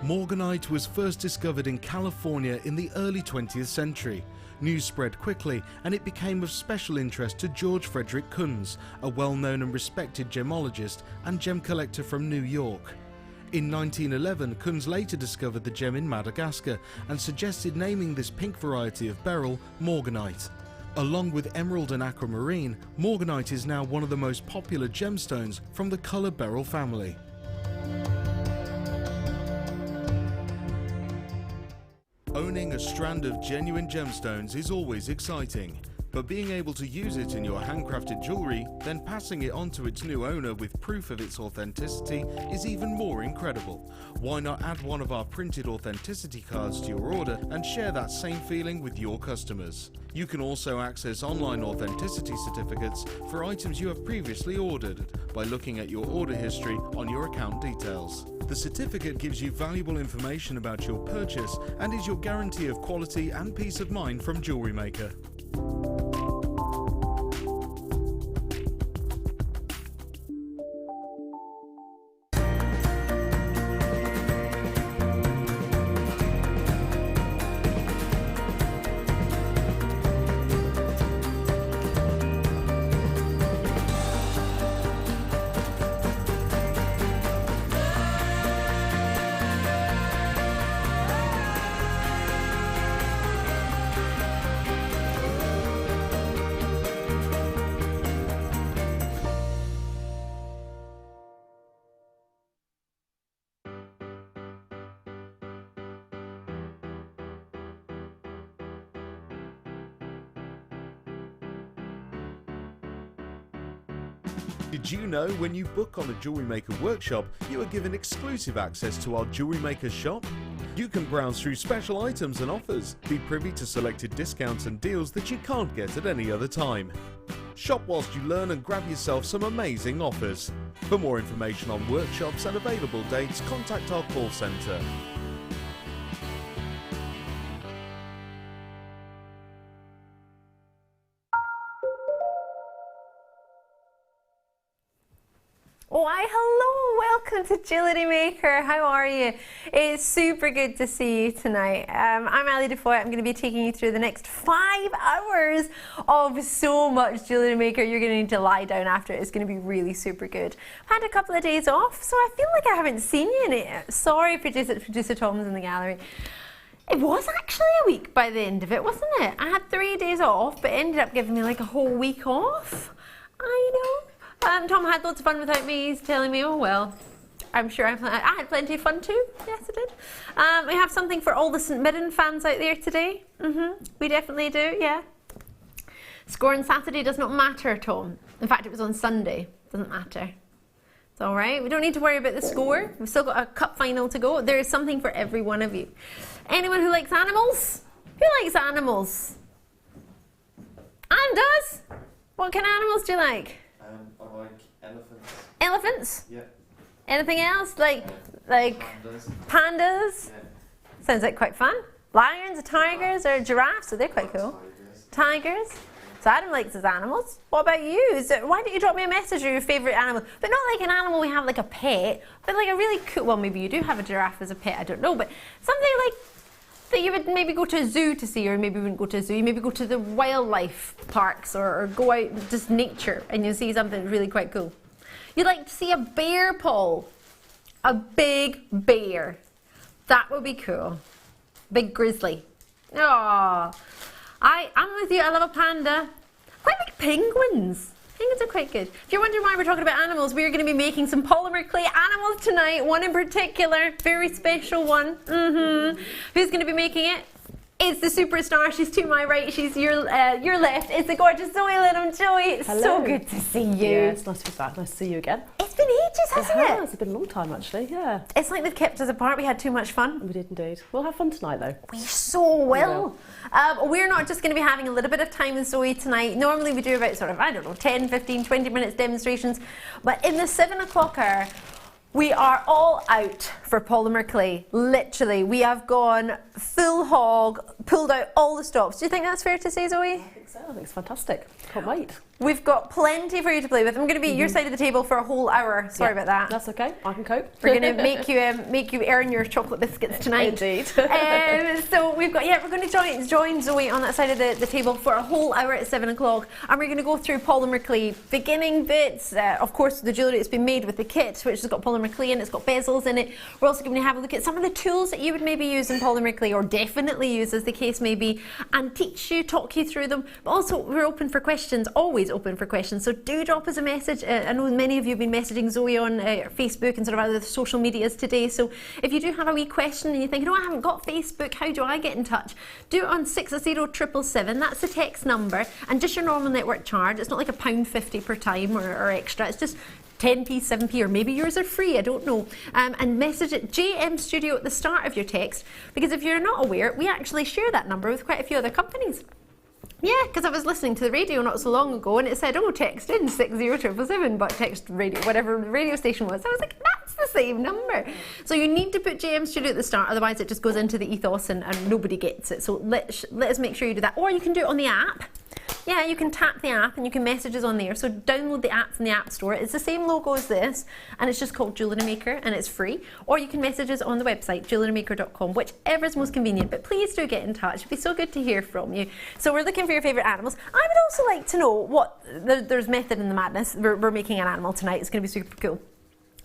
Morganite was first discovered in California in the early 20th century. News spread quickly and it became of special interest to George Frederick Kunz, a well-known and respected gemologist and gem collector from New York. In 1911, Kunz later discovered the gem in Madagascar and suggested naming this pink variety of beryl Morganite. Along with emerald and aquamarine, Morganite is now one of the most popular gemstones from the color beryl family. Owning a strand of genuine gemstones is always exciting, but being able to use it in your handcrafted jewellery, then passing it on to its new owner with proof of its authenticity is even more incredible. Why not add one of our printed authenticity cards to your order and share that same feeling with your customers? You can also access online authenticity certificates for items you have previously ordered by looking at your order history on your account details. The certificate gives you valuable information about your purchase and is your guarantee of quality and peace of mind from Jewellery Maker. Did you know when you book on a Jewellery Maker workshop, you are given exclusive access to our Jewellery Maker shop? You can browse through special items and offers, be privy to selected discounts and deals that you can't get at any other time. Shop whilst you learn and grab yourself some amazing offers. For more information on workshops and available dates, contact our call centre. Why, hello, welcome to Jewellery Maker. How are you? It's super good to see you tonight. I'm Ali Defoy. I'm going to be taking you through the next 5 hours of so much Jewellery Maker. You're going to need to lie down after it. It's going to be really super good. I've had a couple of days off, so I feel like I haven't seen you in it. Sorry, producer Tom's in the gallery. It was actually a week by the end of it, wasn't it? I had 3 days off, but it ended up giving me like a whole week off. I know. Tom had loads of fun without me. He's telling me, oh well, I'm sure I had plenty of fun too. Yes, I did. We have something for all the St Mirren fans out there today. We definitely do, yeah. Score on Saturday does not matter, Tom. In fact, it was on Sunday. Doesn't matter. It's all right. We don't need to worry about the score. We've still got a cup final to go. There is something for every one of you. Anyone who likes animals? Who likes animals? Anne does? What kind of animals do you like? I like elephants. Elephants? Yeah. Anything else? Like pandas? Yeah. Sounds like quite fun. Lions, tigers, or giraffes? So they're quite cool. Tigers. So Adam likes his animals. What about you? Why don't you drop me a message or your favourite animal? But not like an animal we have like a pet, but like a really cool, well maybe you do have a giraffe as a pet, I don't know, but something like that you would maybe go to a zoo to see, or maybe you wouldn't go to a zoo, you maybe go to the wildlife parks or go out just nature and you'll see something really quite cool. You'd like to see a bear, Paul? A big bear. That would be cool. Big grizzly. Oh, I'm with you, I love a panda. Quite like penguins. Penguins are quite good. If you're wondering why we're talking about animals, we're going to be making some polymer clay animals tonight. One in particular, very special one. Who's going to be making it? It's the superstar. She's to my right. She's your left. It's the gorgeous Zoe Little Joey. It's so good to see you. Yeah, it's nice to be back. Nice to see you again. It's been ages, hasn't it? It's been a long time actually. Yeah. It's like they've kept us apart. We had too much fun. We did indeed. We'll have fun tonight though. We so will. We're not just going to be having a little bit of time with Zoe tonight. Normally we do about sort of, I don't know, 10, 15, 20 minutes demonstrations. But in the 7 o'clock hour, we are all out for polymer clay. Literally, we have gone full hog, pulled out all the stops. Do you think that's fair to say, Zoe? I think So I think it's fantastic. Can't wait. We've got plenty for you to play with. I'm going to be at your side of the table for a whole hour. Sorry about that. That's okay. I can cope. We're going to make you earn your chocolate biscuits tonight. Indeed. So we're going to join Zoe on that side of the table for a whole hour at 7 o'clock, and we're going to go through polymer clay beginning bits. Of course, the jewellery that's been made with the kit, which has got polymer clay in it, it's got bezels in it. We're also going to have a look at some of the tools that you would maybe use in polymer clay, or definitely use as the case may be, and talk you through them. But also, we're open for questions, always open for questions. So do drop us a message. I know many of you have been messaging Zoe on Facebook and sort of other social medias today. So if you do have a wee question and you're thinking, oh, I haven't got Facebook, how do I get in touch? Do it on 60777. That's the text number, and just your normal network charge. It's not like £1.50 per time or extra. It's just 10p, 7p, or maybe yours are free, I don't know. And message it JM Studio at the start of your text, because if you're not aware, we actually share that number with quite a few other companies. Yeah, because I was listening to the radio not so long ago and it said, oh, text in 60777, but text radio, whatever the radio station was. I was like, that's the same number. So you need to put JM Studio at the start, otherwise it just goes into the ethos and nobody gets it. So let us make sure you do that. Or you can do it on the app. Yeah, you can tap the app and you can message us on there. So download the app from the App Store. It's the same logo as this, and it's just called Jewellery Maker, and it's free. Or you can message us on the website, JewelleryMaker.com, whichever is most convenient. But please do get in touch. It'd be so good to hear from you. So we're looking for your favourite animals. I would also like to know what, there's method in the madness. We're making an animal tonight. It's going to be super cool.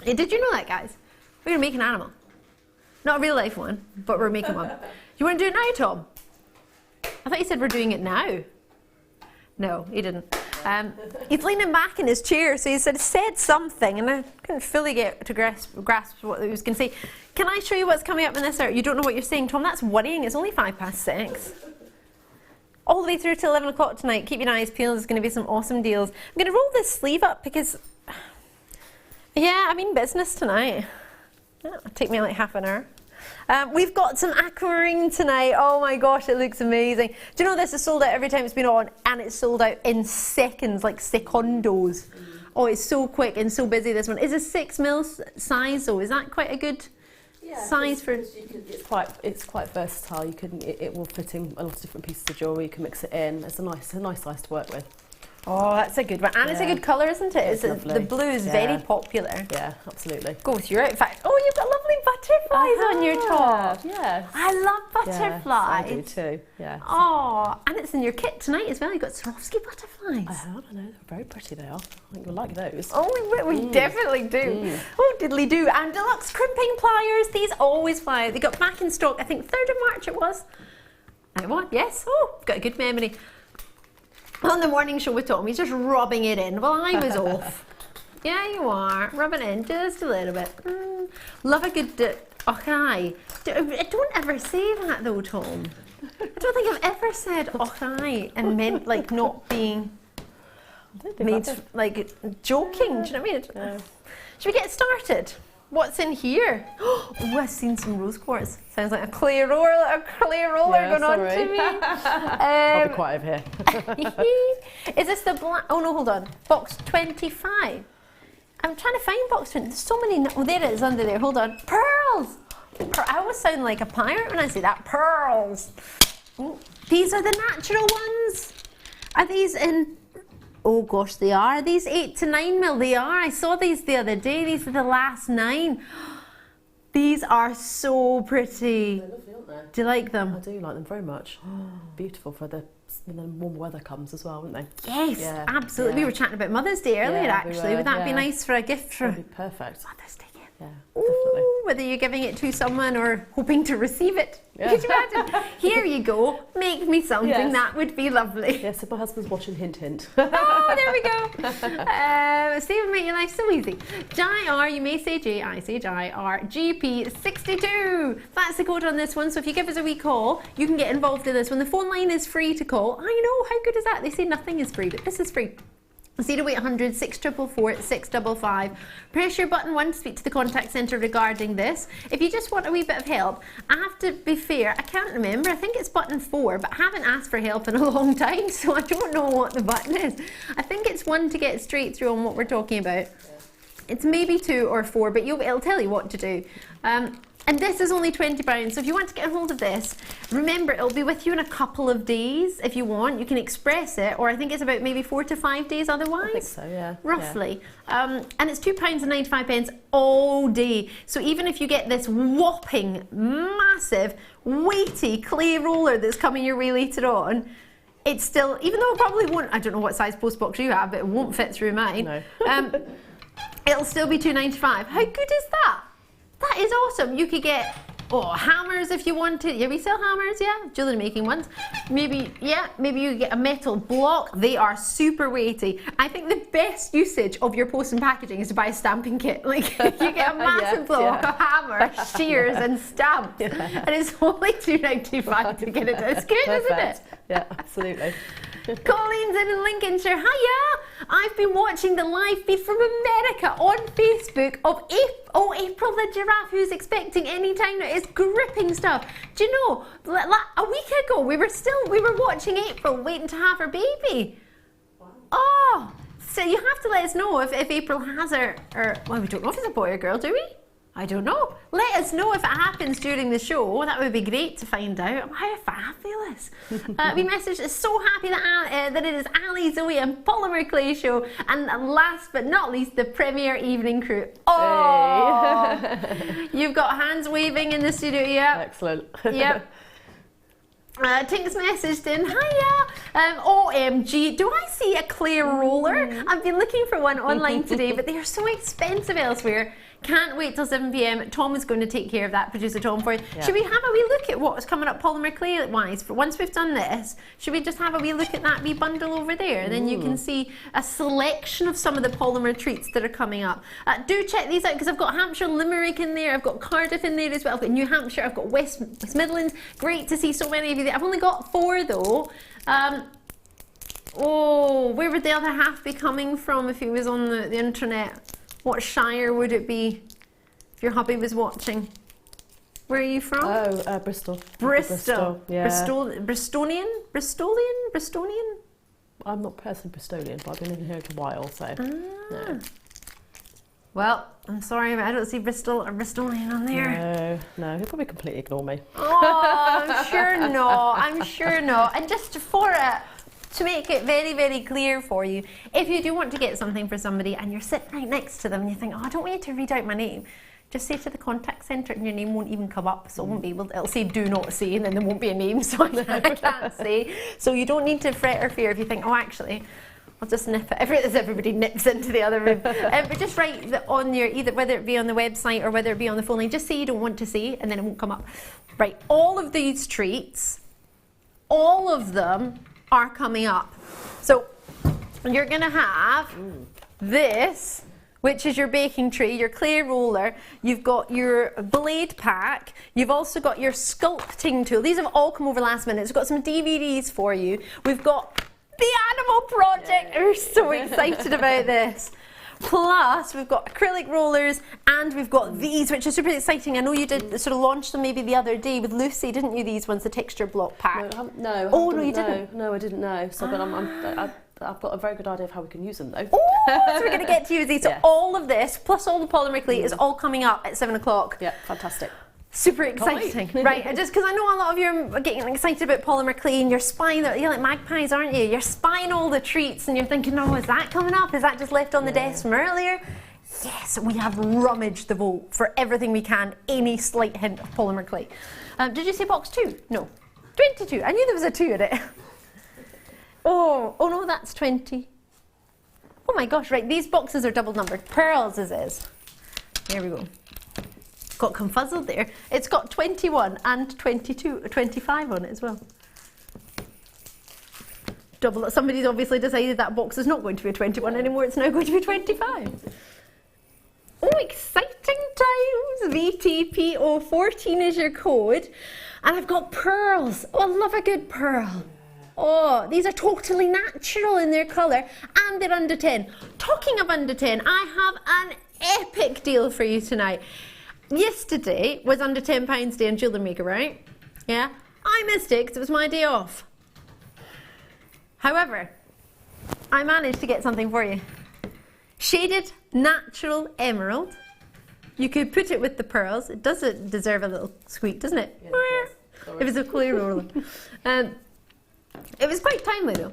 Did you know that, guys? We're going to make an animal. Not a real life one, but we're making one. You want to do it now, Tom? I thought you said we're doing it now. No, he didn't. He's leaning back in his chair, so he said something, and I couldn't fully get to grasp what he was going to say. Can I show you what's coming up in this area? You don't know what you're saying, Tom? That's worrying. It's only 6:05. All the way through to 11 o'clock tonight. Keep your eyes peeled. There's going to be some awesome deals. I'm going to roll this sleeve up because, yeah, I'm in business tonight. Yeah, it'll take me like half an hour. We've got some aquamarine tonight. Oh my gosh, it looks amazing. Do you know this is sold out every time it's been on, and it's sold out in seconds, like secondos. Oh, it's so quick and so busy, this one. Is a 6mm size though? Is that quite a good size for? It's quite versatile. It will fit in a lot of different pieces of jewellery. You can mix it in. It's a nice size to work with. Oh, that's a good one. And it's a good colour, isn't it? It's lovely. The blue is very popular. Yeah, absolutely. Go with your outfit. Oh, you've got lovely butterflies on your top. Yeah. I love butterflies. Yes, I do too. Yeah. Oh, and it's in your kit tonight as well. You've got Swarovski butterflies. I know. They're very pretty, they are. I think you'll like those. Oh, we definitely do. Oh, diddly do. And deluxe crimping pliers. These always fly out. They got back in stock, I think 3rd of March it was. And it was, yes. Oh, got a good memory. On the morning show with Tom, he's just rubbing it in while I was off. Yeah, you are. Rub it in just a little bit. Love a good okay. Don't ever say that though, Tom. I don't think I've ever said okay and meant like not being made like joking. Do you know what I mean? No. Should we get started? What's in here? Oh, I've seen some rose quartz. Sounds like a clay roller going on to me. I'll be quiet over here. Is this the black? Oh no, hold on. Box 25. I'm trying to find box 20. There's so many. Oh, there it is under there. Hold on. Pearls. I always sound like a pirate when I say that. Pearls. Oh, these are the natural ones. Are these in? Oh gosh, they are. Are these 8 to 9mm? They are. I saw these the other day. These are the last 9. These are so pretty. They're lovely, aren't they? Do you like them? I do like them very much. Beautiful for when the warm weather comes as well, wouldn't they? Yes, yeah, absolutely. Yeah. We were chatting about Mother's Day earlier, Yeah, actually. we were, Would that be yeah. nice for a gift for That'd be perfect. Mother's Day? Yeah, definitely. Ooh, whether you're giving it to someone or hoping to receive it. Yeah. Could you imagine? Here you go. Make me something. Yes. That would be lovely. Yes, if my husband's watching, hint, hint. Oh, there we go. Steve will make your life so easy. JIR, you may say J, I say JIR, GP62. That's the code on this one. So if you give us a wee call, you can get involved in this one. The phone line is free to call. I know, how good is that? They say nothing is free, but this is free. 0800 644 655. Press your button 1 to speak to the contact centre regarding this. If you just want a wee bit of help, I have to be fair, I can't remember. I think it's button 4, but I haven't asked for help in a long time, so I don't know what the button is. I think it's 1 to get straight through on what we're talking about. It's maybe 2 or 4, but it'll tell you what to do. And this is only £20, so if you want to get a hold of this, remember it'll be with you in a couple of days if you want. You can express it, or I think it's about maybe 4 to 5 days otherwise. I think so, yeah. Roughly. Yeah. And it's £2.95 all day. So even if you get this whopping, massive, weighty clay roller that's coming your way later on, it's still, even though it probably won't, I don't know what size post box you have, but it won't fit through mine. No. It'll still be £2.95. How good is that? That is awesome. You could get hammers if you wanted. Yeah, we sell hammers, yeah. Jewellery making ones. Maybe you get a metal block. They are super weighty. I think the best usage of your post and packaging is to buy a stamping kit. Like you get a massive block, a hammer, shears and stamps. And it's only £2.95 to get it done. It's good, isn't it? Yeah, absolutely. Colleen's in Lincolnshire. Hiya! I've been watching the live feed from America on Facebook of April the giraffe, who's expecting any time now. It's gripping stuff. Do you know, a week ago we were watching April waiting to have her baby. Wow. Oh, so you have to let us know if April has her, well, we don't know if it's a boy or girl, do we? I don't know. Let us know if it happens during the show. That would be great to find out. How fabulous. We messaged, so happy that it is Ali, Zoe and Polymer Clay show. And last but not least, the Premier Evening crew. Oh! Hey. You've got hands waving in the studio, yeah? Excellent. Yep. Tink's messaged in, hiya, OMG, do I see a clay roller? I've been looking for one online today, but they are so expensive elsewhere. Can't wait till 7 p.m. Tom is going to take care of that, producer Tom, for you. Yeah. Should we have a wee look at what's coming up polymer clay wise? Once we've done this, should we just have a wee look at that wee bundle over there? Then you can see a selection of some of the polymer treats that are coming up. Do check these out, because I've got Hampshire Limerick in there, I've got Cardiff in there as well, I've got New Hampshire, I've got West Midlands. Great to see so many of you there. I've only got 4 though. Where would the other half be coming from if he was on the internet? What shire would it be if your hubby was watching? Where are you from? Oh, Bristol. Bristol. Yeah. Bristolian? I'm not personally Bristolian, but I've been in here a while, so. No. Well, I'm sorry, but I don't see Bristol or Bristolian on there. No, he'll probably completely ignore me. Oh, I'm sure not. And just to make it very, very clear for you, if you do want to get something for somebody and you're sitting right next to them and you think, I don't want you to read out my name, just say to the contact centre and your name won't even come up, so it won't be able to, it'll say do not say and then there won't be a name, so I can't say. So you don't need to fret or fear if you think, actually, I'll just nip it, as everybody nips into the other room. But just write on your, either whether it be on the website or whether it be on the phone line, just say you don't want to say and then it won't come up. Right, all of these treats, all of them are coming up. So you're gonna have this, which is your baking tray, your clay roller, you've got your blade pack, you've also got your sculpting tool. These have all come over last minute. We've got some DVDs for you. We've got the Animal Project. We're so excited about this. Plus, we've got acrylic rollers and we've got these, which is super exciting. I know you did sort of launch them maybe the other day with Lucy, didn't you, these ones, the texture block pack? No. Oh, no, you didn't? No, I didn't know. So, but I've got a very good idea of how we can use them, though. Oh, so we're going to get to use these. So all of this, plus all the polymer clay, is all coming up at 7 o'clock. Yeah, fantastic. Super exciting, right? Just because I know a lot of you are getting excited about polymer clay and your Spinel, you're like magpies, aren't you? Your Spinel, the treats, and you're thinking, is that coming up? Is that just left on the desk from earlier? Yes, we have rummaged the vault for everything we can, any slight hint of polymer clay. Did you say box 2? No, 22. I knew there was a 2 in it. Oh no, that's 20. Oh my gosh, right, these boxes are double numbered. Pearls is. Here we go. Got confuzzled there. It's got 21 and 22, 25 on it as well. Double. Somebody's obviously decided that box is not going to be a 21 anymore. It's now going to be 25. Oh, exciting times! VTPO14 is your code. And I've got pearls. Oh, I love a good pearl. Oh, these are totally natural in their colour and they're under 10. Talking of under 10, I have an epic deal for you tonight. Yesterday was under £10 day on Jewellery Maker, right? Yeah? I missed it because it was my day off. However, I managed to get something for you. Shaded natural emerald You could put it with the pearls. It does deserve a little squeak, doesn't it? Yeah, it does. It was a clear roller. It was quite timely though.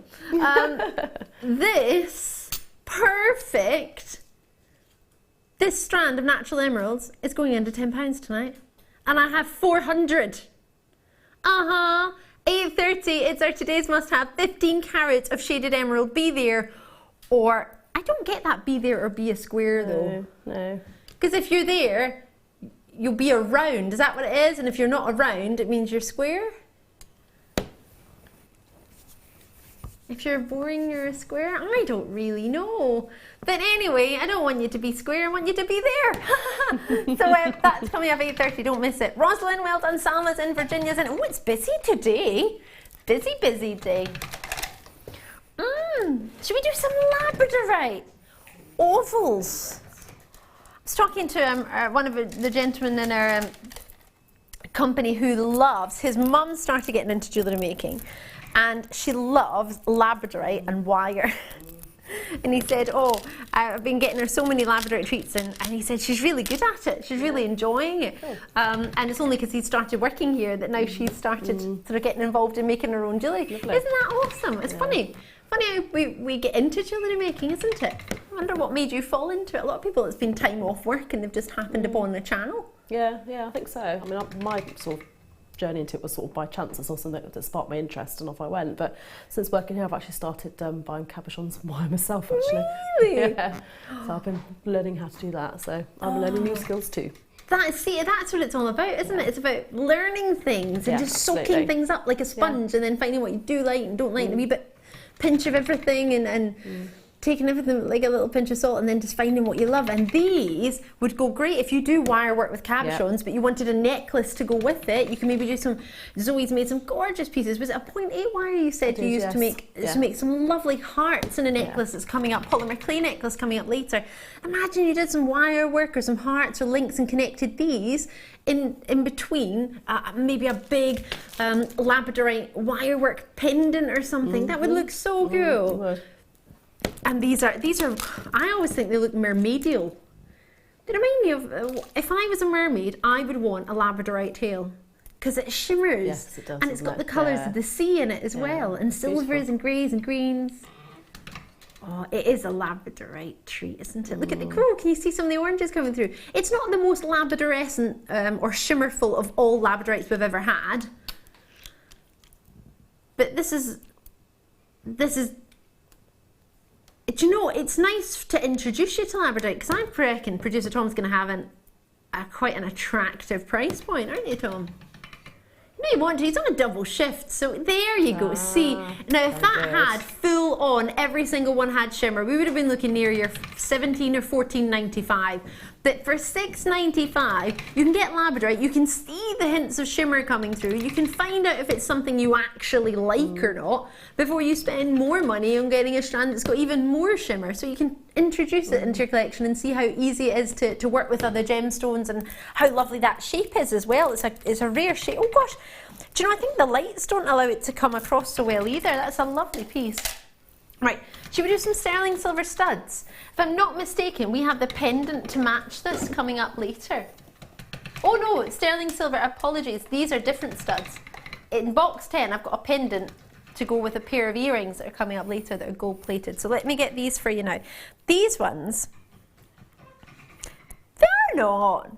This strand of natural emeralds is going into £10 tonight. And I have 400. 8:30, it's our today's must have. 15 carats of shaded emerald. Be there, or I don't get that be there or be a square though. No. Because if you're there, you'll be a round. Is that what it is? And if you're not a round, it means you're square. If you're boring, you're a square. I don't really know. But anyway, I don't want you to be square. I want you to be there. So that's coming up 8:30. Don't miss it. Rosalind, well done. Salma's in. Virginia's in. Oh, it's busy today. Busy day. Should we do some Labradorite? Ovals. I was talking to one of the gentlemen in our company who loves, his mum started getting into jewellery making. And she loves Labradorite and wire. And he said, oh, I've been getting her so many Labradorite treats, and he said she's really good at it. She's really enjoying it. And it's only because he started working here that now she's started sort of getting involved in making her own jewellery. Isn't that awesome? It's funny how we get into jewellery making, isn't it? I wonder what made you fall into it. A lot of people, it's been time off work and they've just happened upon the channel. Yeah, I think so. I mean, my sort of journey into it was sort of by chance. It's also that sparked my interest, and off I went. But since working here, I've actually started buying cabochons and wire myself, actually. Really? Yeah. So I've been learning how to do that. So I'm learning new skills too. That's what it's all about, isn't it? It's about learning things and just soaking things up like a sponge, and then finding what you do like and don't like, and a wee bit pinch of everything, and taking everything like a little pinch of salt, and then just finding what you love. And these would go great if you do wire work with cabochons, but you wanted a necklace to go with it. You can maybe do some. Zoe's made some gorgeous pieces. Was it a 0.8 wire you said you used to make some lovely hearts in a necklace that's coming up, polymer clay necklace coming up later. Imagine you did some wire work or some hearts or links and connected these in between maybe a big Labradorite wire work pendant or something. That would look so cool. And these are, I always think they look mermaidial. They remind me of, if I was a mermaid, I would want a Labradorite tail. Because it shimmers. Yes, it does, and it's got the colours of the sea in it as well. And silvers and greys and greens. Oh, it is a Labradorite treat, isn't it? Look at the crow. Can you see some of the oranges coming through? It's not the most Labradorescent or shimmerful of all Labradorites we've ever had. But this is, do you know, it's nice to introduce you to Labradorite, because I reckon producer Tom's going to have quite an attractive price point, aren't you, Tom? No, you want to. He's on a double shift, so there you go. See, now if that had full on, every single one had shimmer, we would have been looking near your 17 or 14.95. But for $6.95, you can get Labradorite. You can see the hints of shimmer coming through. You can find out if it's something you actually like or not before you spend more money on getting a strand that's got even more shimmer. So you can introduce it into your collection and see how easy it is to work with other gemstones, and how lovely that shape is as well. It's a rare shape. Oh gosh, do you know, I think the lights don't allow it to come across so well either. That's a lovely piece. Right, should we do some sterling silver studs? If I'm not mistaken, we have the pendant to match this coming up later. Oh no, sterling silver, apologies, these are different studs. In box 10, I've got a pendant to go with a pair of earrings that are coming up later that are gold plated. So let me get these for you now. These ones, they're not.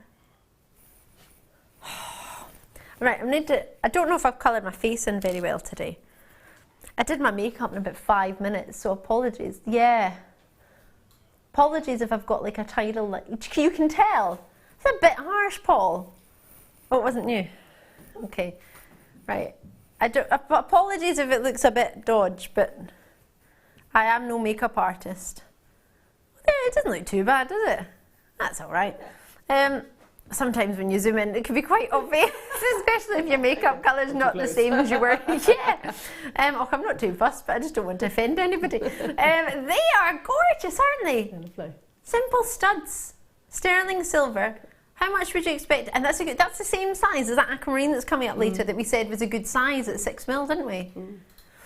Right, I don't know if I've coloured my face in very well today. I did my makeup in about 5 minutes, so apologies. Yeah. Apologies if I've got like a tidal, you can tell. It's a bit harsh, Paul. Oh, it wasn't you. Okay. Right. Apologies if it looks a bit dodge, but I am no makeup artist. It doesn't look too bad, does it? That's all right. Sometimes when you zoom in, it can be quite obvious, especially if your makeup colour's not the same as you were. Yeah. I'm not too fussed, but I just don't want to offend anybody. They are gorgeous, aren't they? Lovely. Simple studs, sterling silver. How much would you expect? And that's the same size as that aquamarine that's coming up later that we said was a good size at 6 mil, didn't we?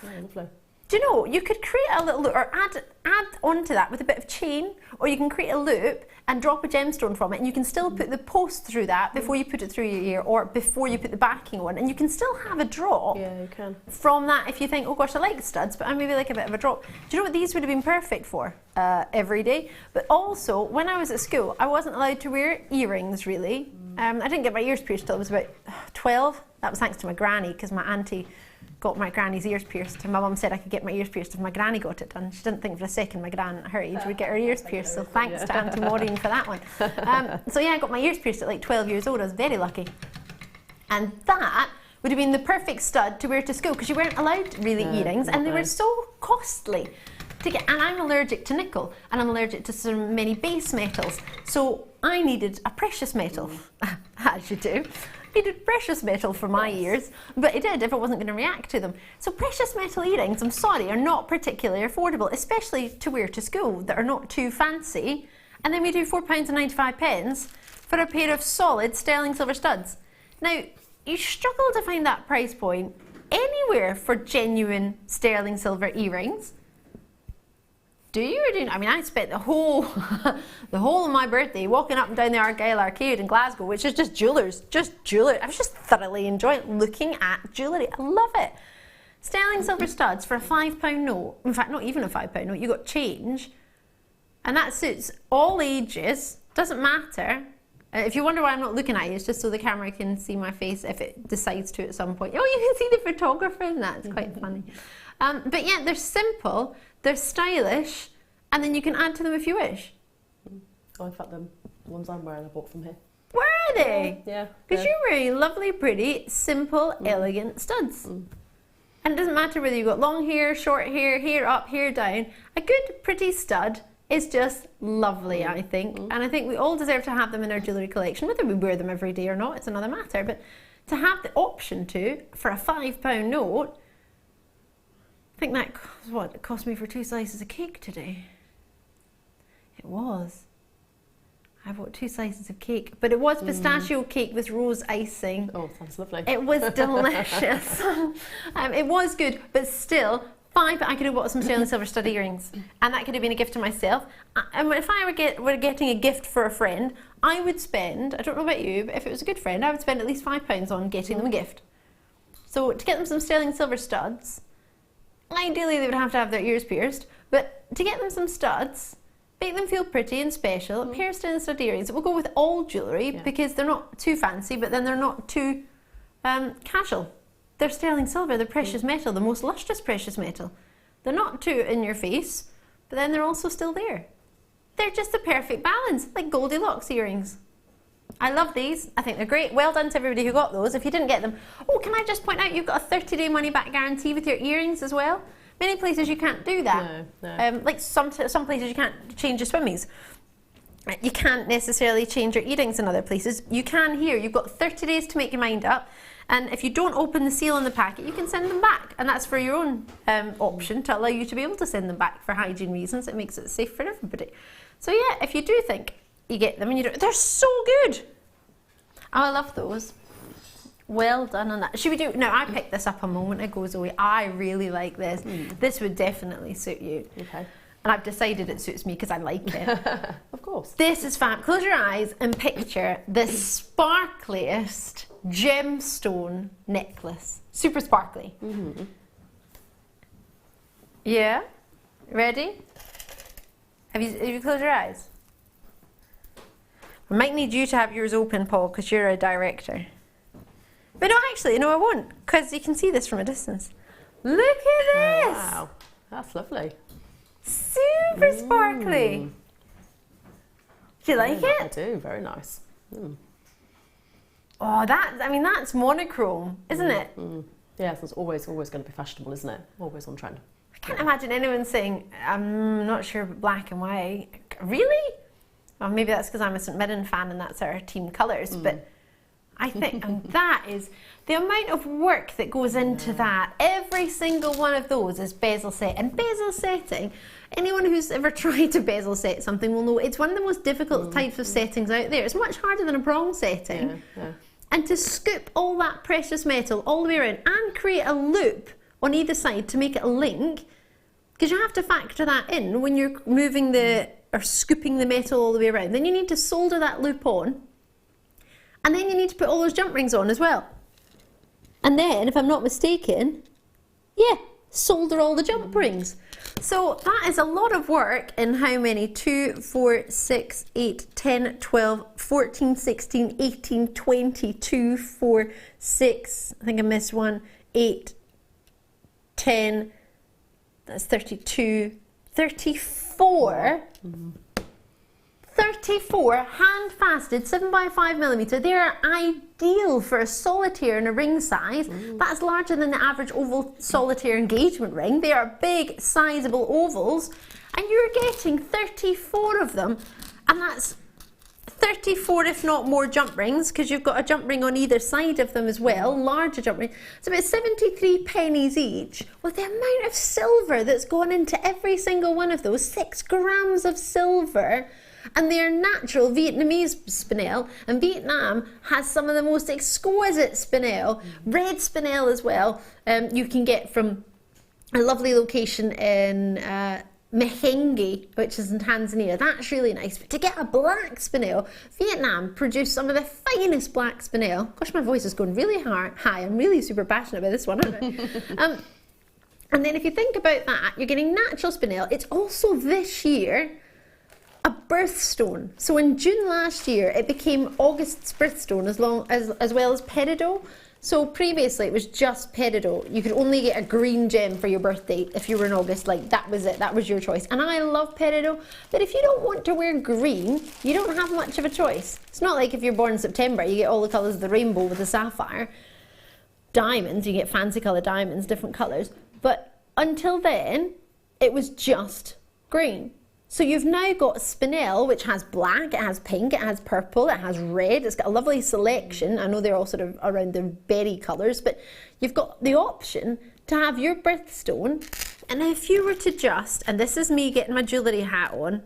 Yeah, lovely. Do you know, you could create a little loop or add onto that with a bit of chain, or you can create a loop and drop a gemstone from it, and you can still put the post through that before you put it through your ear, or before you put the backing on, and you can still have a drop from that if you think, oh gosh, I like studs, but I maybe like a bit of a drop. Do you know what these would have been perfect for? Every day. But also, when I was at school, I wasn't allowed to wear earrings, really. I didn't get my ears pierced till I was about 12. That was thanks to my granny, because my auntie got my granny's ears pierced, and my mum said I could get my ears pierced if my granny got it done. She didn't think for a second my gran at her age would get her ears pierced, so thanks to Auntie Maureen for that one. So yeah, I got my ears pierced at like 12 years old. I was very lucky. And that would have been the perfect stud to wear to school, because you weren't allowed really earrings, and they were so costly to get. And I'm allergic to nickel, and I'm allergic to so many base metals, so I needed a precious metal, as you do. Needed precious metal for my ears, but it did if it wasn't going to react to them. So precious metal earrings, I'm sorry, are not particularly affordable, especially to wear to school, that are not too fancy. And then we do £4.95 for a pair of solid sterling silver studs. Now, you struggle to find that price point anywhere for genuine sterling silver earrings. Do you or do you not? I mean, I spent the whole of my birthday walking up and down the Argyle Arcade in Glasgow, which is just jewellers. I was just thoroughly enjoying looking at jewellery. I love it. Sterling silver studs for a £5 note. In fact, not even a £5 note. You got change, and that suits all ages. Doesn't matter. If you wonder why I'm not looking at you, it's just so the camera can see my face if it decides to at some point. Oh, you can see the photographer in that. It's quite funny. But yeah, they're simple. They're stylish, and then you can add to them if you wish. Oh, in fact, the ones I'm wearing I bought from here. Where are they? Yeah. Because you're wearing lovely, pretty, simple, elegant studs. And it doesn't matter whether you've got long hair, short hair, hair up, hair down. A good, pretty stud is just lovely, I think. And I think we all deserve to have them in our jewellery collection. Whether we wear them every day or not, it's another matter. But to have the option to, for a £5 note, I think that was what it cost me for 2 slices of cake today. It was. I bought 2 slices of cake, but it was pistachio cake with rose icing. Oh, sounds lovely. It was delicious. It was good, but still, I could have bought some sterling silver stud earrings, and that could have been a gift to myself. And if I were getting a gift for a friend, I would spend, I don't know about you, but if it was a good friend, I would spend at least £5 on getting them a gift. So to get them some sterling silver studs, ideally they would have to have their ears pierced, but to get them some studs, make them feel pretty and special, a pair of sterling stud earrings. It will go with all jewellery because they're not too fancy, but then they're not too casual. They're sterling silver, they're precious metal, the most lustrous precious metal. They're not too in your face, but then they're also still there. They're just the perfect balance, like Goldilocks earrings. I love these. I think they're great. Well done to everybody who got those. If you didn't get them, oh, can I just point out you've got a 30-day money-back guarantee with your earrings as well? Many places you can't do that. No. Like some places you can't change your swimmies. You can't necessarily change your earrings in other places. You can here. You've got 30 days to make your mind up. And if you don't open the seal on the packet, you can send them back. And that's for your own option to allow you to be able to send them back for hygiene reasons. It makes it safe for everybody. So yeah, if you do think you get them and you don't, they're so good. Oh, I love those. Well done on that. Should we do, no, I picked this up a moment ago, Zoe. I really like this. This would definitely suit you. Okay. And I've decided it suits me because I like it. Of course. This is fab. Close your eyes and picture the sparkliest gemstone necklace. Super sparkly. Yeah? Ready? Have you closed your eyes? I might need you to have yours open, Paul, because you're a director. But no, actually, no, I won't, because you can see this from a distance. Look at this! Oh, wow, that's lovely. Super sparkly. Do you like it? I do, very nice. Oh, that's monochrome, isn't it? Yes, it's always going to be fashionable, isn't it? Always on trend. I can't imagine anyone saying, I'm not sure about black and white. Really? Well, maybe that's because I'm a St Mirren fan and that's our team colours, but I think that is the amount of work that goes into that. Every single one of those is bezel set. And bezel setting, anyone who's ever tried to bezel set something will know it's one of the most difficult types of settings out there. It's much harder than a prong setting. And to scoop all that precious metal all the way around and create a loop on either side to make it a link because you have to factor that in when you're moving or scooping the metal all the way around. Then you need to solder that loop on, and then you need to put all those jump rings on as well. And then, if I'm not mistaken, yeah, solder all the jump rings. So that is a lot of work in how many? 2, 4, 6, 8, 10, 12, 14, 16, 18, 20, 2, 4, 6, I think I missed one, 8, 10, that's 32, 34. 34 hand fasted 7x5mm. They are ideal for a solitaire in a ring size. That's larger than the average oval solitaire engagement ring. They are big, sizable ovals, and you're getting 34 of them, and that's 34 if not more jump rings, because you've got a jump ring on either side of them as well, larger jump ring. It's about 73 pennies each, with the amount of silver that's gone into every single one of those, 6 grams of silver. And they are natural Vietnamese spinel, and Vietnam has some of the most exquisite spinel, red spinel as well. You can get from a lovely location in Mahenge, which is in Tanzania. That's really nice. But to get a black spinel, Vietnam produce some of the finest black spinel. Gosh, my voice is going really high. I'm really super passionate about this one, aren't I? And then if you think about that, you're getting natural spinel. It's also this year a birthstone. So in June last year, it became August's birthstone as well as peridot. So previously it was just peridot. You could only get a green gem for your birthday if you were in August. Like, that was it. That was your choice. And I love peridot. But if you don't want to wear green, you don't have much of a choice. It's not like if you're born in September, you get all the colours of the rainbow with the sapphire. Diamonds, you get fancy colour diamonds, different colours. But until then, it was just green. So you've now got spinel, which has black, it has pink, it has purple, it has red. It's got a lovely selection. I know they're all sort of around the berry colours, but you've got the option to have your birthstone. And if you were to just, and this is me getting my jewellery hat on,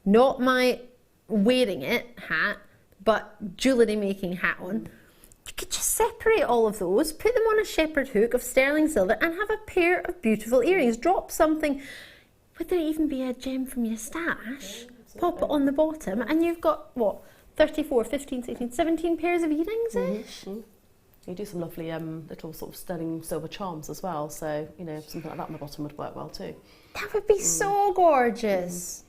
not my wearing it hat, but jewellery making hat on, you could just separate all of those, put them on a shepherd hook of sterling silver, and have a pair of beautiful earrings. Drop something. Would there even be a gem from your stash? Pop it on the bottom, and you've got, what, 34, 15, 16, 17 pairs of earrings-ish? You do some lovely little sort of sterling silver charms as well, so, you know, something like that on the bottom would work well too. That would be so gorgeous.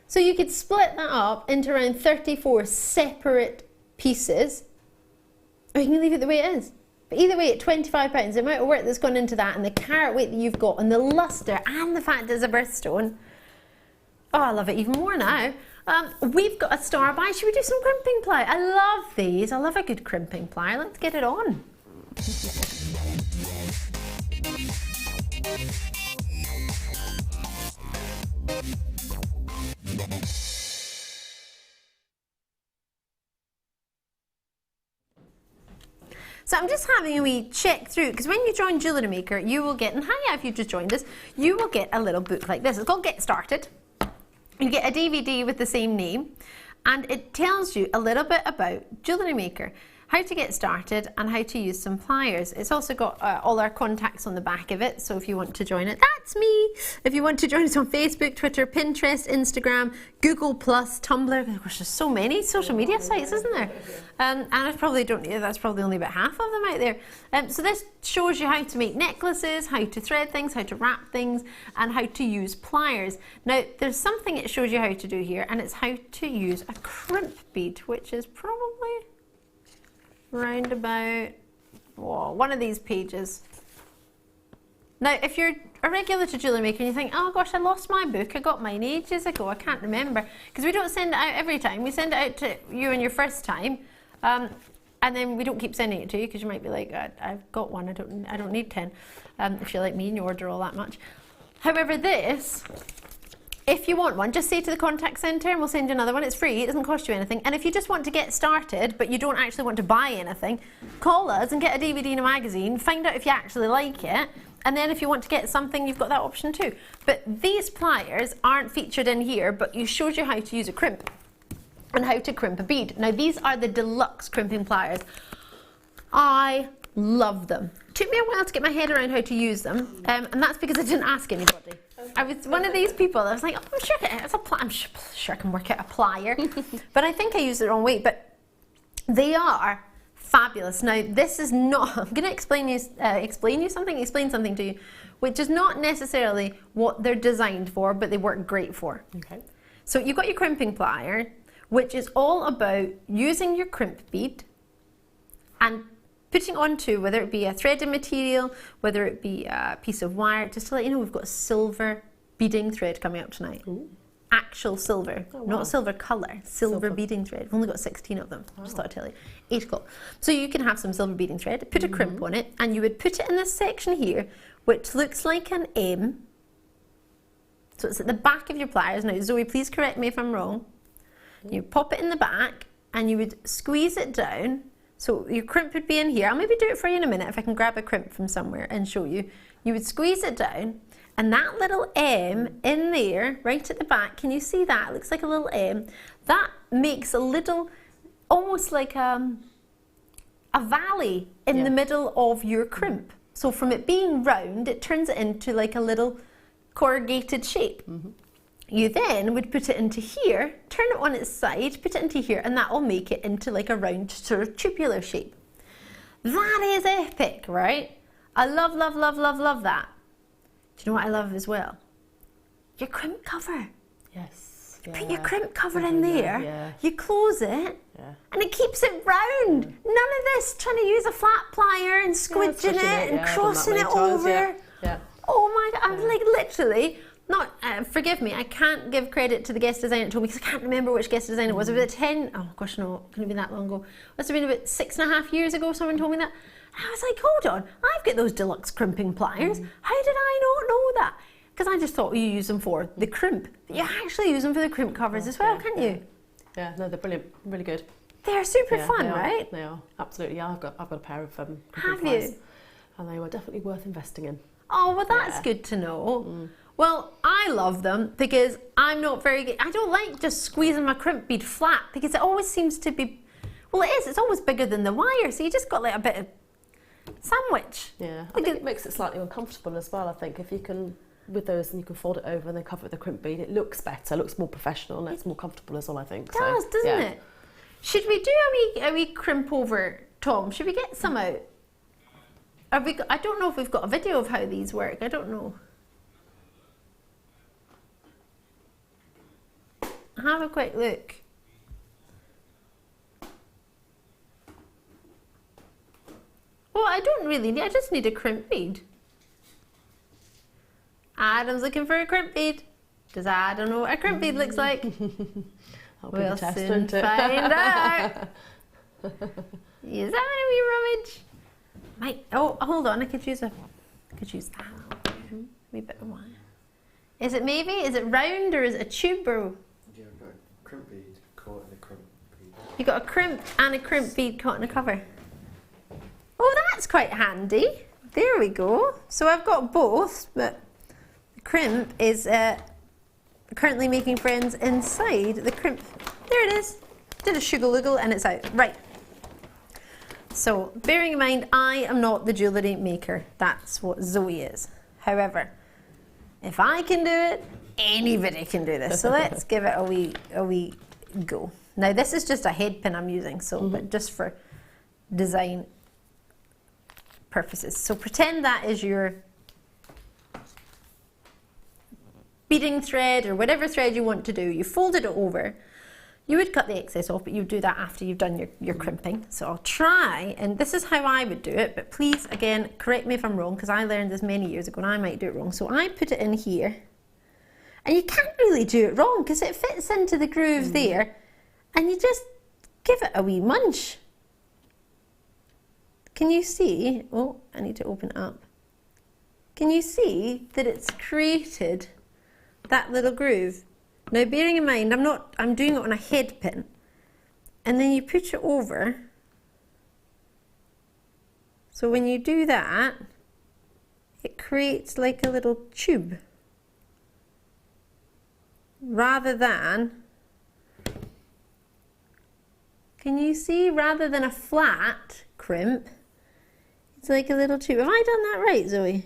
So you could split that up into around 34 separate pieces, or you can leave it the way it is. But either way, at £25, the amount of work that's gone into that, and the carat weight that you've got, and the lustre, and the fact that it's a birthstone. Oh, I love it even more now. We've got a star buy. Should we do some crimping ply? I love these. I love a good crimping ply. Let's get it on. So I'm just having a wee check through, because when you join Jewellery Maker, you will get, and hiya if you just joined us, you will get a little book like this. It's called Get Started. You get a DVD with the same name, and it tells you a little bit about Jewellery Maker, how to get started and how to use some pliers. It's also got all our contacts on the back of it, so if you want to join it, that's me. If you want to join us on Facebook, Twitter, Pinterest, Instagram, Google+, Tumblr, gosh, there's so many social media sites, isn't there? And I probably don't, that's probably only about half of them out there. So this shows you how to make necklaces, how to thread things, how to wrap things, and how to use pliers. Now, there's something it shows you how to do here, and it's how to use a crimp bead, which is probably round about one of these pages. Now, if you're a regular to Jewellery Maker and you think, oh gosh, I lost my book, I got mine ages ago, I can't remember, because we don't send it out every time. We send it out to you on your first time, and then we don't keep sending it to you, because you might be like, I've got one, I don't need 10, if you're like me and you order all that much. However, this, if you want one, just say to the contact centre and we'll send you another one. It's free, it doesn't cost you anything. And if you just want to get started, but you don't actually want to buy anything, call us and get a DVD and a magazine, find out if you actually like it, and then if you want to get something, you've got that option too. But these pliers aren't featured in here, but you showed you how to use a crimp and how to crimp a bead. Now, these are the deluxe crimping pliers. I love them. It took me a while to get my head around how to use them, and that's because I didn't ask anybody. I was one of these people. I was like, oh, I'm sure I can work out a plier, but I think I used the wrong weight. But they are fabulous. Now, this is not. I'm going to explain something to you, which is not necessarily what they're designed for, but they work great for. Okay. So you've got your crimping plier, which is all about using your crimp bead and putting onto, whether it be a threaded material, whether it be a piece of wire, just to let you know we've got silver beading thread coming up tonight. Ooh. Actual silver, not silver colour, silver beading thread. We've only got 16 of them, just thought I'd tell you. 8 o'clock. So you can have some silver beading thread, put a crimp on it, and you would put it in this section here, which looks like an M. So it's at the back of your pliers. Now, Zoe, please correct me if I'm wrong. You pop it in the back, and you would squeeze it down. So your crimp would be in here. I'll maybe do it for you in a minute if I can grab a crimp from somewhere and show you. You would squeeze it down, and that little M in there, right at the back, can you see that? It looks like a little M. That makes a little, almost like a valley in the middle of your crimp. So from it being round, it turns it into like a little corrugated shape. You then would put it into here, turn it on its side, put it into here, and that will make it into like a round sort of tubular shape. That is epic, right? I love, love, love, love, love that. Do you know what I love as well? Your crimp cover. Yes. Put your crimp cover in there, you close it, and it keeps it round. None of this trying to use a flat plier and squidging it and crossing it over. Oh my God, I'm like literally, not, forgive me, I can't give credit to the guest designer that told me, because I can't remember which guest designer it was. It was 10, oh gosh no, couldn't have been that long ago. It must have been about 6.5 years ago someone told me that. And I was like, hold on, I've got those deluxe crimping pliers. How did I not know that? Because I just thought you use them for the crimp. But you actually use them for the crimp covers as well, can't you? Yeah, no, they're brilliant, really good. They're super fun, they right? They are, absolutely. Yeah, I've got a pair of crimping Have pliers, you? and they were definitely worth investing in. Oh, well, that's good to know. Well, I love them because I'm not very good. I don't like just squeezing my crimp bead flat because it always seems to be, well, it is. It's always bigger than the wire, so you just got like a bit of sandwich. Yeah, I think it makes it slightly uncomfortable as well, I think. If you can, with those, and you can fold it over and then cover it with a crimp bead, it looks better, looks more professional, and it's more comfortable as well, I think. It does, doesn't it? Should we do a wee crimp over, Tom? Should we get some out? I don't know if we've got a video of how these work. I don't know. Have a quick look. Well, I don't really need, I just need a crimp bead. Adam's looking for a crimp bead. Does Adam know what a crimp bead looks like? We'll soon find out. Is that a wee rummage? Oh, hold on, I could use that. Wee bit of wire. Is it round or is it a tube or? Yeah, I've got a crimp bead caught in a crimp bead. You got a crimp and a crimp bead caught in a cover. Oh, that's quite handy. There we go. So I've got both, but the crimp is currently making friends inside the crimp. There it is. Did a sugar-loogle and it's out. Right. So, bearing in mind, I am not the jewellery maker. That's what Zoe is. However, if I can do it, anybody can do this. So let's give it a wee go. Now, this is just a head pin I'm using, so but just for design purposes. So pretend that is your beading thread or whatever thread you want to do. You folded it over. You would cut the excess off, but you do that after you've done your crimping. So I'll try, and this is how I would do it, but please, again, correct me if I'm wrong, because I learned this many years ago and I might do it wrong. So I put it in here, and you can't really do it wrong because it fits into the groove there, and you just give it a wee munch. Can you see? Oh, I need to open it up. Can you see that it's created that little groove? Now, bearing in mind, I'm doing it on a head pin, and then you put it over. So when you do that, it creates like a little tube, rather than, can you see, rather than a flat crimp, it's like a little tube. Have I done that right, Zoe?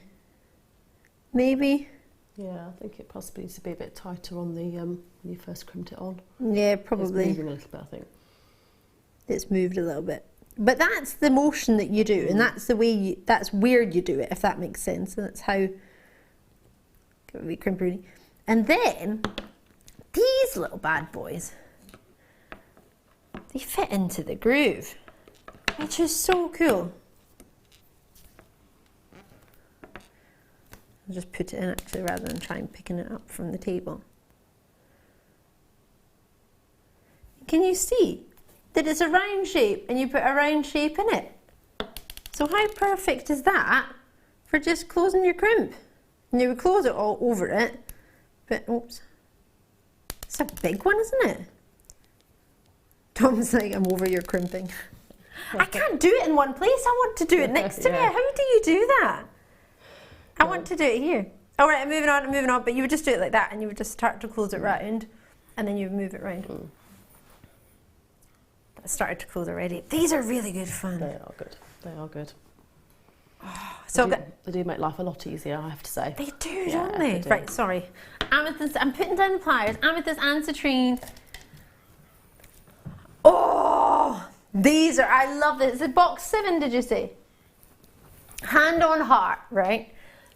Maybe. Yeah, I think it possibly needs to be a bit tighter on the when you first crimped it on. Yeah, probably. It's moving a little bit, I think. It's moved a little bit. But that's the motion that you do, and that's the way you, that's where you do it, if that makes sense. And that's how, give it a wee crimp, Rooney. And then, these little bad boys, they fit into the groove, which is so cool. I'll just put it in actually rather than try and picking it up from the table. Can you see that it's a round shape and you put a round shape in it? So how perfect is that for just closing your crimp? And you would close it all over it, but oops, it's a big one, isn't it? Tom's like, I'm over your crimping. I can't do it in one place. I want to do it next to me. How do you do that? I want to do it here. All right, I'm moving on, but you would just do it like that and you would just start to close it round and then you would move it round. That started to close already. These are really good fun. They are good. They are good. Oh, so they do make life a lot easier, I have to say. They do, don't they? Right, sorry. Amethyst, I'm putting down the pliers. Amethyst and citrine. Oh, these are, I love this. It's a box 7, did you say? Hand on heart, right?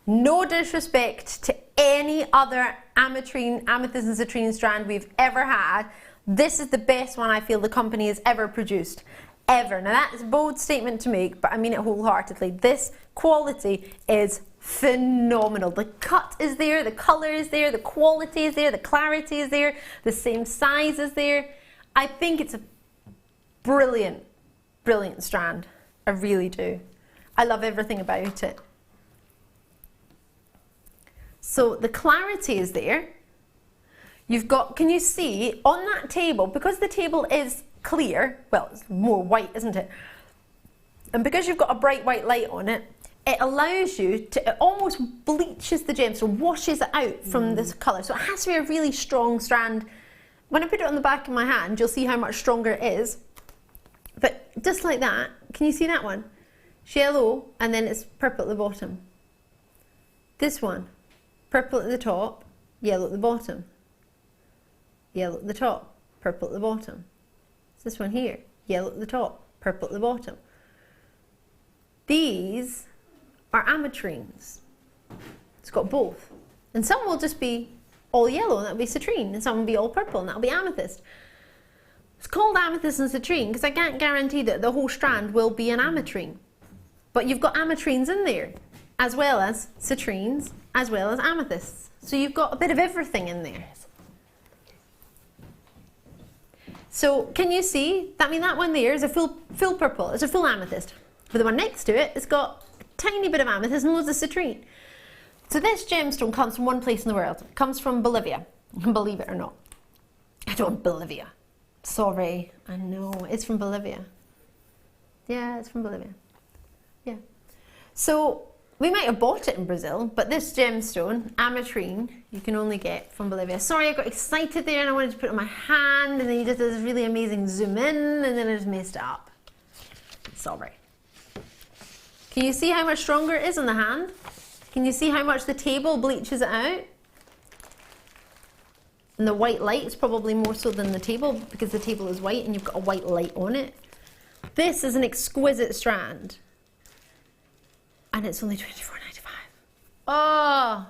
No disrespect to any other Ametrine, amethyst and citrine strand we've ever had. This is the best one I feel the company has ever produced. Ever. Now that's a bold statement to make, but I mean it wholeheartedly. This quality is phenomenal. The cut is there, the colour is there, the quality is there, the clarity is there, the same size is there. I think it's a brilliant, brilliant strand. I really do. I love everything about it. So the clarity is there. You've got, can you see on that table, because the table is clear, well, it's more white, isn't it? And because you've got a bright white light on it, it allows you to, it almost bleaches the gemstone, washes it out from this colour. So it has to be a really strong strand. When I put it on the back of my hand, you'll see how much stronger it is. But just like that, can you see that one? It's yellow, and then it's purple at the bottom. This one, purple at the top, yellow at the bottom. Yellow at the top, purple at the bottom. It's this one here, yellow at the top, purple at the bottom. These are ametrines. It's got both. And some will just be all yellow, and that'll be citrine, and some will be all purple, and that'll be amethyst. It's called amethyst and citrine because I can't guarantee that the whole strand will be an ametrine. But you've got ametrines in there, as well as citrines, as well as amethysts. So you've got a bit of everything in there. So can you see, I mean that one there is a full purple, it's a full amethyst. But the one next to it, it's got a tiny bit of amethyst and loads of citrine. So this gemstone comes from one place in the world. It comes from Bolivia, believe it or not. I don't, Bolivia. Sorry, I know, it's from Bolivia. Yeah, it's from Bolivia. Yeah. So we might have bought it in Brazil, but this gemstone, Ametrine, you can only get from Bolivia. Sorry, I got excited there and I wanted to put it on my hand, and then you did this really amazing zoom in, and then I just messed it up. Sorry. Can you see how much stronger it is on the hand? Can you see how much the table bleaches it out? And the white light is probably more so than the table, because the table is white and you've got a white light on it. This is an exquisite strand. And it's only $24.95. Oh!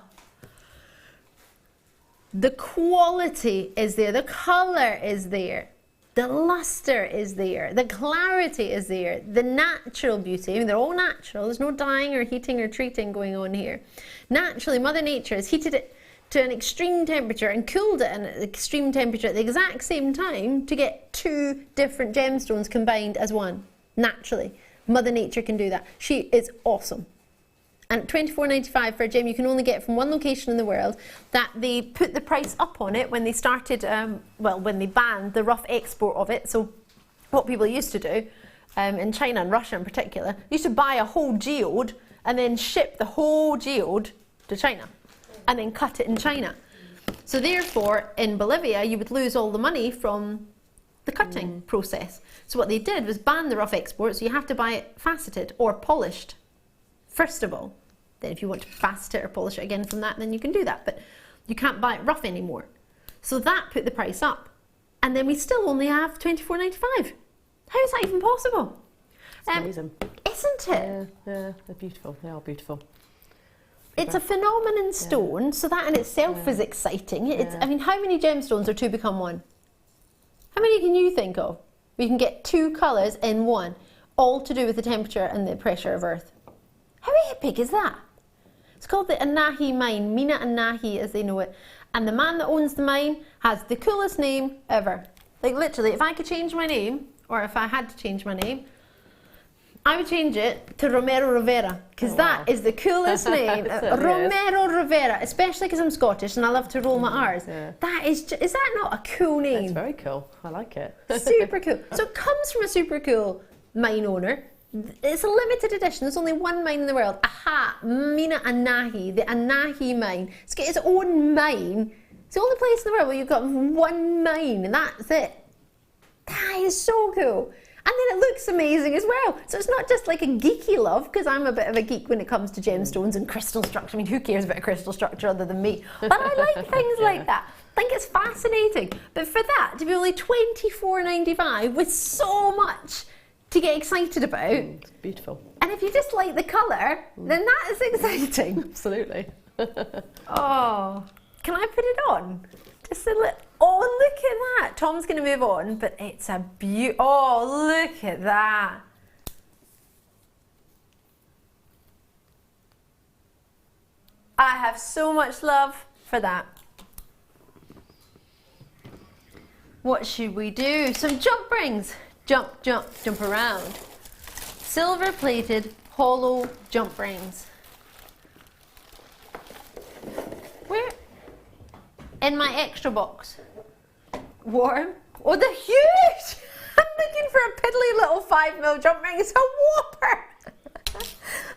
The quality is there, the colour is there, the luster is there, the clarity is there, the natural beauty. I mean, they're all natural, there's no dyeing or heating or treating going on here. Naturally, Mother Nature has heated it to an extreme temperature and cooled it at an extreme temperature at the exact same time to get two different gemstones combined as one. Naturally. Mother Nature can do that. She is awesome. And $24.95 for a gem you can only get from one location in the world, that they put the price up on it when they started, well, when they banned the rough export of it. So what people used to do, in China and Russia in particular, used to buy a whole geode and then ship the whole geode to China and then cut it in China. So therefore, in Bolivia, you would lose all the money from the cutting process. So what they did was ban the rough export, so you have to buy it faceted or polished, first of all. Then if you want to fast it or polish it again from that, then you can do that. But you can't buy it rough anymore. So that put the price up. And then we still only have £24.95. How is that even possible? It's amazing. Isn't it? Yeah, they're beautiful. They are beautiful. It's a phenomenon stone, so that in itself is exciting. It's, I mean, how many gemstones are 2 become 1? How many can you think of? We can get 2 colours in one, all to do with the temperature and the pressure of Earth. How epic is that? It's called the Anahi mine, Mina Anahi as they know it. And the man that owns the mine has the coolest name ever. Like literally, if I could change my name, or if I had to change my name, I would change it to Romero Rivera, because that is the coolest name. Romero Rivera, especially because I'm Scottish and I love to roll my R's. That is that not a cool name? It's very cool. I like it. Super cool. So it comes from a super cool mine owner. It's a limited edition. There's only one mine in the world. Aha, Mina Anahi, the Anahi mine. It's got its own mine. It's the only place in the world where you've got one mine and that's it. That is so cool. And then it looks amazing as well. So it's not just like a geeky love, because I'm a bit of a geek when it comes to gemstones and crystal structure. I mean, who cares about a crystal structure other than me? But I like things like that. I think it's fascinating. But for that to be only £24.95 with so much to get excited about. It's beautiful. And if you just like the colour, then that is exciting. Absolutely. Oh, can I put it on? Just a little. Oh, look at that. Tom's going to move on, but it's a oh, look at that. I have so much love for that. What should we do? Some jump rings. Jump, jump, jump around. Silver plated hollow jump rings. Where? In my extra box. Warm. Oh, they're huge! I'm looking for a piddly little 5mm jump ring. It's a whopper!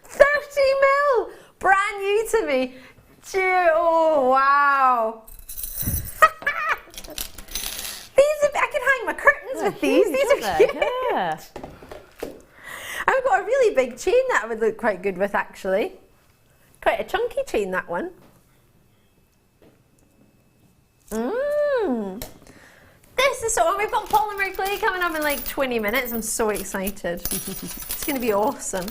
30mm! Brand new to me. Oh, wow. I can hang my curtains with these. These are cute. Yeah. I've got a really big chain that would look quite good with, actually. Quite a chunky chain, that one. This is so. We've got polymer clay coming up in like 20 minutes. I'm so excited. It's going to be awesome.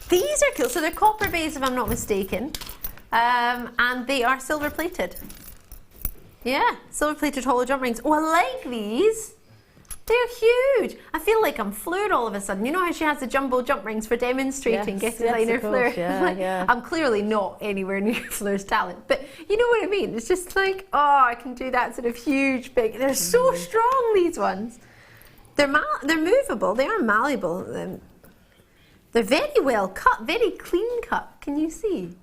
These are cool. So they're copper based, if I'm not mistaken, and they are silver plated. Yeah, silver plated hollow jump rings. Oh, I like these. They're huge. I feel like I'm Fleur all of a sudden. You know how she has the jumbo jump rings for demonstrating, yes, getting designer Fleur? Yeah, like, yeah. I'm clearly not anywhere near Fleur's talent, but you know what I mean? It's just like, oh, I can do that sort of huge, big. They're so strong, these ones. They're movable. They are malleable. They're very well cut, very clean cut. Can you see?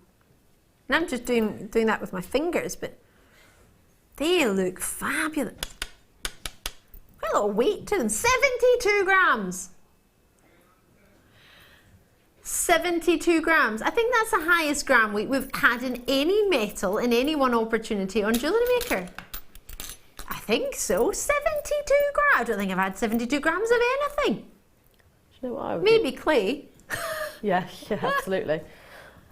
And I'm just doing that with my fingers, but they look fabulous. Quite a lot of weight to them. 72 grams. 72 grams. I think that's the highest gram weight we've had in any metal in any one opportunity on Jewellery Maker. I think so. 72 grams. I don't think I've had 72 grams of anything. Do you know what I would Maybe clay. Yeah, absolutely.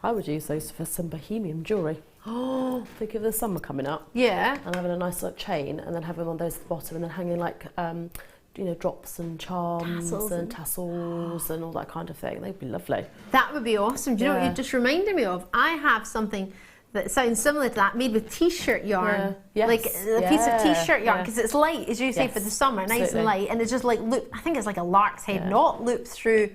I would use those for some bohemian jewellery. Oh, think of the summer coming up. Yeah. And having a nice like chain, and then having one of those at the bottom, and then hanging like you know, drops and charms tassels and all that kind of thing. They'd be lovely. That would be awesome. Do you know what you just reminded me of? I have something that sounds similar to that, made with t-shirt yarn. Yeah. Yes. Like a piece of t-shirt yarn, because it's light, as you say, for the summer, nice and light, and it's just like loop. I think it's like a lark's head knot looped through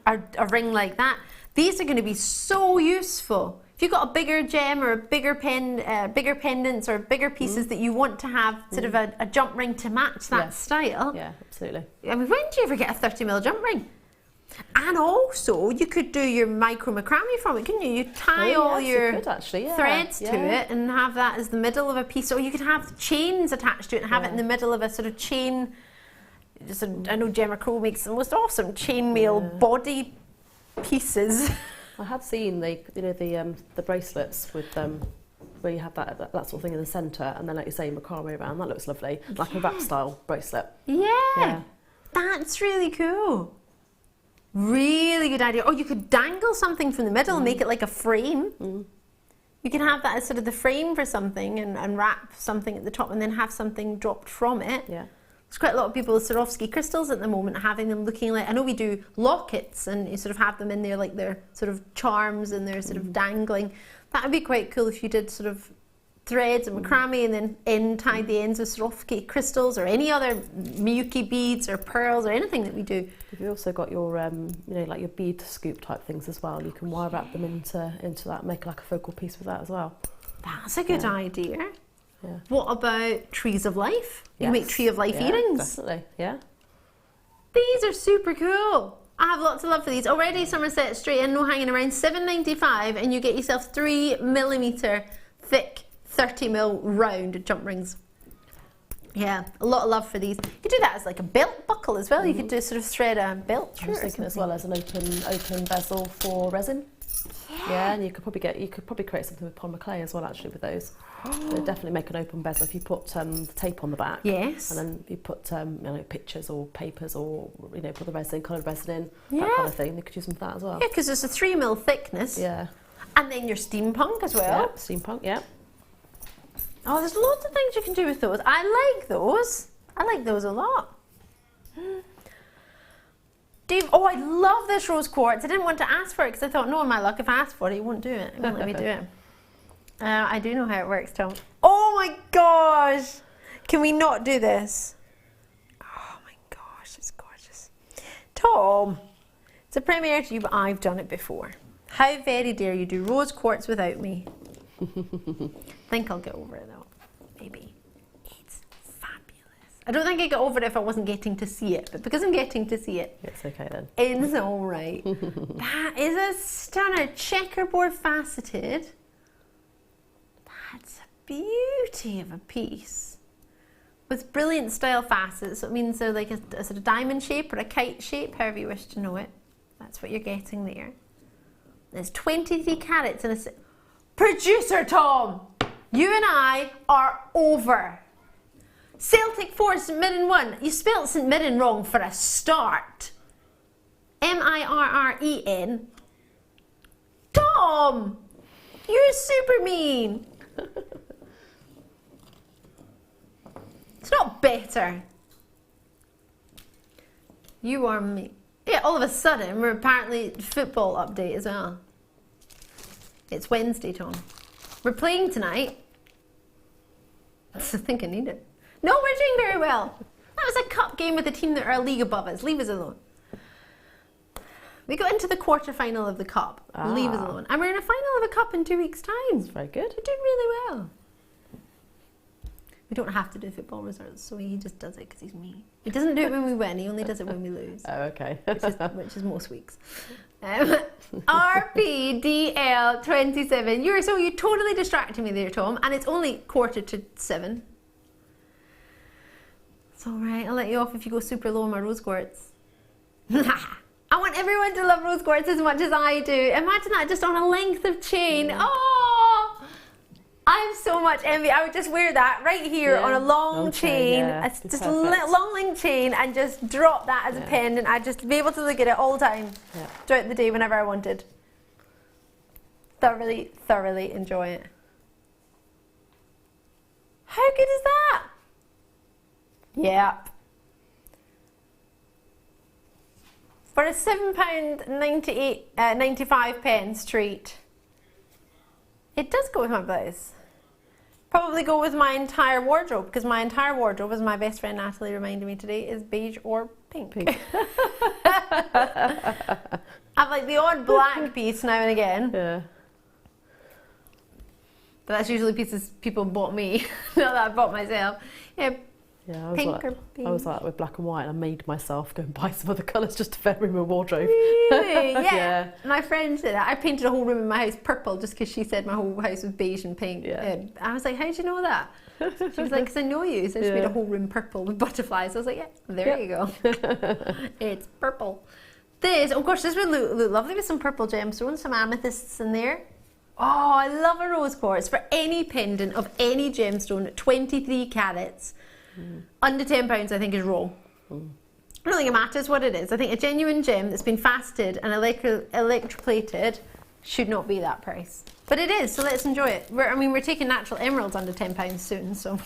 a ring like that. These are going to be so useful. If you've got a bigger gem or a bigger bigger pendants or bigger pieces that you want to have sort of a jump ring to match that style. Yeah, absolutely. I mean, when do you ever get a 30mm jump ring? And also, you could do your micro macrame from it, couldn't you? You tie all your threads to it and have that as the middle of a piece. Or you could have chains attached to it and have it in the middle of a sort of chain. I know Gemma Crow makes the most awesome chainmail body pieces. I have seen the bracelets with where you have that sort of thing in the centre, and then like you say, macrame around. That looks lovely, like a wrap style bracelet. Yeah, that's really cool. Really good idea. Or you could dangle something from the middle and make it like a frame. You can have that as sort of the frame for something and wrap something at the top and then have something dropped from it. Yeah. There's quite a lot of people with Swarovski crystals at the moment, having them looking like, I know we do lockets and you sort of have them in there like they're sort of charms and they're sort of dangling. That would be quite cool if you did sort of threads and macrame and then tied the ends with Swarovski crystals or any other Mukai beads or pearls or anything that we do. You've also got your, you know, like your bead scoop type things as well. You can wire wrap them into that, make like a focal piece with that as well. That's a good idea. Yeah. What about trees of life? You can Yes. make tree of life earrings. Definitely, yeah. These are super cool. I have lots of love for these. Already Somerset straight in, no hanging around, $7.95, and you get yourself 3mm thick 30mm round jump rings. Yeah, a lot of love for these. You could do that as like a belt buckle as well. You could do sort of thread a belt. I was thinking as well as an open bezel for resin. Yeah, and you could probably create something with polymer clay as well actually with those. They definitely make an open bezel if you put the tape on the back. Yes. And then you put you know, pictures or papers or you know, put the resin, coloured resin in, Yeah. that kind of thing. You could use them for that as well. Yeah, because it's a 3mm thickness. Yeah. And then your steampunk as well. Yeah, steampunk, yeah. Oh, there's lots of things you can do with those. I like those. I like those a lot. Dave, oh, I love this rose quartz. I didn't want to ask for it because I thought, knowing my luck, if I ask for it, he won't do it. He won't let me do it. I do know how it works, Tom. Oh my gosh! Can we not do this? Oh my gosh, it's gorgeous. Tom, it's a premiere to you, but I've done it before. How very dare you do rose quartz without me? I think I'll get over it though. Maybe. It's fabulous. I don't think I'd get over it if I wasn't getting to see it, but because I'm getting to see it, It's okay then. it's all right. That is a stunner. Checkerboard faceted. That's a beauty of a piece. With brilliant style facets, so it means they're like a sort of diamond shape or a kite shape, however you wish to know it. That's what you're getting there. There's 23 carats in a... Producer Tom, you and I are over. Celtic 4, St Mirren 1. You spelled St Mirren wrong for a start. M-I-R-R-E-N. Tom, you're super mean. It's not better. You are mean. Yeah, all of a sudden, we're apparently football update as well. It's Wednesday, Tom. We're playing tonight. I think I need it. No, we're doing very well. That was a cup game with a team that are a league above us. Leave us alone. We got into the quarter-final of the cup. Leave us alone. And we're in a final of a cup in 2 weeks' time. That's very good. We're doing really well. We don't have to do football results, so he just does it because he's me. He doesn't do it when we win, he only does it when we lose. Oh, okay. which is most weeks. RPDL27. You totally distracted me there, Tom, and it's only 6:45. It's alright, I'll let you off if you go super low on my rose quartz. I want everyone to love rose quartz as much as I do. Imagine that just on a length of chain. Oh! I have so much envy. I would just wear that right here on a long chain, just a long link chain, and just drop that as a pendant. I'd just be able to look at it all the time throughout the day whenever I wanted. Thoroughly, thoroughly enjoy it. How good is that? Yep. For a £7.95 treat. It does go with my blouse. Probably go with my entire wardrobe, because my entire wardrobe, as my best friend Natalie reminded me today, is beige or pink. I've like the odd black piece now and again. Yeah. But that's usually pieces people bought me, not that I bought myself. Yeah, Yeah, pink or beige. I was like with black and white, and I made myself go and buy some other colours just to vary my wardrobe. Really? Yeah. Yeah. My friend said that. I painted a whole room in my house purple just because she said my whole house was beige and pink. Yeah. I was like, how did you know that? She was like, because I know you. So she made a whole room purple with butterflies. I was like, yeah, there you go. It's purple. This, oh gosh, this would look lovely with some purple gemstones, some amethysts in there. Oh, I love a rose quartz for any pendant of any gemstone, 23 carats. Under £10 I think is wrong. I don't think it matters what it is. I think a genuine gem that's been fasted and electroplated should not be that price. But it is, so let's enjoy it. We're taking natural emeralds under £10 soon, so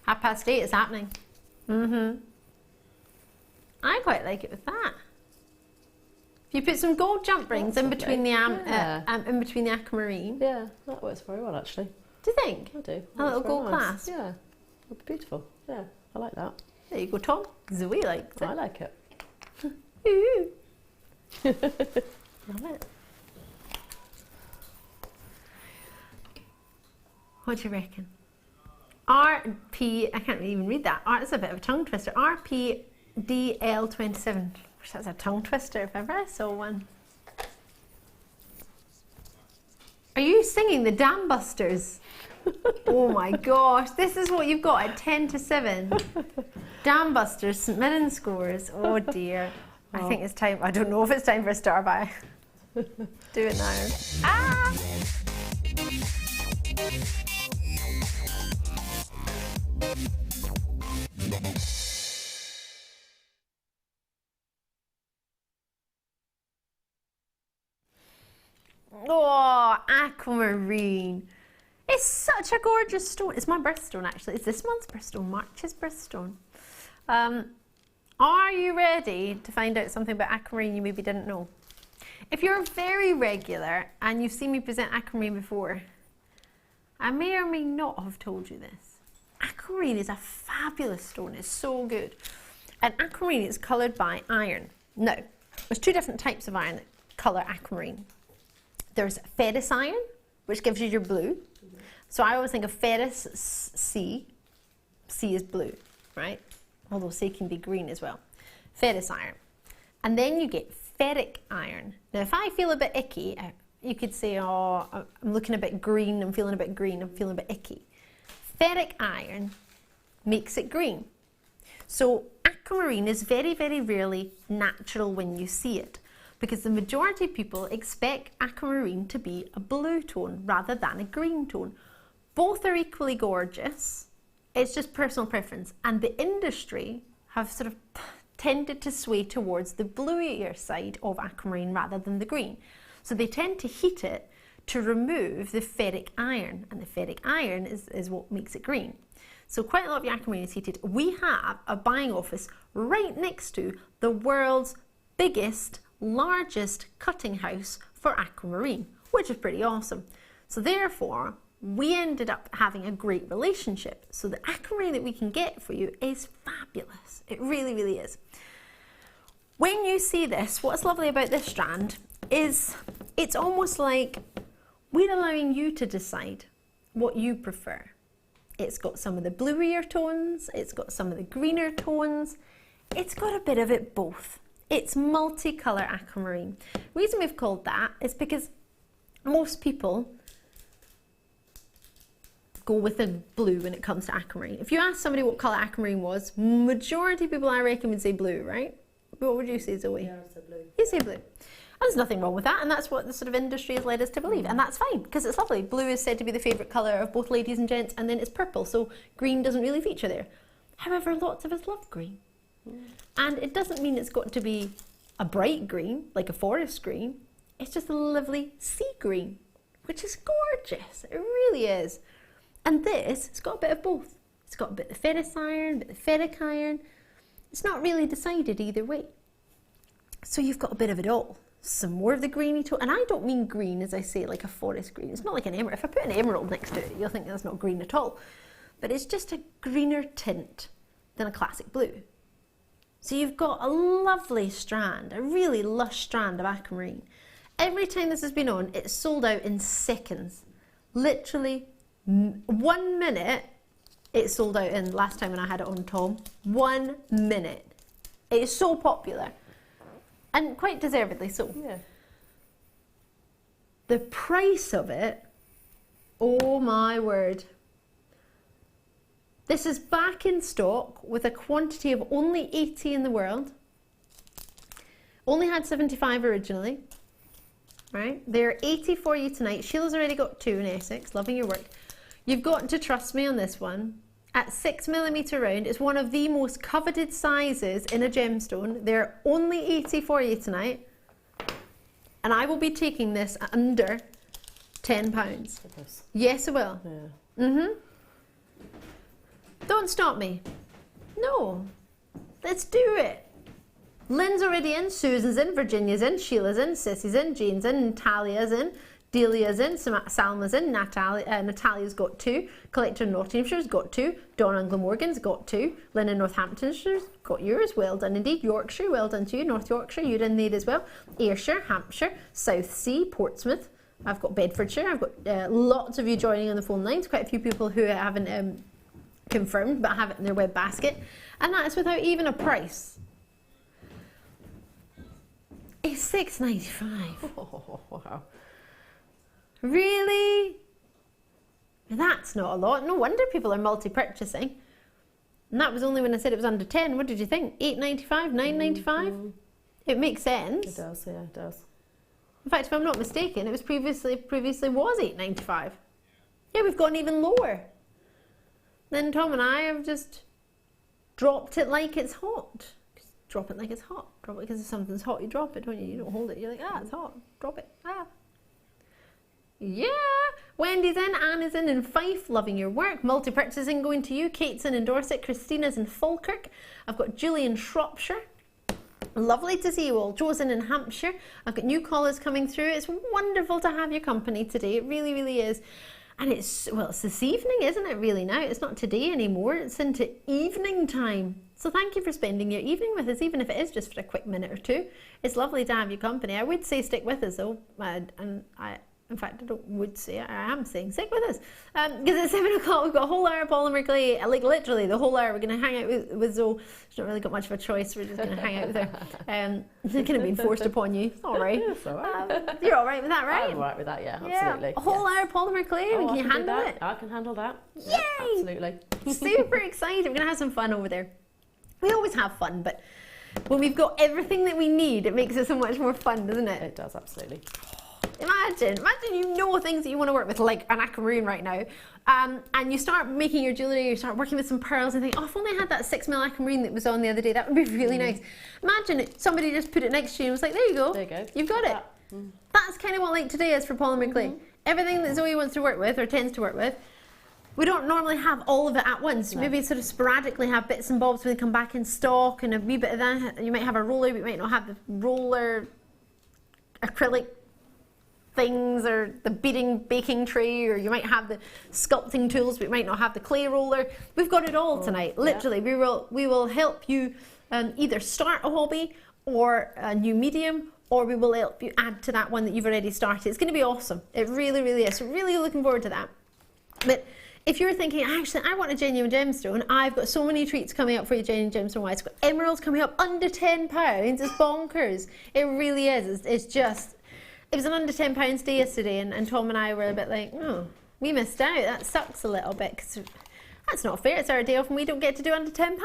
8:30 it's happening. I quite like it with that. If you put some gold jump rings in between the aquamarine. Yeah, that works very well actually. Do you think? I do. A little gold nice. clasp. Yeah, that'd be beautiful. Yeah, I like that. There you go, Tom. Zoe likes it. I like it. Ooh. Love it. What do you reckon? RP, I can't even read that. It's a bit of a tongue twister. RPDL27. Wish that's a tongue twister if ever I saw one. Are you singing the Dam Busters? Oh my gosh, this is what you've got at 10-7. Dam Busters, St Mirren scores. Oh dear. I think it's time. I don't know if it's time for a star by. Do it now. Ah! Oh, aquamarine. It's such a gorgeous stone. It's my birthstone actually. It's this month's birthstone, March's birthstone. Are you ready to find out something about aquamarine you maybe didn't know? If you're very regular and you've seen me present aquamarine before, I may or may not have told you this. Aquamarine is a fabulous stone. It's so good. And aquamarine is coloured by iron. Now, there's two different types of iron that colour aquamarine. There's ferrous iron, which gives you your blue. So I always think of ferrous C. C is blue, right? Although C can be green as well. Ferrous iron. And then you get ferric iron. Now, if I feel a bit icky, you could say, oh, I'm looking a bit green, I'm feeling a bit green, I'm feeling a bit icky. Ferric iron makes it green. So aquamarine is very, very rarely natural when you see it, because the majority of people expect aquamarine to be a blue tone rather than a green tone. Both are equally gorgeous. It's just personal preference, and the industry have sort of tended to sway towards the bluier side of aquamarine rather than the green. So they tend to heat it to remove the ferric iron, and the ferric iron is what makes it green. So quite a lot of the aquamarine is heated. We have a buying office right next to the world's biggest, largest cutting house for aquamarine, which is pretty awesome. So therefore, we ended up having a great relationship. So the aquamarine that we can get for you is fabulous. It really, really is. When you see this, what's lovely about this strand is it's almost like we're allowing you to decide what you prefer. It's got some of the bluier tones, it's got some of the greener tones, it's got a bit of it both. It's multicolour aquamarine. The reason we've called that is because most people go with the blue when it comes to aquamarine. If you ask somebody what colour aquamarine was, majority of people I reckon would say blue, right? What would you say, Zoe? Yeah, I say blue. You say blue. And there's nothing wrong with that, and that's what the sort of industry has led us to believe, and that's fine, because it's lovely. Blue is said to be the favourite colour of both ladies and gents, and then it's purple, so green doesn't really feature there. However, lots of us love green. And it doesn't mean it's got to be a bright green, like a forest green. It's just a lovely sea green, which is gorgeous. It really is. And this, it's got a bit of both. It's got a bit of ferrous iron, a bit of ferric iron. It's not really decided either way. So you've got a bit of it all. Some more of the greeny tone. And I don't mean green as I say, like a forest green. It's not like an emerald. If I put an emerald next to it, you'll think that's not green at all. But it's just a greener tint than a classic blue. So you've got a lovely strand, a really lush strand of aquamarine. Every time this has been on, it's sold out in seconds. Literally 1 minute, it sold out in last time when I had it on, Tom. 1 minute. It is so popular. And quite deservedly so. Yeah. The price of it, oh my word. This is back in stock with a quantity of only 80 in the world. Only had 75 originally. Right? There are 80 for you tonight. Sheila's already got 2 in Essex. Loving your work. You've got to trust me on this one. at 6mm round. It's one of the most coveted sizes in a gemstone. They're only 80 for you tonight. And I will be taking this at under £10. Yes, I will. Yeah. Don't stop me. No. Let's do it. Lynn's already in, Susan's in, Virginia's in, Sheila's in, Sissy's in, Jane's in, Natalia's in, Delia's in, Salma's in, Natalia's got 2, Collector in Nottinghamshire's got 2, Donna in Glamorgan's got 2, Lynn in Northamptonshire's got yours, well done indeed, Yorkshire, well done to you, North Yorkshire, you're in there as well, Ayrshire, Hampshire, South Sea, Portsmouth, I've got Bedfordshire, I've got lots of you joining on the phone lines, quite a few people who haven't confirmed but have it in their web basket, and that is without even a price. It's $6.95. Oh, wow. Really? That's not a lot. No wonder people are multi-purchasing. And that was only when I said it was under 10. What did you think? $8.95? $9.95? It makes sense. It does, yeah, it does. In fact, if I'm not mistaken, it was previously was $8.95. Yeah, we've gone even lower. Then Tom and I have just dropped it like it's hot. Drop it like it's hot. Drop it because if something's hot, you drop it, don't you? You don't hold it. You're like, ah, it's hot. Drop it. Ah. Yeah. Wendy's in, Anna's in Fife, loving your work. Multi-purchasing going to you. Kate's in Dorset. Christina's in Falkirk. I've got Julie in Shropshire. Lovely to see you all. Joe's in Hampshire. I've got new callers coming through. It's wonderful to have your company today. It really, really is. And it's this evening, isn't it, really now? It's not today anymore. It's into evening time. So thank you for spending your evening with us, even if it is just for a quick minute or two. It's lovely to have your company. I would say stick with us, though. In fact, I am saying stick with us. Because at 7 o'clock, we've got a whole hour of polymer clay. Like, literally, the whole hour. We're going to hang out with Zoe. She's not really got much of a choice. We're just going to hang out with her. It's kind of been forced upon you. It's all right. It's all right. You're all right with that, right? I'm all right with that, yeah, absolutely. A whole hour of polymer clay. Can you handle it? I can handle that. Yay! Yeah, absolutely. Super excited. We're going to have some fun over there. We always have fun, but when we've got everything that we need, it makes it so much more fun, doesn't it? It does, absolutely. Imagine you know things that you want to work with, like an aquamarine right now, and you start making your jewellery, you start working with some pearls and think, oh, if only I had that 6mm aquamarine that was on the other day, that would be really nice. Imagine somebody just put it next to you and was like, there you go, you've got it. That's kind of what like today is for polymer clay. Everything that Zoe wants to work with, or tends to work with, we don't normally have all of it at once. No. Maybe sort of sporadically have bits and bobs when they come back in stock, and a wee bit of that. You might have a roller, but you might not have the roller acrylic things, or the baking tray, or you might have the sculpting tools, but you might not have the clay roller. We've got it all tonight. Literally, we will help you either start a hobby or a new medium, or we will help you add to that one that you've already started. It's going to be awesome. It really, really is. So really looking forward to that. But if you're thinking, actually, I want a genuine gemstone, I've got so many treats coming up for you, genuine gemstone wise. I've got emeralds coming up under £10. It's bonkers. It really is. It's just, it was an under £10 day yesterday, and Tom and I were a bit like, oh, we missed out. That sucks a little bit, because that's not fair. It's our day off and we don't get to do under £10.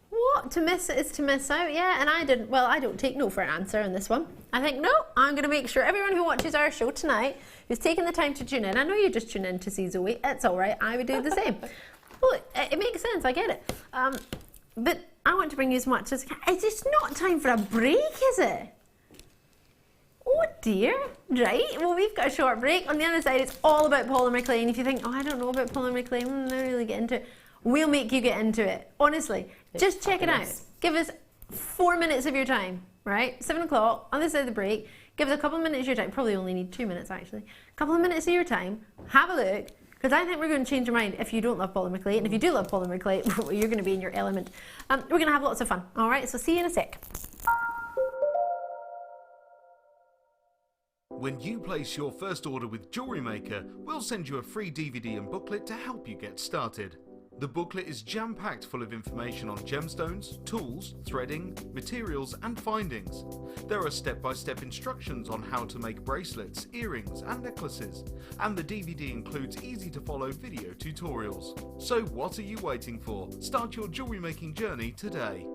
What? To miss it is to miss out, yeah. And I don't take no for an answer on this one. I think, no, I'm going to make sure everyone who watches our show tonight, who's taken the time to tune in, I know you just tune in to see Zoe, it's all right, I would do the same. Well, it makes sense, I get it. But I want to bring you as much as I can. It's just not time for a break, is it? Oh dear. Right, well, we've got a short break. On the other side, it's all about polymer clay. And if you think, oh, I don't know about polymer clay, I don't really get into it. We'll make you get into it. Honestly, just check it out. Give us 4 minutes of your time, right? 7 o'clock, on this side of the break. Give us a couple of minutes of your time. Probably only need 2 minutes, actually. A couple of minutes of your time. Have a look. Because I think we're going to change your mind if you don't love polymer clay. And if you do love polymer clay, you're going to be in your element. We're going to have lots of fun. All right, so see you in a sec. When you place your first order with Jewellery Maker, we'll send you a free DVD and booklet to help you get started. The booklet is jam-packed full of information on gemstones, tools, threading, materials and findings. There are step-by-step instructions on how to make bracelets, earrings and necklaces, and the DVD includes easy-to-follow video tutorials. So what are you waiting for? Start your jewellery making journey today.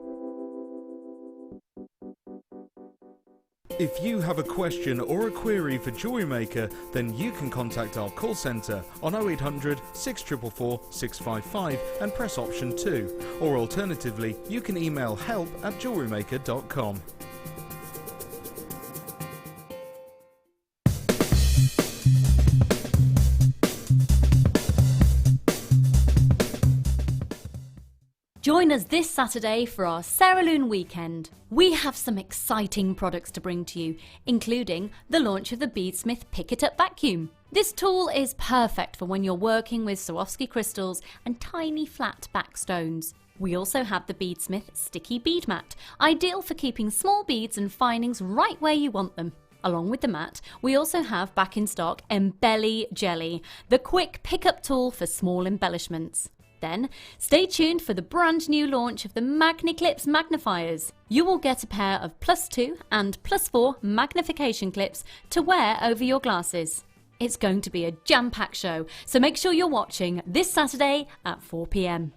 If you have a question or a query for Jewellery Maker, then you can contact our call centre on 0800 644 655 and press option 2, or alternatively you can email help@jewellerymaker.com. Join us this Saturday for our Saraloon weekend. We have some exciting products to bring to you, including the launch of the Beadsmith Pick It Up vacuum. This tool is perfect for when you're working with Swarovski crystals and tiny flat back stones. We also have the Beadsmith Sticky Bead Mat, ideal for keeping small beads and findings right where you want them. Along with the mat, we also have back in stock Embelly Jelly, the quick pickup tool for small embellishments. Then, stay tuned for the brand new launch of the MagniClips magnifiers. You will get a pair of +2 and +4 magnification clips to wear over your glasses. It's going to be a jam-packed show, so make sure you're watching this Saturday at 4 p.m.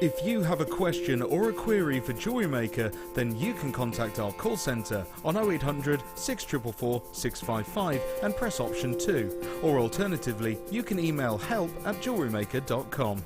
If you have a question or a query for Jewellery Maker, then you can contact our call centre on 0800 644 655 and press option 2, or alternatively you can email help@jewellerymaker.com.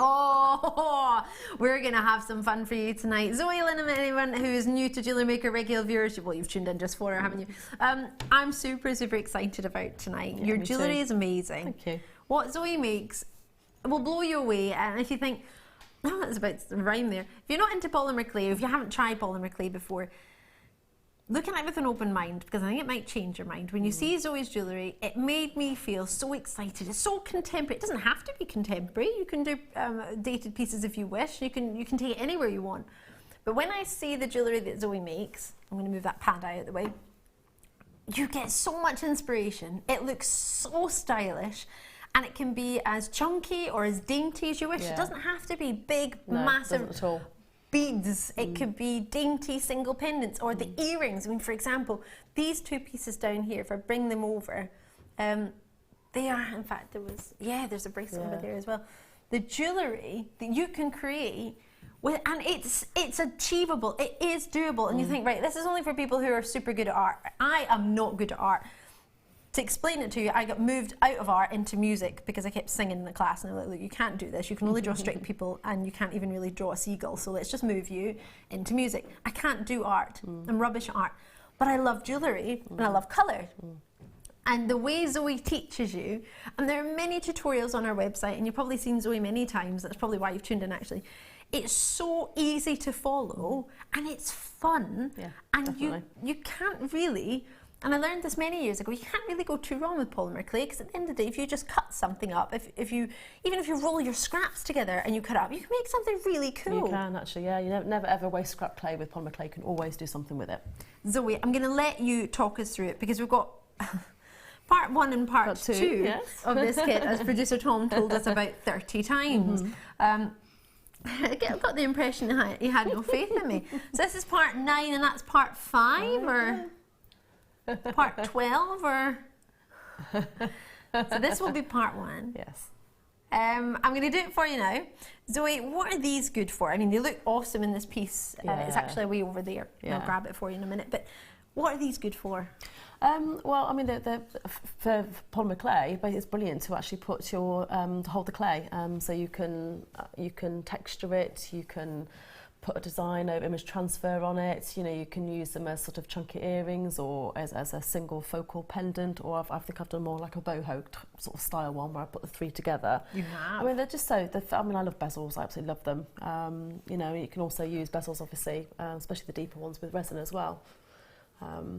Oh, we're going to have some fun for you tonight. Zoe Lynn, anyone who's new to Jewellery Maker, regular viewers, well, you've tuned in just for her, haven't you? I'm super excited about tonight. Yeah, your me jewellery too. is amazing. Thank you. What Zoe makes will blow you away. And if you think, oh, that's about to rhyme there. If you're not into polymer clay, if you haven't tried polymer clay before, look at it with an open mind, because I think it might change your mind. When you see Zoe's jewellery, it made me feel so excited. It's so contemporary. It doesn't have to be contemporary. You can do dated pieces if you wish. You can take it anywhere you want. But when I see the jewellery that Zoe makes, I'm going to move that panda out of the way, you get so much inspiration. It looks so stylish. And it can be as chunky or as dainty as you wish. Yeah. It doesn't have to be big, No, massive doesn't at all. beads. It could be dainty single pendants or the earrings. I mean, for example, these two pieces down here, if I bring them over, they are, in fact, there's a bracelet over there as well. The jewellery that you can create with, and it's achievable, it is doable. And you think, right, this is only for people who are super good at art. I am not good at art. To explain it to you, I got moved out of art into music because I kept singing in the class, and they're like, look, you can't do this. You can only draw straight people, and you can't even really draw a seagull, so let's just move you into music. I can't do art. I'm rubbish at art. But I love jewellery, and I love colour. And the way Zoe teaches you, and there are many tutorials on our website, and you've probably seen Zoe many times, that's probably why you've tuned in actually. It's so easy to follow, and it's fun, and definitely. you can't really, and I learned this many years ago, you can't really go too wrong with polymer clay, because at the end of the day, if you just cut something up, even if you roll your scraps together and you cut up, you can make something really cool. You can actually, yeah. You never ever waste scrap clay with polymer clay. You can always do something with it. Zoe, I'm going to let you talk us through it, because we've got part 1 and part 2 yes. of this kit, as producer Tom told us about 30 times. I got the impression he had no faith in me. So this is part 9 and that's part 5, or part 12, or so this will be part 1. Yes. I'm going to do it for you now. Zoe, what are these good for? I mean, they look awesome in this piece. It's actually way over there. Yeah. I'll grab it for you in a minute. But what are these good for? Well, I mean, for polymer clay, but it's brilliant to actually put your to hold the clay. So you can texture it, you can put a design of image transfer on it. You know, you can use them as sort of chunky earrings or as a single focal pendant, or I think I've done more like a boho sort of style one where I put the three together. You have. I mean, they're just so. I mean, I love bezels. I absolutely love them. You know, you can also use bezels, obviously, especially the deeper ones with resin as well.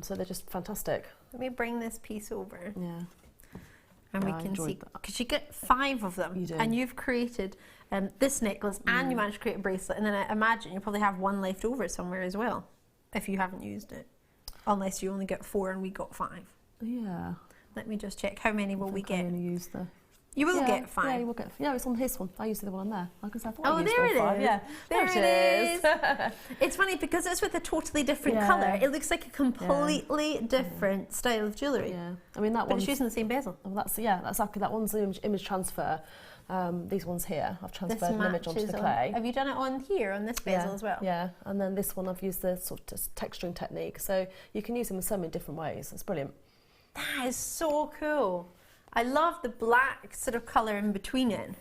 So they're just fantastic. Let me bring this piece over. Yeah. And we I can enjoyed see, that. because you get 5 of them. You do. And you've created this necklace and you managed to create a bracelet. And then I imagine you probably have 1 left over somewhere as well, if you haven't used it. Unless you only get 4 and we got 5. Yeah. Let me just check. How many will we I get? only use the. You will Yeah, get 5. Yeah, you will get. Yeah, it's on his one. I used the one on there. Like I said, I thought Oh, I used there all it 5. is. Yeah, There it it is. It's funny because it's with a totally different Yeah. colour. It looks like a completely different style of jewellery. Yeah, I mean that But one's it's using the same bezel. well, that's exactly that one's image transfer. These ones here, I've transferred an image onto the clay. Have you done it on here, on this bezel as well? Yeah, and then this one I've used the sort of texturing technique. So you can use them in so many different ways. It's brilliant. That is so cool. I love the black sort of colour in between it.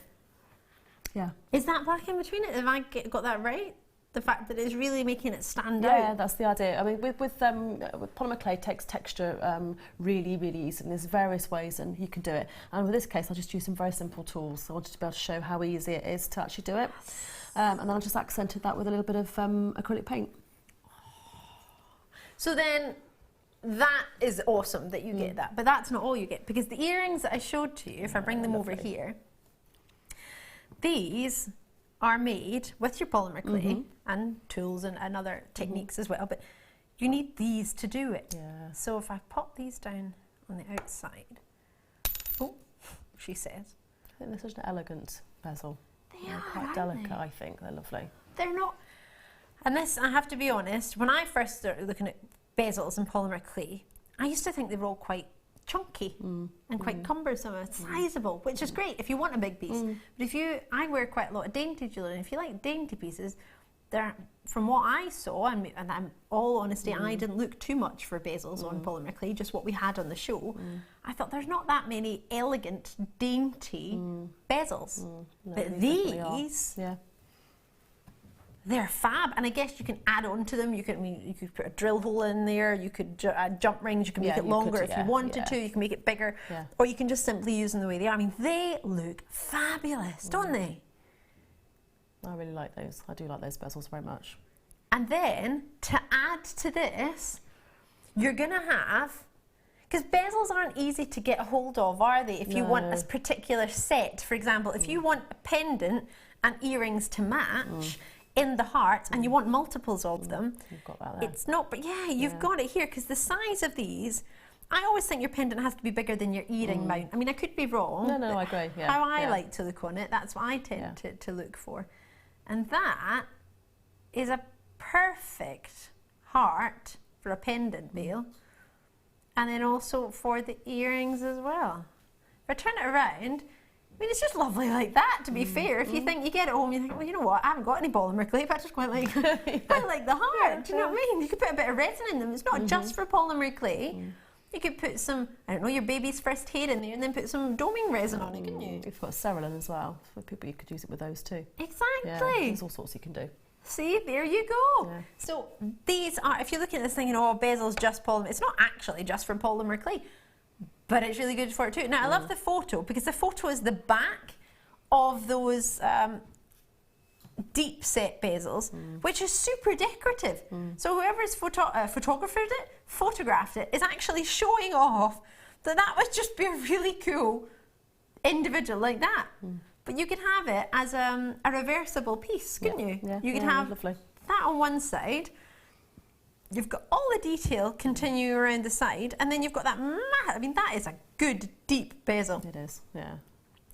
Yeah. Is that black in between it? Have I got that right? The fact that it's really making it stand Yeah, out. that's the idea. I mean, with polymer clay, it takes texture really, really easy. And there's various ways, and you can do it. And with this case, I just used some very simple tools. I wanted to be able to show how easy it is to actually do it. And then I just accented that with a little bit of acrylic paint. So then, that is awesome that you get that. But that's not all you get, because the earrings that I showed to you, if I bring them over here, these are made with your polymer clay and tools and other techniques as well, but you need these to do it. Yeah. So if I pop these down on the outside, oh, she says. I think they're such an elegant bezel. They are, quite aren't delicate, they? I think. They're lovely. They're not, and this, I have to be honest, when I first started looking at bezels and polymer clay, I used to think they were all quite chunky and quite cumbersome and sizable, which is great if you want a big piece. But if you, I wear quite a lot of dainty jewellery, and if you like dainty pieces, they're, from what I saw, and I'm all honesty, I didn't look too much for bezels on polymer clay, just what we had on the show. I thought there's not that many elegant, dainty bezels. No, But these definitely are. these, Yeah. they're fab, and I guess you can add on to them. You could put a drill hole in there. You could add jump rings. You can make Yeah, it you longer could, if you wanted to. You can make it bigger, Yeah. or you can just simply use them the way they are. I mean, they look fabulous, don't they? I really like those. I do like those bezels very much. And then to add to this, you're gonna have, because bezels aren't easy to get a hold of, are they? If you want a particular set, for example, if you want a pendant and earrings to match in the heart, and you want multiples of them, You've got that there. it's not, but yeah, you've got it here, because the size of these, I always think your pendant has to be bigger than your earring mount. I mean, I could be wrong. No, I agree. Yeah. How I yeah. like to look on it, that's what I tend to look for. And that is a perfect heart for a pendant bail, and then also for the earrings as well. If I turn it around, I mean, it's just lovely like that, to be fair. If you think, you get it home, you think, well, you know what, I haven't got any polymer clay, but I just quite like, quite like the heart. Do you know what I mean? You could put a bit of resin in them. It's not just for polymer clay. You could put some, I don't know, your baby's first hair in there, and then put some doming resin on it, couldn't you? You've got cerulin as well. For people, you could use it with those too. Exactly. Yeah, there's all sorts you can do. See, there you go. Yeah. So these are, if you're looking at this thinking, oh, bezel's just polymer, it's not actually just for polymer clay, but it's really good for it too. Now, I love the photo, because the photo is the back of those deep set bezels, which is super decorative. So whoever's photographed it, is actually showing off that would just be a really cool individual like that. But you could have it as a reversible piece, couldn't you? Yeah. You could Yeah, have lovely. that on one side. You've got all the detail continuing around the side, and then you've got that I mean, that is a good deep bezel. It is. Yeah.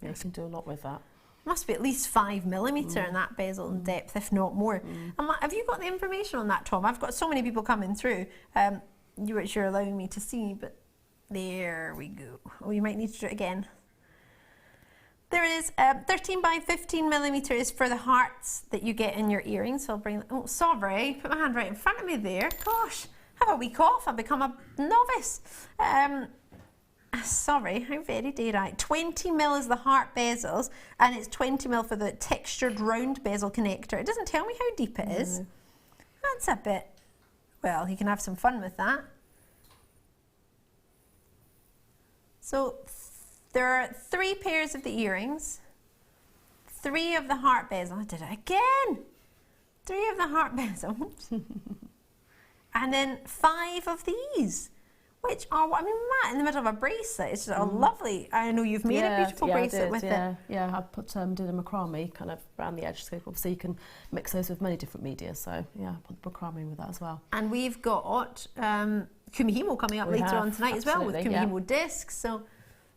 Yeah, you can do a lot with that. Must be at least 5mm in that bezel in depth, if not more. And have you got the information on that, Tom? I've got so many people coming through, which you're allowing me to see, but there we go. Oh, you might need to do it again. There is 13 by 15mm for the hearts that you get in your earrings. So I'll bring, oh, sorry, put my hand right in front of me there. Gosh, have have a week off. I've become a novice. Sorry, how very dare I? 20mm is the heart bezels, and it's 20mm for the textured round bezel connector. It doesn't tell me how deep it is. That's a bit, well, you can have some fun with that. So there are 3 pairs of the earrings, 3 of the heart bezel. I did it again. 3 of the heart bezels, and then 5 of these. Which are, I mean, Matt, in the middle of a bracelet. It's just a lovely, I know you've made a beautiful bracelet with it. Yeah, I did a macrame kind of around the edge, so obviously you can mix those with many different media. So yeah, I put macrame with that as well. And we've got Kumihimo coming up later on tonight as well, with Kumihimo discs. So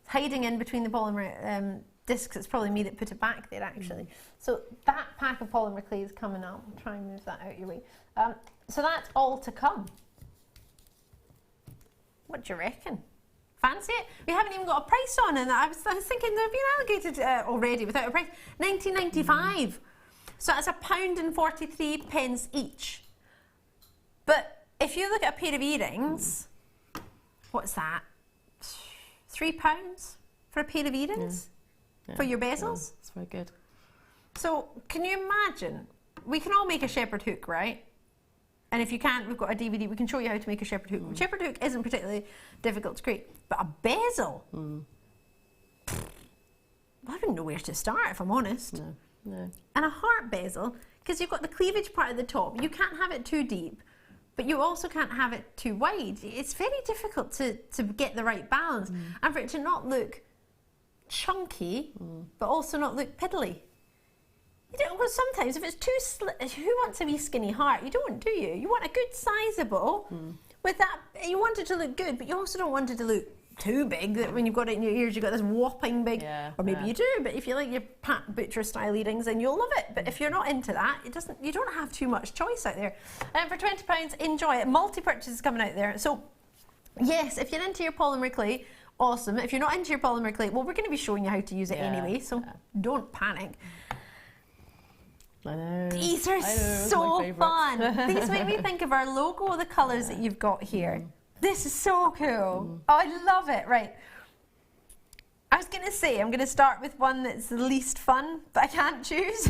hiding in between the polymer discs, it's probably me that put it back there actually. So that pack of polymer clay is coming up. I'll try and move that out your way. So that's all to come. What do you reckon? Fancy it? We haven't even got a price on, and I was thinking they've been allocated already without a price. £19.95. So that's £1.43 each. But if you look at a pair of earrings, what's that? £3 for a pair of earrings for your bezels? That's very good. So can you imagine? We can all make a shepherd hook, right? And if you can't, we've got a DVD, we can show you how to make a shepherd hook. Shepherd hook isn't particularly difficult to create, but a bezel, I don't know where to start, if I'm honest. No. And a heart bezel, because you've got the cleavage part at the top, you can't have it too deep, but you also can't have it too wide. It's very difficult to get the right balance, and for it to not look chunky, but also not look piddly. You don't, well, sometimes if it's too who wants a wee skinny heart? You don't, do you? You want a good sizable with that. You want it to look good, but you also don't want it to look too big that when you've got it in your ears, you've got this whopping big. Or maybe you do, but if you like your Pat Butcher style earrings, then you'll love it. But if you're not into that, you don't have too much choice out there. And for £20, enjoy it. Multi-purchase is coming out there. So yes, if you're into your polymer clay, awesome. If you're not into your polymer clay, well, we're going to be showing you how to use it anyway, so don't panic. I know. These are so fun. These make me think of our logo, the colours that you've got here. This is so cool. Oh, I love it. Right. I was going to say, I'm going to start with one that's the least fun, but I can't choose.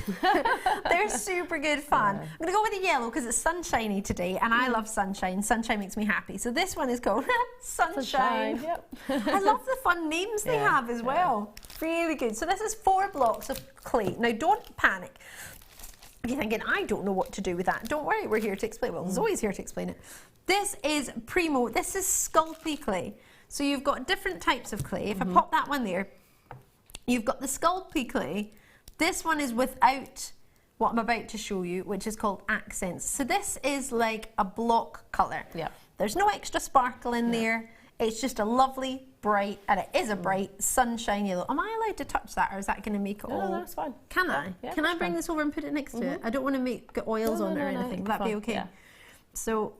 They're super good fun. I'm going to go with the yellow because it's sunshiny today, and I love sunshine. Sunshine makes me happy. So this one is called Sunshine. I love the fun names they have as well. Really good. So this is 4 blocks of clay. Now, don't panic. If you're thinking, I don't know what to do with that, don't worry, we're here to explain. Well, Zoe's here to explain it. This is Primo, this is Sculpey clay. So you've got different types of clay. If I pop that one there, you've got the Sculpey clay. This one is without what I'm about to show you, which is called Accents. So this is like a block colour. There's no extra sparkle in there. It's just a lovely, bright, and it is a bright sunshine yellow. Am I allowed to touch that, or is that going to make it all? No, that's fine. Can I? Yeah, Can I bring this over and put it next to it? I don't want to get oils on it or anything. Would that be okay? Yeah. So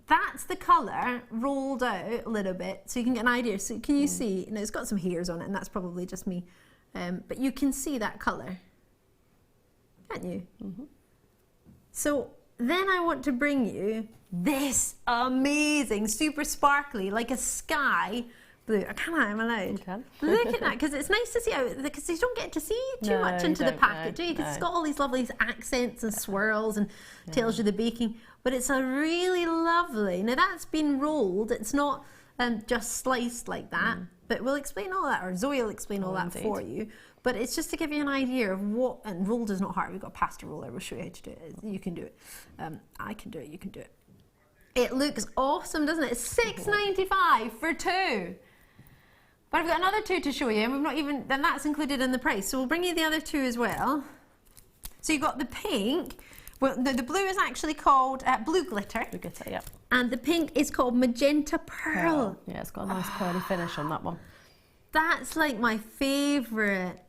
that's the colour rolled out a little bit, so you can get an idea. So can you see? Now it's got some hairs on it, and that's probably just me. But you can see that colour, can't you? So then I want to bring you this amazing, super sparkly, like a sky blue. Can I? Am I allowed? You can. Look at that, because it's nice to see how, because you don't get to see too much into the packet, do you? Because it's got all these lovely accents and swirls and tells you the baking. But it's a really lovely. Now that's been rolled. It's not just sliced like that. But we'll explain all that, or Zoe will explain all that for you. But it's just to give you an idea of what, and rolled is not hard. We've got a pasta roller. We'll show you how to do it. You can do it. I can do it. You can do it. It looks awesome, doesn't it? It's $6.95 for 2. But I've got another 2 to show you, and we've not even, and that's included in the price. So we'll bring you the other 2 as well. So you've got the pink. Well, the blue is actually called blue glitter. Blue glitter, yeah. And the pink is called magenta pearl. Yeah, it's got a nice pearly finish on that one. That's like my favourite.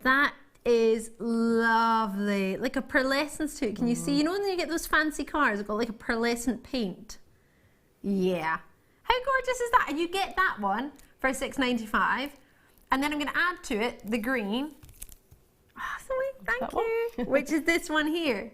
That is lovely. Like a pearlescence to it. Can you see? You know when you get those fancy cars, they've got like a pearlescent paint? Yeah. How gorgeous is that? And you get that one for $6.95. And then I'm going to add to it the green. Oh, Zoe, thank you. Which is this one here.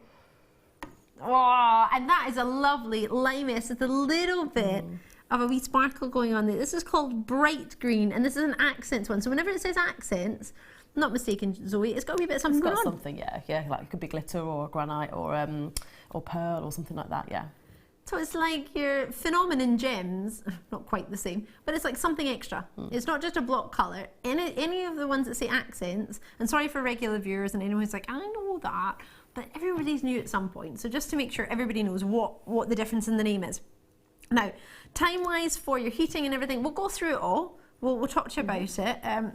Oh, and that is a lovely limey. It's a little bit of a wee sparkle going on there. This is called bright green, and this is an accents one. So whenever it says accents, I'm not mistaken, Zoe, it's got a wee bit of something It's got going on. something, yeah, like it could be glitter or granite or pearl or something like that, yeah. So it's like your phenomenon gems, not quite the same, but it's like something extra. It's not just a block colour. Any of the ones that say accents, and sorry for regular viewers and anyone who's like, I know that, but everybody's new at some point. So just to make sure everybody knows what the difference in the name is. Now, time-wise for your heating and everything, we'll go through it all. We'll talk to you about it.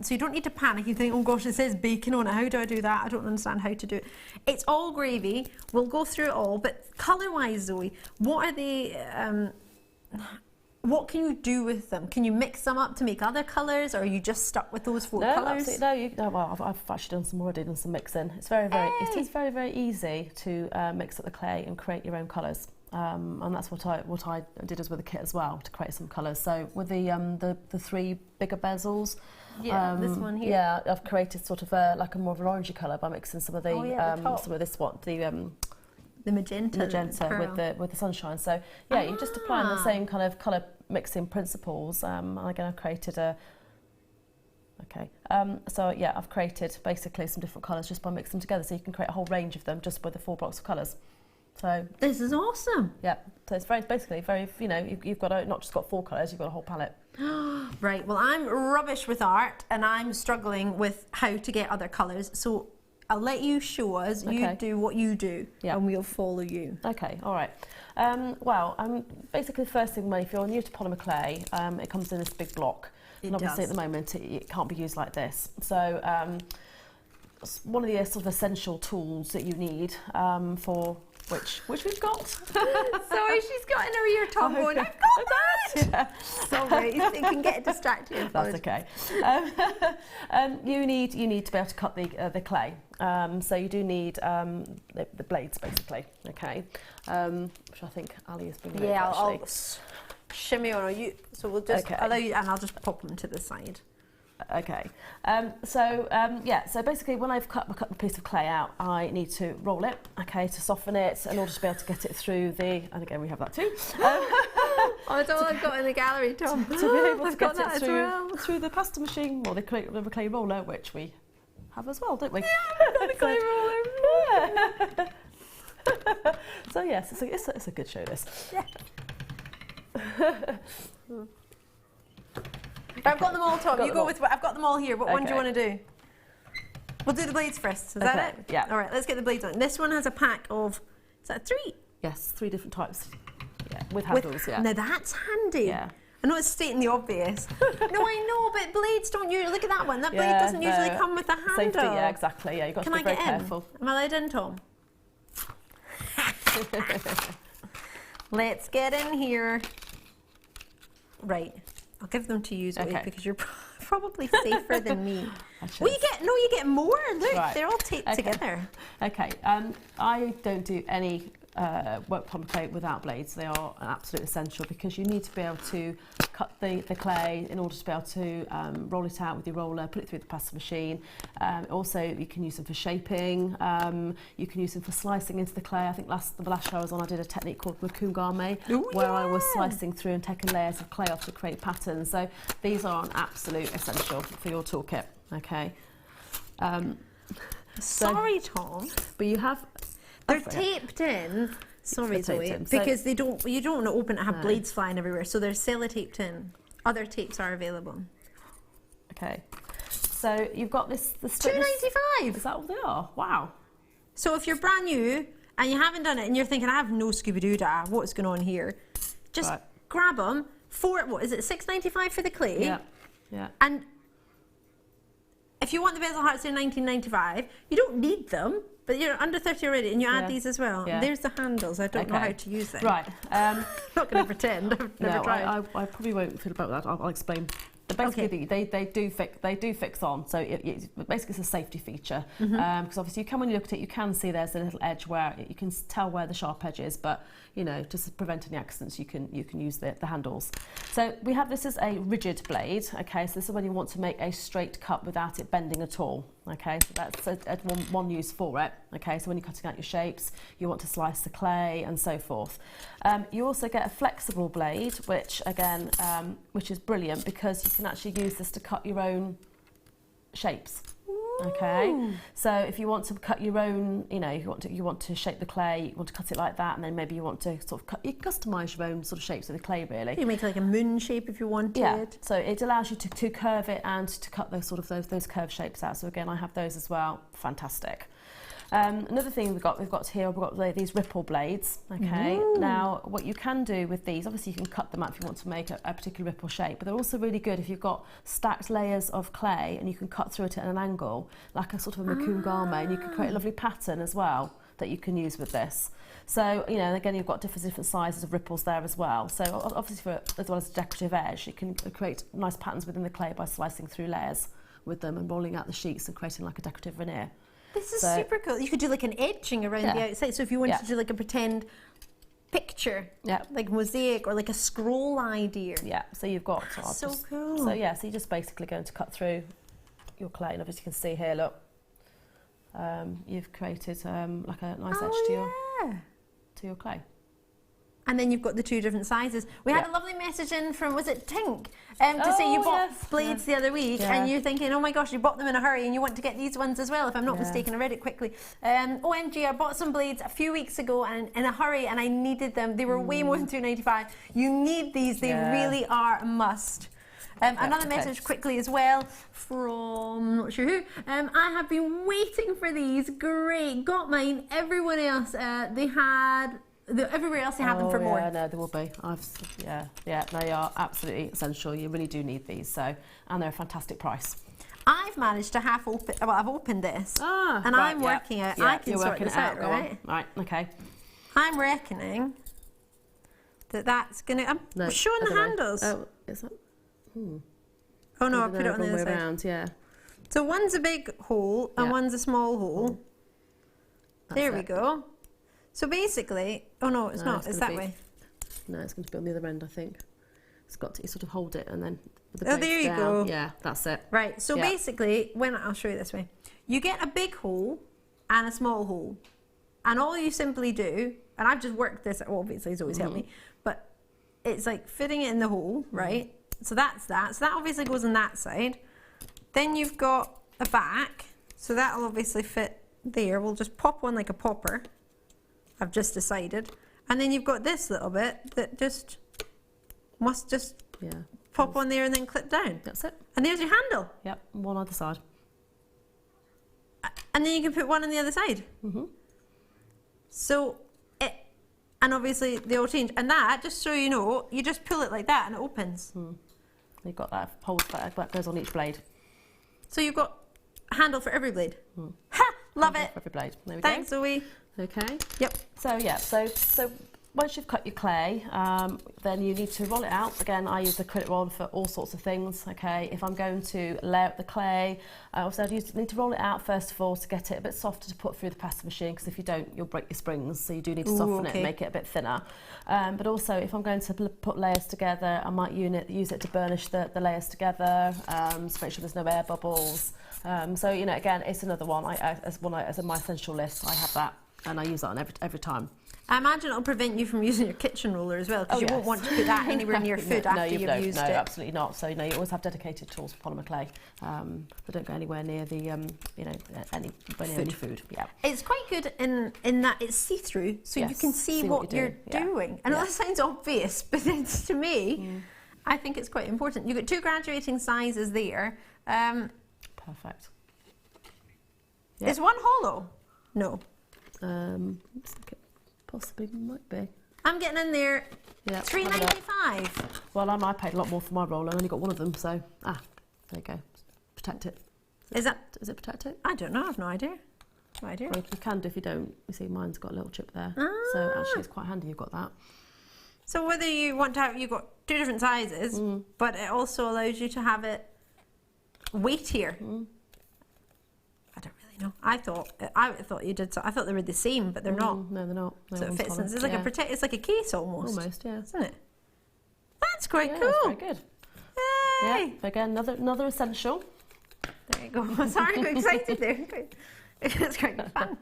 So you don't need to panic. You think, oh gosh, it says bacon on it. How do I do that? I don't understand how to do it. It's all gravy. We'll go through it all. But colour-wise, Zoe, what are they? What can you do with them? Can you mix them up to make other colours, or are you just stuck with those four colours? No, well, I've actually done some mixing. It's it is very easy to mix up the clay and create your own colours. And that's what I did as with the kit as well, to create some colours. So with the three bigger bezels, this one here. Yeah, I've created sort of like a more of an orangey colour by mixing some of the some of this the magenta with the sunshine. So yeah, you're just applying the same kind of colour mixing principles. And again, I've created so yeah, I've created basically some different colours just by mixing them together. So you can create a whole range of them just with the 4 blocks of colours. So this is awesome. Yeah, so it's basically very, you've got not just got 4 colours, you've got a whole palette. Right, well, I'm rubbish with art and I'm struggling with how to get other colours. So I'll let you show us, you do what you do, and we'll follow you. Okay, all right. Basically the first thing, if you're new to polymer clay, it comes in this big block. And obviously at the moment it can't be used like this. So one of the sort of essential tools that you need for which we've got. Sorry, she's got in her ear Tom going, I've got that! Yeah. Sorry, you can get distracted. That's okay. You need to be able to cut the clay. So you do need the blades, basically, okay? Which I think Ali is bringing over, I'll shimmy on. So we'll just allow you, and I'll just pop them to the side. Okay, so basically when I've cut the piece of clay out, I need to roll it, to soften it in order to be able to get it through and again we have that too. It's all I've got in the gallery, Tom. To be able to get it through the pasta machine or the clay roller, which we have as well, don't we? Yeah, we've got the clay roller. So yes, it's a good show, this. Yeah. I've got them all, Tom. You go with what I've got them all here. What one do you want to do? We'll do the blades first. Is that it? Yeah. All right, let's get the blades on. This one has a pack of, is that 3? Yes, 3 different types. Yeah, with handles, Now that's handy. Yeah. I know it's stating the obvious. No, I know, but blades don't usually, look at that one. That blade doesn't usually come with a handle. Safety, yeah, exactly. Yeah, you've got to be very careful. Am I allowed in, Tom? Let's get in here. Right. I'll give them to you, Zoe, because you're probably safer than me. Well, you get more. Look, they're all taped together. Okay. I don't do any work polymer clay without blades. They are an absolute essential because you need to be able to cut the clay in order to be able to roll it out with your roller, put it through the pasta machine. Also, you can use them for shaping. You can use them for slicing into the clay. I think the last show I was on, I did a technique called Mukai, where I was slicing through and taking layers of clay off to create patterns. So these are an absolute essential for your toolkit. Okay. Sorry, Tom. But you have. They're taped in. Sorry, Zoe, because you don't want to open it and have blades flying everywhere. So they're sellotaped in. Other tapes are available. Okay. So you've got this. $2.95. Is that all they are? Wow. So if you're brand new and you haven't done it and you're thinking, I have no Scooby-Doo-dah, what's going on here? Just grab them. What is it? $6.95 for the clay. Yeah. Yeah. And if you want the bezel hearts, they're $19.95. You don't need them. But you're under 30 already, and you add these as well. Yeah. There's the handles. I don't know how to use them. Right. I'm not going to pretend. I've never tried. I probably won't feel about that. I'll explain. But basically, they do fix on. So basically, it's a safety feature because obviously, when you look at it, you can see there's a little edge where you can tell where the sharp edge is. But just to prevent any accidents, you can use the handles. So this is a rigid blade. Okay, so this is when you want to make a straight cut without it bending at all. Okay, so that's one use for it. Okay, so when you're cutting out your shapes, you want to slice the clay and so forth. You also get a flexible blade, which again, which is brilliant because you can actually use this to cut your own shapes. Okay, so if you want to cut your own, you know, you want to shape the clay, you want to cut it like that, and then maybe you want to sort of you customise your own sort of shapes of the clay, really. You make like a moon shape if you wanted. Yeah, so it allows you to curve it and to cut those sort of those curved shapes out. So again, I have those as well. Fantastic. Another thing we've got these ripple blades. Okay, now what you can do with these, obviously you can cut them up if you want to make a particular ripple shape, but they're also really good if you've got stacked layers of clay and you can cut through it at an angle, like a sort of a makungame, and you can create a lovely pattern as well that you can use with this. So, you know, again, you've got different sizes of ripples there as well. So obviously, as well as a decorative edge, you can create nice patterns within the clay by slicing through layers with them and rolling out the sheets and creating like a decorative veneer. This is super cool. You could do like an edging around the outside. So if you wanted to do like a pretend picture, like mosaic or like a scroll idea. Yeah, so you've got... So cool. So yeah, so you're just basically going to cut through your clay, and obviously you can see here, look, you've created like a nice edge to your clay. And then you've got the two different sizes. We had a lovely message in from, was it Tink? To say you bought blades the other week and you're thinking, oh my gosh, you bought them in a hurry and you want to get these ones as well, if I'm not mistaken. I read it quickly. OMG, I bought some blades a few weeks ago and in a hurry and I needed them. They were way more than $2.95. You need these. They really are a must. Another message quickly as well from not sure who. I have been waiting for these. Great. Got mine. Everyone else, everywhere else they have them for more. Yeah, no, there will be. They are absolutely essential. You really do need these. So, and they're a fantastic price. I've managed to half open. Well, I've opened this, and I'm working out. I can sort this out, right? Right. Okay. I'm reckoning that that's gonna. I'm showing the handles. Oh, is that? Oh no, I put it on the other side. Around, yeah. So one's a big hole and one's a small hole. There we go. So basically, oh no, it's not. It's that way. No, it's going to be on the other end, I think. It's got to, you sort of hold it and then... there you go. Yeah, that's it. Right, so basically, I'll show you this way. You get a big hole and a small hole. And all you simply do, and I've just worked this, obviously it's always helped me, but it's like fitting it in the hole, right? So that's that. So that obviously goes on that side. Then you've got a back, so that'll obviously fit there. We'll just pop one like a popper. I've just decided. And then you've got this little bit that just must just pop on there and then clip down. That's it. And there's your handle. Yep, one other side. And then you can put one on the other side. So, and obviously they all change. And that, just so you know, you just pull it like that and it opens. You've got that hole that goes on each blade. So you've got a handle for every blade. Ha! Love it. For every blade. There we Thanks, go. Zoe. Okay. Yep. So once you've cut your clay, then you need to roll it out. Again, I use the acrylic roller for all sorts of things. Okay. If I'm going to lay out the clay, also I need to roll it out first of all to get it a bit softer to put through the press machine, because if you don't, you'll break your springs. So you do need to soften it and make it a bit thinner. But also, if I'm going to put layers together, I might use it to burnish the layers together, to make sure there's no air bubbles. So you know, again, it's another one. As my essential list, I have that. And I use that on every time. I imagine it'll prevent you from using your kitchen roller as well, because you won't want to put that anywhere near food after you've used it. No, absolutely not. So you always have dedicated tools for polymer clay. They don't go anywhere near the any food. Yeah. It's quite good in that it's see-through, so you can see what you're doing. And that sounds obvious, but it's, to me, I think it's quite important. You've got two graduating sizes there. Perfect. Is one hollow? No. Looks like it possibly might be. I'm getting in there. Yeah. $3.95. Well, I paid a lot more for my roller. I only got one of them, so there you go. Protect it. Is it protect it? I don't know. I've no idea. No idea. Well, you can do if you don't. You see, mine's got a little chip there, so actually it's quite handy you've got that. So whether you want to have, you've got two different sizes, but it also allows you to have it weightier. I don't really know. I thought you did. So I thought they were the same, but they're not. No, they're not. No, so it fits in. It's like it's like a case almost. Almost, yeah. Isn't it? That's quite cool. That's very good. Yay! Yeah. Again, another essential. There you go. Sorry, I'm excited there. It's quite fun.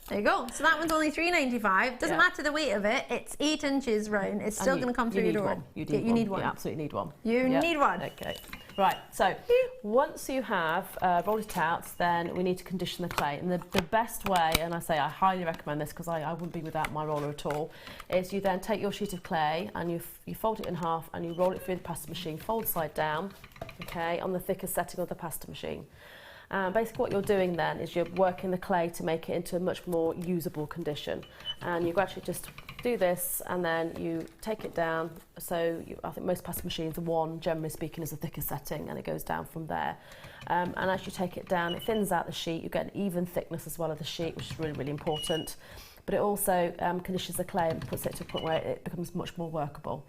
There you go. So that one's only $3.95. Doesn't matter the weight of it. It's 8 inches round. It's still going to come through your door. You need one. You absolutely need one. You need one. Okay. Right. So once you have rolled it out, then we need to condition the clay. And the best way, and I highly recommend this because I wouldn't be without my roller at all, is you then take your sheet of clay and you fold it in half and you roll it through the pasta machine, fold side down, okay, on the thickest setting of the pasta machine. Basically what you're doing then is you're working the clay to make it into a much more usable condition, and you gradually just do this and then you take it down. So I think most pasta machines are 1, generally speaking, is the thickest setting, and it goes down from there. And as you take it down, it thins out the sheet. You get an even thickness as well of the sheet, which is really, really important. But it also conditions the clay and puts it to a point where it becomes much more workable.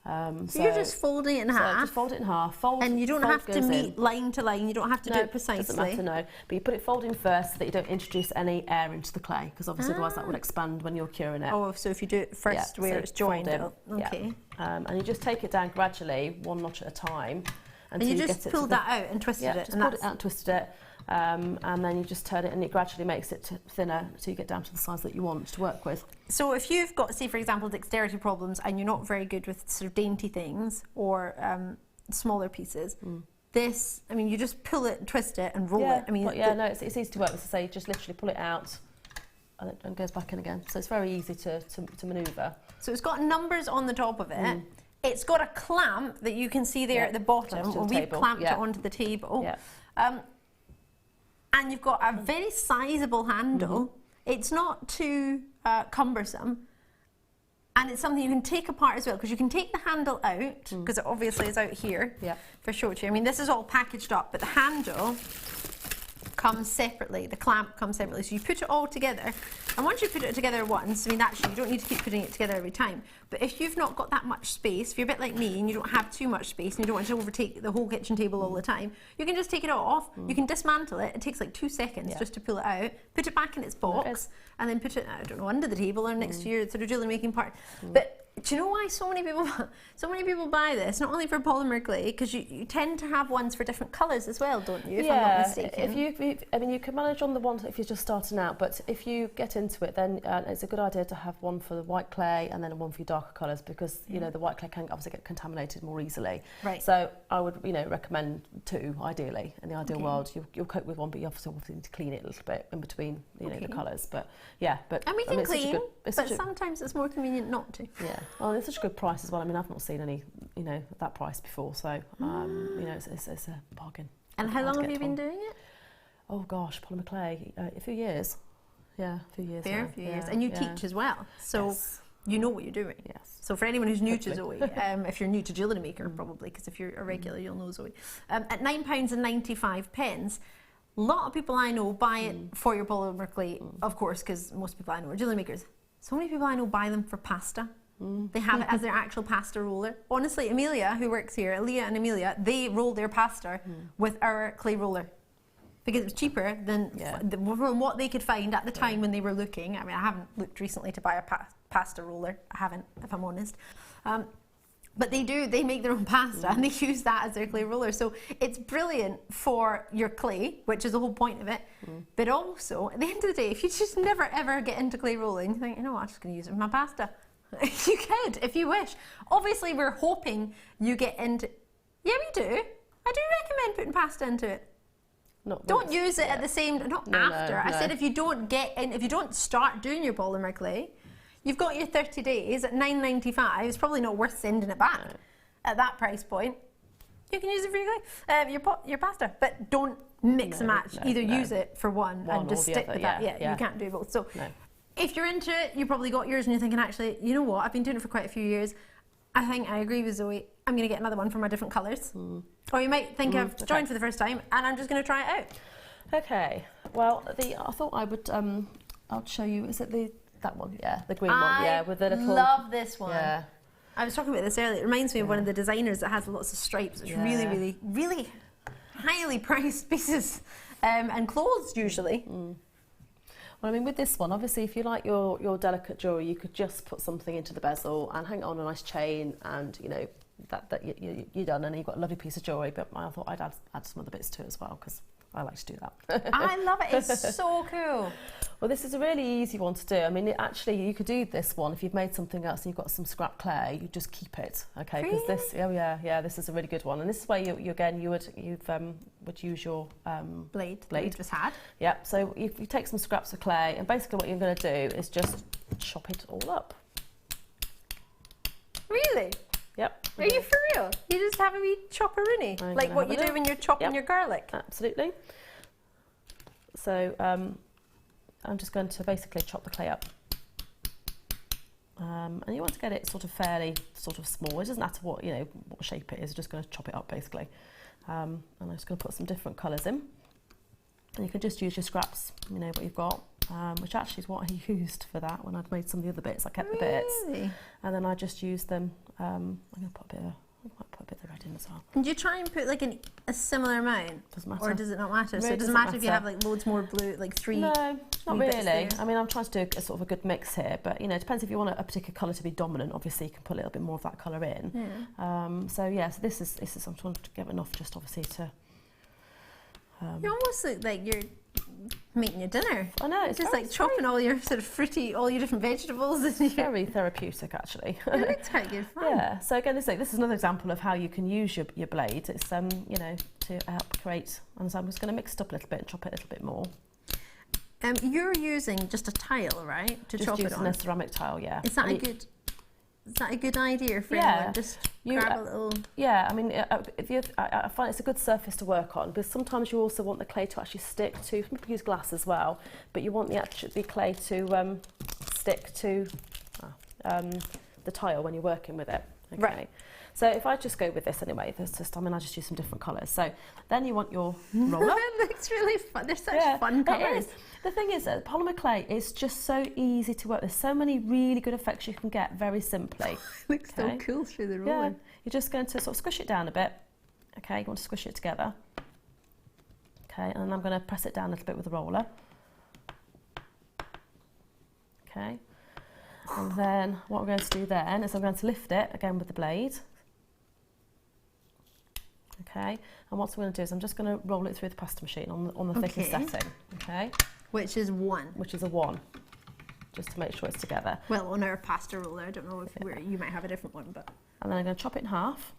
So you're just folding it in half. Just fold it in half. And you don't have to meet line to line. You don't have to do it precisely. Doesn't matter, no. But you put it folding first so that you don't introduce any air into the clay, because obviously otherwise that will expand when you're curing it. Oh, so if you do it first where it's joined. Okay. And you just take it down gradually, 1 notch at a time. And you just pulled that out and twisted it. Just pulled it out and twisted it. And then you just turn it and it gradually makes it thinner so you get down to the size that you want to work with. So if you've got, say for example, dexterity problems and you're not very good with sort of dainty things or smaller pieces, this, I mean, you just pull it, twist it and roll it. I mean, it's easy to work with. So you just literally pull it out and it goes back in again. So it's very easy to manoeuvre. So it's got numbers on the top of it. It's got a clamp that you can see there at the bottom, or we've clamped it onto the table. And you've got a very sizable handle. It's not too cumbersome. And it's something you can take apart as well, because you can take the handle out, because it obviously is out here for show to you. I mean, this is all packaged up, but the handle comes separately, the clamp comes separately. So you put it all together, and once you put it together once, I mean, actually, you don't need to keep putting it together every time. But if you've not got that much space, if you're a bit like me and you don't have too much space and you don't want to overtake the whole kitchen table all the time, you can just take it off, you can dismantle it. It takes like 2 seconds just to pull it out, put it back in its box, and then put it, I don't know, under the table or next to your sort of jewellery making part. But do you know why so many people buy this? Not only for polymer clay, because you tend to have ones for different colours as well, don't you? If I'm not mistaken. I mean, you can manage on the ones if you're just starting out, but if you get into it, then it's a good idea to have one for the white clay and then one for your darker colours, because you know the white clay can obviously get contaminated more easily. Right. So I would recommend 2 ideally. In the ideal world, you'll cope with one, but you obviously need to clean it a little bit in between the colours. But and we can clean, but sometimes it's more convenient not to. Yeah. Well, it's such a good price as well. I mean, I've not seen any, that price before, so it's a bargain. And how long have you been doing it? Oh gosh, polymer clay, a few years. Yeah, a few years. A few years. And you teach as well, so you know what you're doing. Yes. So for anyone who's new to Zoe, if you're new to Jewellery Maker, probably, because if you're a regular, you'll know Zoe. At £9.95, a lot of people I know buy it for your polymer clay, of course, because most people I know are Jewellery Makers. So many people I know buy them for pasta. They have it as their actual pasta roller. Honestly, Amelia, who works here, Leah and Amelia, they roll their pasta with our clay roller, because it's cheaper than from what they could find at the time when they were looking. I mean, I haven't looked recently to buy a pasta roller. I haven't, if I'm honest. But they make their own pasta and they use that as their clay roller. So it's brilliant for your clay, which is the whole point of it. But also, at the end of the day, if you just never ever get into clay rolling, you think, you know what, I'm just going to use it for my pasta. You could, if you wish. Obviously, we're hoping you get into... Yeah, we do. I do recommend putting pasta into it. Don't use it at the same... Not after. I said if you don't get in... If you don't start doing your polymer clay, you've got your 30 days at $9.95. It's probably not worth sending it back at that price point. You can use it for your clay, your pasta. But don't mix and match. Either use it for one and just stick with that. Yeah, you can't do both. So... If you're into it, you probably got yours and you're thinking, actually, you know what, I've been doing it for quite a few years. I think I agree with Zoe. I'm going to get another one for my different colours. Or you might think I've joined for the first time and I'm just going to try it out. Okay. Well, I thought I would, I'll show you, is it that one? Yeah, the green one. Yeah, with the little... I love this one. Yeah. I was talking about this earlier. It reminds me of one of the designers that has lots of stripes. It's really, really, really highly priced pieces and clothes usually. Well, I mean, with this one, obviously, if you like your delicate jewellery, you could just put something into the bezel and hang it on a nice chain and, you're done, and you've got a lovely piece of jewellery. But I thought I'd add some other bits to it as well, because I like to do that. I love it. It's so cool. Well, this is a really easy one to do. I mean, actually, you could do this one if you've made something else and you've got some scrap clay. You just keep it, okay? Because this, this is a really good one, and this is where you would use your blade you just had. Yeah. So you take some scraps of clay, and basically what you're going to do is just chop it all up. Really? Yep. Are you for real? You just have a wee chopper-rooney? Like what you do when you're chopping your garlic? Absolutely. So I'm just going to basically chop the clay up. And you want to get it sort of fairly sort of small. It doesn't matter what, what shape it is, you're just going to chop it up basically. And I'm just going to put some different colours in. And you can just use your scraps, what you've got. Which actually is what I used for that when I'd made some of the other bits. I kept the bits, and then I just used them. I'm going to put a bit of the red in as well. And do you try and put like a similar amount? Doesn't matter. Or does it not matter? Really so it doesn't matter if you have like loads more blue, like three. No, not really. I mean, I'm trying to do a sort of a good mix here, but it depends if you want a particular colour to be dominant. Obviously, you can put a little bit more of that colour in. Yeah. So this is I'm trying to get enough just obviously to. You almost look like you're making your dinner. I know, it's just like chopping all your sort of fruity, all your different vegetables. It's very therapeutic, actually. It looks quite good fun. Yeah. So again, this is another example of how you can use your blade. It's to help create. And so I'm just going to mix it up a little bit and chop it a little bit more. You're using just a tile, right? To just chop it on. Just using a ceramic tile, yeah. Is that a good idea for anyone? Just grab a little... Yeah, I mean, I find it's a good surface to work on, because sometimes you also want the clay to actually stick to, some people use glass as well, but you want the clay to stick to the tile when you're working with it. Okay. Right. So if I just go with this anyway, I just use some different colours. So then you want your roller. It looks really fun. They're such fun colours. The thing is that polymer clay is just so easy to work. There's so many really good effects you can get very simply. It looks so cool through the roller. Yeah. You're just going to sort of squish it down a bit. Okay, you want to squish it together. Okay, and then I'm going to press it down a little bit with the roller. Okay. And then what we're going to do then is I'm going to lift it again with the blade. Okay, and what we're going to do is I'm just going to roll it through the pasta machine on the thickest setting. Okay. Which is 1. Which is a 1, just to make sure it's together. Well, on our pasta roller, I don't know if you might have a different one, but. And then I'm going to chop it in half,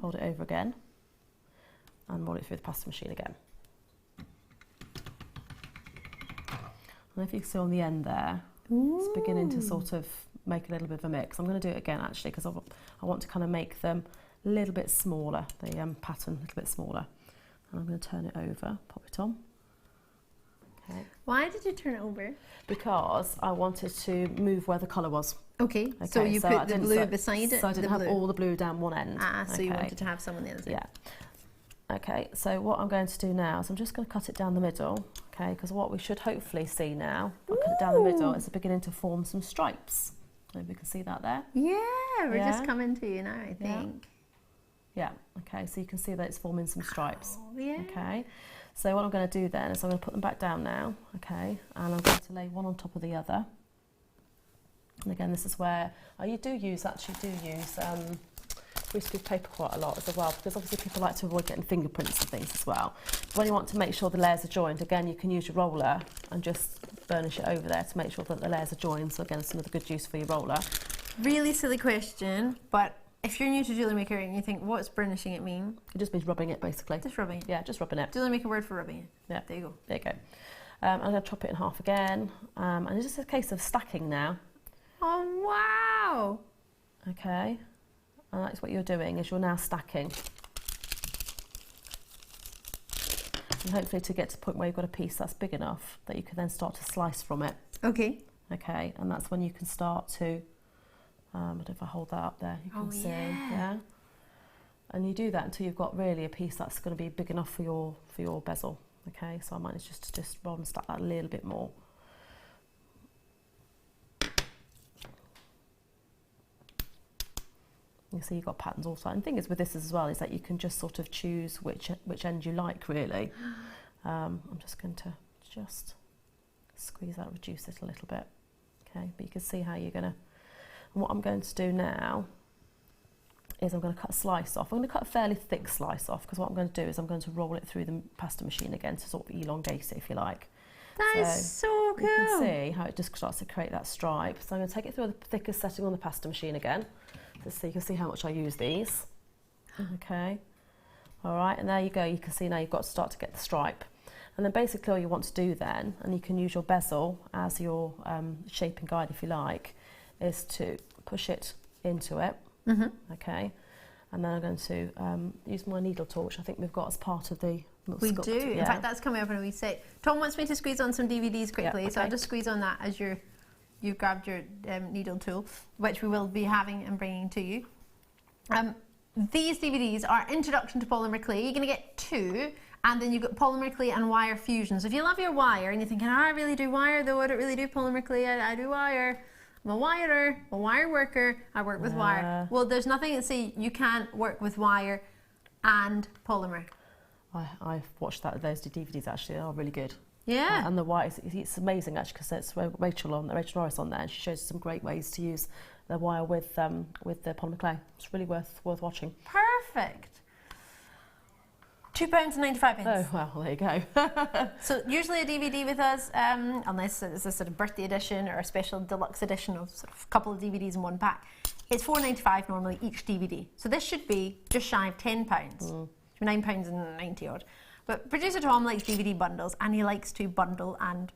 fold it over again, and roll it through the pasta machine again. And if you can see on the end there, it's beginning to sort of make a little bit of a mix. I'm going to do it again actually, because I want to kind of make them a little bit smaller, the pattern a little bit smaller. And I'm going to turn it over, pop it on. Okay. Why did you turn it over? Because I wanted to move where the colour was. Okay, so you put the blue beside it? So I didn't have all the blue down one end. So you wanted to have some on the other side. Yeah. Okay, so what I'm going to do now is I'm just going to cut it down the middle, okay, because what we should hopefully see now, if I cut it down the middle, is beginning to form some stripes. So we can see that there. Yeah, we're just coming to you now, I think. Yeah, okay, so you can see that it's forming some stripes. Oh, yeah. Okay, so what I'm going to do then is I'm going to put them back down now, okay, and I'm going to lay one on top of the other. And again, this is where we used greaseproof paper quite a lot as well, because obviously people like to avoid getting fingerprints and things as well. But when you want to make sure the layers are joined, again, you can use your roller and just burnish it over there to make sure that the layers are joined. So again, it's another good use for your roller. Really silly question, but if you're new to Jewellery Maker and you think, what's burnishing it mean? It just means rubbing it, basically. Just rubbing it? Yeah, just rubbing it. Jewellery Maker word for rubbing it. Yeah. There you go. There you go. I'm going to chop it in half again. And it's just a case of stacking now. Oh, wow! Okay. And that's what you're doing, is you're now stacking. And hopefully to get to the point where you've got a piece that's big enough that you can then start to slice from it. Okay. Okay, and that's when you can start to, but if I hold that up there, you can see, yeah. And you do that until you've got really a piece that's going to be big enough for your bezel. Okay, so I might just rather stack that a little bit more. You see you've got patterns all the time. And the thing is with this as well is that you can just sort of choose which end you like, really. I'm just going to squeeze that, reduce it a little bit. Okay, but you can see how you're going to... And what I'm going to do now is I'm going to cut a slice off. I'm going to cut a fairly thick slice off because what I'm going to do is I'm going to roll it through the pasta machine again to sort of elongate it, if you like. That is so cool. You can see how it just starts to create that stripe. So I'm going to take it through the thickest setting on the pasta machine again, just so you can see how much I use these. Okay. All right, and there you go. You can see now you've got to start to get the stripe. And then basically all you want to do then, and you can use your bezel as your shaping guide if you like, is to push it into it. Okay. And then I'm going to use my needle tool, which I think we've got as part of the We do. In fact, that's coming up in a wee sec. Tom wants me to squeeze on some DVDs quickly, so I'll just squeeze on that as you've grabbed your needle tool, which we will be having and bringing to you. These DVDs are Introduction to Polymer Clay. You're going to get 2, and then you've got Polymer Clay and Wire Fusion. So if you love your wire and you're thinking, I really do wire though, I don't really do Polymer Clay, I do wire. I'm a wirer, a wire worker, I work with wire. Well, there's nothing that says you can't work with wire and polymer. I've watched those DVDs actually, they are really good. Yeah. And the wire, it's amazing actually because it's Rachel Norris on there, and she shows some great ways to use the wire with the polymer clay. It's really worth watching. Perfect. £2.95. Oh, well, there you go. So usually a DVD with us, unless it's a sort of birthday edition or a special deluxe edition of sort of a couple of DVDs in one pack, it's £4.95 normally each DVD. So this should be just shy of £10. £9.90 odd. But producer Tom likes DVD bundles, and he likes to bundle and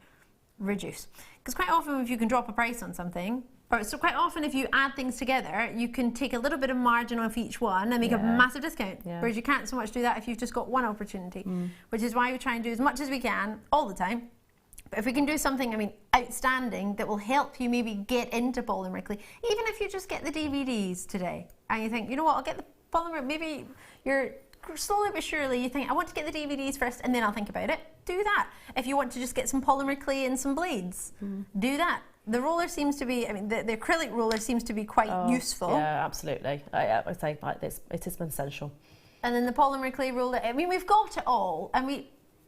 reduce. Because quite often if you can drop a price on something, so quite often if you add things together, you can take a little bit of margin off each one and make a massive discount. Whereas you can't so much do that if you've just got one opportunity, which is why we try and do as much as we can all the time. But if we can do something, I mean, outstanding that will help you maybe get into polymer clay, even if you just get the DVDs today and you think, you know what, I'll get the polymer, maybe you're slowly but surely you think, I want to get the DVDs first and then I'll think about it. Do that. If you want to just get some polymer clay and some blades, do that. The roller seems to be, I mean, the acrylic roller seems to be quite useful. Yeah, absolutely. I say it is essential. And then the polymer clay roller, I mean, we've got it all, and we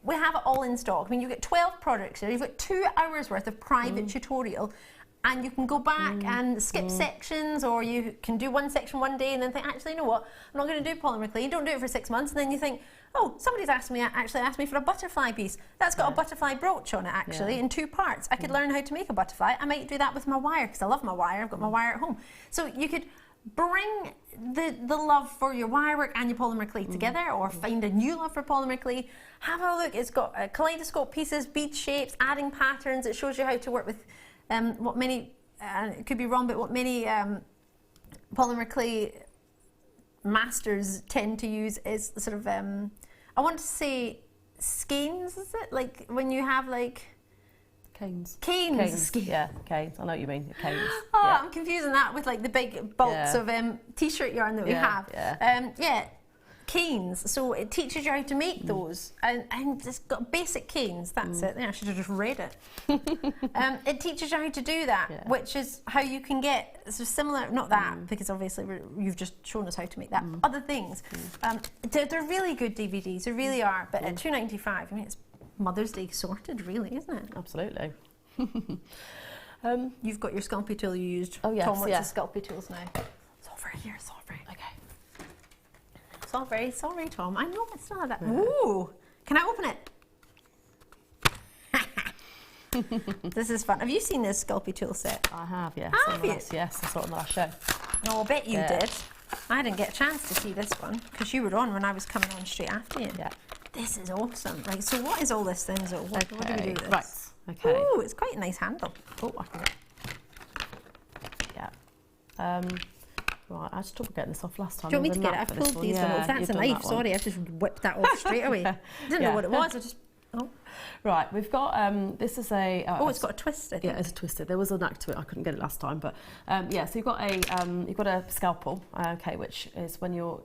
have it all in stock. I mean, you get 12 products here. You've got 2 hours worth of private tutorial, and you can go back and skip sections, or you can do one section one day and then think, actually, you know what, I'm not going to do polymer clay. You don't do it for 6 months, and then you think, oh, somebody's actually asked me for a butterfly piece. That's got a butterfly brooch on it, actually, in 2 parts. I could learn how to make a butterfly. I might do that with my wire, because I love my wire. I've got my wire at home. So you could bring the love for your wire work and your polymer clay together, or find a new love for polymer clay. Have a look. It's got kaleidoscope pieces, bead shapes, adding patterns. It shows you how to work with what many, it could be wrong, but what many polymer clay masters tend to use is sort of, I want to say skeins, is it? Like when you have like... Canes. Canes. Yeah, canes. I know what you mean. Canes. Oh, yeah. I'm confusing that with like the big bolts of t-shirt yarn that we have. Yeah. Canes. So it teaches you how to make those, and it's got basic canes. That's it. Yeah, I should have just read it. It teaches you how to do that, which is how you can get similar. Not that, because obviously you've just shown us how to make that. Other things. They're really good DVDs. They really are. But at £2.95, I mean, it's Mother's Day sorted, really, isn't it? Absolutely. You've got your Sculpey tool you used. Oh, yes, Tom wants the Sculpey tools now. It's over here, sorry. Okay. Sorry, Tom. I know it's not that. Ooh! Can I open it? This is fun. Have you seen this Sculpey tool set? I have, yes. Have you? Yes, I saw it on the last show. No, I bet you did. I didn't get a chance to see this one, because you were on when I was coming on straight after you. Yeah. This is awesome. Like, so what is all this then? So what do we do with this? Right. Okay. Ooh, it's quite a nice handle. Oh, I can get. Yeah. Right, I just trouble getting this off last time. Do you want me to get it? I've pulled these off. That's a knife. Sorry, I've just whipped that off straight away. I didn't know what it was. I just. Oh. Right, we've got this is a. It's got a twist. I think. Yeah, it's a twisted. There was a knack to it. I couldn't get it last time, but yeah. So you've got a scalpel, okay, which is when you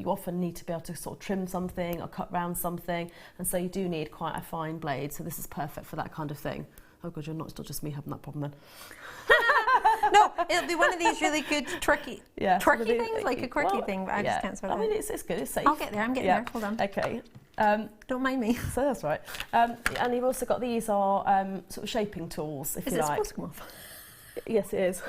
often need to be able to sort of trim something or cut round something, and so you do need quite a fine blade. So this is perfect for that kind of thing. Oh god, it's not just me having that problem then. No, it'll be one of these really good twerky things, like a quirky thing, but I just can't sort of. I mean, it's good, it's safe. I'll get there, I'm getting there, hold on. Okay. Don't mind me. So that's right. And you've also got, these are sort of shaping tools, if you like. Is it supposed to come off? Yes, it is.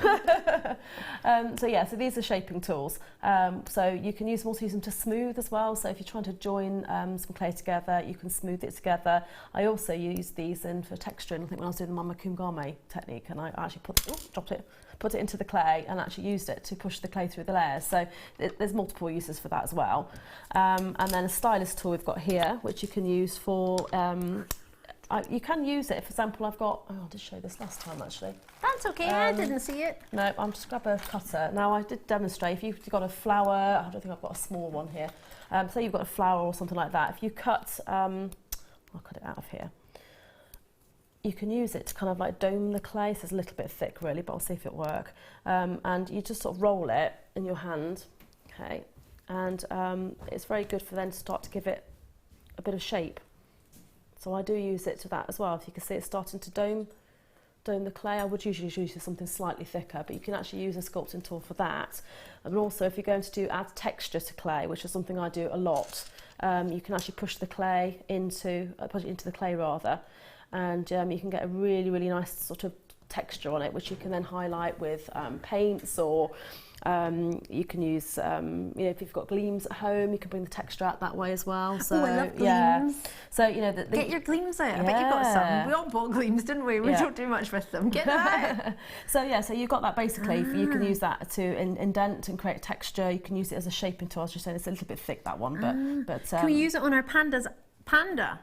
So yeah, so these are shaping tools. So you can also use them to smooth as well. So if you're trying to join some clay together, you can smooth it together. I also use these in for texturing. I think when I was doing the Mama Kumgame technique, and I actually put it into the clay and actually used it to push the clay through the layers. So there's multiple uses for that as well. And then a stylus tool we've got here, which you can use for. You can use it. For example, I've got. Oh, I did show this last time actually. That's okay. I didn't see it. No, I'll just grab a cutter. Now I did demonstrate. If you've got a flower, I don't think I've got a small one here. Say you've got a flower or something like that. If you cut, I'll cut it out of here. You can use it to kind of like dome the clay. So it's a little bit thick really, but I'll see if it works. And you just sort of roll it in your hand, okay? And it's very good for then to start to give it a bit of shape. So I do use it to that as well. If you can see it's starting to dome the clay. I would usually use something slightly thicker, but you can actually use a sculpting tool for that. And also if you're going to add texture to clay, which is something I do a lot, you can actually push the clay push it into the clay rather, and you can get a really, really nice sort of texture on it, which you can then highlight with paints, or you can use, if you've got gleams at home, you can bring the texture out that way as well. So, I love gleams. Yeah. So, Get your gleams out. I bet you got some. We all bought gleams, didn't we? We don't do much with them. Get that out. So you've got that basically. You can use that to indent and create texture. You can use it as a shaping tool. As you're saying, it's a little bit thick, that one, but can we use it on our panda?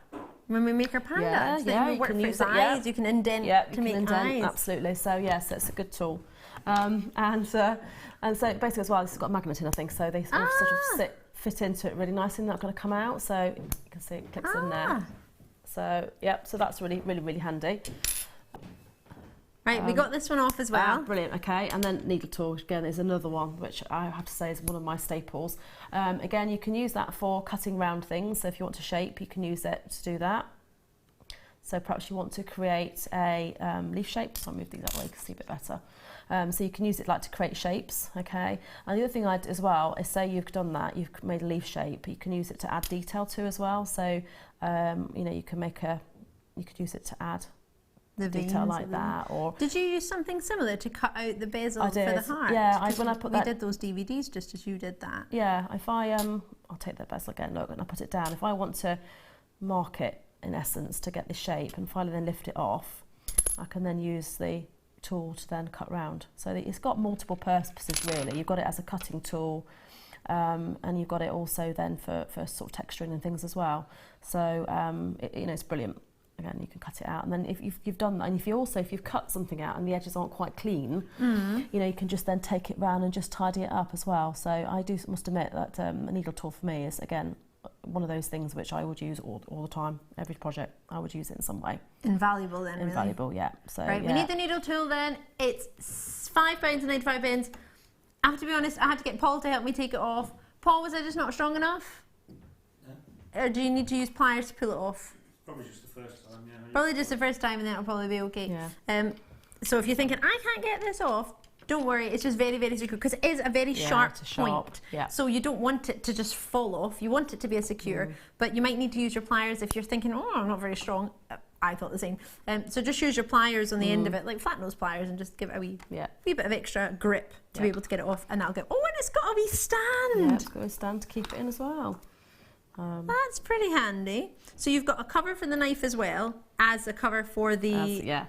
When we make our pandas, you work can for use its eyes. You can indent to make eyes. Absolutely. So yes, it's a good tool. And so basically as well, this has got a magnet in, I think. So they sort of fit into it really nicely. Not going to come out. So you can see it clicks in there. So so that's really, really, really handy. Right, we got this one off as well. Brilliant, okay. And then needle tool, again, is another one, which I have to say is one of my staples. Again, you can use that for cutting round things. So if you want to shape, you can use it to do that. So perhaps you want to create a leaf shape. So I'll move these that way, you can see a bit better. So you can use it like to create shapes, okay. And the other thing I'd as well is, say you've done that, you've made a leaf shape, you can use it to add detail to as well. So, you could use it to add the detail like that. Or did you use something similar to cut out the bezel for the heart? Yeah, when I put that, we did those DVDs just as you did that. Yeah, if I'll take that bezel again, look, and I'll put it down. If I want to mark it in essence to get the shape, and finally then lift it off, I can then use the tool to then cut round. So it's got multiple purposes really. You've got it as a cutting tool, and you've got it also then for sort of texturing and things as well. So it's brilliant. Again, you can cut it out, and then if you've done that, and if you've cut something out and the edges aren't quite clean, you can just then take it round and just tidy it up as well. So I must admit that a needle tool for me is, again, one of those things which I would use all the time. Every project I would use it in some way. Invaluable then, Invaluable, really. yeah. So right, we need the needle tool then. It's £5.95. I have to be honest, I had to get Paul to help me take it off. Paul, was I just not strong enough? No. Or do you need to use pliers to pull it off? Probably just the first time, yeah. Probably just the first time, and then it'll probably be okay. Yeah. So if you're thinking, I can't get this off, don't worry, it's just very, very secure, because it is a very sharp point. Yeah. So you don't want it to just fall off. You want it to be a secure, but you might need to use your pliers if you're thinking, oh, I'm not very strong. I thought the same. So just use your pliers on the end of it, like flat nose pliers, and just give it a wee bit of extra grip to be able to get it off, and that'll go. Oh, and it's got a wee stand. Yeah, it's got a stand to keep it in as well. That's pretty handy. So you've got a cover for the knife as well as a cover for the,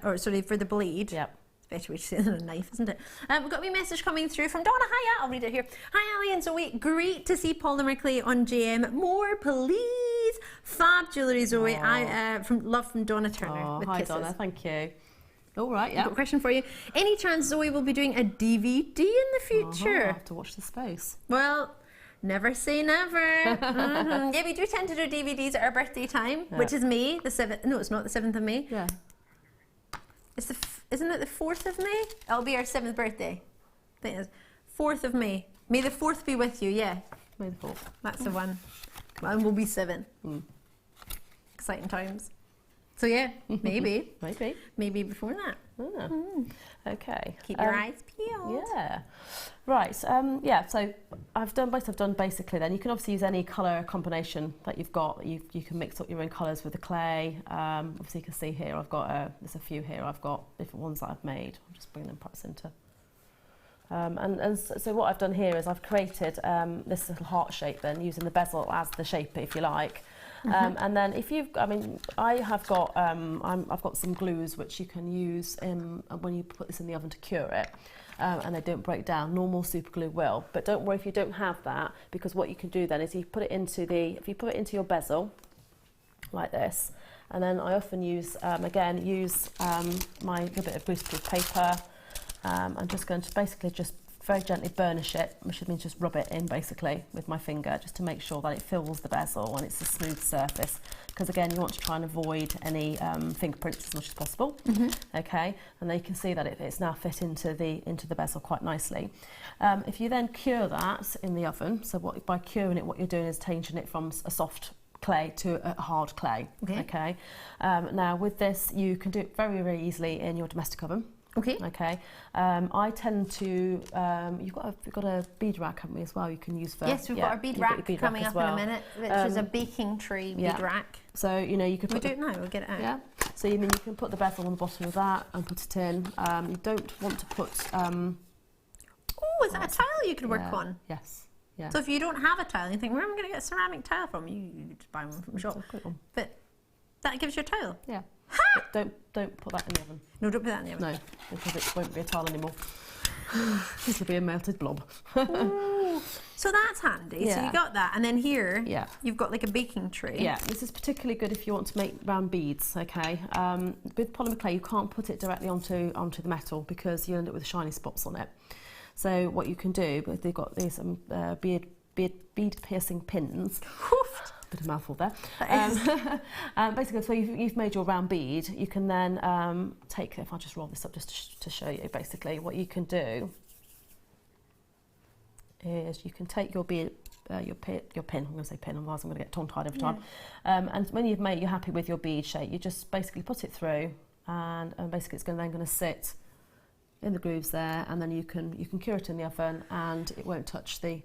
for the blade. Yep. It's a better way to say than a knife, isn't it? We've got a wee message coming through from Donna. Hiya, I'll read it here. Hi Ali and Zoe, great to see polymer clay on JM. More please. Fab jewellery, Zoe. From Donna Turner. With hi kisses. Donna, thank you. All right, yeah. I've got a question for you. Any chance Zoe will be doing a DVD in the future? I'll have to watch the space. Well, never say never. Yeah, we do tend to do DVDs at our birthday time, which is May the 7th. No, it's not the 7th of May. Yeah. It's isn't it the 4th of May? It'll be our 7th birthday. I think it's 4th of May. May the 4th be with you, yeah. May the 4th. That's the one. And we'll be 7. Exciting times. So yeah, maybe. Maybe before that. Okay. Keep your eyes peeled. Yeah. Right. Yeah. So I've done basically. Then you can obviously use any colour combination that you've got. You can mix up your own colours with the clay. Obviously you can see here I've got there's a few here. I've got different ones that I've made. I'll just bring them perhaps into. So what I've done here is I've created this little heart shape then using the bezel as the shape if you like. And then if you've, I've got some glues which you can use when you put this in the oven to cure it, and they don't break down. Normal super glue will, but don't worry if you don't have that, because what you can do then is if you put it into your bezel like this, and then I often use my little bit of greaseproof paper. I'm just going to basically just very gently burnish it, which means just rub it in basically with my finger, just to make sure that it fills the bezel and it's a smooth surface, because again you want to try and avoid any fingerprints as much as possible. Okay, and then you can see that it's now fit into the bezel quite nicely. If you then cure that in the oven, so by curing it, what you're doing is changing it from a soft clay to a hard clay. Okay. Now with this you can do it very, very easily in your domestic oven. Okay. I tend to. You've got a bead rack, haven't we, as well? You can use for. Yes, we've got our bead rack coming up in a minute, which is a baking tray bead rack. So you could. We do it now. We'll get it out. Yeah. So you can put the bezel on the bottom of that and put it in. You don't want to put. Oh, is that a tile you could work on? Yes. Yeah. So if you don't have a tile, you think, where am I going to get a ceramic tile from? You just buy one from the shop. But that gives you a tile. Yeah. Don't put that in the oven. No, don't put that in the oven. No, because it won't be a tile anymore. It'll be a melted blob. So that's handy. Yeah. So you got that, and then here you've got like a baking tray. Yeah, this is particularly good if you want to make round beads. Okay, with polymer clay you can't put it directly onto the metal because you end up with shiny spots on it. So what you can do, but they've got these bead piercing pins. Bit of mouthful there. Basically, so you've made your round bead. You can then take. If I just roll this up just to show you, basically what you can do is you can take your bead, your pin. I'm going to say pin, otherwise I'm going to get tongue-tied every time. And when you're happy with your bead shape, you just basically put it through, and basically it's then going to sit in the grooves there, and then you can cure it in the oven, and it won't touch They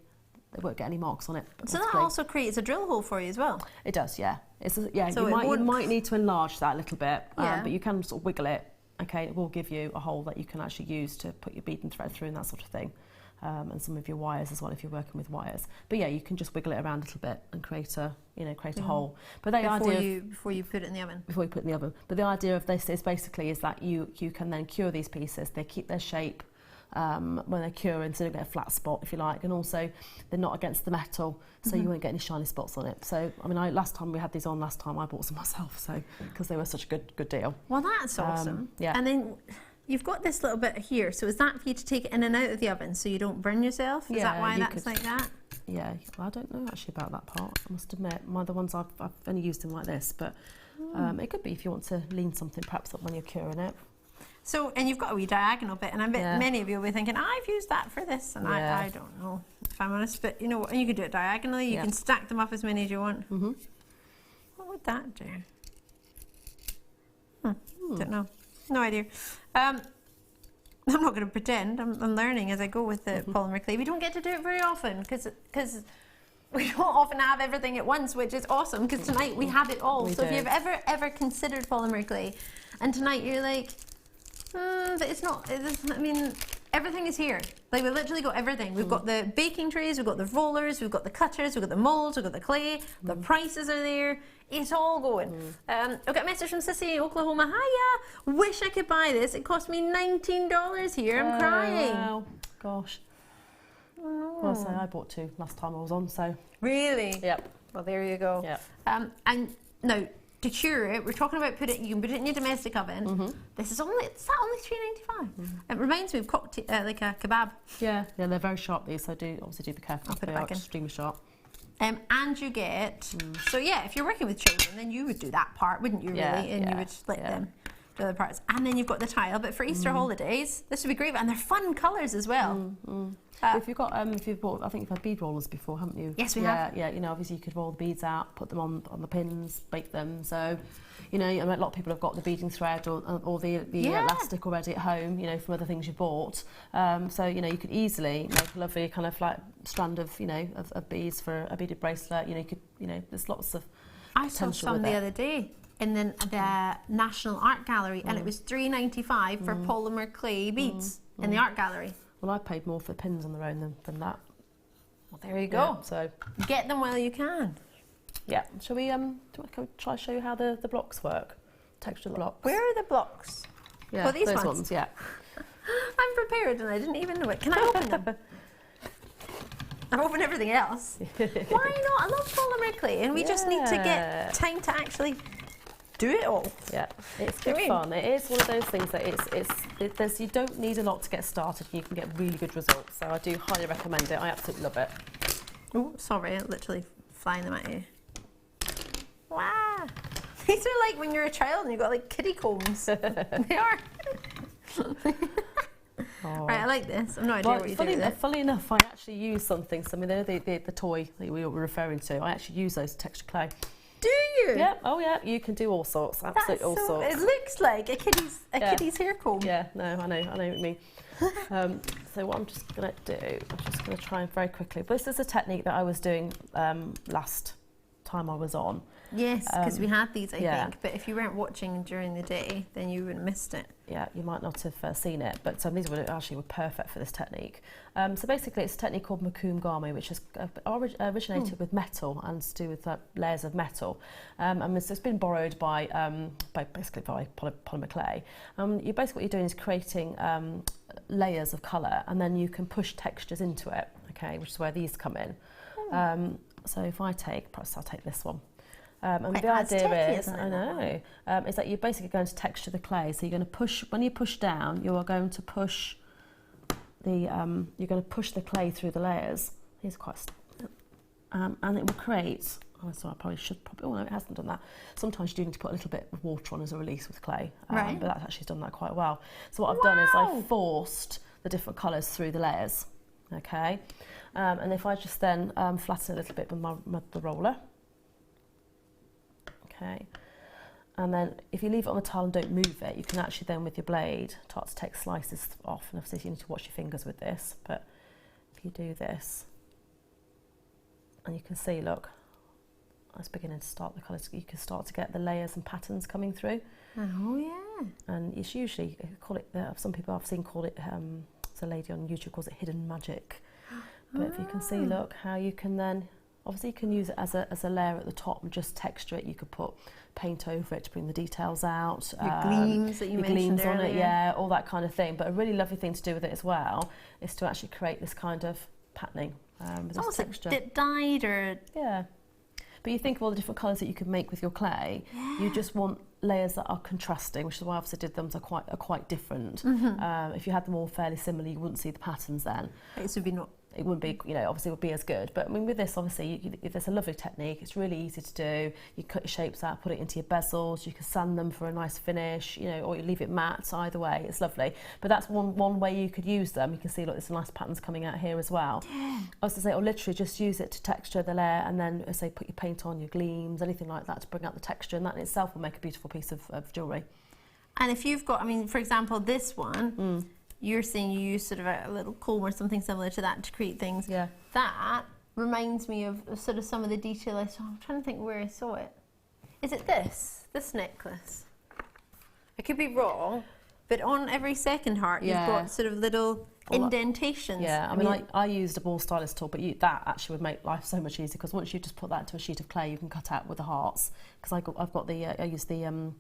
won't get any marks on it. So that also creates a drill hole for you as well? It does, yeah. So you might need to enlarge that a little bit, but you can sort of wiggle it. Okay, it will give you a hole that you can actually use to put your bead and thread through and that sort of thing. And some of your wires as well if you're working with wires. But yeah, you can just wiggle it around a little bit and create a hole. But before you put it in the oven. Before you put it in the oven. But the idea of this is basically that you can then cure these pieces. They keep their shape. When they're curing, so you don't get a flat spot if you like, and also they're not against the metal, so you won't get any shiny spots on it. So last time we had these on, I bought some myself, so because they were such a good deal. Well, that's awesome. Yeah. And then you've got this little bit here, so is that for you to take it in and out of the oven so you don't burn yourself? Is that why that's like that? Yeah, I don't know actually about that part, I must admit. The ones I've only used them like this, but it could be if you want to lean something perhaps up when you're curing it. So, and you've got a wee diagonal bit, and I bet many of you will be thinking, I've used that for this, and I don't know, if I'm honest, but you know what, you can do it diagonally, you can stack them up as many as you want. What would that do? Don't know. No idea. I'm not going to pretend, I'm learning as I go with the polymer clay. We don't get to do it very often, because we don't often have everything at once, which is awesome, because tonight we have it all. So if you've ever considered polymer clay, and tonight you're like, but it's not, everything is here. Like, we literally got everything. We've got the baking trays, we've got the rollers, we've got the cutters, we've got the molds, we've got the clay, the prices are there. It's all going. I've got a message from Sissy, Oklahoma. Hiya! Wish I could buy this. It cost me $19 here. I'm crying. Wow. Gosh. Well, so I bought 2 last time I was on, so. Really? Yep. Well, there you go. Yep. And now, to cure it, we're talking about you can put it in your domestic oven. This is only $3.95. It reminds me of like a kebab. Yeah, they're very sharp these, so obviously do be careful. I'll put it back in. Extremely sharp. And you get, so yeah, if you're working with children, then you would do that part, wouldn't you, really? And you would split them. the other parts, and then you've got the tile. But for Easter holidays, this would be great, and they're fun colours as well. If you've got, if you've bought, I think you've had bead rollers before, haven't you? Yes, we have. Yeah, you know, obviously you could roll the beads out, put them on the pins, bake them. So, you know, a lot of people have got the beading thread or the elastic already at home, you know, from other things you bought. So, you know, you could easily make a lovely kind of like strand of, you know, of beads for a beaded bracelet. You know, you could, you know, there's lots of I saw some the other day in the National Art Gallery, and it was $3.95 for polymer clay beads in the art gallery. Well, I paid more for the pins on their own than that. Well, there you go. Yeah, so get them while you can. yeah, shall we try to show you how the blocks work? Texture blocks. Where are the blocks? Yeah, oh, these those ones. yeah. I'm prepared and I didn't even know it. Can I open them? I've opened everything else. Why not? I love polymer clay, and we just need to get time to actually do it all. Yeah, it's good fun. It is one of those things that you don't need a lot to get started, and you can get really good results. So I do highly recommend it. I absolutely love it. Oh, sorry, I'm literally flying them at you. Wow. These are like when you're a child and you've got like kiddie combs. They are. Oh. Right, I like this. I've no idea what you do with it. Funny enough, I actually use something. So I mean, the toy that we were referring to. I actually use those texture clay. Do you? Yeah. Oh yeah. You can do all sorts. Absolutely all sorts. It looks like a kiddie's hair comb. Yeah. No, I know what you mean. So what I'm just going to do, I'm just going to try and very quickly. But this is a technique that I was doing last time I was on. Yes, because we had these, I think. But if you weren't watching during the day, then you would have missed it. Yeah, you might not have seen it, but these were perfect for this technique. So basically, it's a technique called Mukai, which is originated with metal and to do with layers of metal. And it's been borrowed by polymer clay. Basically what you're doing is creating layers of colour, and then you can push textures into it. Okay, which is where these come in. So if perhaps I'll take this one. And the idea is, is that you're basically going to texture the clay. So you're going to push, when you push down, you are going to push the clay through the layers. These are quite, and it will create. Oh, sorry, oh no, it hasn't done that. Sometimes you do need to put a little bit of water on as a release with clay, but that's actually done that quite well. So what I've done is I've forced the different colours through the layers. Okay, and if I just then flatten a little bit with the roller. Okay, and then if you leave it on the tile and don't move it, you can actually then with your blade start to take slices off, and obviously you need to watch your fingers with this, but if you do this, and you can see, look, it's beginning to start the colours, you can start to get the layers and patterns coming through. Oh yeah. And it's usually, some people I've seen call it, there's a lady on YouTube calls it hidden magic. But if you can see, look, how you can then, obviously you can use it as a layer at the top and just texture it. You could put paint over it to bring the details out. Your gleams that you mentioned earlier. On it, yeah, all that kind of thing. But a really lovely thing to do with it as well is to actually create this kind of patterning with this texture. Dip dyed or... Yeah. But you think of all the different colours that you could make with your clay. Yeah. You just want layers that are contrasting, which is why I obviously did them are quite different. If you had them all fairly similar, you wouldn't see the patterns then. It wouldn't be, obviously it would be as good. But I mean, with this, obviously, there's a lovely technique. It's really easy to do. You cut your shapes out, put it into your bezels. You can sand them for a nice finish, or you leave it matte. Either way, it's lovely. But that's one way you could use them. You can see, look, there's some nice patterns coming out here as well. Yeah. I was to say, or literally just use it to texture the layer, and then, say, put your paint on, your gleams, anything like that to bring out the texture, and that in itself will make a beautiful piece of jewellery. And if you've got, for example, this one. You're saying you use sort of a little comb or something similar to that to create things. Yeah. That reminds me of sort of some of the detail I saw. I'm trying to think where I saw it. Is it this necklace? I could be wrong, but on every second heart you've got sort of little indentations. Yeah, I used a ball stylus tool, but that actually would make life so much easier, because once you just put that into a sheet of clay, you can cut out with the hearts. Because I use the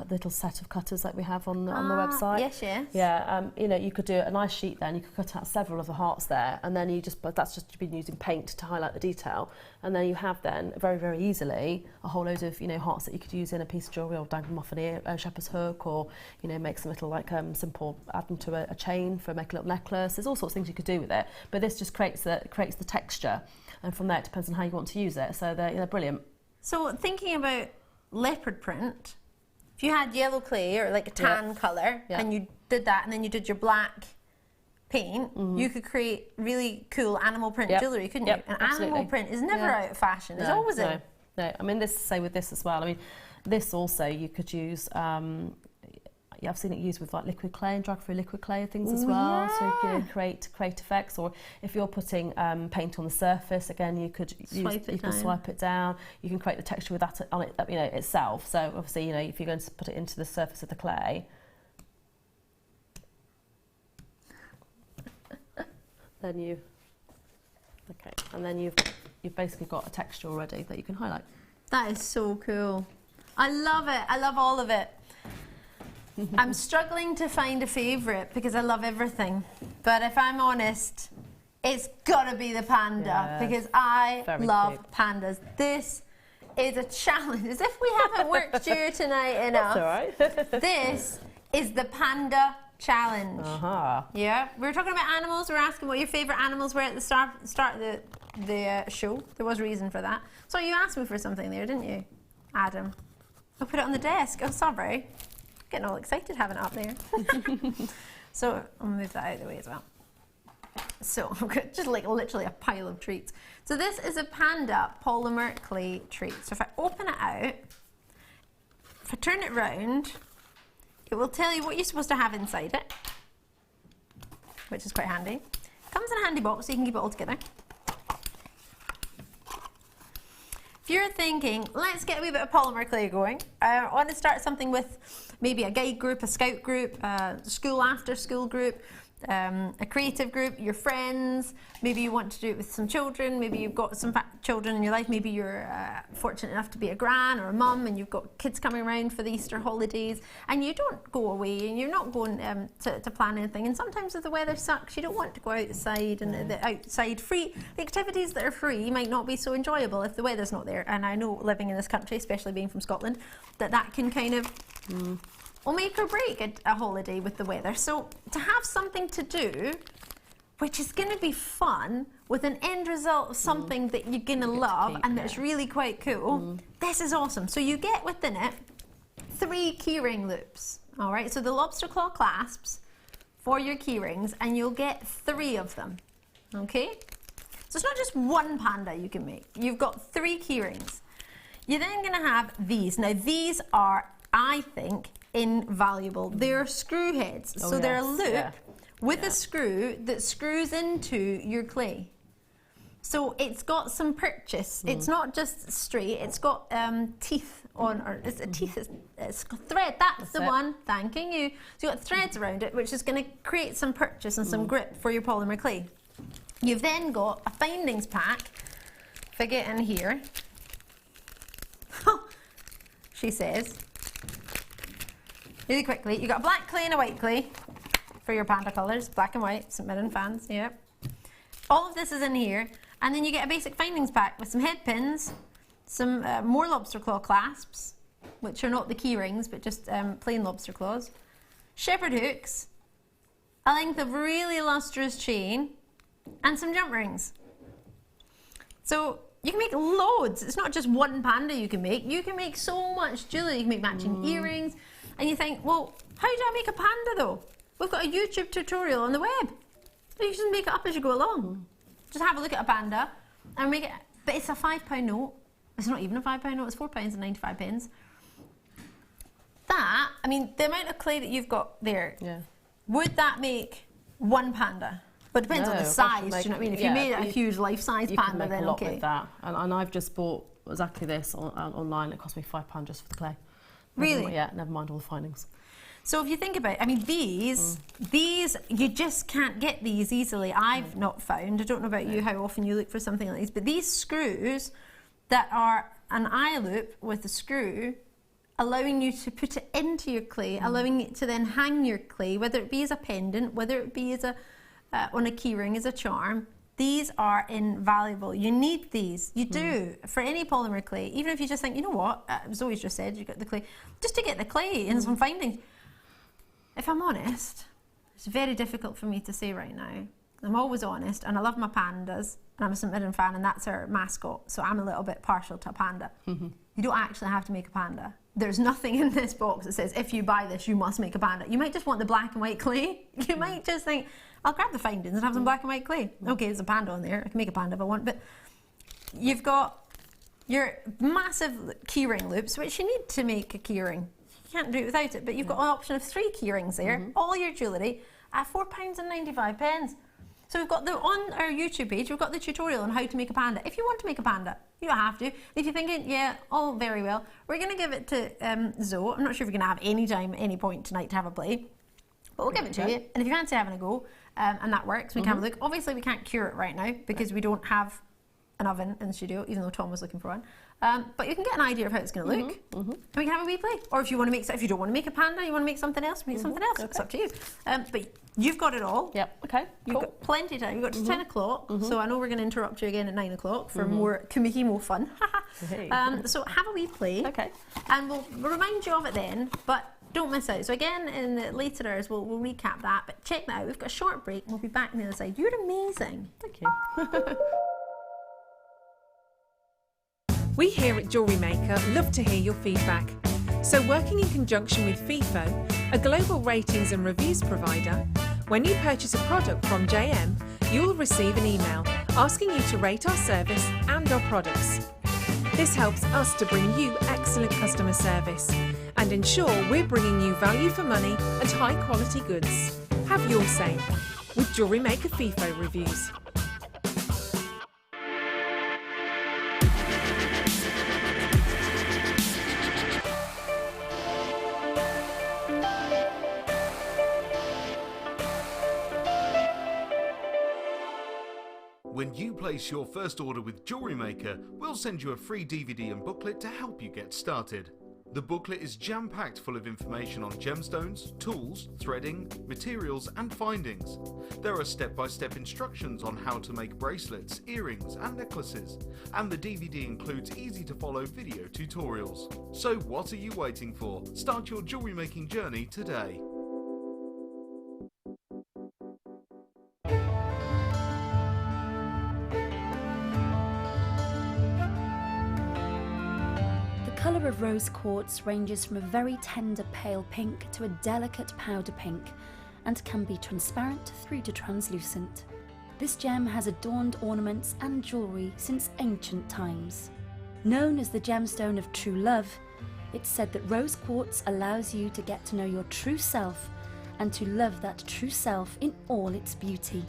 little set of cutters that we have on the website. Yes. Yeah, you could do a nice sheet then. You could cut out several of the hearts there, and then that's just been using paint to highlight the detail. And then you have then very, very easily a whole load of hearts that you could use in a piece of jewellery, or dangle them off a shepherd's hook, or make some little simple, add them to a chain for make a little necklace. There's all sorts of things you could do with it. But this just creates the texture, and from there it depends on how you want to use it. So they're brilliant. So thinking about leopard print, if you had yellow clay or like a tan colour and you did that and then you did your black paint, you could create really cool animal print jewellery, couldn't you? And animal print is never out of fashion. It's always in. No, I mean, say with this as well. I mean, this also you could use. I've seen it used with like liquid clay and drag through liquid clay and things as well, so you can create effects. Or if you're putting paint on the surface, again, you could swipe it down. You can create the texture with that on it, you know, itself. So obviously, you know, if you're going to put it into the surface of the clay, then you've basically got a texture already that you can highlight. That is so cool. I love it. I love all of it. I'm struggling to find a favourite because I love everything. But if I'm honest, it's got to be the panda because I love pandas. This is a challenge. As if we haven't worked here tonight enough. That's all right. This is the panda challenge. Yeah, we were talking about animals. We were asking what your favourite animals were at the start of the show. There was a reason for that. So you asked me for something there, didn't you, Adam? I'll put it on the desk. Oh, sorry. Getting all excited having it up there. So I'll move that out of the way as well. So I've got just like literally a pile of treats. So this is a panda polymer clay treat. So if I open it out, if I turn it round, it will tell you what you're supposed to have inside it, which is quite handy. It comes in a handy box so you can keep it all together. If you're thinking, let's get a wee bit of polymer clay going, I want to start something with maybe a guide group, a scout group, a school after school group, a creative group, your friends, maybe you want to do it with some children, maybe you've got some children in your life, maybe you're fortunate enough to be a gran or a mum and you've got kids coming around for the Easter holidays and you don't go away and you're not going to plan anything, and sometimes if the weather sucks you don't want to go outside, and the outside free, the activities that are free might not be so enjoyable if the weather's not there. And I know living in this country, especially being from Scotland, that can kind of will make or break a holiday with the weather. So to have something to do which is going to be fun with an end result of something that you're going to love and that's really quite cool, this is awesome. So you get within it 3 keyring loops, all right? So the lobster claw clasps for your keyrings, and you'll get 3 of them, okay? So it's not just one panda you can make. You've got 3 keyrings. You're then going to have these. Now these are, I think, invaluable. They're screw heads. So they're a loop with a screw that screws into your clay. So it's got some purchase. It's not just straight. It's got teeth on, or it's a teeth. It's thread. That's the one. Thanking you. So you've got threads around it, which is going to create some purchase and some grip for your polymer clay. You've then got a findings pack. If I get in here, she says, really quickly, you've got a black clay and a white clay for your panda colours, black and white, St. Mirren fans, All of this is in here, and then you get a basic findings pack with some head pins, some more lobster claw clasps, which are not the key rings, but just plain lobster claws, shepherd hooks, a length of really lustrous chain, and some jump rings. So you can make loads. It's not just one panda you can make. You can make so much jewellery. You can make matching earrings. And you think, well, how do I make a panda though? We've got a YouTube tutorial on the web. You just make it up as you go along. Just have a look at a panda and make it. But it's a £5 note. It's not even a £5 note. It's £4.95. That, I mean, the amount of clay that you've got there, would that make one panda? But it depends on the size, do you know what I mean? If you made it a huge life-size panda, then you can make a lot with that. And I've just bought exactly this online. It cost me £5 just for the clay. Really? Never mind all the findings. So if you think about it, I mean, these, you just can't get these easily. I've not found, I don't know about you, how often you look for something like these, but these screws that are an eye loop with a screw, allowing you to put it into your clay, allowing it to then hang your clay, whether it be as a pendant, whether it be as a on a keyring, as a charm, these are invaluable. You need these. You do. For any polymer clay, even if you just think, you know what, Zoe's just said, you got the clay, just to get the clay and some findings. If I'm honest, it's very difficult for me to say right now. I'm always honest, and I love my pandas, and I'm a St Mirren fan, and that's our mascot, so I'm a little bit partial to a panda. You don't actually have to make a panda. There's nothing in this box that says, if you buy this, you must make a panda. You might just want the black and white clay. You might just think, I'll grab the findings and have some black and white clay. Okay, there's a panda on there. I can make a panda if I want, but you've got your massive keyring loops, which you need to make a keyring. You can't do it without it, but you've got an option of 3 keyrings there, all your jewellery at £4.95. So we've got on our YouTube page, we've got the tutorial on how to make a panda. If you want to make a panda, you don't have to. If you're thinking, yeah, all very well, we're going to give it to Zoe. I'm not sure if you're going to have any time, any point tonight to have a play, but we'll give it to you. And if you fancy having a go, and that works, we can have a look. Obviously, we can't cure it right now because we don't have an oven in the studio, even though Tom was looking for one. But you can get an idea of how it's going to look, and we can have a wee play. Or if you want to make, if you don't want to make a panda, you want to make something else, make something else. It's up to you. But you've got it all. Yep. Okay. You've got plenty of time. You've got to 10 o'clock. So I know we're going to interrupt you again at 9 o'clock for more kumihimo fun. So have a wee play. Okay. And we'll remind you of it then. But don't miss out. So again, in the later hours, we'll recap that. But check that out. We've got a short break, and we'll be back on the other side. You're amazing. Thank you. We here at Jewellery Maker love to hear your feedback. So working in conjunction with FIFO, a global ratings and reviews provider, when you purchase a product from JM, you'll receive an email asking you to rate our service and our products. This helps us to bring you excellent customer service and ensure we're bringing you value for money and high quality goods. Have your say with Jewellery Maker FIFO reviews. When you place your first order with Jewellery Maker, we'll send you a free DVD and booklet to help you get started. The booklet is jam-packed full of information on gemstones, tools, threading, materials and findings. There are step-by-step instructions on how to make bracelets, earrings and necklaces, and the DVD includes easy-to-follow video tutorials. So what are you waiting for? Start your jewellery making journey today. The colour of rose quartz ranges from a very tender pale pink to a delicate powder pink and can be transparent through to translucent. This gem has adorned ornaments and jewellery since ancient times. Known as the gemstone of true love, it's said that rose quartz allows you to get to know your true self and to love that true self in all its beauty.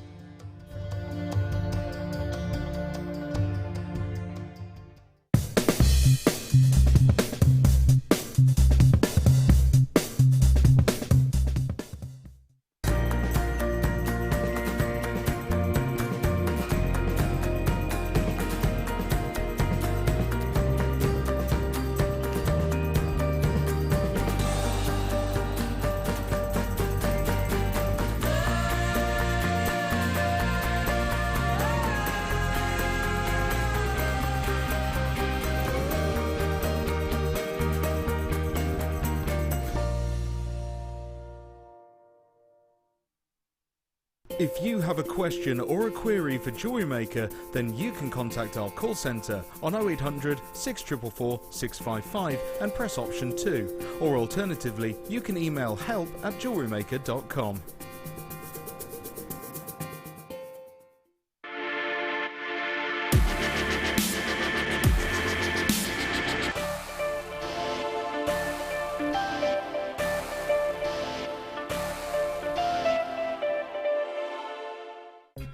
If you have a question or a query for Jewellery Maker, then you can contact our call centre on 0800 644 655 and press option 2, or alternatively you can email help@jewellerymaker.com.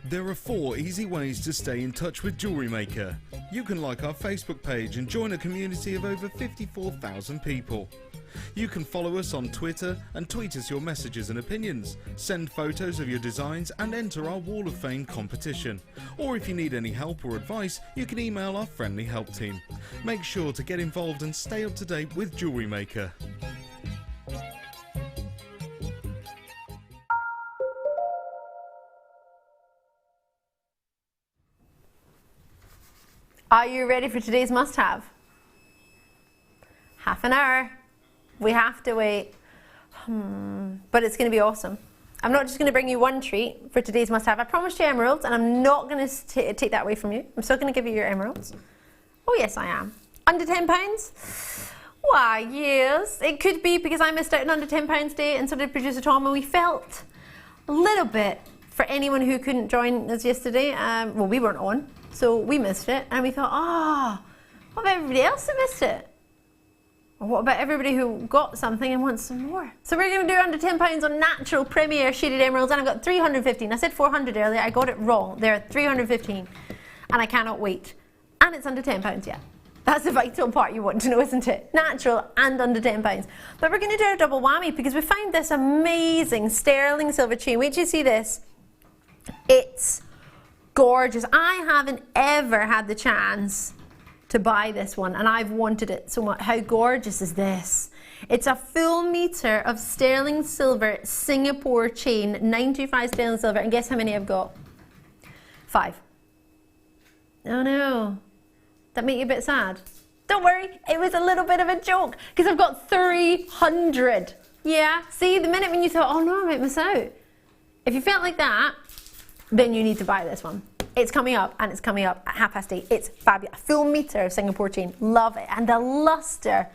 There are 4 easy ways to stay in touch with Jewellery Maker. You can like our Facebook page and join a community of over 54,000 people. You can follow us on Twitter and tweet us your messages and opinions, send photos of your designs and enter our Wall of Fame competition. Or if you need any help or advice, you can email our friendly help team. Make sure to get involved and stay up to date with Jewellery Maker. Are you ready for today's must-have? Half an hour. We have to wait. But it's going to be awesome. I'm not just going to bring you one treat for today's must-have. I promised you emeralds, and I'm not going to take that away from you. I'm still going to give you your emeralds. Oh yes, I am. Under £10? Why, yes. It could be because I missed out on under £10 day, and so did producer Tom, and we felt a little bit for anyone who couldn't join us yesterday. Well, we weren't on, so we missed it, and we thought, what about everybody else that missed it? Or what about everybody who got something and wants some more? So we're going to do under £10 on natural premier shaded emeralds, and I've got 315. I said 400 earlier, I got it wrong. They're 315, and I cannot wait. And it's under £10, yeah. That's the vital part you want to know, isn't it? Natural and under £10. But we're going to do a double whammy because we found this amazing sterling silver chain. Wait till you see this. It's gorgeous. I haven't ever had the chance to buy this one, and I've wanted it so much. How gorgeous is this? It's a full meter of sterling silver Singapore chain, 925 sterling silver, and guess how many I've got? 5. Oh no, that make you a bit sad? Don't worry, it was a little bit of a joke because I've got 300. Yeah, see, the minute when you thought, oh no, I might miss out. If you felt like that, then you need to buy this one. It's coming up, and it's coming up at 8:30. It's fabulous. A full meter of Singapore chain. Love it. And the luster.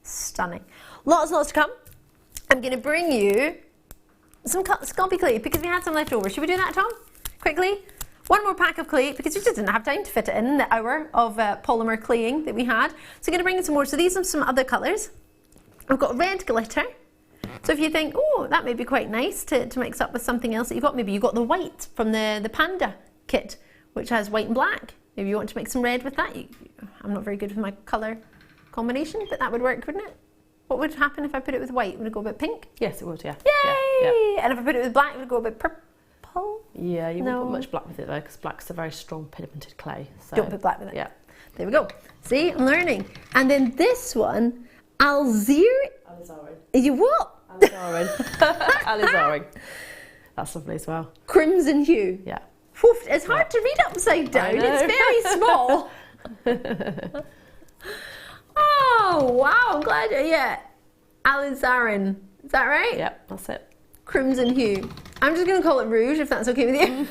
Stunning. Lots and lots to come. I'm going to bring you some sculpey clay because we had some left over. Should we do that, Tom? Quickly. One more pack of clay because we just didn't have time to fit it in the hour of polymer claying that we had. So I'm going to bring in some more. So these are some other colours. I've got red glitter. So if you think, oh, that may be quite nice to mix up with something else that you've got, maybe you've got the white from the panda kit, which has white and black. Maybe you want to mix some red with that. I'm not very good with my colour combination, but that would work, wouldn't it? What would happen if I put it with white? Would it go a bit pink? Yes, it would, yeah. Yay! Yeah. And if I put it with black, would it go a bit purple? Yeah, you won't put much black with it though, because black's a very strong pigmented clay. So. Don't put black with it. Yeah. There we go. See, I'm learning. And then this one, Alizarin. You what? Alizarin. That's lovely as well. Crimson hue. Yeah. Oof, it's hard to read upside down. It's very small. Oh, wow. I'm glad. Yeah. Alizarin. Is that right? Yeah, that's it. Crimson hue. I'm just going to call it rouge if that's okay with you.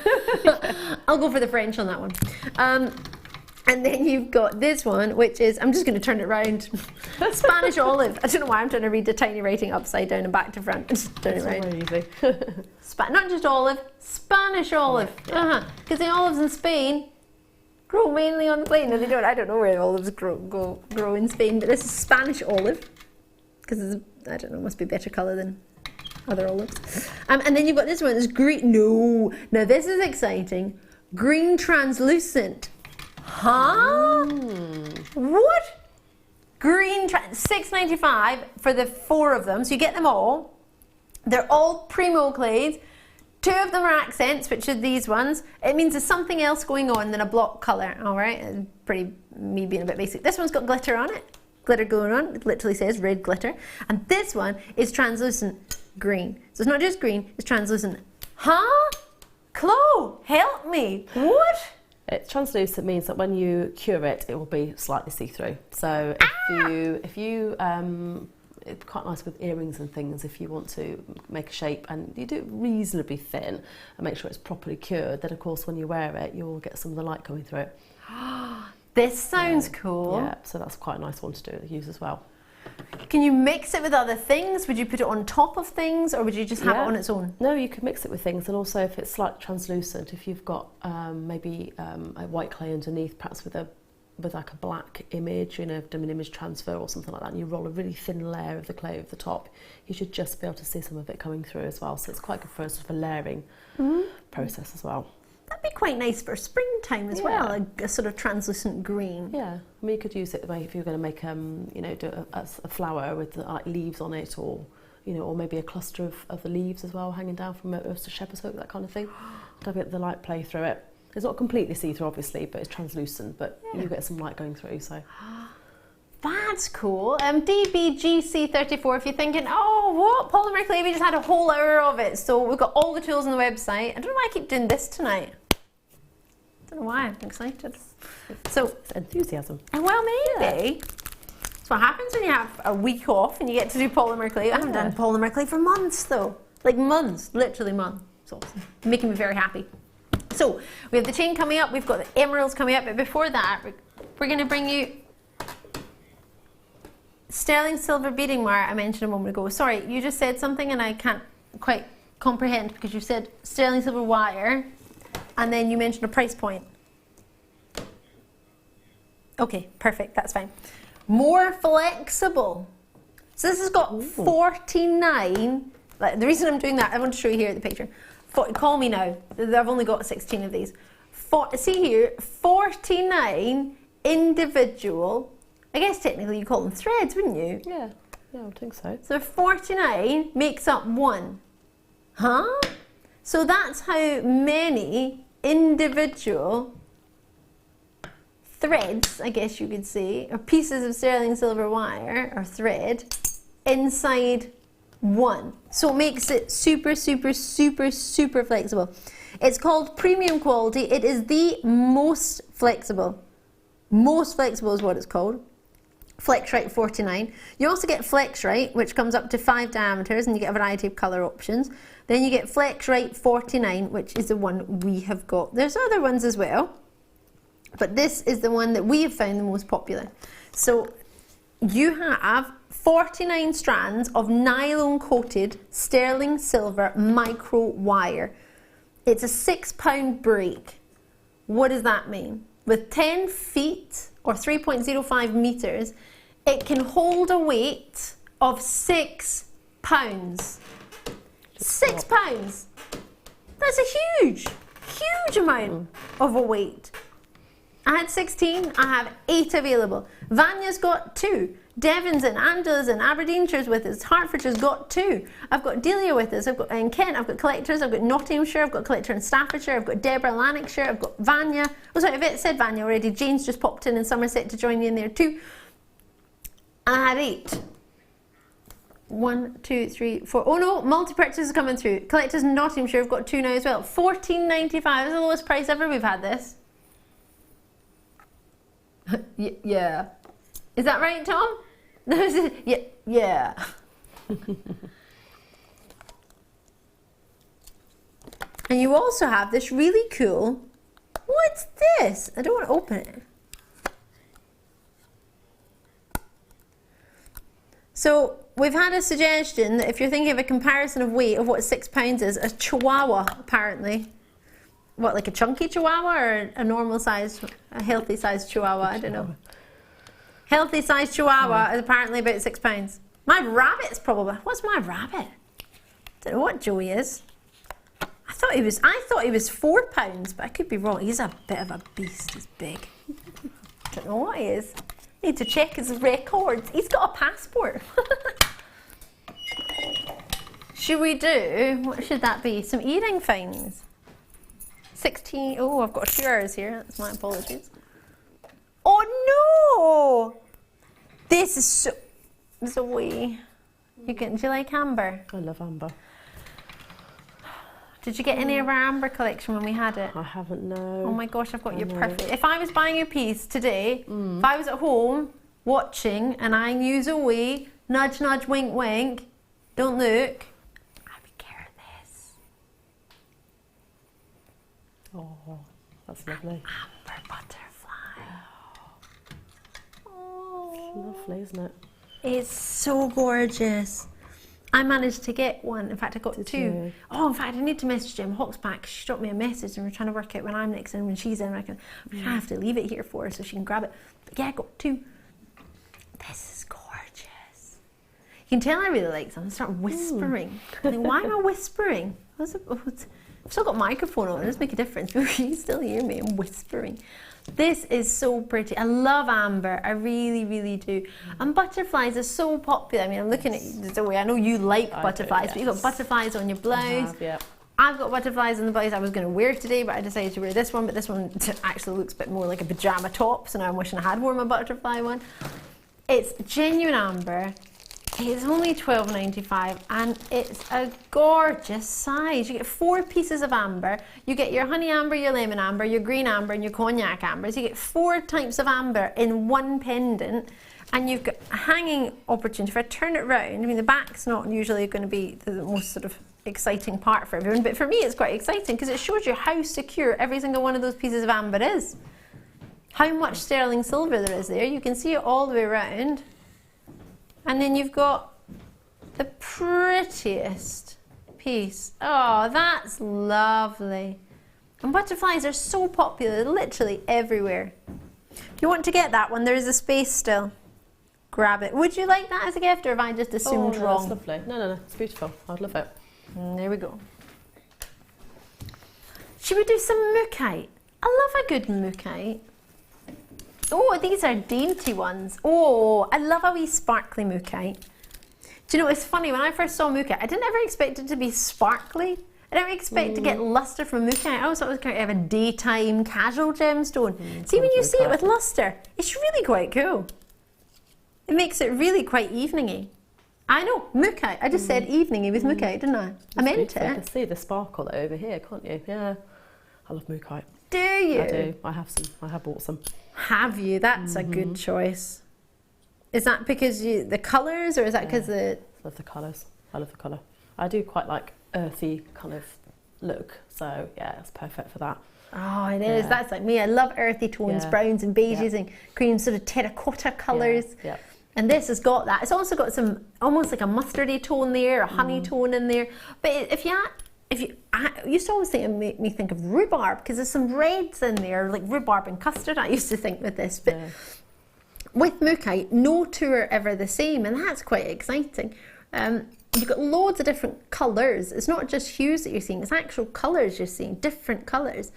I'll go for the French on that one. And then you've got this one, which is, I'm just going to turn it around. Spanish olive. I don't know why I'm trying to read the tiny writing upside down and back to front. Just turn it around. Easy. Not just olive, Spanish olive. Because the olives in Spain grow mainly on the plain. No, they don't. I don't know where the olives grow in Spain, but this is Spanish olive. Because I don't know, it must be better colour than other olives. And then you've got this one. It's green. No. Now this is exciting. Green translucent. Huh? What? Green, $6.95 for the 4 of them. So you get them all. They're all primo clays. 2 of them are accents, which are these ones. It means there's something else going on than a block colour. All right, pretty me being a bit basic. This one's got glitter on it. Glitter going on. It literally says red glitter. And this one is translucent green. So it's not just green. It's translucent. Huh? Chloe, help me. What? It's translucent means that when you cure it, it will be slightly see-through. So if you it's quite nice with earrings and things if you want to make a shape and you do it reasonably thin and make sure it's properly cured, then of course when you wear it, you'll get some of the light coming through it. This sounds cool. Yeah, so that's quite a nice one to use as well. Can you mix it with other things? Would you put it on top of things or would you just have it on its own? No, you can mix it with things, and also if it's slightly translucent, if you've got maybe a white clay underneath, perhaps with like a black image, you know, done an image transfer or something like that, and you roll a really thin layer of the clay over the top, you should just be able to see some of it coming through as well. So it's quite good for a sort of a layering process as well. That'd be quite nice for springtime as well, a sort of translucent green. Yeah, I mean you could use it if you're going to make you know, do a flower with like leaves on it, or you know, or maybe a cluster of the leaves as well hanging down from a shepherd's hook, that kind of thing. To get the light play through it. It's not completely see-through obviously, but it's translucent, but you get some light going through. So that's cool. DBGC34, if you're thinking, oh, what? Polymer clay, we just had a whole hour of it. So we've got all the tools on the website. I don't know why I keep doing this tonight. I don't know why, I'm excited. So it's enthusiasm. Well, maybe. That's what happens when you have a week off and you get to do polymer clay. I haven't done polymer clay for months though. Like months, literally months. It's awesome. Making me very happy. So, we have the chain coming up, we've got the emeralds coming up, but before that, we're going to bring you sterling silver beading wire I mentioned a moment ago. Sorry, you just said something and I can't quite comprehend because you said sterling silver wire and then you mentioned a price point. Okay, perfect, that's fine. More flexible. So this has got 49, like, the reason I'm doing that, I want to show you here at the picture. Call me now, I've only got 16 of these. See here, 49 individual, I guess technically you call them threads, wouldn't you? Yeah, I would think so. So 49 makes up one. Huh? So that's how many individual threads, I guess you could say, or pieces of sterling silver wire or thread inside one. So it makes it super, super, super, super flexible. It's called premium quality. It is the most flexible. Most flexible is what it's called. Flexrite 49. You also get Flexrite, which comes up to 5 diameters, and you get a variety of colour options. Then you get Flexrite 49, which is the one we have got. There's other ones as well, but this is the one that we have found the most popular. So you have 49 strands of nylon coated sterling silver micro wire. It's a 6-pound break. What does that mean? With 10 feet or 3.05 meters, it can hold a weight of 6 pounds. 6 pounds. That's a huge amount of a weight. I had 16, I have 8 available. Vanya's got 2. Devon's and Angela's and Aberdeenshire's with us. Hertfordshire's got 2. I've got Delia with us. I've got in Kent. I've got collectors. I've got Nottinghamshire. I've got a collector in Staffordshire. I've got Deborah in Lanarkshire. I've got Vanya. Oh, sorry, I've said Vanya already. Jane's just popped in Somerset to join you in there too. And I had 8. 1, 2, 3, 4. Oh no, multi-purchases are coming through. Collectors in Nottinghamshire have got 2 now as well. $14.95. That's the lowest price ever we've had this. Yeah. Is that right, Tom? Yeah. And you also have this really cool, what's this? I don't want to open it. So we've had a suggestion that if you're thinking of a comparison of weight of what 6 pounds is, a chihuahua apparently. What, like a chunky chihuahua or a normal size, a healthy sized chihuahua? I don't know. Healthy sized chihuahua is apparently about 6 pounds. My rabbit's probably, what's my rabbit? Don't know what Joey is. I thought he was 4 pounds, but I could be wrong. He's a bit of a beast, he's big. Don't know what he is. Need to check his records. He's got a passport. Should we do, what should that be? Some earring finds. 16, oh, I've got shearers here. That's my apologies. Oh no! This is so, Zoe. Do you like amber? I love amber. Did you get any of our amber collection when we had it? I haven't, no. Oh my gosh, I've got your perfect. If I was buying a piece today, if I was at home watching and I knew Zoe, nudge, nudge, wink, wink, don't look, I would care this. Oh, that's lovely. Amber butterfly. Oh. It's lovely, isn't it? It's so gorgeous. I managed to get one. In fact, I got 2. You? Oh, in fact, I need to message Jim Hawksback. She dropped me a message and we're trying to work out when I'm next in, when she's in. I'm going to have to leave it here for her so she can grab it. But yeah, I got 2. This is gorgeous. You can tell I really like them. I start whispering. I think, why am I whispering? I've still got a microphone on. It doesn't make a difference. You can still hear me. I'm whispering. This is so pretty. I love amber. I really, really do. And butterflies are so popular. I mean, I'm looking at you, Zoe. I know you like butterflies, but you've got butterflies on your blouse. I've got butterflies on the blouse I was going to wear today, but I decided to wear this one. But this one actually looks a bit more like a pajama top, so now I'm wishing I had worn my butterfly one. It's genuine amber. It's only $12.95 and it's a gorgeous size. You get 4 pieces of amber. You get your honey amber, your lemon amber, your green amber and your cognac amber. So you get 4 types of amber in one pendant and you've got a hanging opportunity. If I turn it round, I mean the back's not usually going to be the most sort of exciting part for everyone, but for me it's quite exciting because it shows you how secure every single one of those pieces of amber is. How much sterling silver there is there. You can see it all the way around. And then you've got the prettiest piece. Oh, that's lovely. And butterflies are so popular, literally everywhere. If you want to get that one, there is a space still. Grab it. Would you like that as a gift, or have I just assumed no, wrong? That's lovely. No, it's beautiful. I'd love it. There we go. Should we do some Mukai? I love a good Mukai. Oh, these are dainty ones. Oh, I love a wee sparkly Mukai. Do you know, it's funny, when I first saw Mukai, I didn't ever expect it to be sparkly. I didn't expect to get luster from Mukai. I always thought it was kind of a daytime casual gemstone. See, when you see it with luster, it's really quite cool. It makes it really quite eveningy. I know, Mukai. I just said eveningy with Mukai, didn't I? I meant beautiful. You it. can see the sparkle over here, can't you? Yeah. I love Mukai. Do you? I do. I have some. I have bought some. Have you? That's a good choice. Is that because the colours, or is that because I love the colours. I love the colour. I do quite like earthy kind of look, so yeah, it's perfect for that. Oh, it is. That's like me. I love earthy tones, browns and beiges and creams, sort of terracotta colours. Yeah. And this has got that. It's also got some almost like a mustardy tone there, a honey tone in there. But I used to always think it made me think of rhubarb, because there's some reds in there, like rhubarb and custard. I used to think with this, but with Mukai, no two are ever the same, and that's quite exciting. You've got loads of different colours. It's not just hues that you're seeing; it's actual colours you're seeing, different colours,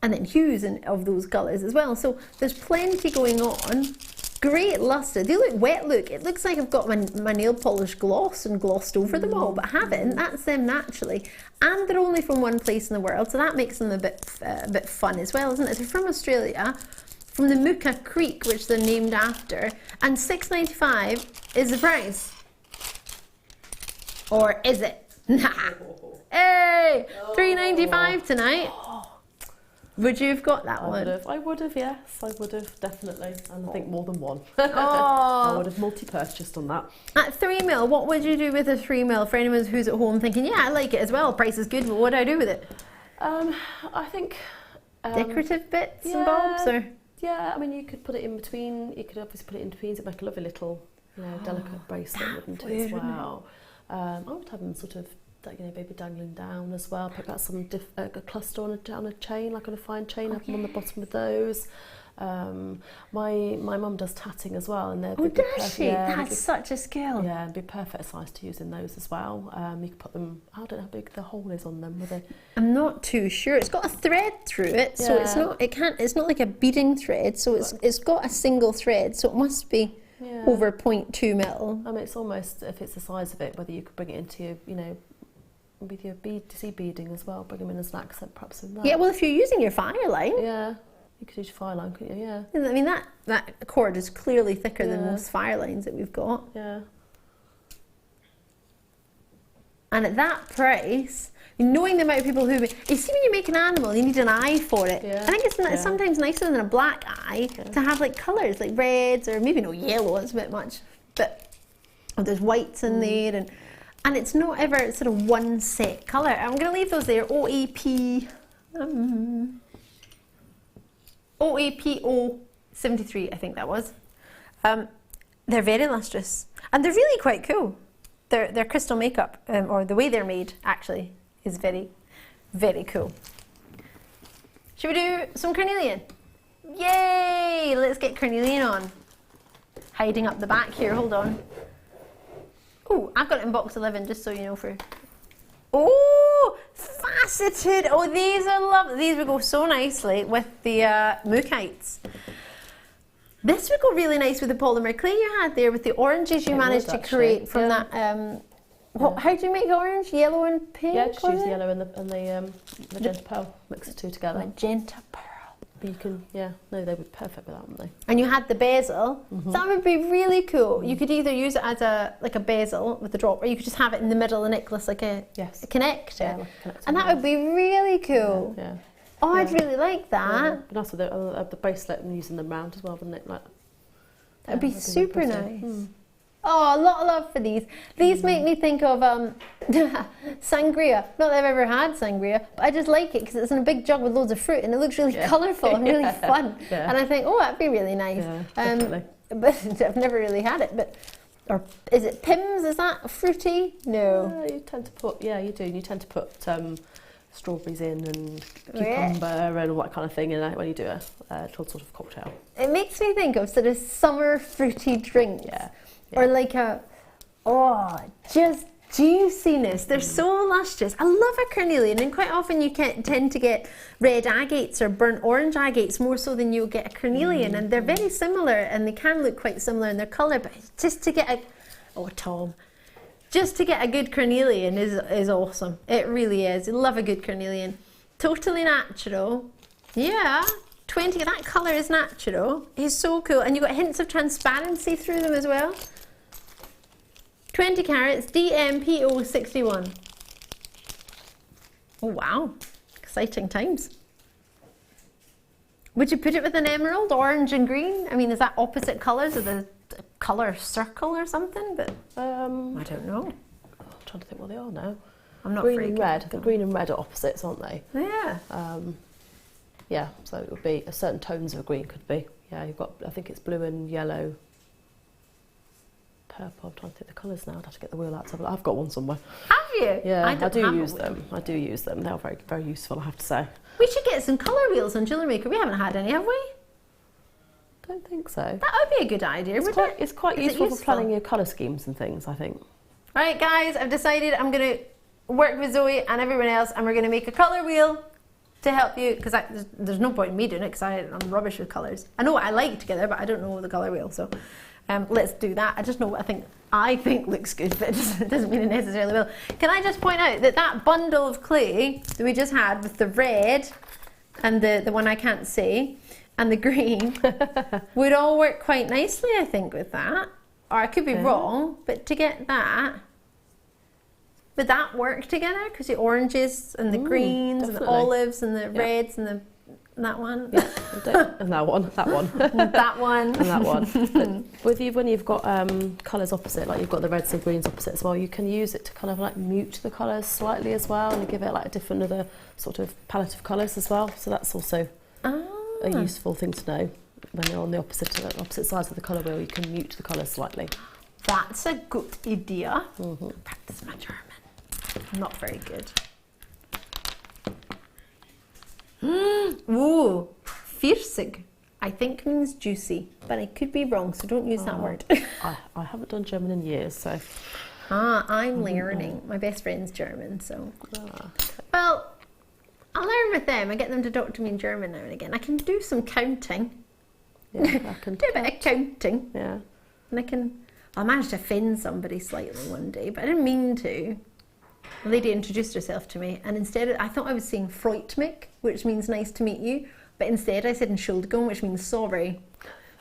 and then hues of those colours as well. So there's plenty going on. Great luster. They look wet. Look, it looks like I've got my nail polish gloss and glossed over them all, but I haven't. That's them naturally, and they're only from one place in the world, so that makes them a bit fun as well, isn't it? They're from Australia, from the Mukai Creek, which they're named after, and $6.95 is the price. Or is it? Nah. Hey, $3.95 tonight. Would you have got that one? I would have, yes. I would have, definitely. And I think more than one. Oh. I would have multi-purchased on that. At 3mm, what would you do with a 3mm for anyone who's at home thinking, yeah, I like it as well, price is good, but what do I do with it? I think... decorative bits and bobs, or? Yeah, I mean, you could put it in between. You could obviously put it in between to make a lovely little, delicate bracelet, wouldn't it, as well? I would have them sort of, maybe dangling down as well. Put out some a cluster on a chain, like on a fine chain, have them on the bottom of those. My mum does tatting as well, and they're does she? That's such a skill. Yeah, and be perfect size to use in those as well. You could put them. I don't know how big the hole is on them. I'm not too sure. It's got a thread through it, so it's not. It's not like a beading thread. So it's got a single thread. So it must be over 0.2 mil. I mean, it's almost, if it's the size of it, whether you could bring it into your, with your beading as well, bring them in as an accent perhaps in that. Yeah, well, if you're using your fire line. Yeah, you could use your fire line, couldn't you? Yeah. I mean, that cord is clearly thicker than most fire lines that we've got. Yeah. And at that price, knowing the amount of people who... You see, when you make an animal, you need an eye for it. Yeah. I think it's sometimes nicer than a black eye to have like colours, like reds, or maybe no yellow, it's a bit much. But there's whites in there, and it's not ever sort of one set colour. I'm going to leave those there, OAPO73, I think that was. They're very lustrous, and they're really quite cool. Their crystal makeup, or the way they're made, actually, is very, very cool. Should we do some carnelian? Yay! Let's get carnelian on. Hiding up the back here, hold on. Oh, I've got it in box 11, just so you know for... Oh, faceted! Oh, these are lovely. These would go so nicely with the Mukaites. This would go really nice with the polymer clay you had there, with the oranges you managed to create from that... how do you make orange? Yellow and pink? Yeah, just use the yellow and the magenta pearl. Mix the two together. Magenta pearl. But you can, they would be perfect with that, wouldn't they? And you had the bezel. That would be really cool. You could either use it as a bezel with the drop, or you could just have it in the middle of the necklace like a connector. Yeah, like a connector. And that would be really cool. Yeah. Oh, I'd really like that. But also the bracelet and using them round as well, wouldn't it? Like, That'd be that'd be super pretty. nice. Oh, a lot of love for these. These make me think of sangria. Not that I've ever had sangria, but I just like it because it's in a big jug with loads of fruit and it looks really colourful and really fun. Yeah. And I think, oh, that'd be really nice. Yeah, definitely. But I've never really had it. But or is it Pims? Is that fruity? No. You tend to put, you do. You tend to put strawberries in and cucumber and all that kind of thing in it when you do a sort of cocktail. It makes me think of sort of summer fruity drinks. Yeah. Or like just juiciness. They're so luscious. I love a carnelian, and quite often you tend to get red agates or burnt orange agates more so than you'll get a carnelian, and they're very similar, and they can look quite similar in their colour, but just to get just to get a good carnelian is awesome. It really is. I love a good carnelian. Totally natural. Yeah. 20, that colour is natural. It's so cool. And you've got hints of transparency through them as well. 20 carats, DMPO61. Oh wow, exciting times. Would you put it with an emerald, orange and green? I mean, is that opposite colours of the colour circle or something? But I don't know. I'm trying to think what they are now. I'm not green and red. The green and red are opposites, aren't they? Yeah. Yeah, so it would be certain tones of green could be. Yeah, you've got, I think it's blue and yellow, purple. I'm trying to think the colours now. I'd have to get the wheel out to have a look. I've got one somewhere. Have you? Yeah, I do have use them. I do use them. They're very, very useful, I have to say. We should get some colour wheels on Jewellery Maker. We haven't had any, have we? Don't think so. That would be a good idea, wouldn't it? It's quite Is it useful for planning your colour schemes and things, I think. Right, guys, I've decided I'm going to work with Zoe and everyone else, and we're going to make a colour wheel to help you, because there's no point in me doing it because I'm rubbish with colours. I know what I like together, but I don't know the colour wheel, so let's do that. I just know what I think looks good, but it doesn't mean it necessarily will. Can I just point out that bundle of clay that we just had with the red and the one I can't see and the green would all work quite nicely, I think, with that. Or I could be wrong, but to get that, would that work together? Because the oranges and the greens and the olives and the reds and that one. Yeah, and that one. that one. And that one. But when you've got colours opposite, like you've got the reds and greens opposite as well, you can use it to kind of like mute the colours slightly as well, and give it like a different other sort of palette of colours as well. So that's also a useful thing to know. When you're on the opposite sides of the colour wheel, you can mute the colours slightly. That's a good idea. Practice my German. Not very good. Ooh, Pfirsig, I think means juicy, but I could be wrong, so don't use that word. I haven't done German in years, so. I'm learning. My best friend's German, so. Well, I learn with them. I get them to talk to me in German now and again. I can do some counting. Yeah, I can do a bit of counting. Yeah. And I managed to offend somebody slightly one day, but I didn't mean to. A lady introduced herself to me, and instead I thought I was saying Freut mich, which means nice to meet you, but instead I said Entschuldigung, which means sorry.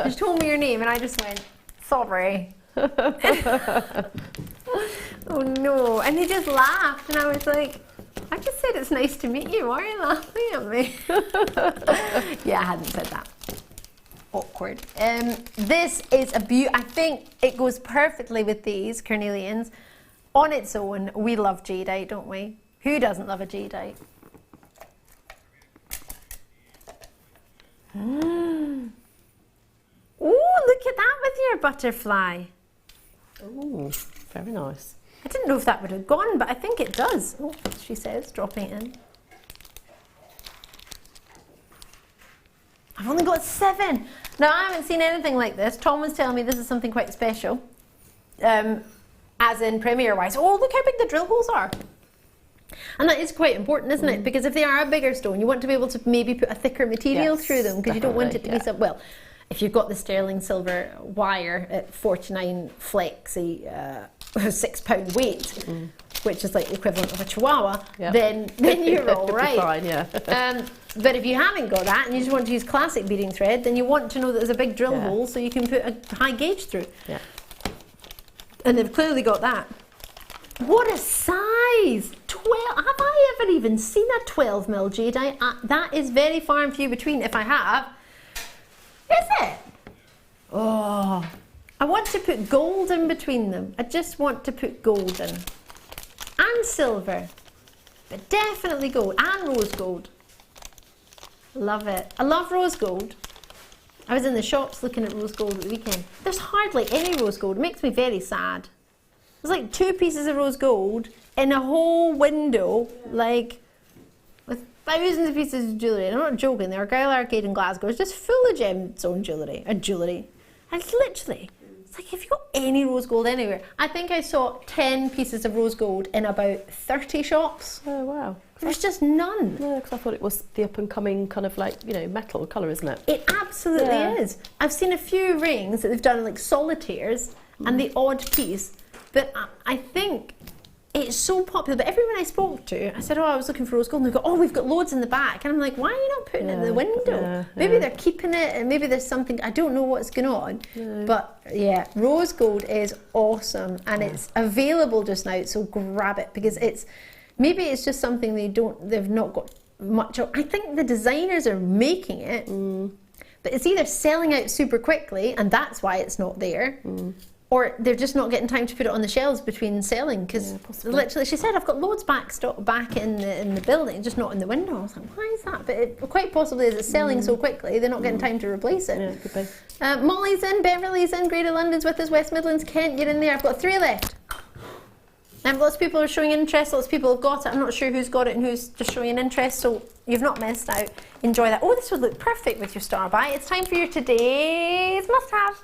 She told me your name, and I just went, sorry. Oh no, and they just laughed, and I was like, I just said it's nice to meet you, why are you laughing at me? Yeah, I hadn't said that. Awkward. This is a beauty. I think it goes perfectly with these carnelians. On its own, we love jadeite, don't we? Who doesn't love a jadeite? Ooh, look at that with your butterfly. Ooh, very nice. I didn't know if that would have gone, but I think it does. Oh, she says, dropping it in. I've only got 7. Now, I haven't seen anything like this. Tom was telling me this is something quite special. As in Premier-wise. Oh, look how big the drill holes are. And that is quite important, isn't it? Because if they are a bigger stone, you want to be able to maybe put a thicker material through them, because you don't want it to be so... Well, if you've got the sterling silver wire at 49 flexi, 6 pound weight, which is like the equivalent of a chihuahua, then you're all right. Fine, yeah. But if you haven't got that and you just want to use classic beading thread, then you want to know that there's a big drill hole so you can put a high gauge through. Yeah. And they've clearly got that. What a size! 12. Have I ever even seen a 12mm jadeite? That is very far and few between, if I have. Is it? Oh, want to put gold in between them. I just want to put gold in. And silver. But definitely gold. And rose gold. Love it. I love rose gold. I was in the shops looking at rose gold at the weekend. There's hardly any rose gold. It makes me very sad. There's like 2 pieces of rose gold in a whole window, like with thousands of pieces of jewellery. And I'm not joking, the Argyle Arcade in Glasgow is just full of gemstone jewellery. And it's literally, it's like, have you got any rose gold anywhere? I think I saw 10 pieces of rose gold in about 30 shops. Oh, wow. There's just none. No, because I thought it was the up-and-coming kind of like, you know, metal colour, isn't it? It absolutely is. I've seen a few rings that they've done like solitaires and the odd piece, but I think it's so popular. But everyone I spoke to, I said, oh, I was looking for rose gold, and they go, oh, we've got loads in the back. And I'm like, why are you not putting it in the window? Maybe they're keeping it, and maybe there's something, I don't know what's going on. But yeah, rose gold is awesome, and it's available just now, so grab it, because maybe it's just something they've not got much of. I think the designers are making it, but it's either selling out super quickly, and that's why it's not there, or they're just not getting time to put it on the shelves between selling, because literally, she said, I've got loads back in the building, just not in the window. I was like, why is that? But it quite possibly is it's selling so quickly, they're not getting time to replace it. Yeah, could be. Molly's in, Beverly's in, Greater London's with us, West Midlands, Kent, you're in there. I've got 3 left. Lots of people are showing interest, lots of people have got it. I'm not sure who's got it and who's just showing an interest, so you've not missed out. Enjoy that. Oh, this would look perfect with your star buy. It's time for your today's must-have.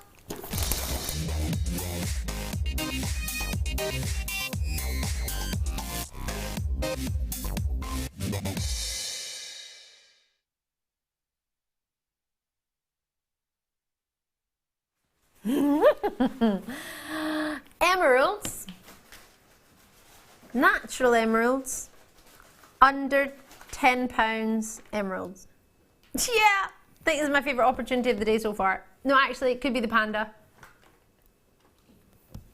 Emeralds. Natural emeralds, under £10 emeralds. Yeah, I think this is my favourite opportunity of the day so far. No, actually, it could be the panda.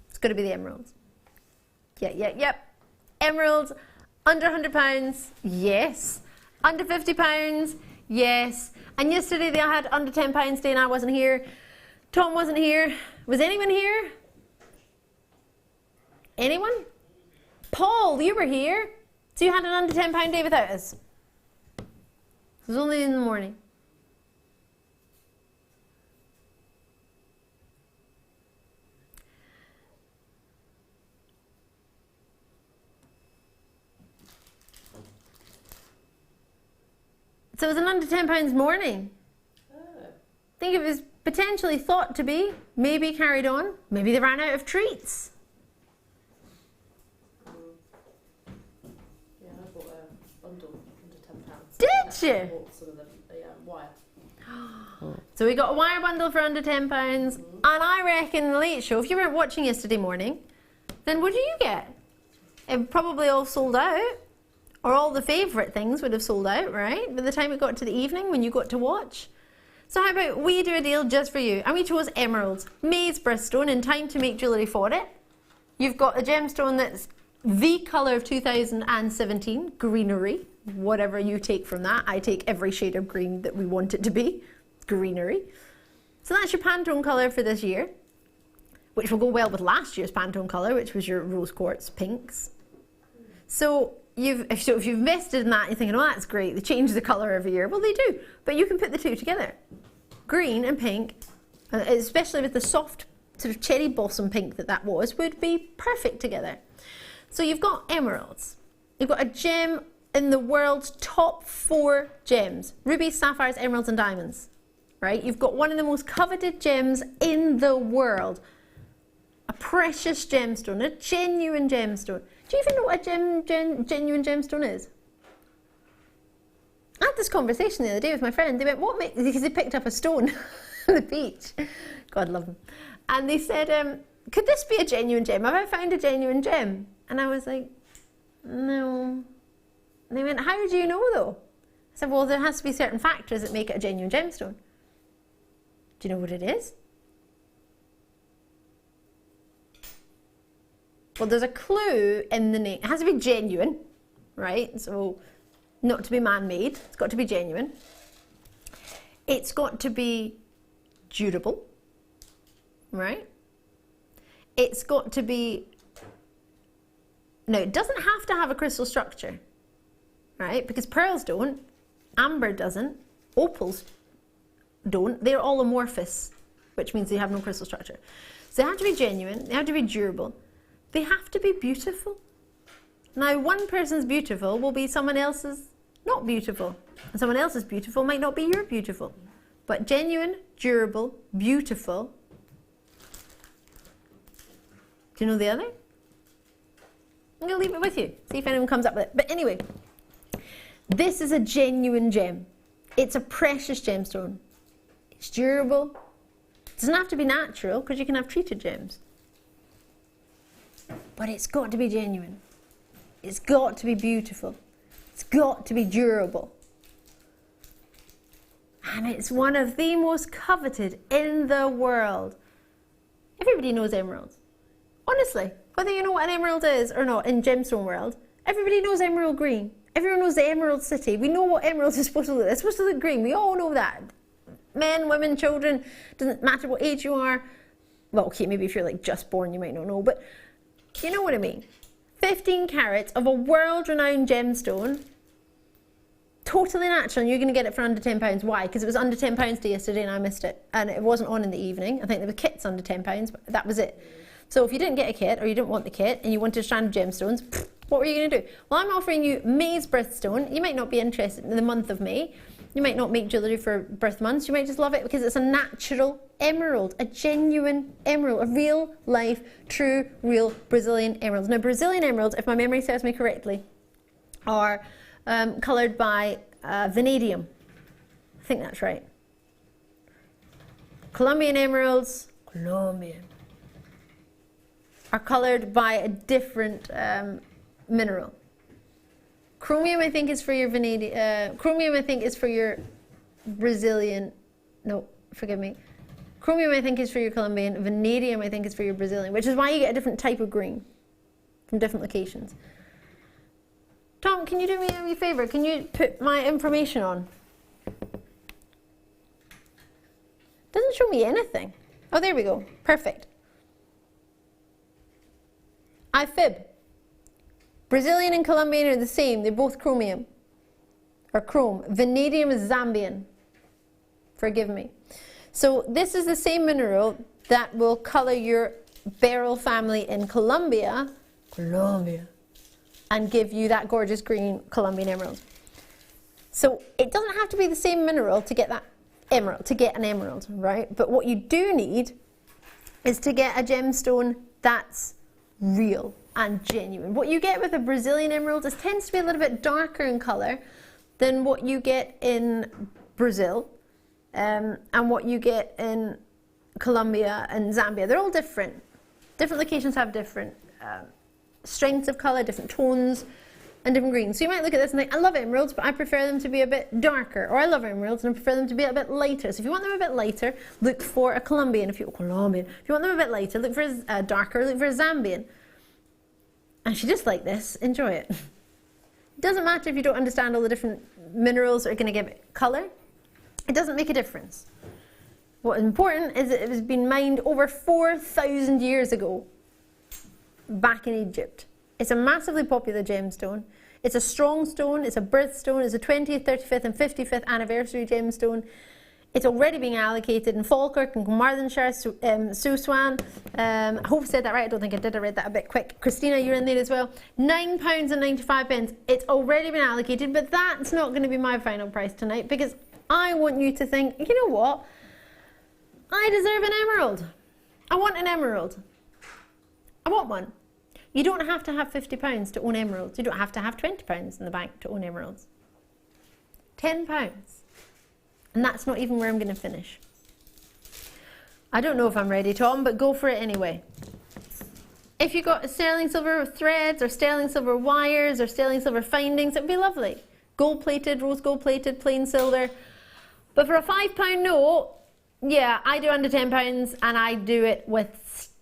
It's got to be the emeralds. Yep. Emeralds, under £100, yes. Under £50, yes. And yesterday they had under £10 day and I wasn't here. Tom wasn't here. Was anyone here? Anyone? Paul, you were here. So you had an under £10 day without us. It was only in the morning. So it was an under £10 morning. I think it was potentially thought to be, maybe carried on, maybe they ran out of treats. Did you? So we got a wire bundle for under £10, and I reckon the late show, if you weren't watching yesterday morning, then what do you get? It probably all sold out, or all the favourite things would have sold out, right? By the time it got to the evening when you got to watch. So how about we do a deal just for you, and we chose emeralds, maize birthstone, in time to make jewellery for it. You've got a gemstone that's the colour of 2017, greenery. Whatever you take from that, I take every shade of green that we want it to be, greenery. So that's your Pantone colour for this year, which will go well with last year's Pantone colour, which was your rose quartz pinks. So if you've invested in that, you're thinking, oh, that's great, they change the colour every year. Well, they do, but you can put the two together. Green and pink, especially with the soft sort of cherry blossom pink that was, would be perfect together. So you've got emeralds, you've got a gem in the world's top 4 gems, rubies, sapphires, emeralds and diamonds, right? You've got one of the most coveted gems in the world, a precious gemstone, a genuine gemstone. Do you even know what a genuine gemstone is? I had this conversation the other day with my friend. They went, because they picked up a stone on the beach. God love them. And they said, could this be a genuine gem? Have I found a genuine gem? And I was like, no. And they went, how do you know though? I said, well, there has to be certain factors that make it a genuine gemstone. Do you know what it is? Well, there's a clue in the name. It has to be genuine, right? So, not to be man-made. It's got to be genuine. It's got to be durable, right? it's got to be, no, it doesn't have to have a crystal structure, right? Because pearls don't, amber doesn't, opals don't. They're all amorphous, which means they have no crystal structure. So they have to be genuine, they have to be durable, they have to be beautiful. Now, one person's beautiful will be someone else's not beautiful, and someone else's beautiful might not be your beautiful. But genuine, durable, beautiful. Do you know the other? I'm going to leave it with you, see if anyone comes up with it. But anyway, this is a genuine gem. It's a precious gemstone. It's durable. It doesn't have to be natural, because you can have treated gems. But it's got to be genuine. It's got to be beautiful. It's got to be durable. And it's one of the most coveted in the world. Everybody knows emeralds. Honestly, whether you know what an emerald is or not in gemstone world, everybody knows emerald green. Everyone knows the Emerald City. We know what emeralds are supposed to look like. It's supposed to look green. We all know that. Men, women, children, doesn't matter what age you are. Well, okay, maybe if you're like just born, you might not know, but you know what I mean. 15 carats of a world-renowned gemstone, totally natural, and you're going to get it for under £10. Why? Because it was under £10 to yesterday and I missed it. And it wasn't on in the evening. I think there were kits under £10, but that was it. So if you didn't get a kit, or you didn't want the kit, and you wanted a strand of gemstones, what were you going to do? Well, I'm offering you May's birthstone. You might not be interested in the month of May. You might not make jewellery for birth months. You might just love it because it's a natural emerald, a genuine emerald, a real life, true, real Brazilian emerald. Now, Brazilian emeralds, if my memory serves me correctly, are coloured by vanadium. I think that's right. Colombian emeralds, are coloured by a different mineral. Chromium, I think, is for your vanadium. Chromium, I think, is for your Brazilian. No, forgive me. Chromium, I think, is for your Colombian. Vanadium, I think, is for your Brazilian, which is why you get a different type of green from different locations. Tom, can you do me a wee favour? Can you put my information on? Doesn't show me anything. Oh, there we go. Perfect. I fib. Brazilian and Colombian are the same. They're both chromium. Or chrome. Vanadium is Zambian. Forgive me. So this is the same mineral that will colour your beryl family in Colombia. And give you that gorgeous green Colombian emerald. So it doesn't have to be the same mineral to get that emerald, to get an emerald, right? But what you do need is to get a gemstone that's real and genuine. What you get with a Brazilian emerald is tends to be a little bit darker in colour than what you get in Brazil and what you get in Colombia and Zambia. They're all different. Different locations have different strengths of colour, different tones and different greens. So you might look at this and think, I love emeralds, but I prefer them to be a bit darker. Or I love emeralds and I prefer them to be a bit lighter. So if you want them a bit lighter, look for a Colombian. If you want them a bit lighter, look for a darker, look for a Zambian. And if you just like this, enjoy it. It doesn't matter if you don't understand all the different minerals that are going to give it colour. It doesn't make a difference. What is important is that it has been mined over 4,000 years ago, back in Egypt. It's a massively popular gemstone. It's a strong stone, it's a birthstone, it's a 20th, 35th and 55th anniversary gemstone. It's already being allocated in Falkirk and Carmarthenshire, Suswan. I hope I said that right, I don't think I did, I read that a bit quick. Christina, you're in there as well. £9.95. It's already been allocated, but that's not going to be my final price tonight because I want you to think, you know what? I deserve an emerald. I want an emerald. I want one. You don't have to have £50 to own emeralds. You don't have to have £20 in the bank to own emeralds. £10. And that's not even where I'm going to finish. I don't know if I'm ready, Tom, but go for it anyway. If you got sterling silver threads or sterling silver wires or sterling silver findings, it'd be lovely. Gold plated, rose gold plated, plain silver. But for a £5 note, yeah, I do under £10 and I do it with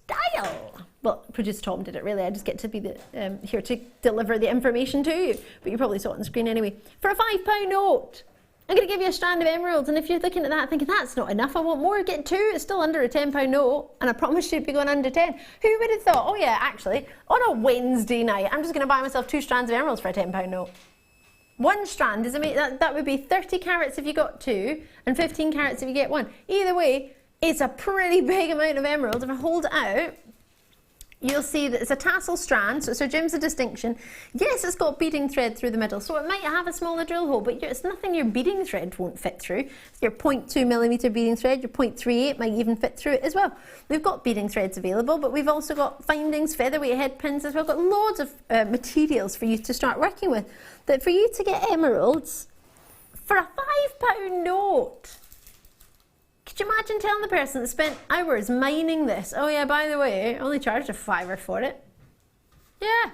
style. Well, producer Tom did it really. I just get to be the, here to deliver the information to you. But you probably saw it on the screen anyway. For a £5 note, I'm going to give you a strand of emeralds, and if you're looking at that thinking, that's not enough, I want more, get 2, it's still under a £10 note, and I promise you'd be going under 10. Who would have thought, oh yeah, actually, on a Wednesday night, I'm just going to buy myself 2 strands of emeralds for a £10 note. 1 strand, that would be 30 carats if you got 2, and 15 carats if you get 1. Either way, it's a pretty big amount of emeralds. If I hold it out, you'll see that it's a tassel strand, so gem's a distinction. Yes, it's got beading thread through the middle, so it might have a smaller drill hole, but it's nothing your beading thread won't fit through. Your 0.2mm beading thread, your 0.38 might even fit through it as well. We've got beading threads available, but we've also got findings, featherweight head pins as well. We've got loads of materials for you to start working with. But for you to get emeralds for a £5 note, could you imagine telling the person that spent hours mining this, oh yeah, by the way, I only charged a £5 for it? Yeah.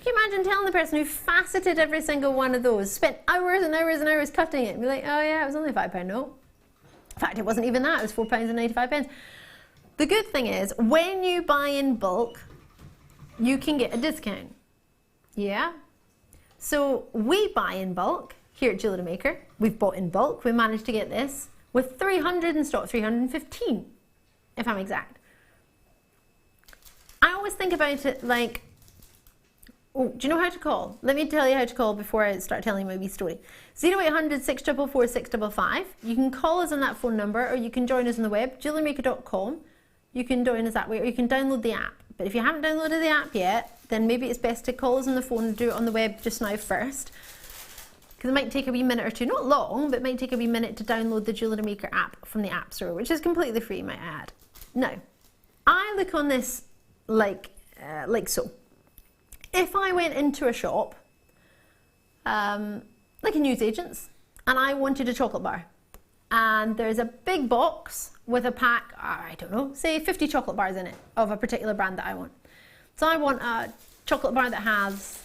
Can you imagine telling the person who faceted every single one of those, spent hours and hours and hours cutting it, and be like, oh yeah, it was only a £5 note. In fact, it wasn't even that, it was £4.95. The good thing is, when you buy in bulk, you can get a discount. Yeah? So we buy in bulk here at Jewellery Maker. We've bought in bulk, we managed to get this with 300 in stock, 315, if I'm exact. I always think about it like, oh, do you know how to call? Let me tell you how to call before I start telling my wee story. 0800 644 655. You can call us on that phone number, or you can join us on the web, jewellerymaker.com. You can join us that way, or you can download the app. But if you haven't downloaded the app yet, then maybe it's best to call us on the phone and do it on the web just now first. Because it might take a wee minute or two, not long, but it might take a wee minute to download the Jewellery Maker app from the App Store, which is completely free, might I add. Now, I look on this like so. If I went into a shop, like a newsagent's, and I wanted a chocolate bar, and there's a big box with a pack, I don't know, say 50 chocolate bars in it of a particular brand that I want. So I want a chocolate bar that has,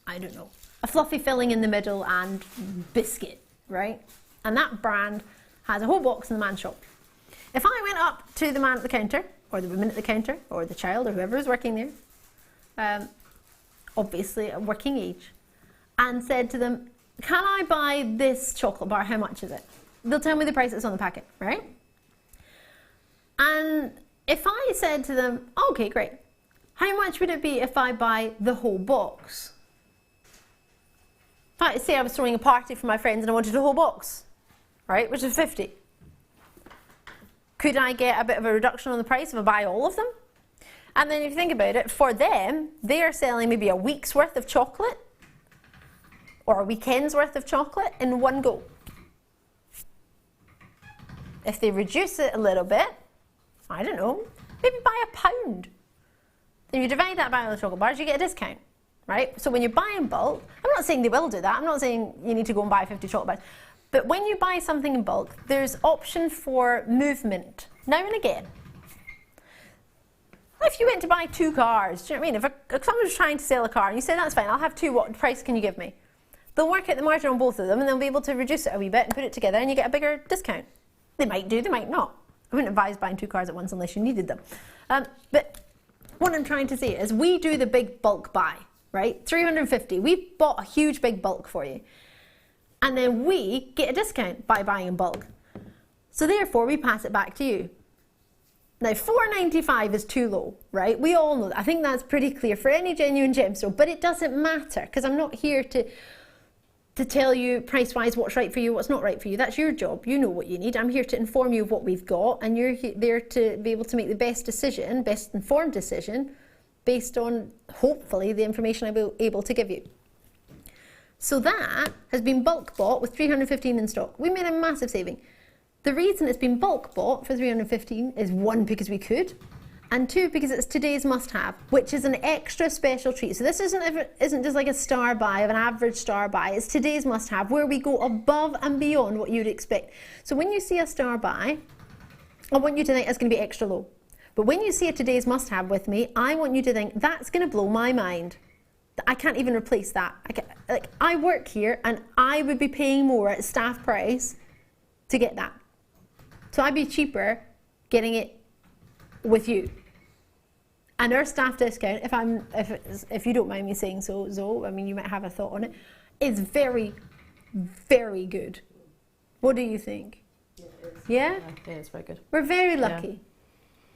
I don't know, a fluffy filling in the middle and biscuit, right? And that brand has a whole box in the man's shop. If I went up to the man at the counter, or the woman at the counter, or the child, or whoever is working there, obviously a working age, and said to them, can I buy this chocolate bar, how much is it? They'll tell me the price that's on the packet, right? And if I said to them, okay, great, how much would it be if I buy the whole box? If I say I was throwing a party for my friends and I wanted a whole box, right, which is 50. Could I get a bit of a reduction on the price if I buy all of them? And then if you think about it, for them, they are selling maybe a week's worth of chocolate or a weekend's worth of chocolate in one go. If they reduce it a little bit, I don't know, maybe buy £1. Then you divide that by all the chocolate bars, you get a discount, right? So when you buy in bulk, I'm not saying they will do that, I'm not saying you need to go and buy 50 chocolate bars, but when you buy something in bulk, there's option for movement, now and again. If you went to buy 2 cars, do you know what I mean? If someone's trying to sell a car and you say, that's fine, I'll have 2, what price can you give me? They'll work out the margin on both of them and they'll be able to reduce it a wee bit and put it together and you get a bigger discount. They might do, they might not. I wouldn't advise buying 2 cars at once unless you needed them. But what I'm trying to say is we do the big bulk buy, right? 350, we bought a huge big bulk for you. And then we get a discount by buying in bulk. So therefore we pass it back to you. Now £4.95 is too low, right? We all know that. I think that's pretty clear for any genuine gemstone, but it doesn't matter because I'm not here to tell you price-wise what's right for you, what's not right for you. That's your job. You know what you need. I'm here to inform you of what we've got, and you're there to be able to make the best decision, best informed decision, based on, hopefully, the information I'll be able to give you. So that has been bulk bought with 315 in stock. We made a massive saving. The reason it's been bulk bought for 315 is 1, because we could, and 2, because it's today's must-have, which is an extra special treat. So this isn't just like a star buy of an average star buy. It's today's must-have, where we go above and beyond what you'd expect. So when you see a star buy, I want you to think it's going to be extra low. But when you see a today's must-have with me, I want you to think that's going to blow my mind. I can't even replace that. I work here, and I would be paying more at staff price to get that. So I'd be cheaper getting it with you. And our staff discount, if you don't mind me saying so, Zoe, I mean, you might have a thought on it, is very, very good. What do you think? Yeah? Yeah, it's very good. We're very lucky.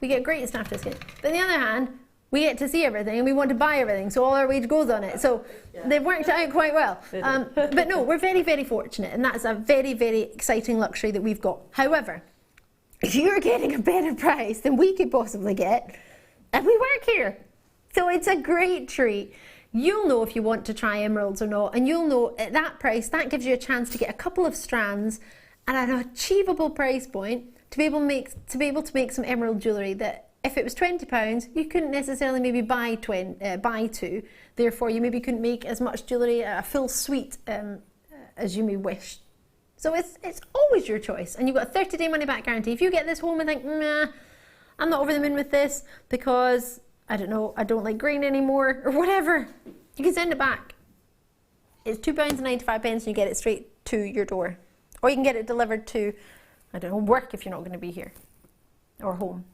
We get great staff discount. But on the other hand, we get to see everything and we want to buy everything, so all our wage goes on it. So they've worked it out quite well. But no, we're very, very fortunate, and that's a very, very exciting luxury that we've got. However, if you're getting a better price than we could possibly get, and we work here, so it's a great treat. You'll know if you want to try emeralds or not, and you'll know at that price, that gives you a chance to get a couple of strands at an achievable price point to be able to make some emerald jewellery that, if it was £20, you couldn't necessarily maybe buy two. Therefore, you maybe couldn't make as much jewellery, a full suite, as you may wish. So it's always your choice, and you've got a 30-day money-back guarantee. If you get this home and think, nah, I'm not over the moon with this because, I don't know, I don't like green anymore, or whatever, you can send it back. It's £2.95 and you get it straight to your door. Or you can get it delivered to, I don't know, work if you're not going to be here, or home.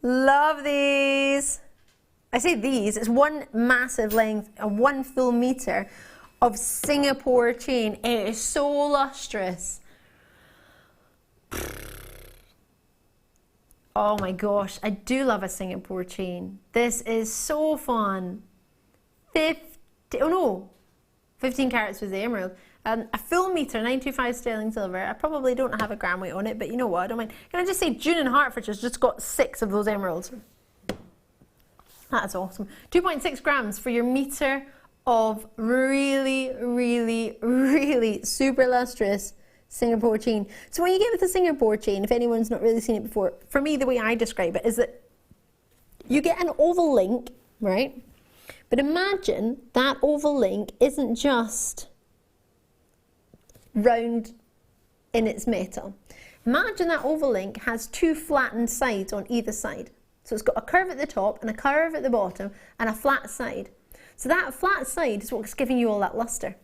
Love these. I say these, it's one massive length, 1 full meter of Singapore chain. It is so lustrous. Oh my gosh, I do love a Singapore chain. This is so fun. 15 carats with the emerald. A full metre, 925 sterling silver. I probably don't have a gram weight on it, but you know what, I don't mind. Can I just say, June in Hertfordshire's just got 6 of those emeralds. That's awesome. 2.6 grams for your metre of really, really, really super lustrous Singapore chain. So what you get with the Singapore chain, if anyone's not really seen it before, for me the way I describe it is that you get an oval link, right? But imagine that oval link isn't just round in its metal. Imagine that oval link has 2 flattened sides on either side. So it's got a curve at the top and a curve at the bottom and a flat side. So that flat side is what's giving you all that luster.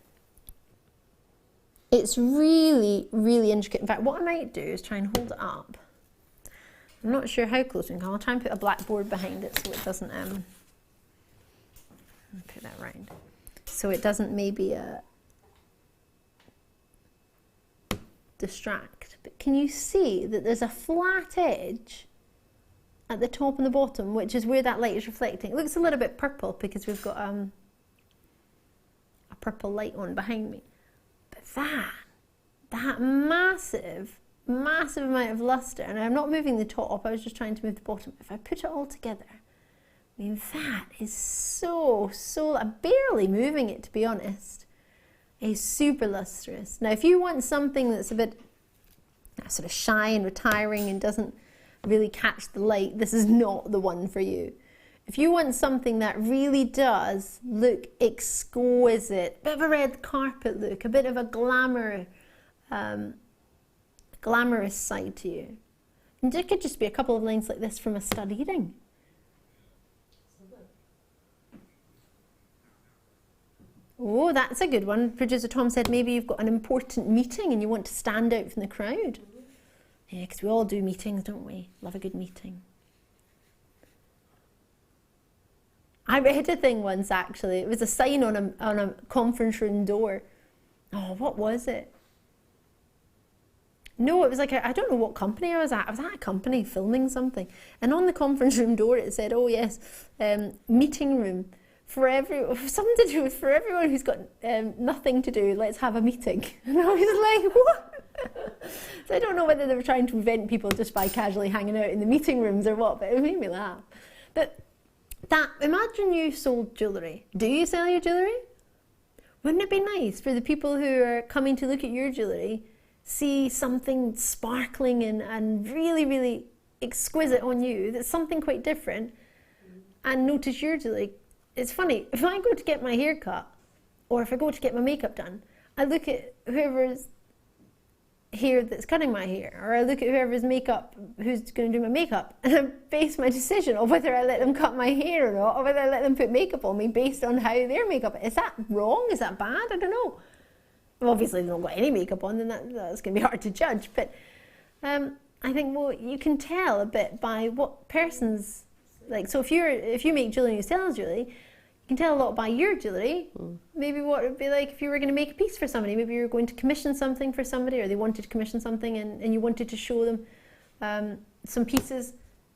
It's really, really intricate. In fact, what I might do is try and hold it up. I'm not sure how close we can come. I'll try and put a blackboard behind it so it doesn't, put that round. So it doesn't maybe distract. But can you see that there's a flat edge at the top and the bottom, which is where that light is reflecting? It looks a little bit purple because we've got a purple light on behind me. But that massive amount of luster, and I'm not moving the top, I was just trying to move the bottom. If I put it all together, I mean, that is so, I'm barely moving it, to be honest. It's super lustrous. Now, if you want something that's a bit sort of shy and retiring and doesn't really catch the light, this is not the one for you. If you want something that really does look exquisite, a bit of a red carpet look, a bit of a glamorous side to you, and it could just be a couple of lines like this from a stud earring. Oh, that's a good one. Producer Tom said maybe you've got an important meeting and you want to stand out from the crowd. Yeah, because we all do meetings, don't we? Love a good meeting. I read a thing once, actually. It was a sign on a conference room door. Oh, what was it? No, it was like, I don't know what company I was at. I was at a company filming something. And on the conference room door it said, oh yes, meeting room. For something to do with for everyone who's got nothing to do, let's have a meeting. And I was like, what? So I don't know whether they were trying to prevent people just by casually hanging out in the meeting rooms or what, but it made me laugh. But imagine you sold jewellery. Do you sell your jewellery? Wouldn't it be nice for the people who are coming to look at your jewellery, see something sparkling and really, really exquisite on you, that's something quite different, and notice your jewellery? It's funny, if I go to get my hair cut, or if I go to get my makeup done, I look at whoever's hair that's cutting my hair, or I look at whoever's makeup, who's going to do my makeup, and I base my decision on whether I let them cut my hair or not, or whether I let them put makeup on me based on how their makeup is. Is that wrong? Is that bad? I don't know. Well, obviously, if they don't got any makeup on, then that's going to be hard to judge. But I think, well, you can tell a bit by what person's like. So if you make jewellery and you sell jewellery, You can tell a lot by your jewellery. Maybe what it would be like if you were going to make a piece for somebody. Maybe you were going to commission something for somebody, or they wanted to commission something and you wanted to show them some pieces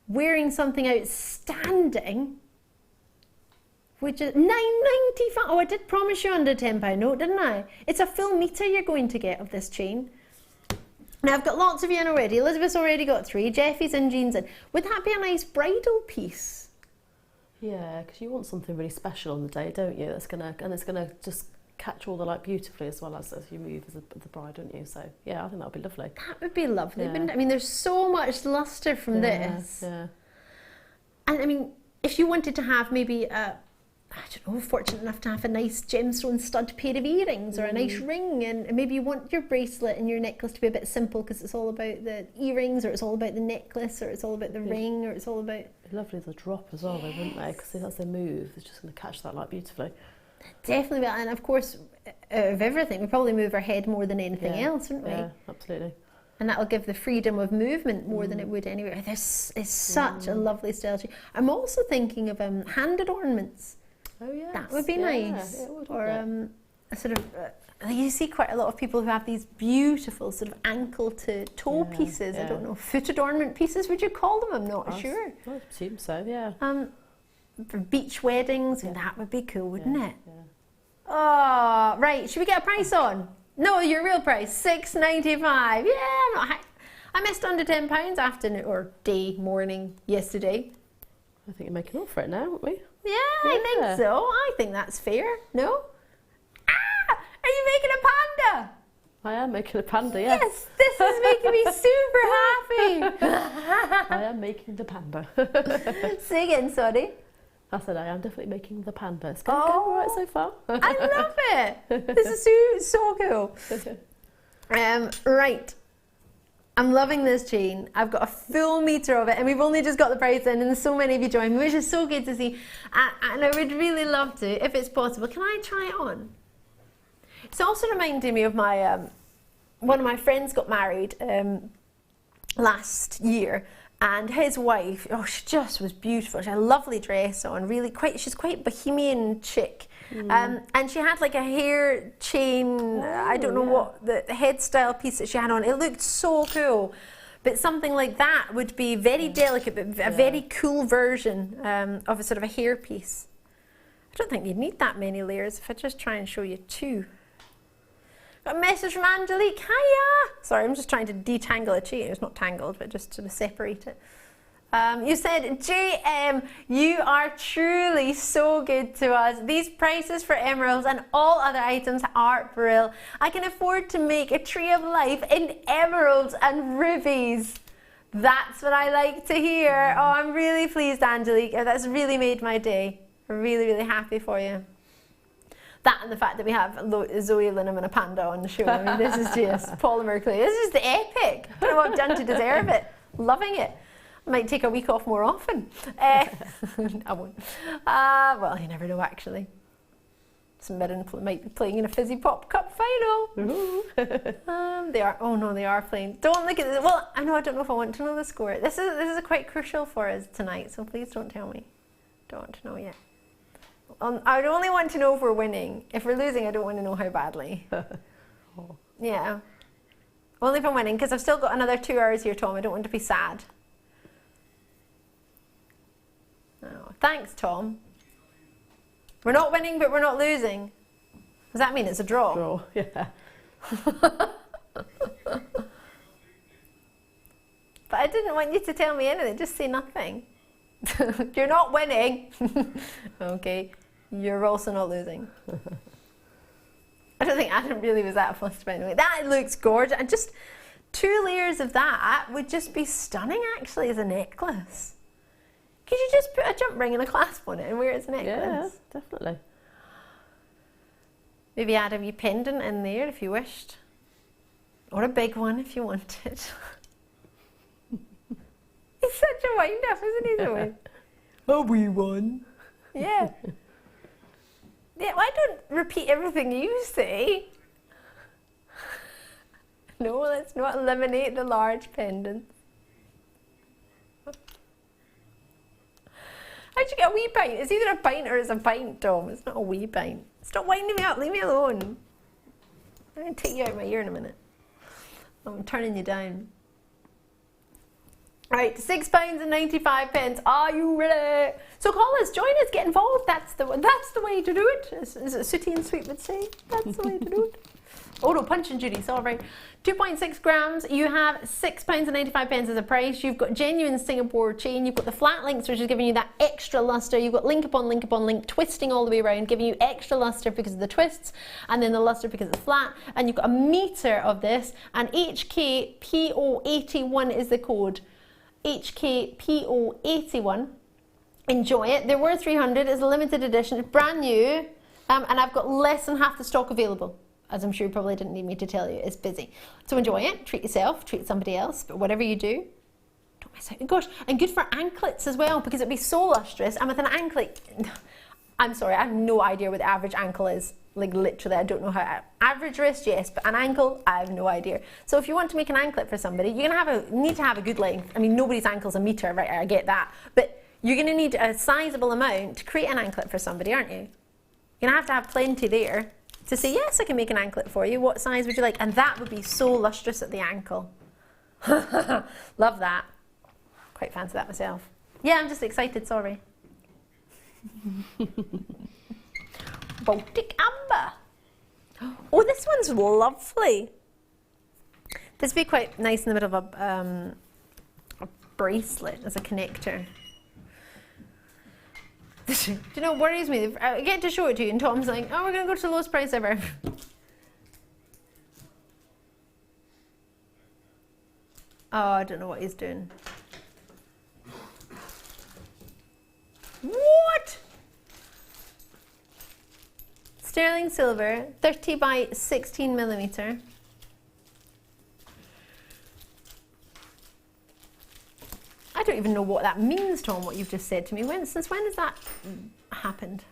wearing something outstanding, which is £9.95. Oh, I did promise you under £10 note, didn't I? It's a full metre you're going to get of this chain. Now, I've got lots of you in already. Elizabeth's already got 3. Jeffy's in, Jean's in. Would that be a nice bridal piece? Yeah, because you want something really special on the day, don't you? It's gonna just catch all the light beautifully as well as you move as the bride, don't you? So yeah, I think that would be lovely. That would be lovely, wouldn't it? I mean, there's so much lustre from this. Yeah. And I mean, if you wanted to have maybe I don't know, fortunate enough to have a nice gemstone stud pair of earrings or a nice ring, and maybe you want your bracelet and your necklace to be a bit simple because it's all about the earrings, or it's all about the necklace, or it's all about the ring, or it's all about... Lovely as a drop as well, though, wouldn't they? Because as they move, it's just going to catch that light beautifully. Definitely, and of course, out of everything, we probably move our head more than anything else, wouldn't we? Yeah, absolutely. And that'll give the freedom of movement more than it would anywhere. This is such a lovely style. I'm also thinking of handed ornaments. Oh yeah, that would be nice. Yeah, it would, or a sort of you see quite a lot of people who have these beautiful sort of ankle to toe pieces. I don't know, foot adornment pieces. Would you call them? I'm not sure. I assume so. Yeah. For beach weddings, that would be cool, wouldn't it? Yeah. Oh, right. Should we get a price on? No, your real price, £6.95. Yeah, I missed under £10 afternoon or morning yesterday. I think you're making up for it now, aren't we? Yeah, I think so. I think that's fair. No? Ah! Are you making a panda? I am making a panda, yes. Yes, this is making me super happy. I am making the panda. Say again, sorry. I said I am definitely making the panda. It's going all right so far. I love it. This is so cool. Right. I'm loving this chain. I've got a full metre of it, and we've only just got the price in, and so many of you joined me, which is so good to see. And I would really love to, if it's possible. Can I try it on? It's also reminding me of my one of my friends got married last year, and his wife, she just was beautiful. She had a lovely dress on, she's quite bohemian chic. And she had like a hair chain, I don't know what, the hairstyle piece that she had on. It looked so cool. But something like that would be very delicate, but a very cool version of a sort of a hair piece. I don't think you'd need that many layers if I just try and show you 2. Got a message from Angelique. Hiya! Sorry, I'm just trying to detangle a chain. It's not tangled, but just to separate it. You said, JM, you are truly so good to us. These prices for emeralds and all other items are brilliant. I can afford to make a tree of life in emeralds and rubies. That's what I like to hear. Oh, I'm really pleased, Angelique. That's really made my day. I'm really, really happy for you. That and the fact that we have Zoe, Linham and a panda on the show. I mean, this is just Polymer clay. This is the epic. I don't know what I've done to deserve it. Loving it. I might take a week off more often. I won't. Well, you never know, actually. St Mirren might be playing in a Fizzy Pop Cup final. They are. Oh no, they are playing. Don't look at this. Well, I don't know if I want to know the score. This is quite crucial for us tonight. So please don't tell me. Don't want to know yet. I would only want to know if we're winning. If we're losing, I don't want to know how badly. Yeah. Only if I'm winning, because I've still got another 2 hours here, Tom. I don't want to be sad. Oh, thanks, Tom. We're not winning, but we're not losing. Does that mean it's a draw? Draw, yeah. But I didn't want you to tell me anything. Just say nothing. You're not winning. Okay. You're also not losing. I don't think Adam really was that fussed about it. That looks gorgeous. And just 2 layers of that would just be stunning, actually, as a necklace. Could you just put a jump ring and a clasp on it and wear it as a necklace? Yeah, definitely. Maybe add a wee pendant in there if you wished. Or a big one if you wanted. He's such a wind-up, isn't he, Zoe? A wee one. Yeah. Yeah, why don't repeat everything you say? No, let's not eliminate the large pendants. How'd you get a wee pint? It's either a pint or it's a pint, Tom. It's not a wee pint. Stop winding me up. Leave me alone. I'm going to take you out of my ear in a minute. I'm turning you down. Right, £6.95. Are you ready? So call us, join us, get involved. That's the way to do it. Is it Sooty and Sweet would say? That's the way to do it. Oh no, Punch and Judy, sorry. 2.6 grams, you have £6.95 as a price. You've got genuine Singapore chain. You've got the flat links, which is giving you that extra luster. You've got link upon link upon link, twisting all the way around, giving you extra luster because of the twists, and then the luster because it's flat. And you've got a metre of this, and HKPO81 is the code. HKPO81. Enjoy it. There were 300. It's a limited edition. It's brand new, and I've got less than half the stock available. As I'm sure you probably didn't need me to tell you, it's busy. So enjoy it, treat yourself, treat somebody else, but whatever you do, don't miss out. Gosh, and good for anklets as well, because it'd be so lustrous. And with an anklet, I'm sorry, I have no idea what the average ankle is. Like literally, I don't know how. Average wrist, yes, but an ankle, I have no idea. So if you want to make an anklet for somebody, you're gonna need to have a good length. I mean, nobody's ankle's a metre, right? I get that, but you're gonna need a sizable amount to create an anklet for somebody, aren't you? You're gonna have plenty there to say, yes, I can make an anklet for you. What size would you like? And that would be so lustrous at the ankle. Love that. Quite fancy that myself. Yeah, I'm just excited, sorry. Baltic amber. Oh, this one's lovely. This would be quite nice in the middle of a bracelet as a connector. Do you know what worries me? I get to show it to you and Tom's like, oh, we're going to go to the lowest price ever. Oh, I don't know what he's doing. What? Sterling silver, 30 by 16 millimeter. I don't even know what that means, Tom, what you've just said to me. Since when has that happened?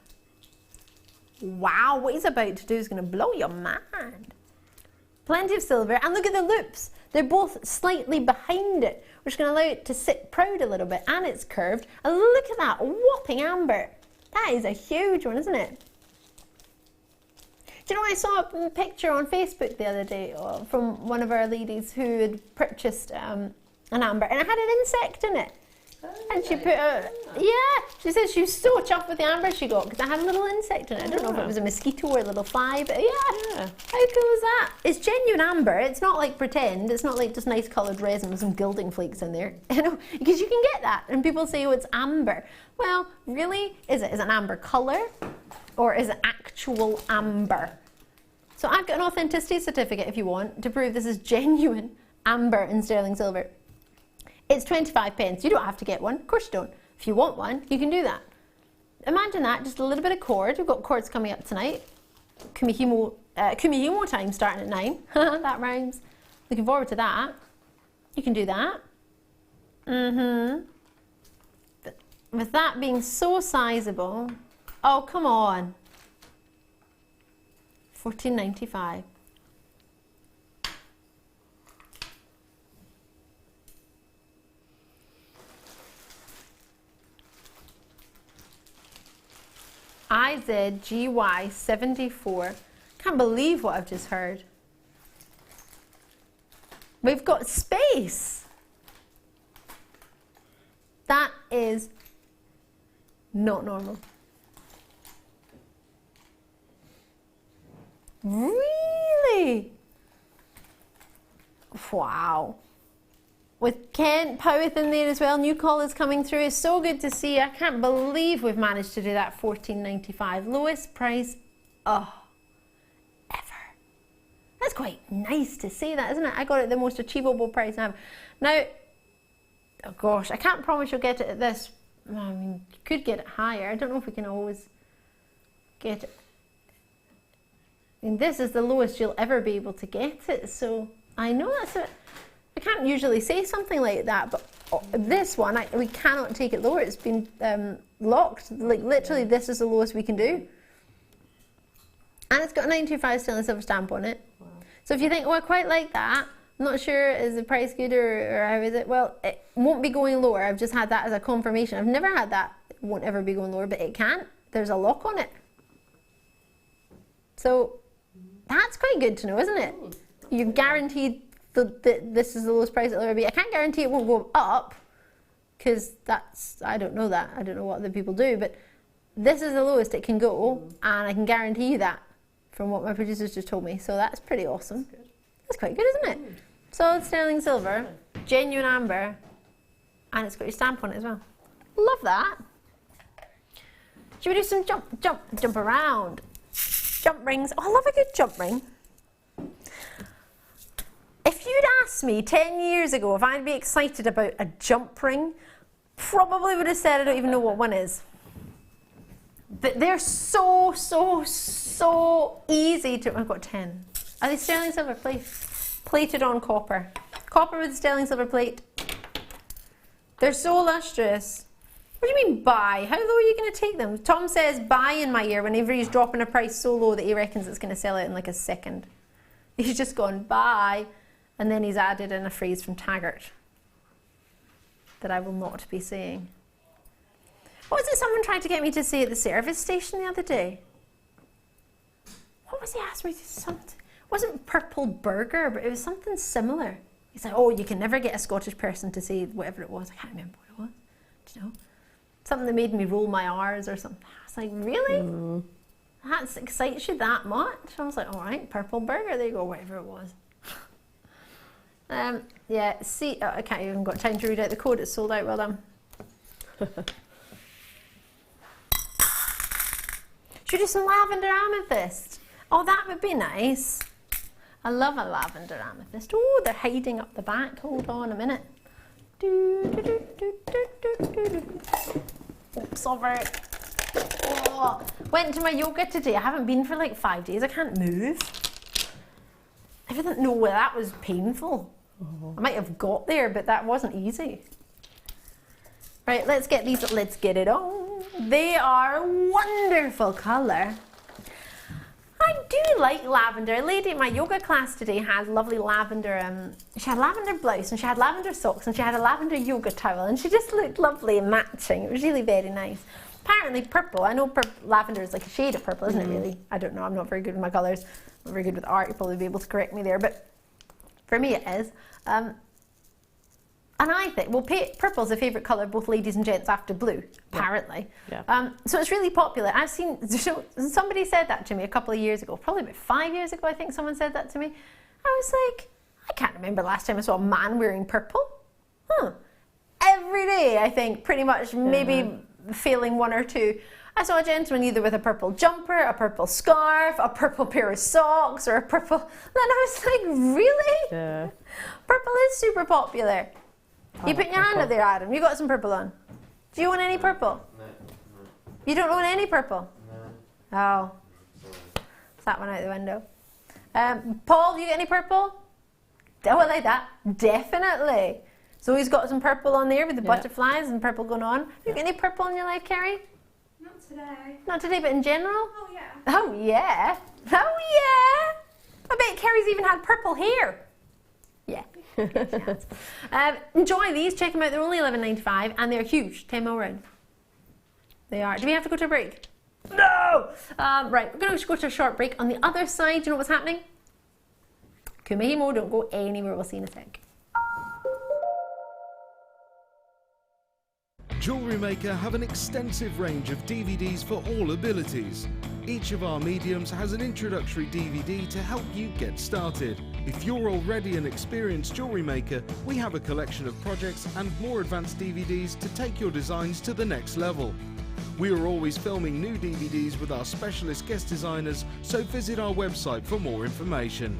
Wow, what he's about to do is going to blow your mind. Plenty of silver, and look at the loops. They're both slightly behind it, which is going to allow it to sit proud a little bit, and it's curved. And look at that whopping amber. That is a huge one, isn't it? Do you know, I saw a picture on Facebook the other day from one of our ladies who had purchased an amber, and it had an insect in it. And she put she said she was so chuffed with the amber she got because it had a little insect in it. I don't know if it was a mosquito or a little fly, but yeah. How cool is that? It's genuine amber. It's not like pretend. It's not like just nice coloured resin with some gilding flakes in there. You know, because you can get that, and people say, oh, it's amber. Well, really, is it? Is it an amber colour, or is it actual amber? So I've got an authenticity certificate if you want to prove this is genuine amber in sterling silver. It's 25p. You don't have to get one. Of course you don't. If you want one, you can do that. Imagine that, just a little bit of cord. We've got cords coming up tonight. Kumihimo time starting at 9. That rhymes. Looking forward to that. You can do that. With that being so sizable, oh, come on. $14.95. IZGY74. Can't believe what I've just heard. We've got space. That is not normal. Really? Wow. With Kent Powith in there as well, new callers coming through. It's so good to see. I can't believe we've managed to do that. $14.95. Lowest price ever. That's quite nice to see that, isn't it? I got it at the most achievable price ever. Now, oh gosh, I can't promise you'll get it at this. I mean, you could get it higher. I don't know if we can always get it. I mean, this is the lowest you'll ever be able to get it. So I know that's it. I can't usually say something like that, but this one, we cannot take it lower. It's been locked. Like literally, this is the lowest we can do. And it's got a 925 stainless silver stamp on it. Wow. So if you think, oh, I quite like that, I'm not sure, is the price good or how is it? Well, it won't be going lower. I've just had that as a confirmation. I've never had that won't ever be going lower, but it can't. There's a lock on it. So that's quite good to know, isn't it? You're guaranteed that this is the lowest price it'll ever be. I can't guarantee it won't go up, because I don't know that. I don't know what other people do, but this is the lowest it can go, and I can guarantee you that from what my producers just told me. So that's pretty awesome. That's quite good, isn't it? Solid sterling silver, genuine amber, and it's got your stamp on it as well. Love that. Should we do some jump around? Jump rings. Oh, I love a good jump ring. If you'd asked me 10 years ago if I'd be excited about a jump ring, probably would have said I don't even know what one is. But they're so easy to... I've got 10. Are they sterling silver plated on copper? Copper with sterling silver plate. They're so lustrous. What do you mean buy? How low are you going to take them? Tom says buy in my ear whenever he's dropping a price so low that he reckons it's going to sell out in like a second. He's just gone buy, and then he's added in a phrase from Taggart that I will not be saying. What was it someone tried to get me to say at the service station the other day? What was he asking me to say? Something. It wasn't purple burger, but it was something similar. He's like, oh, you can never get a Scottish person to say whatever it was. I can't remember what it was. Do you know? Something that made me roll my R's or something. I was like, really? That excites you that much? I was like, all right, purple burger. There you go, whatever it was. Yeah, see, I can't even got time to read out the code. It's sold out. Well done. Should we do some lavender amethyst? Oh, that would be nice. I love a lavender amethyst. Oh, they're hiding up the back. Hold on a minute. Oops, over it. Oh, went to my yoga today. I haven't been for like 5 days. I can't move. I didn't know where that was painful. I might have got there, but that wasn't easy. Right, let's get these. Let's get it on. They are a wonderful colour. I do like lavender. A lady at my yoga class today had lovely lavender, she had lavender blouse and she had lavender socks and she had a lavender yoga towel and she just looked lovely and matching. It was really very nice. Apparently purple, I know lavender is like a shade of purple, isn't it really? I don't know, I'm not very good with my colours. I'm not very good with art, you'll probably be able to correct me there, but for me it is. And I think, well, purple's a favourite colour of both ladies and gents after blue, apparently. Yeah. So it's really popular. I've seen, somebody said that to me a couple of years ago, probably about 5 years ago, I think someone said that to me. I was like, I can't remember the last time I saw a man wearing purple. Every day, I think, pretty much, maybe failing one or two. I saw a gentleman either with a purple jumper, a purple scarf, a purple pair of socks, or a purple... And I was like, really? Yeah. Purple is super popular. You put your hand up there, Adam. You got some purple on. Do you want any purple? No. You don't want any purple? No. Oh. Is that one out the window? Paul, do you get any purple? Oh, I like that. Definitely. So he's got some purple on there with the butterflies and purple going on. You get any purple in your life, Kerry? Not today. Not today, but in general? Oh, yeah. Oh, yeah. Oh, yeah. I bet Kerry's even had purple hair. Yeah. Enjoy these, check them out. They're only $11.95 and they're huge, 10 mil round. They are. Do we have to go to a break? No! Right, we're going to go to a short break. On the other side, do you know what's happening? Kumehimo, don't go anywhere. We'll see you in a sec. Jewellery Maker have an extensive range of DVDs for all abilities. Each of our mediums has an introductory DVD to help you get started. If you're already an experienced jewellery maker, we have a collection of projects and more advanced DVDs to take your designs to the next level. We are always filming new DVDs with our specialist guest designers, so visit our website for more information.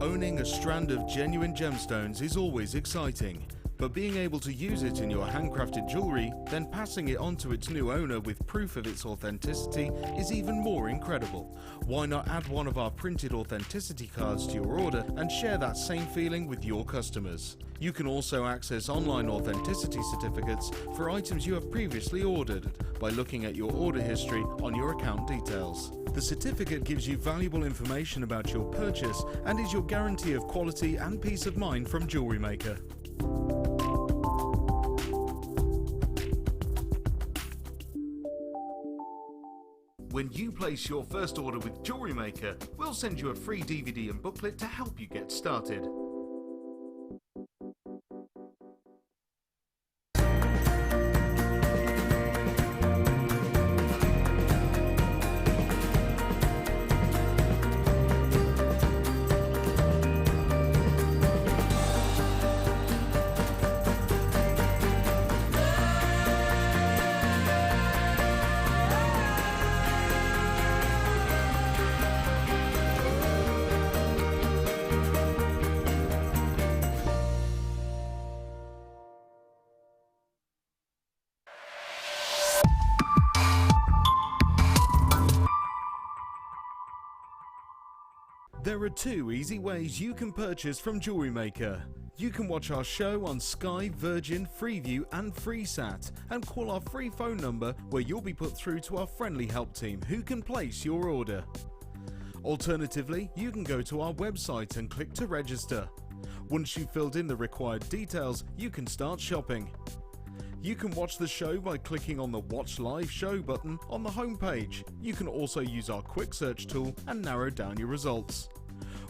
Owning a strand of genuine gemstones is always exciting, but being able to use it in your handcrafted jewellery, then passing it on to its new owner with proof of its authenticity is even more incredible. Why not add one of our printed authenticity cards to your order and share that same feeling with your customers? You can also access online authenticity certificates for items you have previously ordered by looking at your order history on your account details. The certificate gives you valuable information about your purchase and is your guarantee of quality and peace of mind from Jewellery Maker. When you place your first order with Jewellery Maker, we'll send you a free DVD and booklet to help you get started. There are two easy ways you can purchase from Jewellery Maker. You can watch our show on Sky, Virgin, Freeview and FreeSat and call our free phone number where you'll be put through to our friendly help team who can place your order. Alternatively, you can go to our website and click to register. Once you've filled in the required details, you can start shopping. You can watch the show by clicking on the Watch Live Show button on the homepage. You can also use our quick search tool and narrow down your results.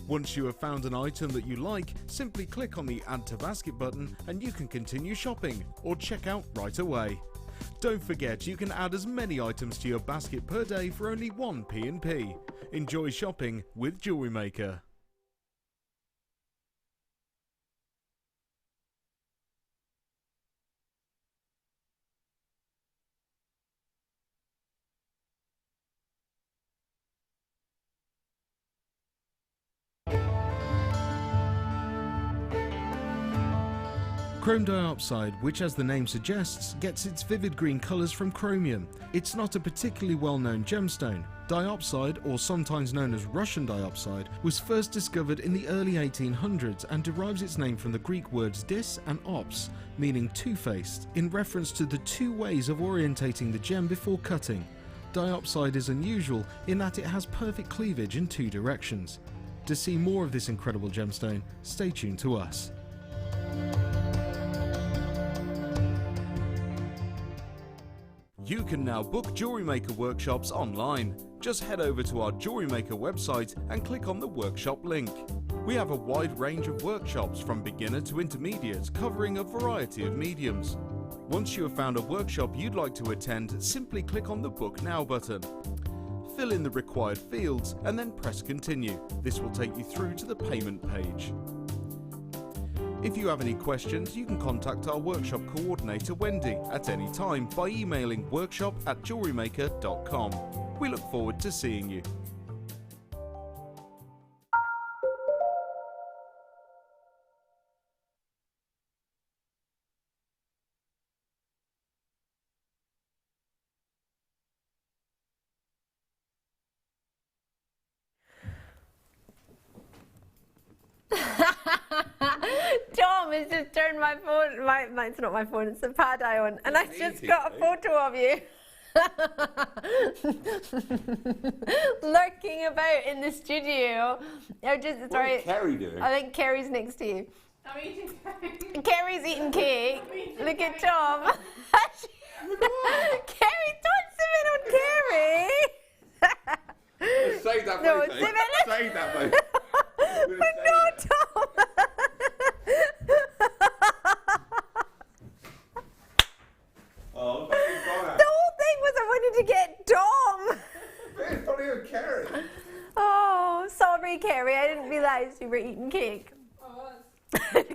Once you have found an item that you like, simply click on the Add to Basket button and you can continue shopping or check out right away. Don't forget you can add as many items to your basket per day for only 1 P&P. Enjoy shopping with Jewellery Maker. Chrome diopside, which as the name suggests, gets its vivid green colours from chromium. It's not a particularly well-known gemstone. Diopside, or sometimes known as Russian diopside, was first discovered in the early 1800s and derives its name from the Greek words dis and ops, meaning two-faced, in reference to the two ways of orientating the gem before cutting. Diopside is unusual in that it has perfect cleavage in two directions. To see more of this incredible gemstone, stay tuned to us. You can now book Jewellery Maker workshops online. Just head over to our Jewellery Maker website and click on the workshop link. We have a wide range of workshops from beginner to intermediate, covering a variety of mediums. Once you have found a workshop you'd like to attend, simply click on the Book Now button. Fill in the required fields and then press Continue. This will take you through to the payment page. If you have any questions, you can contact our workshop coordinator Wendy at any time by emailing workshop@jewellerymaker.com. We look forward to seeing you. Tom has just turned my phone, it's not my phone, it's the pad I on, and I just got a photo of you. Lurking about in the studio. What is Kerry doing? I think Kerry's next to you. I'm eating cake. Kerry's eating cake. Look at Tom. Kerry, don't zoom in on Kerry. Save that No, photo. zoom in. Save that photo. But no, Tom. Oh, The whole thing was I wanted to get Tom. it's funny with Kerry. Oh, sorry, Kerry. I didn't realise you were eating cake.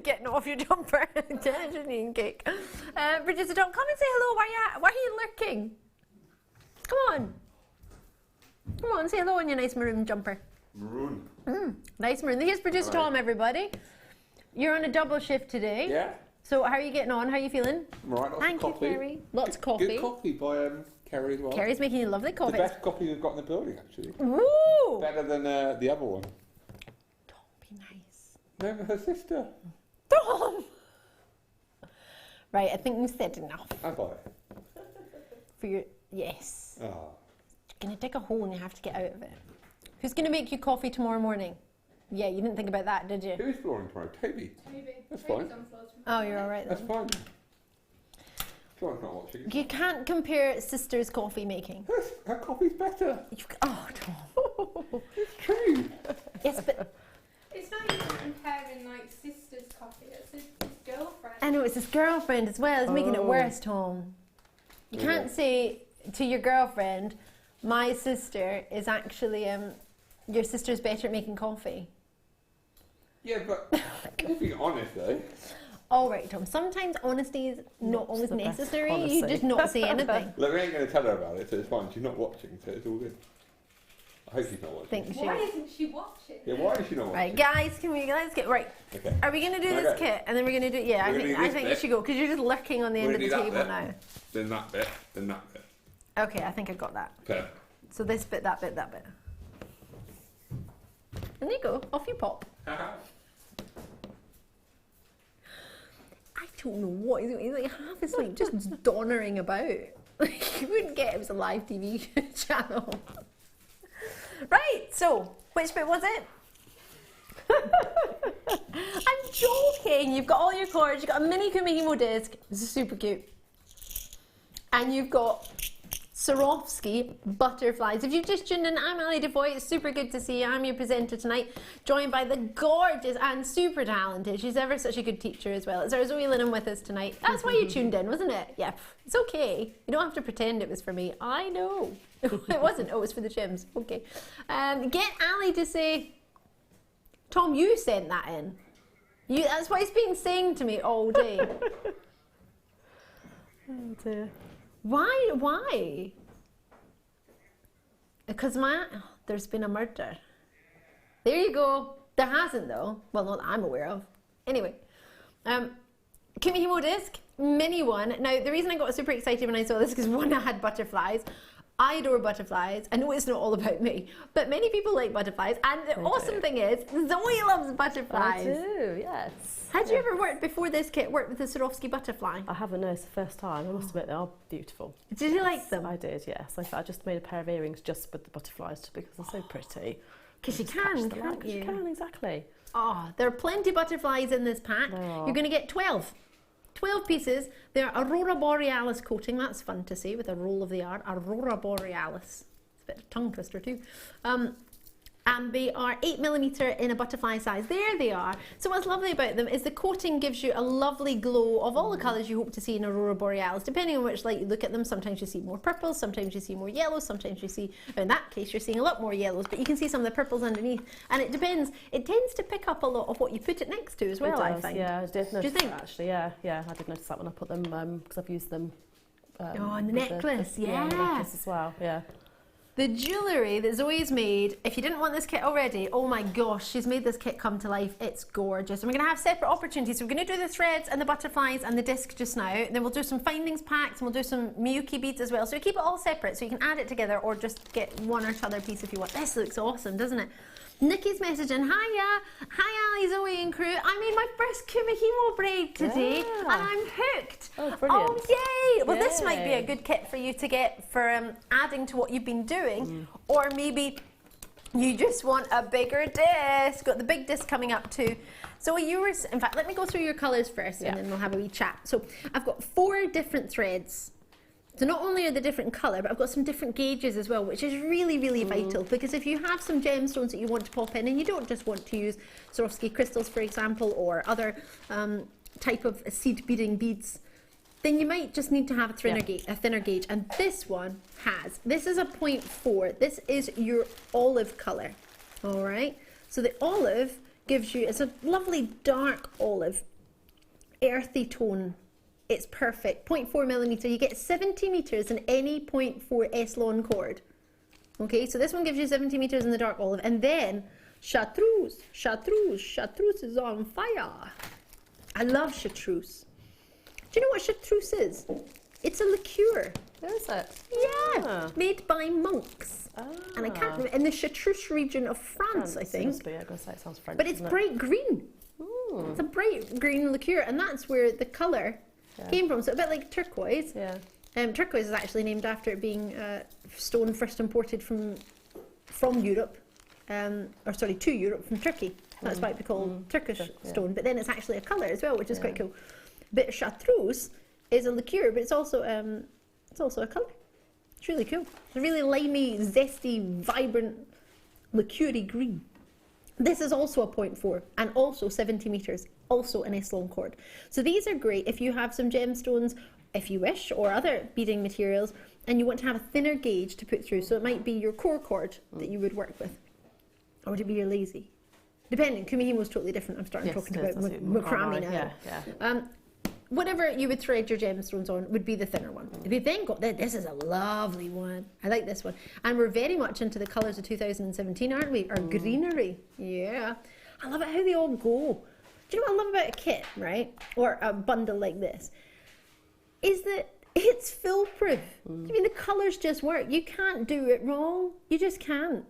Getting off your jumper. Just eating cake. Bridget, Tom, come and say hello. Why are you lurking? Come on. Come on, say hello in your nice maroon jumper. Maroon. Nice maroon. Here's Producer Tom, everybody. You're on a double shift today. Yeah. So how are you getting on? How are you feeling? Right, lots Thank of you, coffee. Kerry. Lots of coffee. Good coffee by Kerry as well. Kerry's making you lovely The coffee. best coffee we've got in the building, actually. Ooh! Better than the other one. Don't be nice. No, her sister. Tom! Right, I think we've said enough. Have I? For your... Yes. Oh. You're going to dig a hole and you have to get out of it. Who's going to make you coffee tomorrow morning? Yeah, you didn't think about that, did you? Who's flooring tomorrow? Toby. Maybe. That's fine. Oh, you're all right then. That's fine. John's not watching. You can't compare sister's coffee making. Yes, her coffee's better. Oh, Tom. It's true. Yes, but It's not even comparing like sister's coffee, it's his girlfriend. I know it's his girlfriend as well. It's making it worse, Tom. You can't say to your girlfriend, my sister is actually, your sister's better at making coffee. Yeah, but let's be honest though. All right, Tom. Sometimes honesty is not always the best necessary. policy. You just not say anything. Look, we ain't going to tell her about it, so it's fine. She's not watching, so it's all good. I hope she's not watching. Think she. Why isn't she watching? Yeah, why is she not watching? Right, guys, let's get right. Okay. Are we going to do Okay. this kit, and then we're going to do? Yeah, We're gonna do I this think you bit. should go because you're just lurking on the end We're of the gonna do table that now. Then that bit, then that bit. Okay, I think I got that. Okay. So this bit, that bit, that bit. And there you go. Off you pop. I don't know what he's like. Half asleep, just donnering about. Like, you wouldn't get it was a live TV channel. Right. So, which bit was it? I'm joking. You've got all your cords. You've got a mini Kumihimo disc. This is super cute. And you've got Swarovski butterflies. If you've just tuned in, I'm Ali Defoy. It's super good to see you. I'm your presenter tonight, joined by the gorgeous and super talented. She's ever such a good teacher as well. It's our Zoe Linham with us tonight. That's why you tuned in, wasn't it? Yeah, it's okay. You don't have to pretend it was for me. I know. It wasn't. Oh, it was for the gyms. Okay. Get Ali to say, Tom, you sent that in. That's what he's been saying to me all day. Oh dear. Why? Because there's been a murder. There you go. There hasn't though. Well, not that I'm aware of. Anyway, Kumihimo disc, mini one. Now, the reason I got super excited when I saw this is because one, I had butterflies. I adore butterflies. I know it's not all about me, but many people like butterflies. And the awesome thing is, Zoe loves butterflies. I do, yes. Had you ever worked before this kit, worked with the Swarovski butterfly? I haven't, no, it's the first time. I must admit, they are beautiful. Did you like them? I did, yes. I just made a pair of earrings just with the butterflies because they're so pretty. Because you Just catch can, the can't light. You you? can, exactly. Oh, there are plenty of butterflies in this pack. There are. You're going to get 12. 12 pieces. They're Aurora Borealis coating. That's fun to say with a roll of the R. Aurora Borealis. It's a bit of a tongue twister too. And they are 8mm in a butterfly size. There they are. So what's lovely about them is the coating gives you a lovely glow of all the colours you hope to see in Aurora Borealis. Depending on which light you look at them, sometimes you see more purples, sometimes you see more yellows, sometimes you see, in that case, you're seeing a lot more yellows, but you can see some of the purples underneath. And it depends. It tends to pick up a lot of what you put it next to as well, It I does, find. yeah, I did notice think? that actually, yeah, I did notice that when I put them, because I've used them. Oh, and the with necklace, the yeah. necklace as well, yeah. The jewellery that Zoe's made, if you didn't want this kit already, oh my gosh, she's made this kit come to life. It's gorgeous. And we're going to have separate opportunities. So we're going to do the threads and the butterflies and the disc just now. And then we'll do some findings packs and we'll do some Mukai beads as well. So we keep it all separate so you can add it together or just get one or t'other piece if you want. This looks awesome, doesn't it? Nikki's messaging, hiya, hi Ali, Zoe and crew. I made my first Kumihimo braid today and I'm hooked. Oh, brilliant. Oh, yay. Well, this might be a Yay. good kit for you to get for adding to what you've been doing. Or maybe you just want a bigger disc. Got the big disc coming up too. So you were, in fact, let me go through your colours first and then we'll have a wee chat. So I've got 4 different threads. So not only are they different colour, but I've got some different gauges as well, which is really, really vital. Because if you have some gemstones that you want to pop in, and you don't just want to use Swarovski crystals, for example, or other type of seed beading beads, then you might just need to have a thinner gauge. And this one has, this is a 0.4. This is your olive colour, all right? So the olive gives you, it's a lovely dark olive, earthy tone. It's perfect. 0.4mm. You get 70 meters in any 0.4 S-Lon cord. Okay, so this one gives you 70 meters in the dark olive. And then chartreuse. Chartreuse is on fire. I love chartreuse. Do you know what chartreuse is? It's a liqueur. Where is it? Yeah, Ah. made by monks. And I can't remember, in the chartreuse region of France, I It think. must be, I'm going to say it sounds French. But it's doesn't it? bright green. It's a bright green liqueur, and that's where the colour came from. So a bit like turquoise. Yeah. Turquoise is actually named after it being stone first imported from Europe, to Europe from Turkey. That's why it's called Turkish stone. But then it's actually a colour as well, which is quite cool. But chartreuse is a liqueur, but it's also a colour. It's really cool. It's a really limey, zesty, vibrant, liqueur-y green. This is also a 0.4 and also 70 metres, also an S-long cord. So these are great if you have some gemstones, if you wish, or other beading materials, and you want to have a thinner gauge to put through. So it might be your core cord that you would work with, or would it be your lazy? Depending, kumihimo is totally different. I'm starting talking about macrame now. Yeah. Whatever you would thread your gemstones on would be the thinner one. If you then got this is a lovely one. I like this one. And we're very much into the colours of 2017, aren't we? Our greenery. Yeah. I love it how they all go. Do you know what I love about a kit, right? Or a bundle like this? Is that it's foolproof. I mean, the colours just work. You can't do it wrong. You just can't.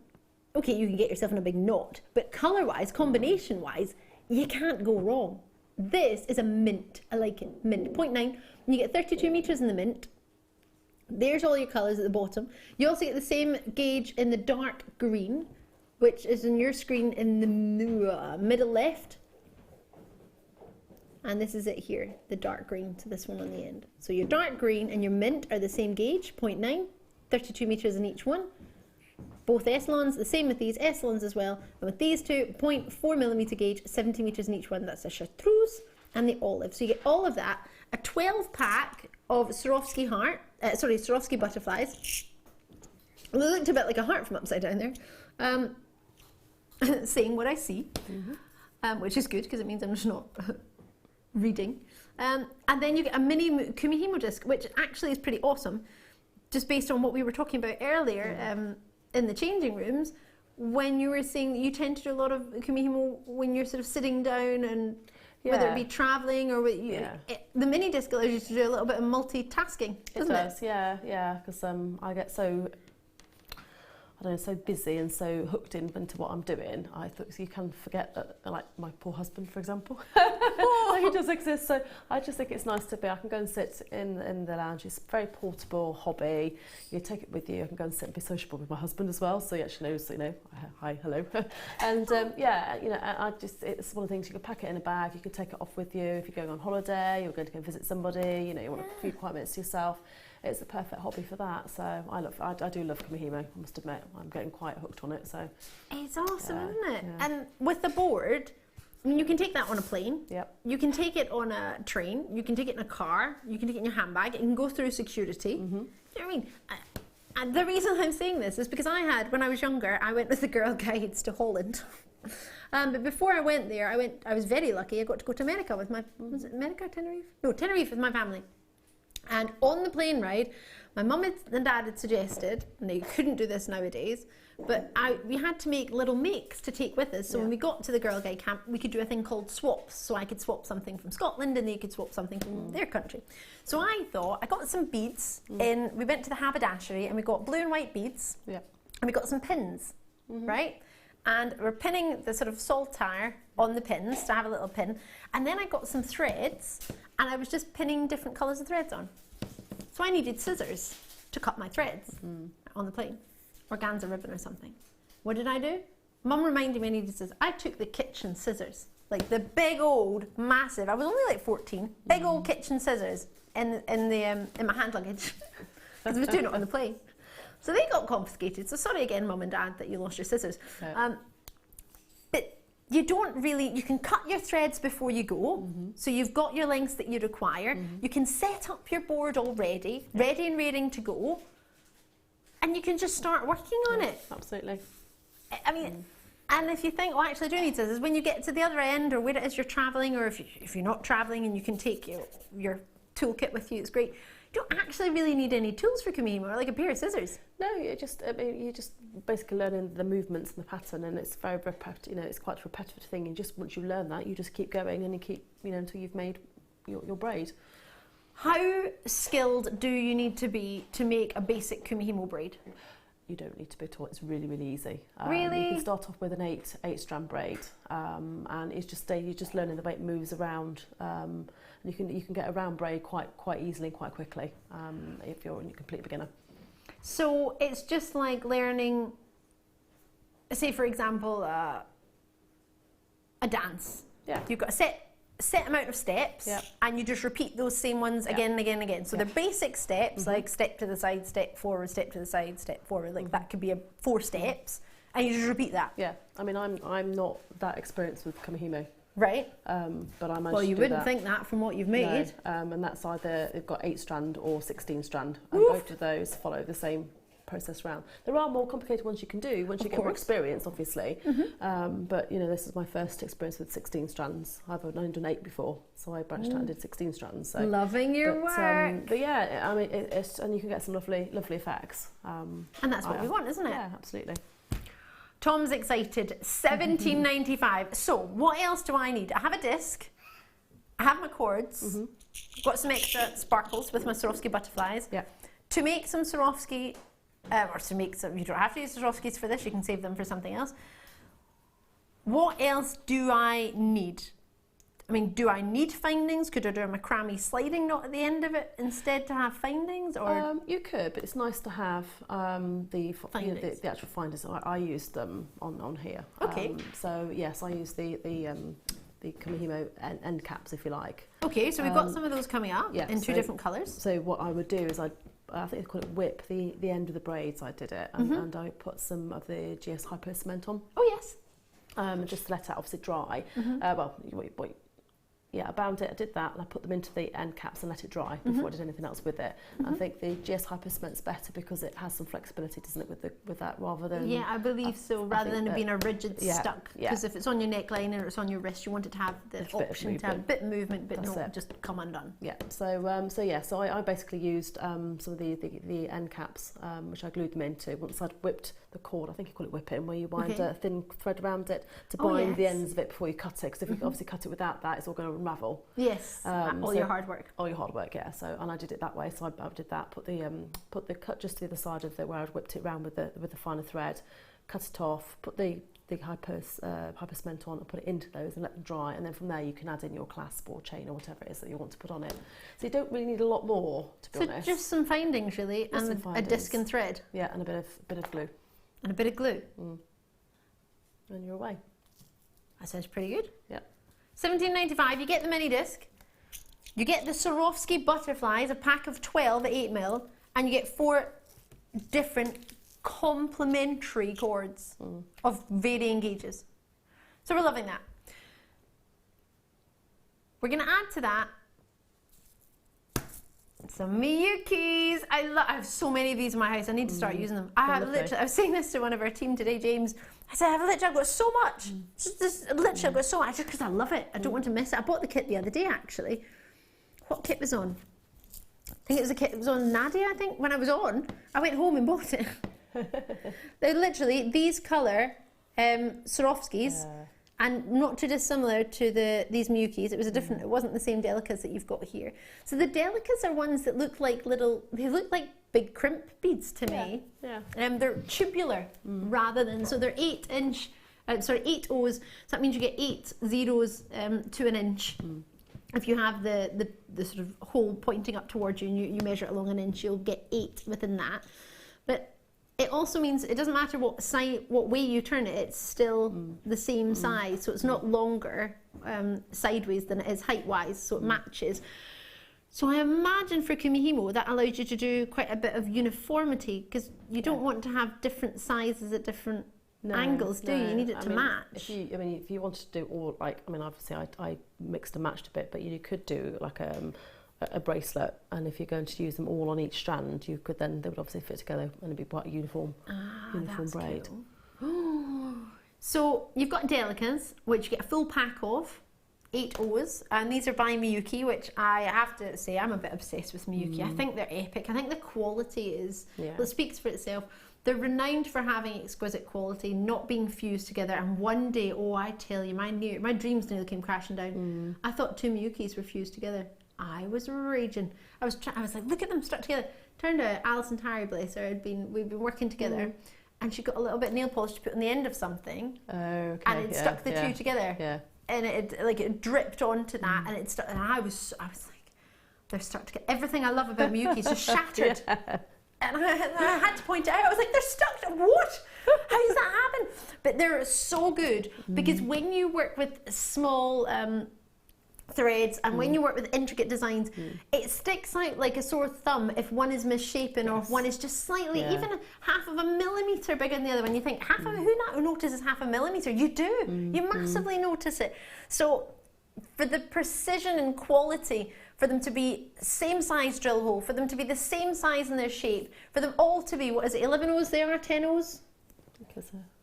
Okay, you can get yourself in a big knot, but colour-wise, combination-wise, you can't go wrong. This is a mint. I like it. Mint. 0.9. You get 32 metres in the mint. There's all your colours at the bottom. You also get the same gauge in the dark green, which is on your screen in the middle left. And this is it here, the dark green to this one on the end. So your dark green and your mint are the same gauge, 0.9, 32 metres in each one. Both S-lons, the same with these S-lons as well. And with these two, 0.4mm gauge, 70 metres in each one. That's the chartreuse and the olive. So you get all of that. A 12-pack of Swarovski Swarovski butterflies. They looked a bit like a heart from upside down there. Saying what I see, which is good because it means I'm just not reading. And then you get a mini kumihimo disc, which actually is pretty awesome, just based on what we were talking about earlier. In the changing rooms, when you were saying that you tend to do a lot of kumihimo when you're sort of sitting down and whether it be travelling or the mini disc allows you to do a little bit of multitasking, doesn't it? Yeah, because I get so, I don't know, so busy and so hooked into what I'm doing. I thought you can forget that, like my poor husband, for example, he does exist. So I just think it's nice to be. I can go and sit in the lounge. It's a very portable hobby. You take it with you. I can go and sit and be sociable with my husband as well. So he actually knows, hi, hello, and it's one of the things you can pack it in a bag. You can take it off with you if you're going on holiday. You're going to go visit somebody. You want a few quiet minutes to yourself. It's the perfect hobby for that. So I do love kumihimo. I must admit, I'm getting quite hooked on it. So it's awesome, isn't it? Yeah. And with the board, I mean, you can take that on a plane. Yep. You can take it on a train. You can take it in a car. You can take it in your handbag. It can go through security. Do you know what I mean? And the reason I'm saying this is because when I was younger, I went with the Girl Guides to Holland. But before I went there, I was very lucky. I got to go to America with was it America, Tenerife? No, Tenerife with my family. And on the plane ride, my mum and dad had suggested, and they couldn't do this nowadays, but we had to make little makes to take with us. So when we got to the Girl Guide camp, we could do a thing called swaps. So I could swap something from Scotland and they could swap something from their country. So I thought, I got some beads we went to the haberdashery and we got blue and white beads and we got some pins, right? And we're pinning the sort of saltire on the pins to have a little pin. And then I got some threads and I was just pinning different colours of threads on. So I needed scissors to cut my threads on the plane. Organza ribbon or something. What did I do? Mum reminded me I needed scissors. I took the kitchen scissors, like the big old, massive, I was only like 14, big old kitchen scissors in my hand luggage. Because I was doing it on the plane. So they got confiscated. So sorry again, Mum and Dad, that you lost your scissors. But you don't really, you can cut your threads before you go. So you've got your lengths that you require. You can set up your board already, ready and raring to go. And you can just start working on it. Absolutely. I mean, and if you think, oh, actually I do need scissors, when you get to the other end or where it is you're travelling, or if you're not travelling and you can take your toolkit with you, it's great. You don't actually really need any tools for kumihimo, or like a pair of scissors. No, you're just basically learning the movements and the pattern, and it's very repetitive. It's quite a repetitive thing. And just once you learn that, you just keep going and you keep, until you've made your braid. How skilled do you need to be to make a basic kumihimo braid? You don't need to be at all. It's really, really easy. Really? You can start off with an eight strand braid, and it's just you're just learning the way it moves around. And you can get a round braid quite easily, quite quickly, if you're a complete beginner. So it's just like learning, say for example, a dance. Yeah. You've got a set set amount of steps, and you just repeat those same ones again and again and again. So they're basic steps, like step to the side, step forward, step to the side, step forward. Like that could be 4 steps, and you just repeat that. Yeah, I mean, I'm not that experienced with kamihimo. Right. But I managed to do Well, you wouldn't that. think that from what you've made. No. And that's either they've got 8 strand or 16 strand, and both of those follow the same process round. There are more complicated ones you can do once you get more experience, obviously. But you know, this is my first experience with 16 strands. I've only done 8 before, so I branched out and did 16 strands. So. Loving your work. But yeah, I mean, it's and you can get some lovely effects. And that's what we want, isn't it? Yeah, absolutely. Tom's excited. $17.95. So what else do I need? I have a disc. I have my cords. Got some extra sparkles with my Swarovski butterflies. Yeah. To make some Swarovski, or to make some, you don't have to use Swarovskis for this, you can save them for something else. What else do I need? I mean, do I need findings? Could I do a macrame sliding knot at the end of it instead to have findings? Or you could, but it's nice to have the actual findings. I used them on here. Okay. So yes, I use the kamihimo end caps, if you like. Okay, so we've got some of those coming up in 2 different colours. So what I would do is I think they call it whip the end of the braids. I did it, and I put some of the GS Hypo cement on. Oh yes. Just to let it obviously dry. I bound it, I did that, and I put them into the end caps and let it dry before I did anything else with it. I think the GS Hypo cement's better because it has some flexibility, doesn't it, with that rather than... Yeah, I believe so, rather than it being a rigid stuck. Because if it's on your neckline or it's on your wrist, you want it to have the option to have a bit of movement, but not just come undone. Yeah, so I basically used some of the end caps, which I glued them into. Once I'd whipped the cord, I think you call it whipping, where you wind a thin thread around it to bind the ends of it before you cut it, because if you obviously cut it without that, it's all going to unravel. Yes, all your hard work. All your hard work, yeah. So, and I did it that way. So I did that. Put the cut just to the other side of it, where I'd whipped it round with the finer thread, cut it off, put the hypo cement on, and put it into those and let them dry. And then from there, you can add in your clasp or chain or whatever it is that you want to put on it. So you don't really need a lot more, to be honest. So just some findings, really, and a disc and thread. Yeah, and a bit of glue. And a bit of glue. And you're away. That sounds pretty good. Yeah. $17.95, you get the mini disc, you get the Swarovski butterflies, a pack of 12 at 8mm, and you get 4 different complementary cords of varying gauges. So we're loving that. We're going to add to that some Miyukis. I have so many of these in my house. I need to start using them. I was saying this to one of our team today, James. I said, I've got so much. I've got so much just because I love it. I don't want to miss it. I bought the kit the other day, actually. What kit was on? I think it was a kit that was on Nadia, I think. When I was on, I went home and bought it. They're literally these colour Swarovskis. And not too dissimilar to these Miyukis. It was a different, it wasn't the same delicas that you've got here. So the delicas are ones that look like they look like big crimp beads to me. Yeah. They're tubular rather than, so they're 8 O's. So that means you get 8 zeros to an inch. If you have the sort of hole pointing up towards you and you measure it along an inch, you'll get 8 within that. But it also means it doesn't matter what way you turn it, it's still the same size. So it's not longer sideways than it is height-wise, so it matches. So I imagine for kumihimo that allows you to do quite a bit of uniformity, because you don't want to have different sizes at different angles, do you? You need it to match. If you wanted to do all, like, I mean, obviously I mixed and matched a bit, but you could do like a bracelet, and if you're going to use them all on each strand, you could then, they would obviously fit together and it'd be quite a uniform braid. Cool. So you've got delicas, which you get a full pack of, 8 O's, and these are by Miyuki, which I have to say I'm a bit obsessed with Miyuki. I think they're epic. I think the quality is, well, it speaks for itself. They're renowned for having exquisite quality, not being fused together, and one day, I tell you, my dreams nearly came crashing down. I thought 2 Miyukis were fused together. I was raging. I was like, look at them stuck together. Turned out Alison Tarry, bless her, we'd been working together, and she got a little bit of nail polish to put on the end of something, and it stuck the 2 together. Yeah. And it dripped onto that, and it stuck. And I was like, they're stuck together. Everything I love about Miyuki is just shattered. And I had to point it out. I was like, they're stuck. What? How does that happen? But they're so good because when you work with small threads, and when you work with intricate designs, it sticks out like a sore thumb if one is misshapen or if one is just slightly, even half of a millimetre bigger than the other one. You think, who notices half a millimetre? You do. You massively notice it. So for the precision and quality, for them to be same size drill hole, for them to be the same size in their shape, for them all to be, what is it, 11 O's there or 10 O's?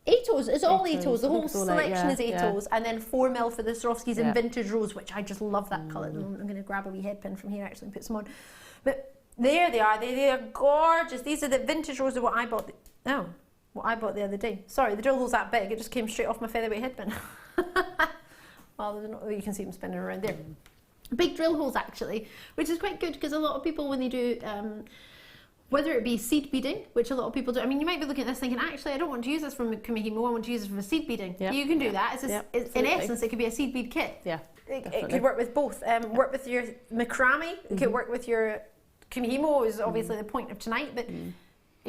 8 O's, it's all 8 O's, the whole selection is 8 O's, and then 4mm for the Swarovskis in vintage rose, which I just love that colour. I'm going to grab a wee head pin from here actually and put some on. But there they are, they are gorgeous. These are the vintage rose of what I bought, what I bought the other day. Sorry, the drill hole's that big, it just came straight off my featherweight head pin. Well, you can see them spinning around there. Big drill holes actually, which is quite good because a lot of people when they do whether it be seed beading, which a lot of people do. I mean, you might be looking at this thinking, actually, I don't want to use this from Kumihimo, I want to use it for seed beading. Yeah. You can do that. It's in essence, it could be a seed bead kit. Yeah, it could work with both. Work with your macrame, it could work with your Kumihimo, is obviously the point of tonight, but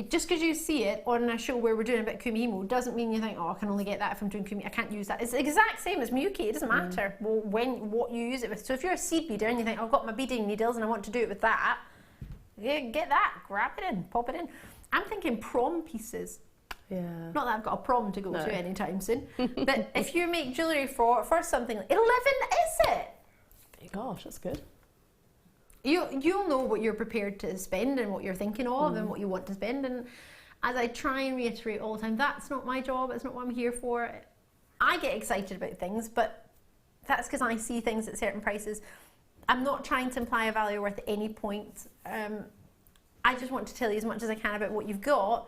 just because you see it on a show where we're doing a bit of Kumihimo doesn't mean you think, oh, I can only get that if I'm doing Kumihimo, I can't use that. It's the exact same as Mukai, it doesn't matter what you use it with. So if you're a seed beader and you think, I've got my beading needles and I want to do it with that, yeah, get that, grab it in, pop it in. I'm thinking prom pieces. Yeah. Not that I've got a prom to go to anytime soon, but if you make jewellery for something, 11 is it? Gosh, that's good. You'll know what you're prepared to spend and what you're thinking of and what you want to spend. And as I try and reiterate all the time, that's not my job, it's not what I'm here for. I get excited about things, but that's because I see things at certain prices. I'm not trying to imply a value worth at any point. I just want to tell you as much as I can about what you've got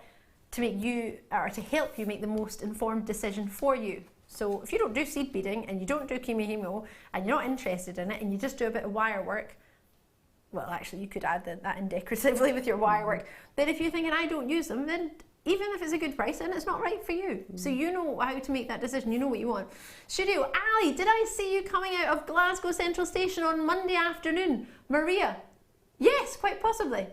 to make you, or to help you make the most informed decision for you. So if you don't do seed beading and you don't do Kumihimo and you're not interested in it and you just do a bit of wire work, well, actually you could add that in decoratively with your wire work. Then if you're thinking I don't use them, then even if it's a good price, then it's not right for you. So you know how to make that decision, you know what you want. Studio, Ali, did I see you coming out of Glasgow Central Station on Monday afternoon? Maria, yes, quite possibly.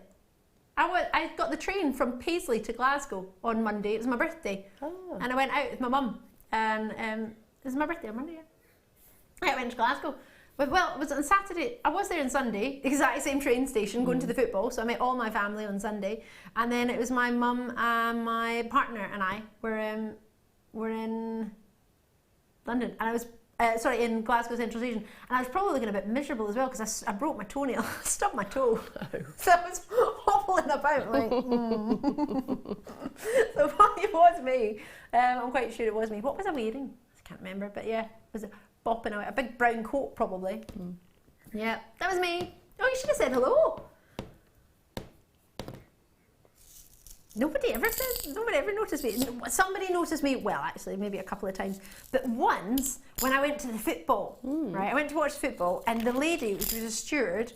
I got the train from Paisley to Glasgow on Monday, it was my birthday. Oh. And I went out with my mum, and it was my birthday on Monday. I went to Glasgow. Well, it was on Saturday. I was there on Sunday, exact same train station, going to the football. So I met all my family on Sunday, and then it was my mum and my partner and I were in London, and I was in Glasgow Central Station, and I was probably looking a bit miserable as well because I broke my toenail, stubbed my toe, so I was hobbling about like. So it was me. I'm quite sure it was me. What was I wearing? I can't remember, but yeah, was it? Bopping out, a big brown coat probably. Yeah, that was me. Oh, you should have said hello. Nobody ever noticed me. Somebody noticed me, well actually maybe a couple of times, but once when I went to the football, right, I went to watch football and the lady, which was a steward,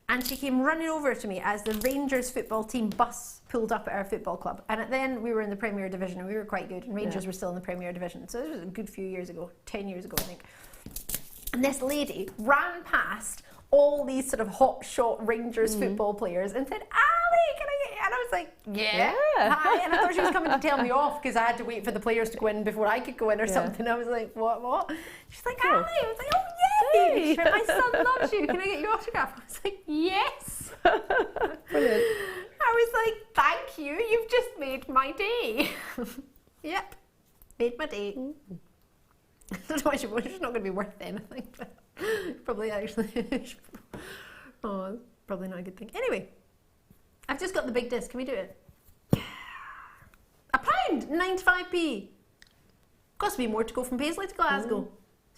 and she came running over to me as the Rangers football team bus pulled up at our football club. And then we were in the Premier Division and we were quite good, and Rangers were still in the Premier Division. So this was a good few years ago, 10 years ago I think. And this lady ran past all these sort of hotshot Rangers football players and said, Ali, can I get you? And I was like, yeah, hi. And I thought she was coming to tell me off because I had to wait for the players to go in before I could go in or something. I was like, what? She's like, Ali. I was like, oh, yay. She went, my son loves you. Can I get your autograph? I was like, yes. Brilliant. I was like, thank you. You've just made my day. Yep, made my day. I don't know, it's not going to be worth anything, but probably actually. Oh, probably not a good thing. Anyway, I've just got the big disc. Can we do it? £1, 95p. Cost me more to go from Paisley to Glasgow.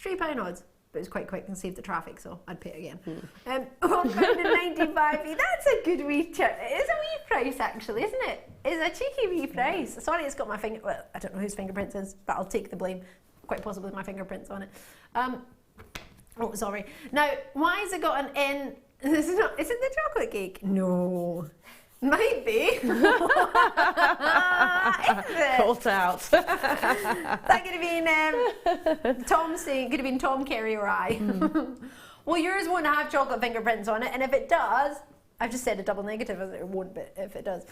£3 odds. But it was quite quick and saved the traffic, so I'd pay it again. £1.95p. That's a good wee chip. It is a wee price, actually, isn't it? It's a cheeky wee price. Sorry, it's got my finger. Well, I don't know whose fingerprints it is, but I'll take the blame. Quite possibly my fingerprints on it. Oh, sorry. Now, why has it got an N? This is not. Is it the chocolate cake? No. Might be. Is it? Caught out. That could have been Tom saying, could have been Tom, Kerry, or I. Well, yours won't have chocolate fingerprints on it, and if it does, I've just said a double negative, it won't, but if it does.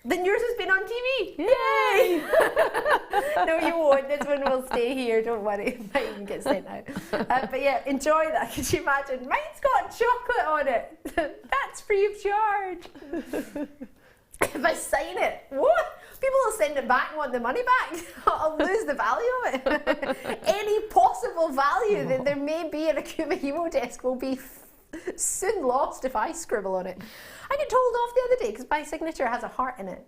Then yours has been on TV. Yay! No, you won't. This one will stay here. Don't worry. It might even get sent out. But yeah, enjoy that. Could you imagine? Mine's got chocolate on it. That's free of charge. If I sign it, what? People will send it back and want the money back. I'll lose the value of it. Any possible value that there may be in a Kumihimo desk will be soon lost if I scribble on it. I got told off the other day because my signature has a heart in it.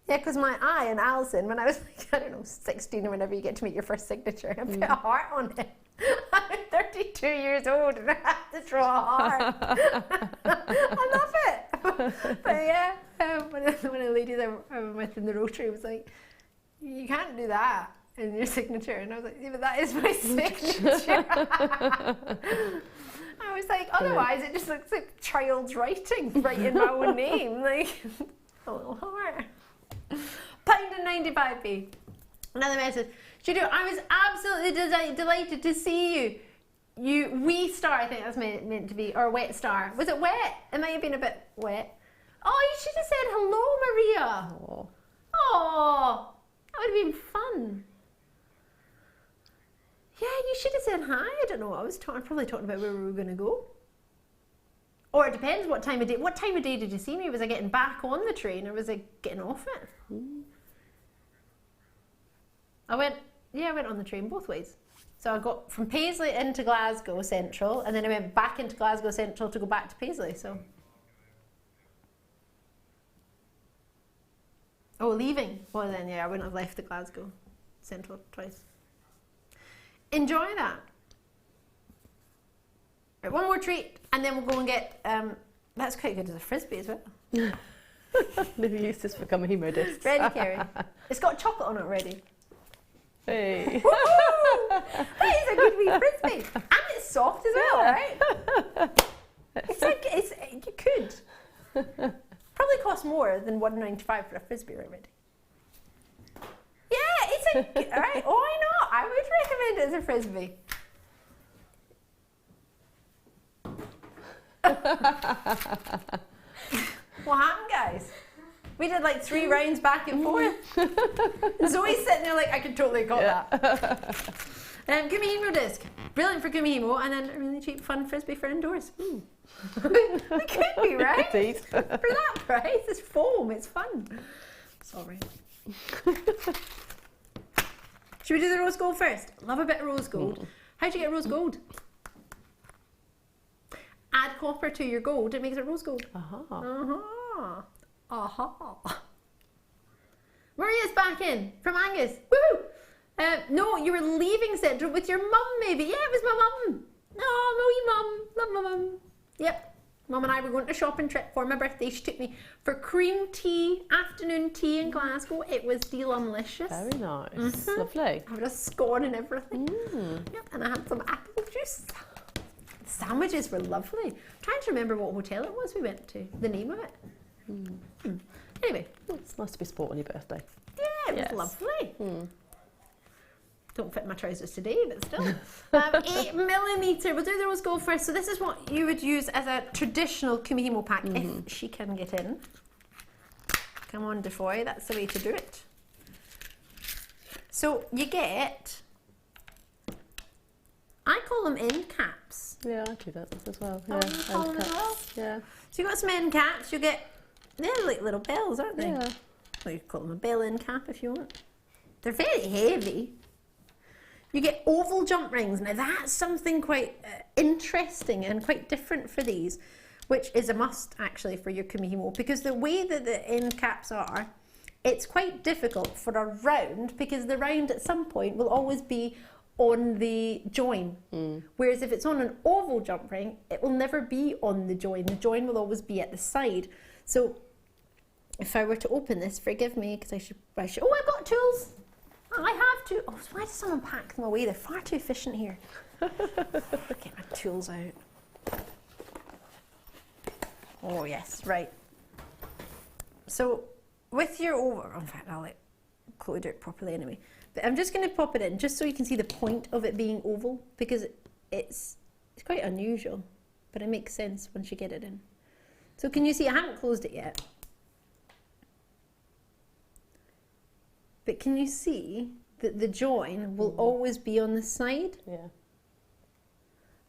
Yeah, because my eye and Alison, when I was like, I don't know, 16 or whenever you get to meet your first signature, I put a heart on it. I'm 32 years old and I have to draw a heart. I love it. But yeah, one of the ladies I'm with in the Rotary was like, you can't do that in your signature. And I was like, yeah, but that is my signature. I was like, otherwise it just looks like child's writing my own name. Like, a little heart. £1.95p. Another message. Judo, I was absolutely delighted to see you. Wee star, I think that's meant to be, or wet star. Was it wet? It might have been a bit wet. Oh, you should have said hello, Maria. Oh, that would have been fun. Yeah, you should have said hi. I don't know what I was talking. Probably talking about where we were going to go. Or it depends what time of day. What time of day did you see me? Was I getting back on the train or was I getting off it? I went on the train both ways. So I got from Paisley into Glasgow Central and then I went back into Glasgow Central to go back to Paisley. So. Oh, leaving? Well then, yeah, I wouldn't have left the Glasgow Central twice. Enjoy that. Right, one more treat and then we'll go and get, that's quite good as a frisbee as well. Maybe use this for Kumihimo discs. Ready, Kerry? It's got chocolate on it already. Hey. That is a good wee frisbee. And it's soft as well, right? It's like, you could. Probably cost more than $1.95 for a frisbee already. Yeah, it's a, alright, why not? I would recommend it as a frisbee. What happened, guys? We did like 3 rounds back and forth. Zoe's sitting there like, I could totally got that. Kumihimo disc. Brilliant for Kumihimo and then a really cheap fun frisbee for indoors. We could be, right? Indeed. For that price, it's foam, it's fun. Sorry. Should we do the rose gold first? Love a bit of rose gold. How'd you get rose gold? Add copper to your gold, it makes it rose gold. Maria's back in from Angus. Woohoo! No, you were leaving Central with your mum maybe. Yeah, it was my mum. Oh, no, your mum. Love my mum. Yep. Mum and I were going on a shopping trip for my birthday. She took me for cream tea, afternoon tea in Glasgow. It was delumlicious. Very nice. Lovely. I had a scone and everything. Yep, and I had some apple juice. The sandwiches were lovely. I'm trying to remember what hotel it was we went to. The name of it. Anyway. It's nice to be sport on your birthday. Yeah, it was lovely. Don't fit my trousers today, but still. 8mm. We'll do the rose gold first. So this is what you would use as a traditional Kumihimo pack if she can get in. Come on, Defoy, that's the way to do it. So you get, I call them end caps. Yeah, I do that as well. Oh, you call them as well? Yeah. So you've got some end caps, you get, they're like little bells, aren't they? Yeah. Well, you call them a bell end cap if you want. They're very heavy. You get oval jump rings. Now that's something quite interesting and quite different for these, which is a must actually for your Kumihimo, because the way that the end caps are, it's quite difficult for a round, because the round at some point will always be on the join. Whereas if it's on an oval jump ring, it will never be on the join. The join will always be at the side. So if I were to open this, forgive me, because I should, oh, I've got tools. I have to. Oh, why does someone pack them away? They're far too efficient here. Get my tools out. Oh yes, right. So with your over, in fact, I'll let Chloe do it properly anyway. But I'm just going to pop it in just so you can see the point of it being oval, because it's quite unusual, but it makes sense once you get it in. So can you see? I haven't closed it yet. But can you see that the join will always be on the side? Yeah.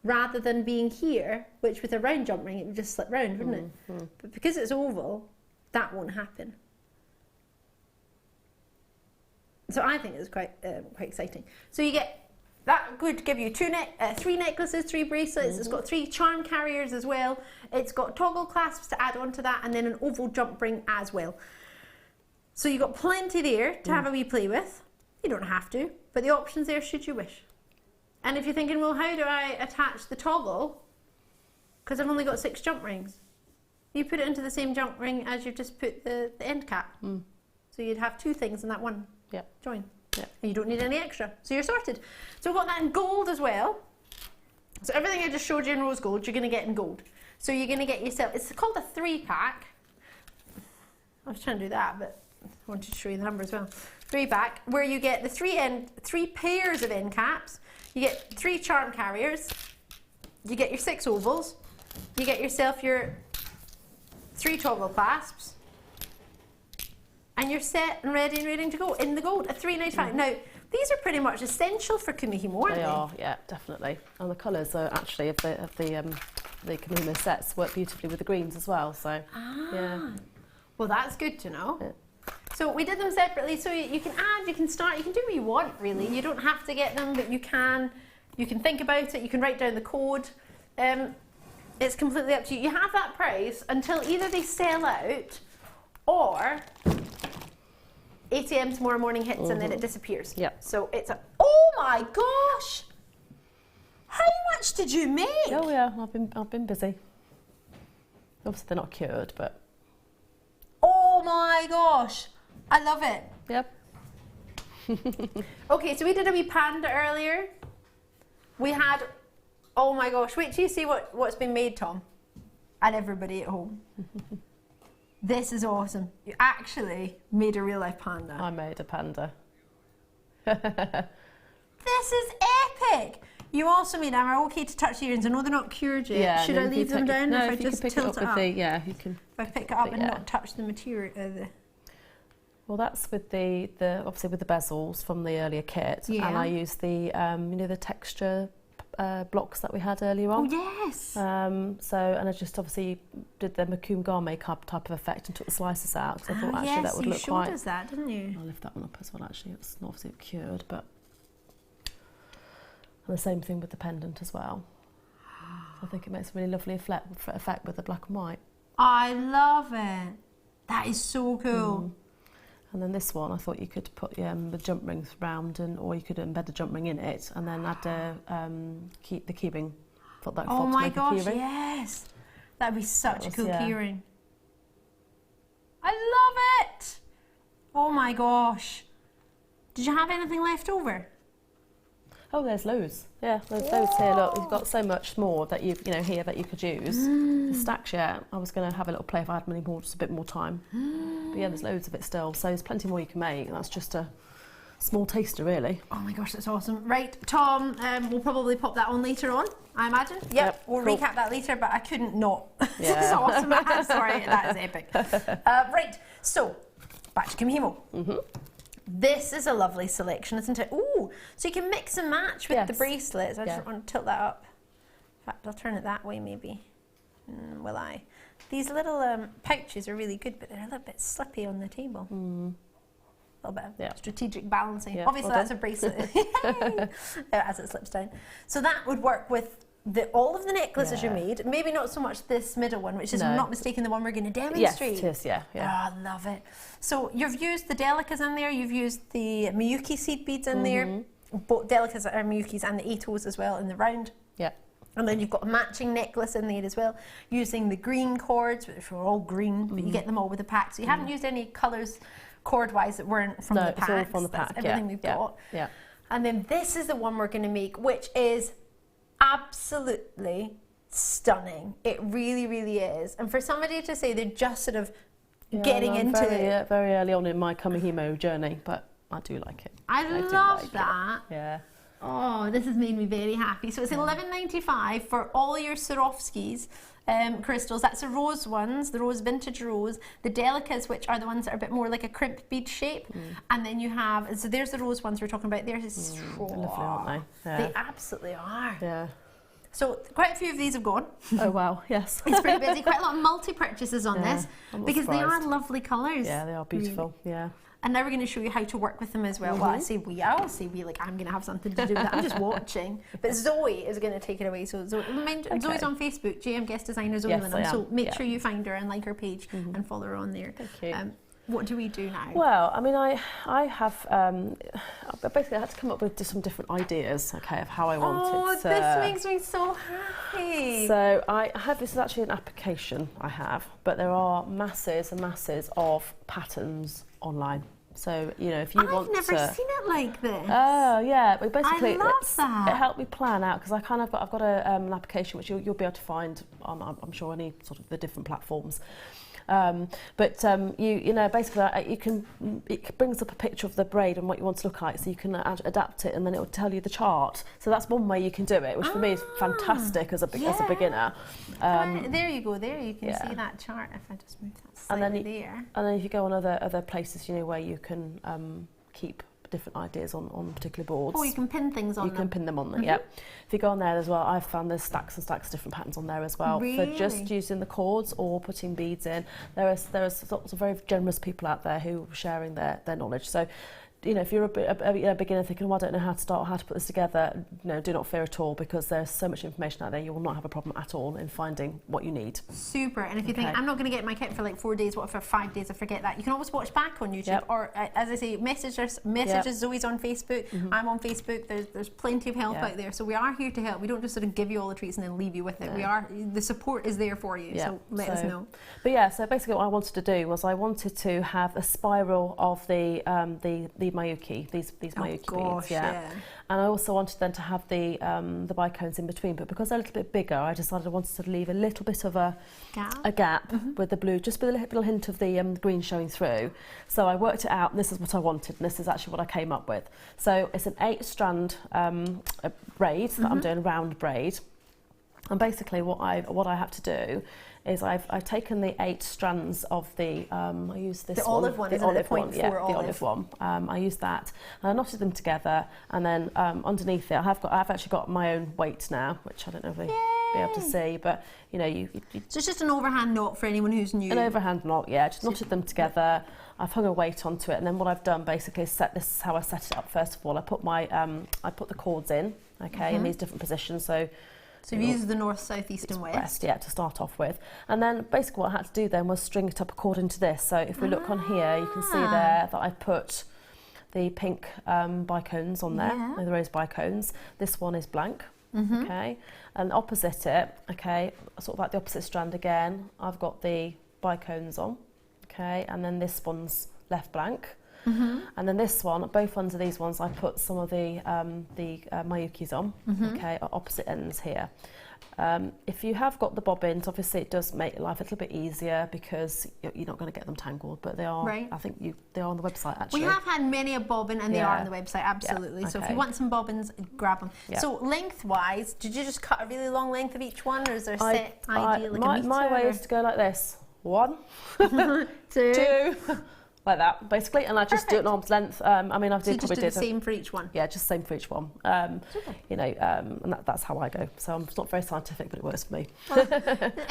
Rather than being here, which with a round jump ring, it would just slip round, wouldn't it? But because it's oval, that won't happen. So I think it's quite exciting. So you get, that would give you 3 necklaces, 3 bracelets. It's got 3 charm carriers as well. It's got toggle clasps to add on to that, and then an oval jump ring as well. So you've got plenty there to have a wee play with. You don't have to, but the option's there should you wish. And if you're thinking, well, how do I attach the toggle? Because I've only got 6 jump rings. You put it into the same jump ring as you've just put the end cap. So you'd have 2 things in that one join. And you don't need any extra. So you're sorted. So we've got that in gold as well. So everything I just showed you in rose gold, you're going to get in gold. So you're going to get yourself, it's called a 3-pack. I was trying to do that, but I wanted to show you the number as well. 3-pack, where you get the 3 pairs of end caps. You get 3 charm carriers, you get your 6 ovals, you get yourself your 3 toggle clasps, and you're set and ready to go in the gold at $3.95. Now, these are pretty much essential for Kumihimo, aren't they? They are, yeah, definitely. And the colours are actually of the Kumihimo sets work beautifully with the greens as well. So, yeah. Well, that's good to know. Yeah. So we did them separately, so you can add, you can start, you can do what you want really. You don't have to get them, but you can think about it, you can write down the code. It's completely up to you. You have that price until either they sell out or 8 a.m. tomorrow morning hits and then it disappears. Yep. So it's a, oh my gosh! How much did you make? Oh yeah, I've been busy. Obviously they're not cured, but. Oh my gosh! I love it. Yep. Okay, so we did a wee panda earlier. We had, oh my gosh, wait till you see what's been made, Tom, and everybody at home. This is awesome. You actually made a real life panda. I made a panda. This is epic. You also made, am I okay to touch the earrings? I know they're not cured yet. Yeah, should I leave them down no, if I if you just can pick tilt it up? yeah, you can. If I pick it up and yeah. not touch the material, Well, that's with the obviously with the bezels from the earlier kit, and I used the you know, the texture blocks that we had earlier on. Oh yes. So and I just obviously did the Mukai makeup type of effect and took the slices out because I thought actually that would look quite. You showed us that, didn't you? I'll lift that one up as well. Actually, it's not obviously cured, but and the same thing with the pendant as well. So I think it makes a really lovely effect with the black and white. I love it. That is so cool. And then this one, I thought you could put the jump rings round, or you could embed a jump ring in it, and then add the keyring. Thought that oh my gosh, keyring. yes, that'd be such a cool yeah. keyring. I love it. Oh my gosh, did you have anything left over? Oh, there's loads. Yeah, there's loads here. Look, you've got so much more that you know here that you could use. The stacks, yeah. I was going to have a little play if I had many more, just a bit more time. But yeah, there's loads of it still. So there's plenty more you can make. That's just a small taster, really. Oh my gosh, that's awesome. Right, Tom, we'll probably pop that on later on, I imagine. Yep, we'll recap that later, but I couldn't not. Yeah. This is awesome. I'm sorry, that is epic. Right, so back to Kumihimo. This is a lovely selection, isn't it? Ooh, so you can mix and match with the bracelets. I just want to tilt that up. In fact, I'll turn it that way maybe. Will I? These little pouches are really good, but they're a little bit slippy on the table. A little bit of strategic balancing. Yeah, Obviously, that's a bracelet as it slips down. So that would work with all of the necklaces you made. Maybe not so much this middle one, which is, if I'm not mistaken, the one we're going to demonstrate. Yes, it is, yeah. Oh, I love it. So you've used the delicas in there, you've used the Miyuki seed beads in there, both delicas are Miyukis and the Eitos as well in the round. Yeah. And then you've got a matching necklace in there as well, using the green cords, which are all green, but you get them all with the pack. So you haven't used any colours cord-wise that weren't from the packs. No, it's all from the pack. That's everything we've got. Yeah. And then this is the one we're going to make, which is absolutely stunning. It really, really is. And for somebody to say they're just sort of getting into it. Very early on in my Kumihimo journey, but I do like it. I love that. Yeah. Oh, this has made me very happy. So it's $11.95 for all your Swarovskis crystals. That's the rose ones, the rose vintage rose, the delicas, which are the ones that are a bit more like a crimp bead shape, and then you have, so there's the rose ones we're talking about. There's They're lovely, aren't they? Yeah. They absolutely are. Yeah. So quite a few of these have gone. Oh wow, yes. It's pretty busy. Quite a lot of multi-purchases on Yeah, this I'm not because they are surprised. lovely colours. Yeah, they are beautiful. Yeah. And now we're going to show you how to work with them as well. Well, I say we, like I'm going to have something to do with that. I'm just watching. But Zoe is going to take it away. So Zoe, Zoe's on Facebook, JM Guest Designer Zoe Yes, Linham. I am. So make Yeah. sure you find her and like her page and follow her on there. Thank you. What do we do now? Well, I mean, I have basically I had to come up with just some different ideas, okay, of how I wanted to. This makes me so happy. So I have, this is actually an application I have, but there are masses and masses of patterns online. So, you know, if you want to... I've never seen it like this. Oh, yeah. But basically, I love that. It helped me plan out, because I've got an application which you'll be able to find on, I'm sure, any sort of the different platforms. You know, basically it brings up a picture of the braid and what you want to look like, so you can adapt it, and then it will tell you the chart. So that's one way you can do it, which for me is fantastic as a beginner. There you go. There you can see that chart. If I just move that slightly there. And then if you go on other places, you know, where you can keep different ideas on particular boards. Oh, you can pin things on them. You can pin them on them, yeah. If you go on there as well, I've found there's stacks and stacks of different patterns on there as well. Really? For just using the cords or putting beads in. There are lots of very generous people out there who are sharing their knowledge. So, you know, if you're a beginner thinking, well, I don't know how to start or how to put this together, no, do not fear at all, because there's so much information out there. You will not have a problem at all in finding what you need. Super. And if you think, I'm not going to get my kit for like 4 days, what if for 5 days I forget that? You can always watch back on YouTube, or as I say, message us. Zoe's on Facebook, I'm on Facebook. There's plenty of help out there. So we are here to help. We don't just sort of give you all the treats and then leave you with it. The support is there for you. So let us know. But yeah, so basically what I wanted to do was I wanted to have a spiral of the Mayuki, these Mayuki beads, and I also wanted then to have the bicones in between, but because they're a little bit bigger, I decided I wanted to leave a little bit of a gap with the blue, just with a little hint of the green showing through. So I worked it out, and this is what I wanted, and this is actually what I came up with. So it's an 8-strand braid that I'm doing, round braid, and basically what I have to do is I've taken the 8 strands of the I use this olive one, the olive one. I used that, and I knotted them together, and then underneath it I've actually got my own weight now, which I don't know if you'll be able to see, but you know, so it's just an overhand knot for anyone who's new. An overhand knot, yeah. Just knotted them together. I've hung a weight onto it, and then what I've done basically is this is how I set it up. First of all, I put the cords in, okay, in these different positions. So you use the north, south, east and west. Yeah, to start off with. And then basically what I had to do then was string it up according to this. So if we look on here, you can see there that I've put the pink bicones on there, the rose bicones. This one is blank, okay? And opposite it, okay, sort of like the opposite strand again, I've got the bicones on, okay? And then this one's left blank. And then this one, both ends of these ones, I put some of the Mayukis on, okay, at opposite ends here. If you have got the bobbins, obviously it does make life a little bit easier because you're not going to get them tangled, but they are, I think they are on the website actually. We have had many a bobbin and they are on the website, absolutely. So if you want some bobbins, grab them. So lengthwise, did you just cut a really long length of each one, or is there a set idea, like a metre? My way is to go like this. 1, 2, like that, basically, and I just do it an arm's length. I mean, I've probably did the same for each one. Yeah, just same for each one. You know, and that's how I go. So it's not very scientific, but it works for me. Well,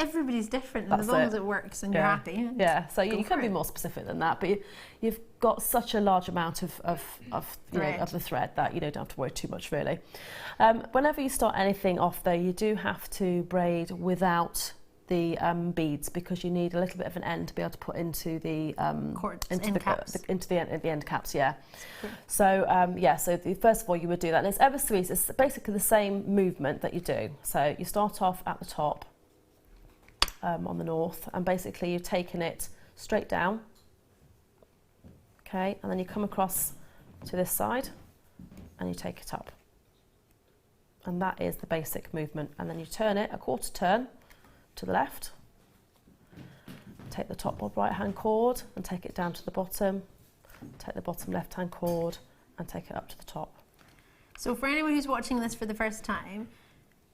everybody's different, and as long as it works and you're happy. Yeah, so you can be more specific than that, but you've got such a large amount of the thread that you don't have to worry too much, really. Whenever you start anything off, though, you do have to braid without the beads, because you need a little bit of an end to be able to put into the the end caps. Yeah. So so first of all you would do that, and it's ever so easy. It's basically the same movement that you do. So you start off at the top on the north, and basically you've taken it straight down, okay, and then you come across to this side and you take it up, and that is the basic movement. And then you turn it a quarter turn to the left, take the top right hand cord and take it down to the bottom, take the bottom left hand cord and take it up to the top. So for anyone who's watching this for the first time,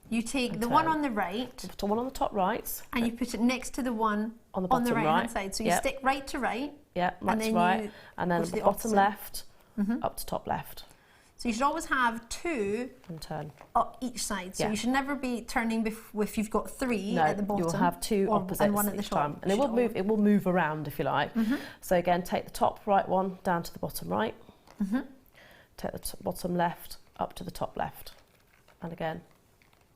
you take And the one on the right The one on the top right. and you put it next to the one On the on the bottom right hand right. side. So you Yep. stick right to right. Yeah, right And to then right. you And then go to the the bottom opposite. left, Mhm. up to top left. So you should always have 2 And turn. up each side. So Yeah. you should never be turning if you've got 3 No, at the bottom. you'll have 2 or- opposites and one at the each top. time. And it will Should move. It will move around if you like. Mhm. So again, take the top right one down to the bottom right. Mhm. Take the bottom left up to the top left, and again,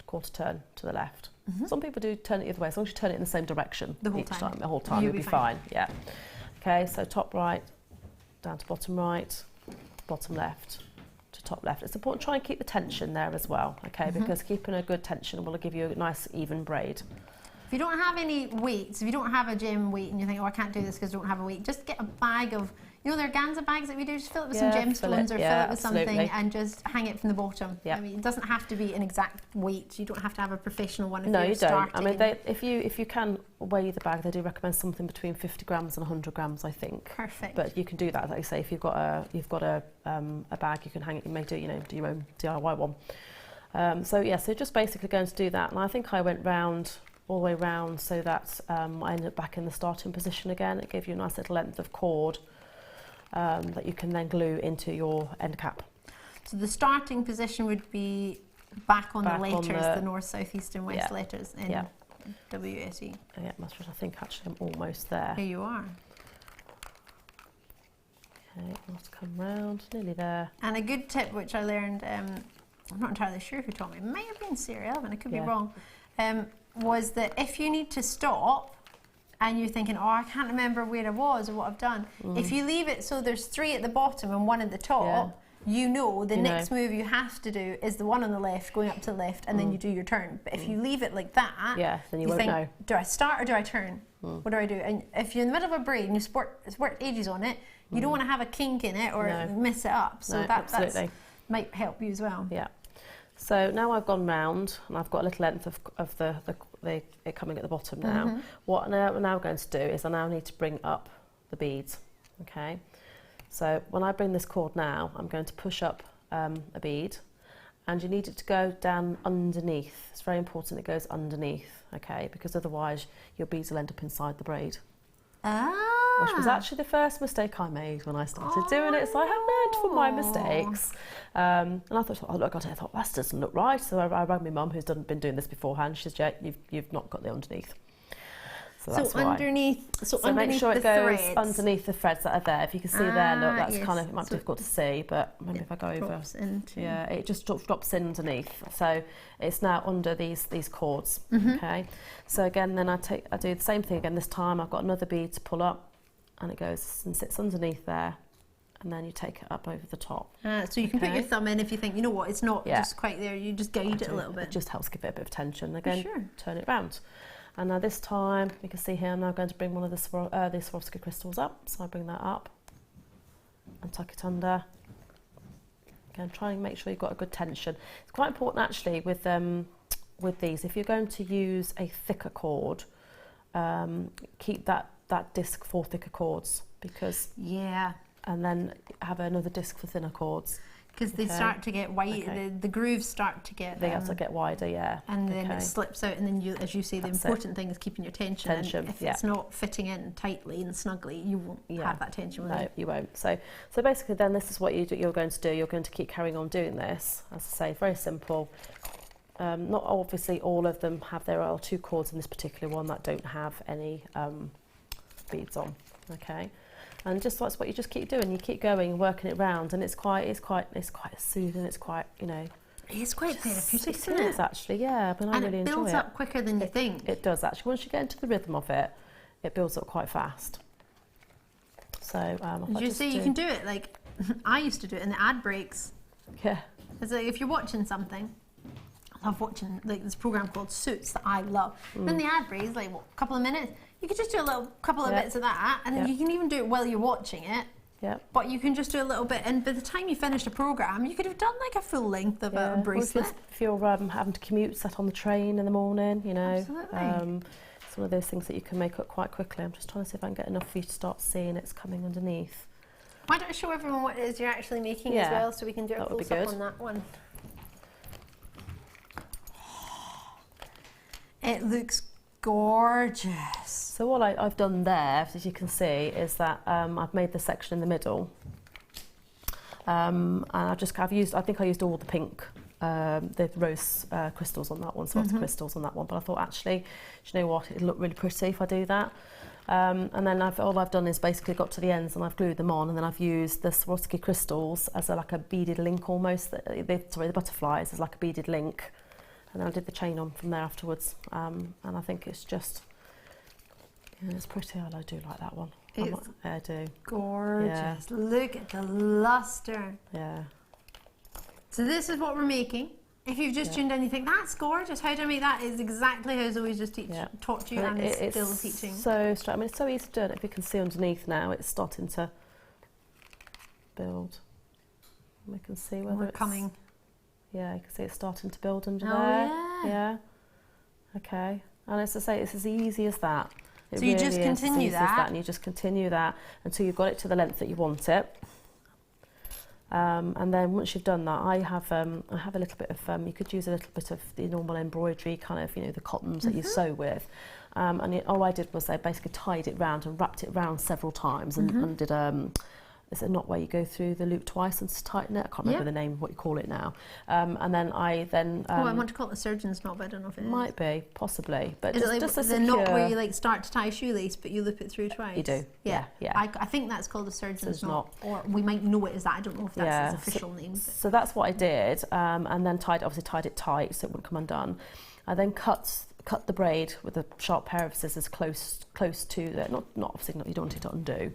quarter turn to the left. Some people do turn it the other way. As long as you turn it in the same direction The whole each time. the whole time, You'll you'll be be fine. Yeah. Okay. So top right down to bottom right, bottom left to top left. It's important to try and keep the tension there as well. Okay, because keeping a good tension will give you a nice even braid. If you don't have any weights, if you don't have a gem weight and you think, oh, I can't do this because I don't have a weight, just get a bag of, you know, the organza bags that we do, just fill it with some Yeah, gemstones fill it. or fill Yeah, it with something absolutely. and just hang it from the bottom. Yeah. I mean, it doesn't have to be an exact weight. You don't have to have a professional one if No, you're you don't. starting. I mean, if you can weigh the bag, they do recommend something between 50 grams and 100 grams, I think. Perfect. But you can do that, like I say, if you've got a bag, you can hang it. You may do, do your own DIY one. So yeah, so just basically going to do that, and I think I went all the way round so that I ended up back in the starting position again. It gave you a nice little length of cord that you can then glue into your end cap. So the starting position would be back on Back the on letters, the- the north, south, east and west Yeah. letters in Yeah. WSE. Yeah, I think actually I'm almost there. Here you are. Okay, let's come round, nearly there. And a good tip which I learned, I'm not entirely sure who taught me, it might have been Sarah Elvin, I could be Yeah. wrong, was that if you need to stop and you're thinking, oh, I can't remember where I was or what I've done, if you leave it so there's 3 at the bottom and 1 at the top, you know the next move you have to do is the one on the left going up to the left and then you do your turn. But if you leave it like that, Then you won't think, know. do I start or do I turn? What do I do? And if you're in the middle of a braid and you've worked ages on it, you don't want to have a kink in it or No. mess it up. So No, that absolutely. might help you as well. Yeah. So now I've gone round and I've got a little length of it coming at the bottom now. What I'm now going to do is I now need to bring up the beads. Okay. So when I bring this cord now, I'm going to push up a bead, and you need it to go down underneath. It's very important it goes underneath, okay, because otherwise your beads will end up inside the braid. Which was actually the first mistake I made when I started doing it, so I have learned from my mistakes. And I thought, oh look, I thought that doesn't look right. So I rang my mum, who's been doing this beforehand. She said, yeah, you've not got the underneath. So that's why. Underneath, So underneath make sure the it goes threads. underneath the threads that are there. If you can see there, look, that's yes. kind of, it might be So difficult to see, but maybe if I go over. drops into. Yeah, it just drops in underneath. So it's now under these cords. Okay. So again, then I do the same thing again. This time I've got another bead to pull up, and it goes and sits underneath there, and then you take it up over the top. So you can put your Okay. thumb in if you think, you know what, it's not Yeah. just quite there. You just guide it a little It bit. just helps give it a bit of tension. Again, sure. turn it round. And now this time, you can see here, I'm now going to bring one of the these Swarovski crystals up. So I bring that up and tuck it under. Again, try and make sure you've got a good tension. It's quite important actually with these. If you're going to use a thicker cord, keep that disc for thicker cords, because Yeah, and then have another disc for thinner cords. because they Okay. start to get white. Okay. The grooves start to get. They have to get wider, yeah. and then Okay. it slips out, and then you, as you say, the That's it. important thing is keeping your tension. And Tension, if yeah. it's not fitting in tightly and snugly, you won't Yeah. have that tension with No, it. you won't. So basically then this is what you're going to do. You're going to keep carrying on doing this. As I say, very simple. Not obviously all of them have, there are 2 cords in this particular one that don't have any beads on, okay? And just that's what you just keep doing. You keep going, working it round, and it's quite soothing. It's quite, It's quite therapeutic, it isn't is it? actually, yeah. But I And really it enjoy builds it. up quicker than you think. It does actually. Once you get into the rhythm of it, it builds up quite fast. So if I As you just say, you can do it like I used to do it in the ad breaks. yeah. It's like if you're watching something, I love watching like this program called Suits that I love. Then the ad breaks, like what, a couple of minutes. You could just do a little couple of Yeah. bits of that, and then Yeah. you can even do it while you're watching it. Yeah. But you can just do a little bit, and by the time you finished a program, you could have done like a full length of a bracelet. If you're having to commute, sat on the train in the morning, Absolutely. it's one of those things that you can make up quite quickly. I'm just trying to see if I can get enough for you to start seeing it's coming underneath. Why don't I show everyone what it is you're actually making as well, so we can do a close-up on that one. It looks gorgeous. So what I've done there, as you can see, is that I've made the section in the middle, and I think I used all the pink, the rose crystals on that one, so lots of crystals on that one. But I thought, actually, do you know what? It'd look really pretty if I do that. And then all I've done is basically got to the ends and I've glued them on, and then I've used the Swarovski crystals as like a beaded link almost. The butterflies as like a beaded link. And then I did the chain on from there afterwards, and I think it's just, it's pretty. I do like that one. I do. Gorgeous. Yeah. Look at the luster. Yeah. So this is what we're making. If you've just tuned in, you think that's gorgeous. How do I make that? Is exactly how Zoe's just taught you, and is still teaching. So straight. I mean, it's so easy to do it. If you can see underneath now, it's starting to build. We can see whether it's coming. Yeah, you can see it's starting to build under there. Yeah. Yeah. Okay. And as I say, it's as easy as that. So you just continue that, and you just continue that until you've got it to the length that you want it. And then once you've done that, I have a little bit of you could use a little bit of the normal embroidery, kind of, the cottons that you sew with. And all I did was I basically tied it round and wrapped it round several times, and did is a knot where you go through the loop twice and tighten it. I can't remember the name of what you call it now. And then I I want to call it the surgeon's knot, but I don't know if it might be, possibly. But is just, it like just a the knot where you like start to tie a shoelace, but you loop it through twice? You do. Yeah. I think that's called a surgeon's knot, or we might know it as that. I don't know if that's its official name. So that's what I did, and then tied it tight so it wouldn't come undone. I then cut the braid with a sharp pair of scissors close to the not obviously not, you don't want it to undo.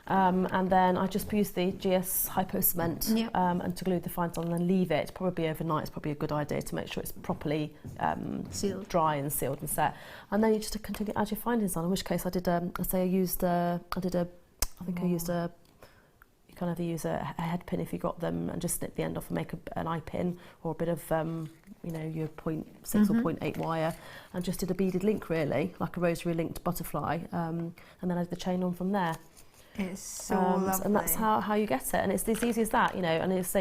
And then I just use the GS Hypo Cement and to glue the fines on, and then leave it probably overnight. It's probably a good idea to make sure it's properly sealed, dry and sealed and set. And then you just continue to add your findings on. In which case I did I used a you can either use a head pin if you got them and just snip the end off and make an eye pin, or a bit of your 0.6 or 0.8 wire, and just did a beaded link, really like a rosary linked butterfly, and then I did the chain on from there. It's so lovely. And that's how you get it, and it's as easy as that, and it's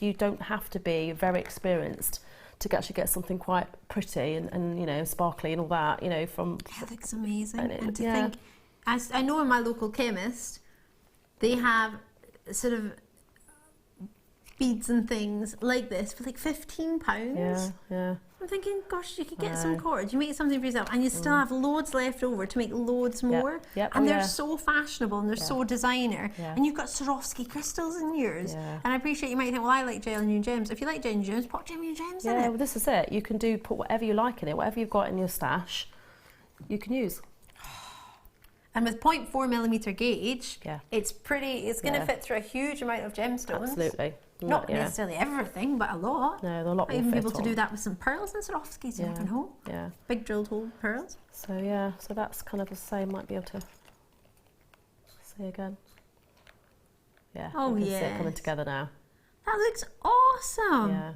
you don't have to be very experienced to actually get something quite pretty and sparkly and all that, from... That looks amazing. And to think, as I know in my local chemist, they have sort of beads and things like this for like £15. Yeah. I'm thinking, gosh, you could get some cord, you make something for yourself, and you still have loads left over to make loads more. And they're so fashionable and they're so designer. And you've got Swarovski crystals in yours. And I appreciate you might think, well, I like genuine gems. If you like genuine gems, put genuine gems in it. Well, this is it. You can put whatever you like in it, whatever you've got in your stash, you can use. And with 0.4mm gauge, it's going to fit through a huge amount of gemstones. Absolutely. Not necessarily everything, but a lot. No, a lot might even be able to do that with some pearls and Swarovskis, you never know. Big drilled hole pearls. So so that's kind of the same. Might be able to see again. Oh you can see it coming together now. That looks awesome. Yeah.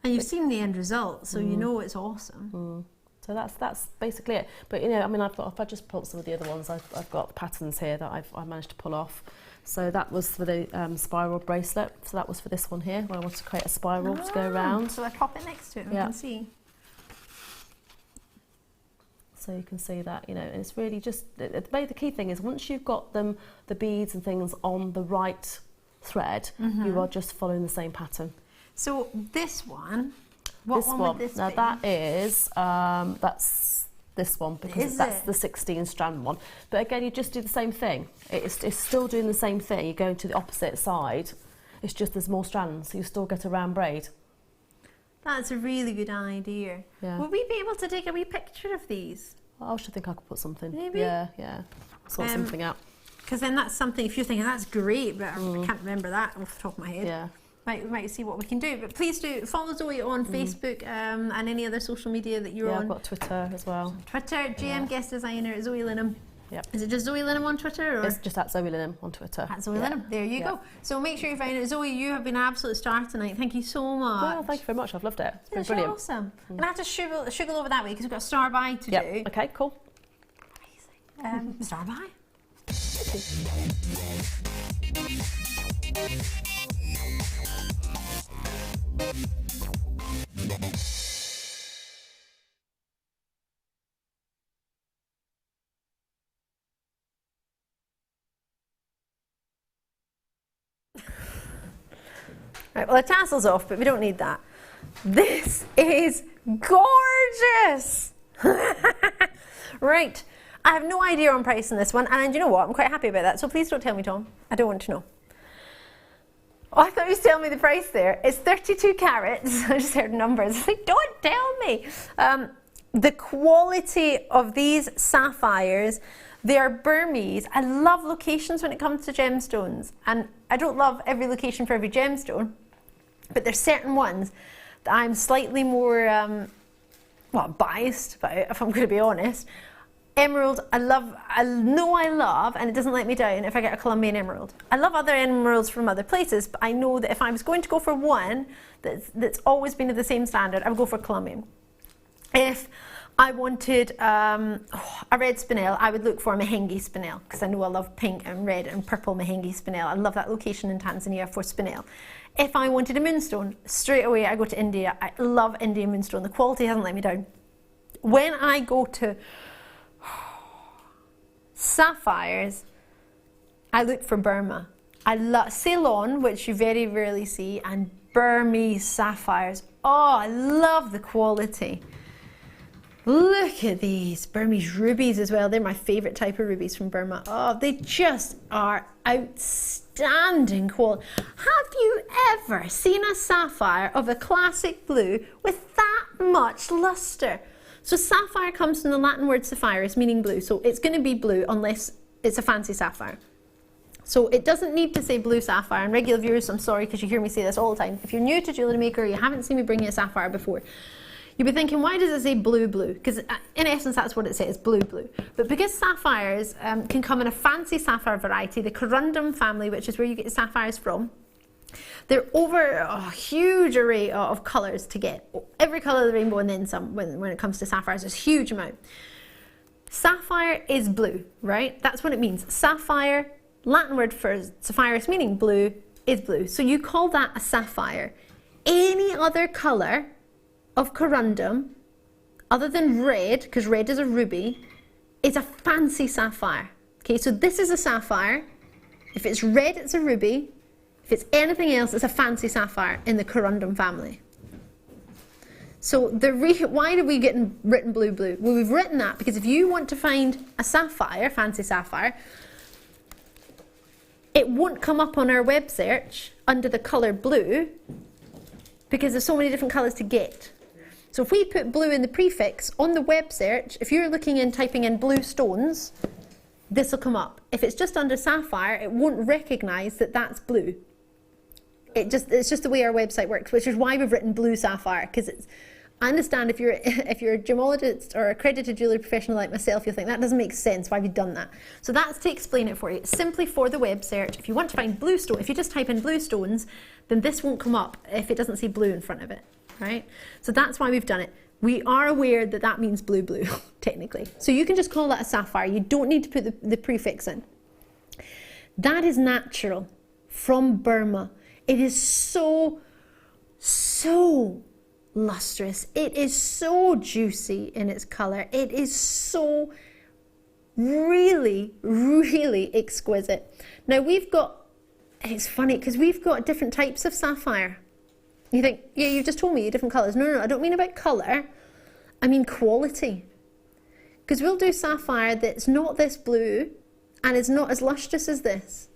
And you've seen the end result, so you know it's awesome. So that's basically it. But if I just pull some of the other ones, I've got patterns here that I managed to pull off. So that was for the spiral bracelet. So that was for this one here, where I wanted to create a spiral to go around. So I pop it next to it and we can see. So you can see that, and it's really just, the key thing is once you've got the beads and things on the right thread, you are just following the same pattern. So this one, what one would this now be? that is, that's this one, because that's the 16 strand one. But again, you just do the same thing. It's still doing the same thing. You're going to the opposite side. It's just there's more strands, so you still get a round braid. That's a really good idea. Would we be able to take a wee picture of these? I should think I could put something. Maybe? Yeah. Sort something out. Because then that's something, if you're thinking, that's great, but I can't remember that off the top of my head. We might see what we can do, but please do follow Zoe on Facebook and any other social media that you're on. I've got Twitter as well. Twitter, GM Guest Designer, Zoe Linham. Is it just Zoe Linham on Twitter? Or? It's just at Zoe Linham on Twitter. At Zoe Linham, there you go. So make sure you find it. Zoe, you have been an absolute star tonight. Thank you so much. Well, thank you very much. I've loved it. It's been brilliant. Awesome. I'm going to have to sugar over that way because we've got a star by to do. Okay, cool. Amazing. Star by. Right, well, the tassel's off, but we don't need that. This is gorgeous! Right, I have no idea on pricing this one, and you know what, I'm quite happy about that, so please don't tell me, Tom. I don't want to know. Oh, I thought you was telling me the price there. It's 32 carats. I just heard numbers. I was like, don't tell me. The quality of these sapphires, they are Burmese. I love locations when it comes to gemstones, and I don't love every location for every gemstone, but there's certain ones that I'm slightly more biased about, if I'm going to be honest. Emerald, I know I love, and it doesn't let me down if I get a Colombian emerald. I love other emeralds from other places, but I know that if I was going to go for one that's always been of the same standard, I would go for Colombian. If I wanted a red spinel, I would look for a Mahenge spinel, because I know I love pink and red and purple Mahenge spinel. I love that location in Tanzania for spinel. If I wanted a moonstone, straight away I go to India. I love Indian moonstone. The quality hasn't let me down. When I go to sapphires, I look for Burma. I love Ceylon, which you very rarely see, and Burmese sapphires. Oh, I love the quality. Look at these Burmese rubies as well. They're my favourite type of rubies from Burma. Oh, they just are outstanding quality. Have you ever seen a sapphire of a classic blue with that much lustre? So sapphire comes from the Latin word sapphirus, meaning blue. So it's going to be blue unless it's a fancy sapphire. So it doesn't need to say blue sapphire. And regular viewers, I'm sorry because you hear me say this all the time. If you're new to Jewellery Maker, you haven't seen me bring you a sapphire before, you'll be thinking, why does it say blue, blue? Because in essence, that's what it says, blue, blue. But because sapphires can come in a fancy sapphire variety, the corundum family, which is where you get the sapphires from, they're over a huge array of colours to get. Every colour of the rainbow and then some when it comes to sapphires. There's a huge amount. Sapphire is blue, right? That's what it means. Sapphire, Latin word for sapphirus meaning blue, is blue. So you call that a sapphire. Any other colour of corundum, other than red, because red is a ruby, is a fancy sapphire. Okay, so this is a sapphire. If it's red, it's a ruby. If it's anything else, it's a fancy sapphire in the corundum family. So why do we get written blue, blue? Well, we've written that because if you want to find a sapphire, fancy sapphire, it won't come up on our web search under the colour blue because there's so many different colours to get. So if we put blue in the prefix on the web search, if you're looking in, typing in blue stones, this will come up. If it's just under sapphire, it won't recognise that that's blue. It's just the way our website works, which is why we've written blue sapphire, because I understand if you're a gemologist or accredited jewellery professional like myself, you'll think that doesn't make sense, why we've done that. So that's to explain it for you. It's simply for the web search. If you want to find blue stone, if you just type in blue stones, then this won't come up if it doesn't say blue in front of it, right? So that's why we've done it. We are aware that that means blue, blue, technically. So you can just call that a sapphire. You don't need to put the prefix in. That is natural from Burma. It is so lustrous. It is so juicy in its colour. It is so really, really exquisite. Now it's funny because we've got different types of sapphire. You think, yeah, you've just told me different colours. No, I don't mean about colour. I mean quality. Because we'll do sapphire that's not this blue and it's not as lustrous as this.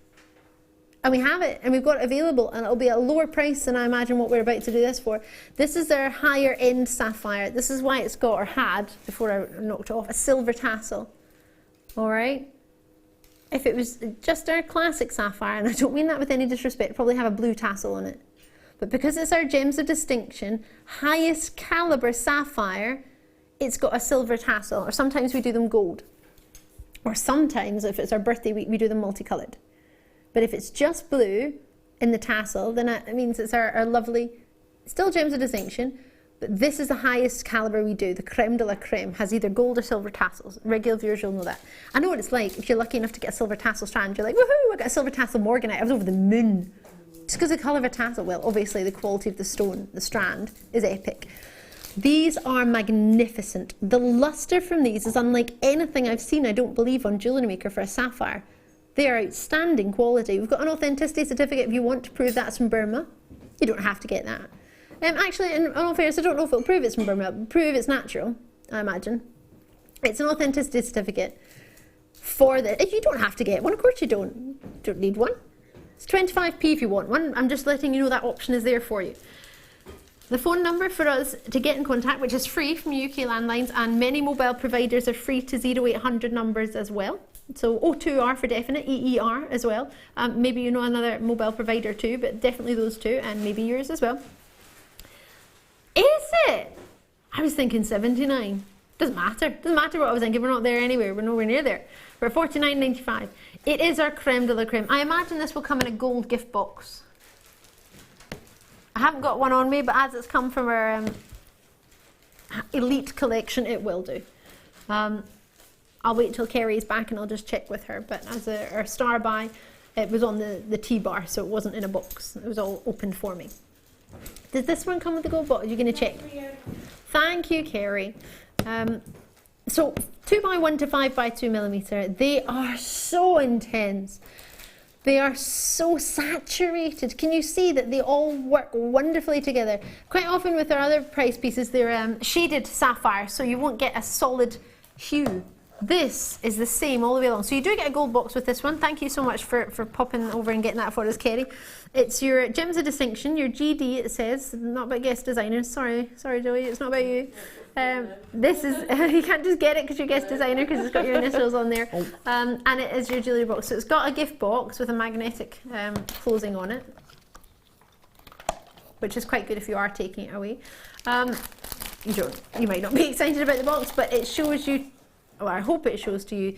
And we have it, and we've got it available, and it'll be at a lower price than I imagine what we're about to do this for. This is our higher end sapphire. This is why it's got, or had, before I knocked it off, a silver tassel. All right? If it was just our classic sapphire, and I don't mean that with any disrespect, it'd probably have a blue tassel on it. But because it's our gems of distinction, highest caliber sapphire, it's got a silver tassel, or sometimes we do them gold. Or sometimes, if it's our birthday week, we do them multicoloured. But if it's just blue in the tassel, then it means it's our lovely, still gems of distinction, but this is the highest caliber we do. The creme de la creme has either gold or silver tassels. Regular viewers will know that. I know what it's like if you're lucky enough to get a silver tassel strand. You're like, woohoo, I got a silver tassel Morganite. I was over the moon. Just because of the colour of a tassel. Well, obviously the quality of the stone, the strand, is epic. These are magnificent. The luster from these is unlike anything I've seen, I don't believe, on Jewellery Maker for a sapphire. They are outstanding quality. We've got an authenticity certificate if you want to prove that's from Burma. You don't have to get that. Actually, in all fairness, I don't know if it'll prove it's from Burma. It'll prove it's natural, I imagine. It's an authenticity certificate for the... If you don't have to get one, of course you don't. You don't need one. It's 25p if you want one. I'm just letting you know that option is there for you. The phone number for us to get in contact, which is free from UK landlines, and many mobile providers are free to 0800 numbers as well. So 02R for definite, EER as well. Maybe you know another mobile provider too, but definitely those two, and maybe yours as well. Is it? I was thinking 79. Doesn't matter. Doesn't matter what I was thinking. We're not there anyway. We're nowhere near there. We're $49.95. It is our creme de la creme. I imagine this will come in a gold gift box. I haven't got one on me, but as it's come from our elite collection, it will do. I'll wait till Kerry's back and I'll just check with her. But as our star buy, it was on the T-bar, so it wasn't in a box. It was all opened for me. Does this one come with the gold box? You're going to check. Thank you, Kerry. So 2x1 to 5x2mm, they are so intense. They are so saturated. Can you see that they all work wonderfully together? Quite often with our other price pieces, they're shaded sapphire, so you won't get a solid hue. This is the same all the way along. So you do get a gold box with this one. Thank you so much for popping over and getting that for us, Kerry. It's your Gems of Distinction, your GD, it says. Not about guest designers. Sorry, Joey, it's not about you. This is, you can't just get it because you're guest designer because it's got your initials on there. And it is your jewellery box. So it's got a gift box with a magnetic closing on it, which is quite good if you are taking it away. You might not be excited about the box, but it shows you, or I hope it shows to you,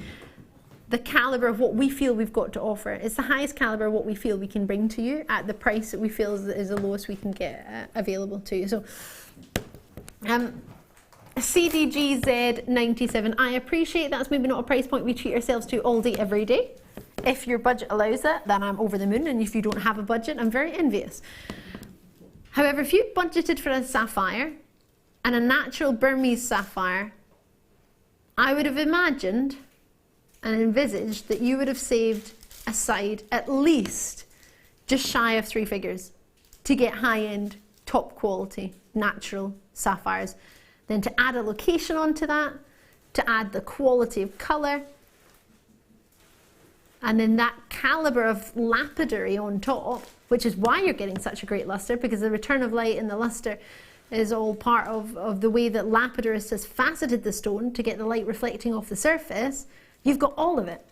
the calibre of what we feel we've got to offer. It's the highest calibre of what we feel we can bring to you at the price that we feel is the lowest we can get available to you. So, CDGZ97, I appreciate that's maybe not a price point we treat ourselves to all day, every day. If your budget allows it, then I'm over the moon, and if you don't have a budget, I'm very envious. However, if you budgeted for a sapphire and a natural Burmese sapphire, I would have imagined and envisaged that you would have saved aside at least just shy of 3 figures to get high-end, top quality, natural sapphires. Then to add a location onto that, to add the quality of colour, and then that calibre of lapidary on top, which is why you're getting such a great lustre, because the return of light and the lustre is all part of the way that lapidarists has faceted the stone to get the light reflecting off the surface. You've got all of it.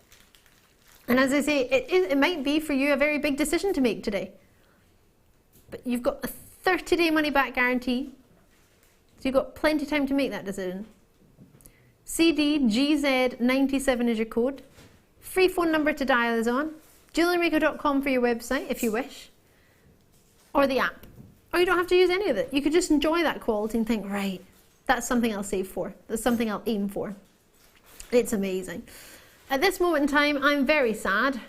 And as I say, it might be for you a very big decision to make today. But you've got a 30-day money-back guarantee, so you've got plenty of time to make that decision. CDGZ97 is your code. Free phone number to dial is on. JewelleryMaker.com for your website if you wish. Or the app. Or you don't have to use any of it. You could just enjoy that quality and think, right, that's something I'll save for. That's something I'll aim for. It's amazing. At this moment in time, I'm very sad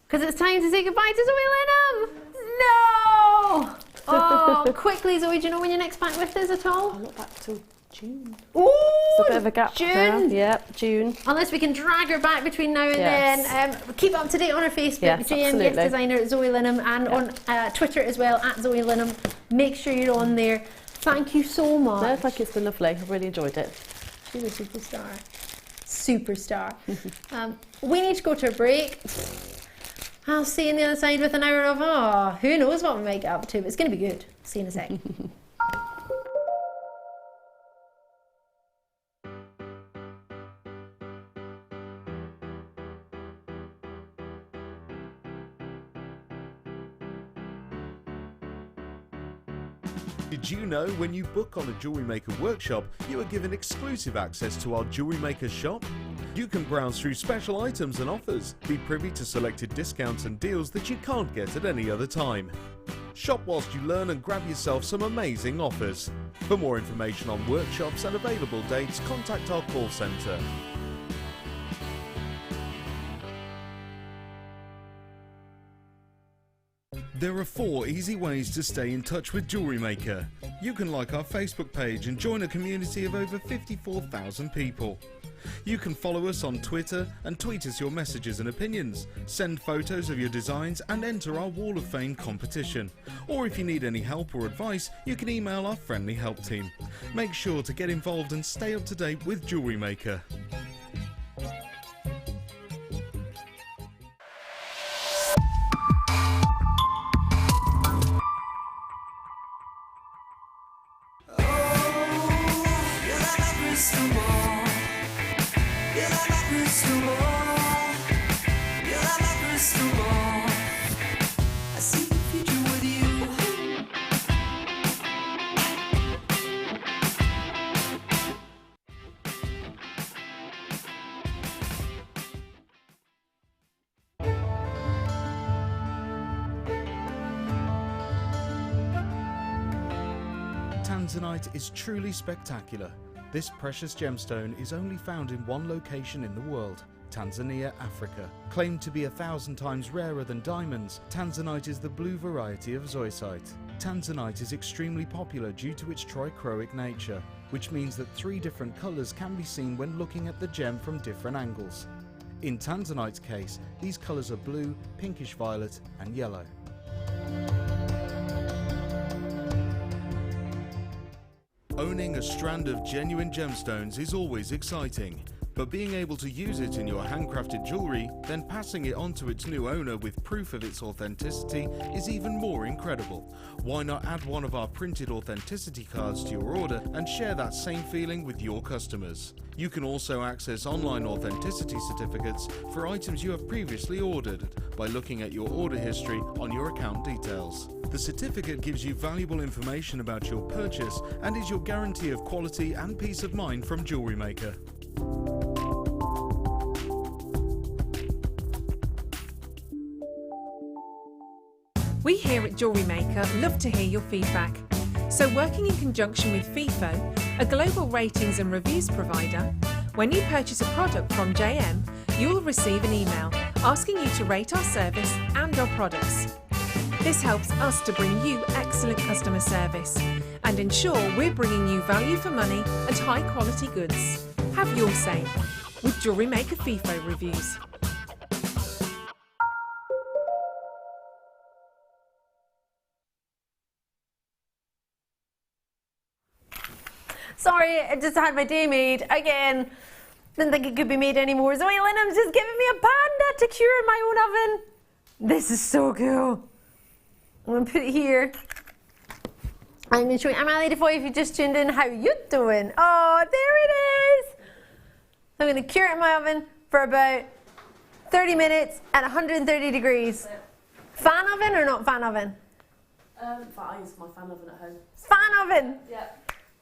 because it's time to say goodbye to Zoe Lenham. No! Oh, quickly, Zoe, do you know when your next back with is at all? I'm not back till June. Oh, it's a bit of a gap June. there. Yep, June. Unless we can drag her back between now and then. Keep up to date on her Facebook, Yes, JM Guest Designer Zoe Lenham, and on Twitter as well, at Zoe Lenham. Make sure you're on there. Thank you so much. No, thank you, it's been lovely. I've really enjoyed it. She's a superstar. Superstar. We need to go to a break. I'll see you on the other side with an hour of, who knows what we might get up to, but it's going to be good. See you in a sec. Did you know when you book on a Jewellery Maker workshop, you are given exclusive access to our Jewellery Maker shop? You can browse through special items and offers, be privy to selected discounts and deals that you can't get at any other time. Shop whilst you learn and grab yourself some amazing offers. For more information on workshops and available dates, contact our call centre. There are 4 easy ways to stay in touch with Jewellery Maker. You can like our Facebook page and join a community of over 54,000 people. You can follow us on Twitter and tweet us your messages and opinions, send photos of your designs and enter our Wall of Fame competition. Or if you need any help or advice, you can email our friendly help team. Make sure to get involved and stay up to date with Jewellery Maker. Tanzanite is truly spectacular. This precious gemstone is only found in one location in the world, Tanzania, Africa. Claimed to be 1,000 times rarer than diamonds, Tanzanite is the blue variety of zoisite. Tanzanite is extremely popular due to its trichroic nature, which means that 3 different colours can be seen when looking at the gem from different angles. In Tanzanite's case, these colours are blue, pinkish violet and yellow. Owning a strand of genuine gemstones is always exciting, but being able to use it in your handcrafted jewellery, then passing it on to its new owner with proof of its authenticity is even more incredible. Why not add one of our printed authenticity cards to your order and share that same feeling with your customers? You can also access online authenticity certificates for items you have previously ordered by looking at your order history on your account details. The certificate gives you valuable information about your purchase and is your guarantee of quality and peace of mind from Jewellery Maker. We here at Jewellery Maker love to hear your feedback. So working in conjunction with FIFO, a global ratings and reviews provider, when you purchase a product from JM, you will receive an email asking you to rate our service and our products. This helps us to bring you excellent customer service and ensure we're bringing you value for money and high quality goods. Have your say with Jewellery Maker FIFO reviews. Sorry, I just had my day made again. Didn't think it could be made anymore. So Wylandham's just giving me a panda to cure in my own oven. This is so cool. I'm gonna put it here. I'm gonna show you. I'm Ali Defoe. If you just tuned in, how you doing? Oh, there it is. I'm gonna cure it in my oven for about 30 minutes at 130 degrees. Fan oven or not fan oven? I use my fan oven at home. Fan oven. Yeah.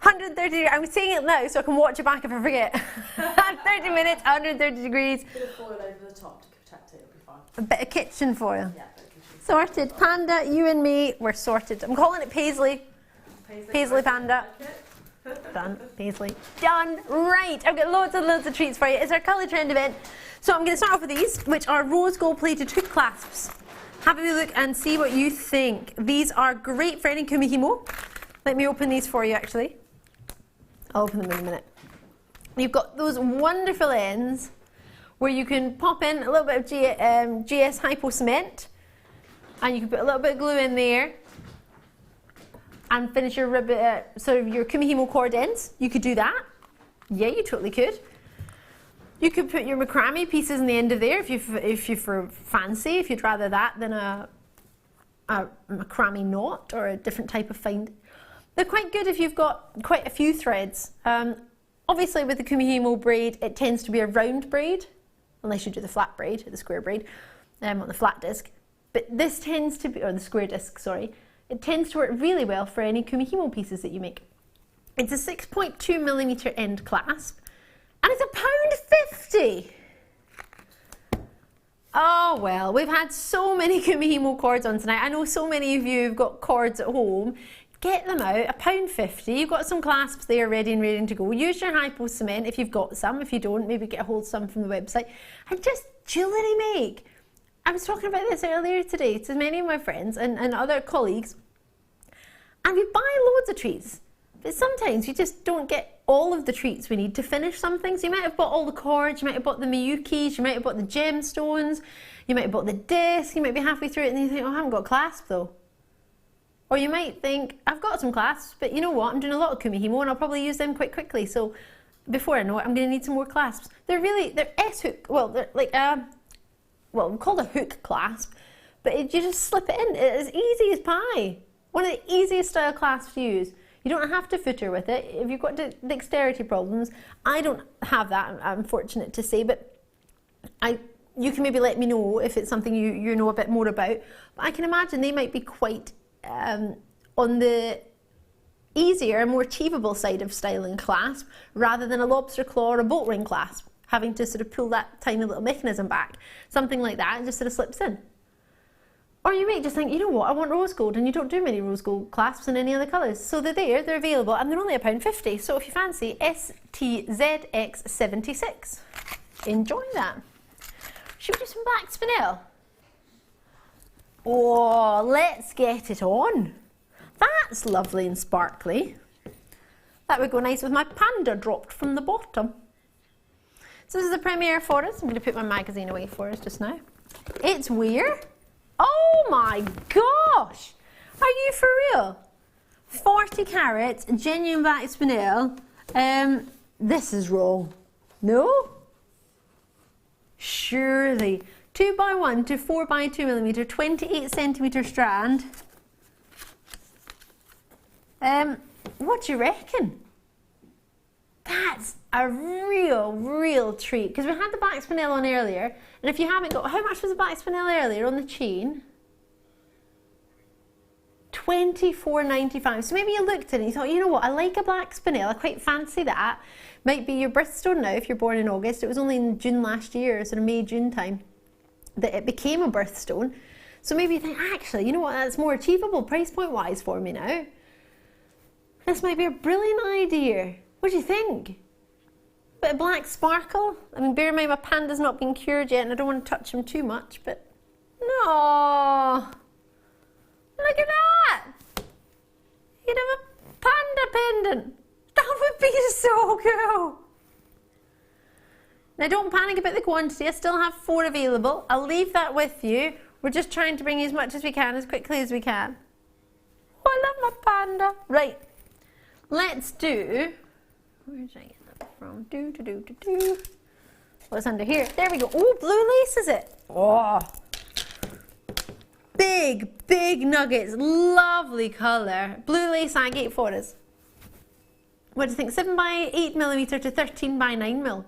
130. I'm saying it now so I can watch it back if I forget. 30 minutes, 130 degrees. A bit of foil over the top to protect it. It'll be fine. A bit of kitchen foil. Yeah, a bit of kitchen. Sorted. Panda, you and me, we're sorted. I'm calling it Paisley. Paisley Panda. Done. Paisley. Done. Right. I've got loads and loads of treats for you. It's our colour trend event. So I'm going to start off with these, which are rose gold plated hoop clasps. Have a look and see what you think. These are great for any kumihimo. Let me open these for you actually. I'll open them in a minute. You've got those wonderful ends where you can pop in a little bit of GS Hypo cement and you can put a little bit of glue in there and finish your sort of your kumihimo cord ends. You could do that. Yeah, you totally could. You could put your macrame pieces in the end of there if you fancy, if you'd rather that than a macrame knot or a different type of find. They're quite good if you've got quite a few threads. Obviously with the kumihimo braid, it tends to be a round braid, unless you do the flat braid, the square braid, on the flat disc. But this tends to be, or the square disc, sorry, it tends to work really well for any kumihimo pieces that you make. It's a 6.2mm end clasp, and it's £1.50. Oh well, we've had so many Kumihimo cords on tonight. I know so many of you have got cords at home. Get them out, £1.50. You've got some clasps there ready and ready to go. Use your hypo cement if you've got some. If you don't, maybe get a hold of some from the website. And just jewellery make. I was talking about this earlier today to many of my friends and other colleagues. And we buy loads of treats. But sometimes we just don't get all of the treats we need to finish something. So you might have bought all the cords, you might have bought the Miyukis, you might have bought the gemstones, you might have bought the disc, you might be halfway through it and you think, oh, I haven't got clasp though. Or you might think, I've got some clasps, but you know what, I'm doing a lot of Kumihimo and I'll probably use them quite quickly. So before I know it, I'm going to need some more clasps. They're S-hook, well, they're like, well, called a hook clasp, but you just slip it in. It's as easy as pie. One of the easiest style clasps to use. You don't have to footer with it. If you've got dexterity problems, I don't have that, I'm fortunate to say, but you can maybe let me know if it's something you know a bit more about. But I can imagine they might be quite on the easier, more achievable side of styling clasp, rather than a lobster claw or a bolt ring clasp, having to sort of pull that tiny little mechanism back. Something like that, and just sort of slips in. Or you might just think, you know what, I want rose gold, and you don't do many rose gold clasps in any other colours. So they're there, they're available, and they're only £1.50. So if you fancy, STZX76. Enjoy that. Should we do some black spinel? Oh, let's get it on. That's lovely and sparkly. That would go nice with my panda dropped from the bottom. So this is the premiere for us. I'm going to put my magazine away for us just now. It's weird. Oh my gosh! Are you for real? 40 carats, genuine black spinel. This is wrong. No? Surely. 2x1 to 4x2mm, 28 centimetre strand. What do you reckon? That's a real treat, because we had the black spinel on earlier, and if you haven't got, how much was the black spinel earlier on the chain? $24.95. So maybe you looked at it and you thought, you know what, I like a black spinel, I quite fancy that. Might be your birthstone now if you're born in August. It was only in June last year, sort of May, June time, that it became a birthstone. So maybe you think, actually, you know what, that's more achievable price point wise for me now. This might be a brilliant idea. What do you think? Bit of black sparkle. I mean, bear in mind my panda's not been cured yet and I don't want to touch him too much, but no. Look at that. You'd have a panda pendant. That would be so cool. Now don't panic about the quantity. I still have 4 available. I'll leave that with you. We're just trying to bring you as much as we can, as quickly as we can. Oh, I love my panda. Right. Let's do... Where did I get that from? What's under here? There we go. Oh, blue lace is it? Oh. Big nuggets. Lovely colour. Blue lace agate for us. What do you think? 7x8mm to 13x9mm.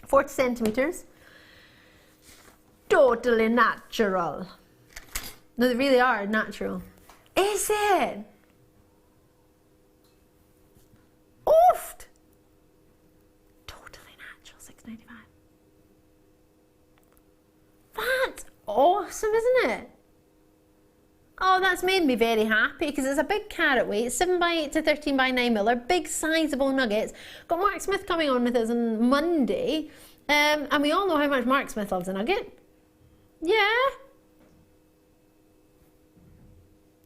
40 centimetres. Totally natural. No, they really are natural. Is it? Oofed! Totally natural, $6.95. That's awesome, isn't it? Oh, that's made me very happy because it's a big carat weight, 7x8 to 13x9mm. They're big, sizable nuggets. Got Mark Smith coming on with us on Monday, and we all know how much Mark Smith loves a nugget. Yeah.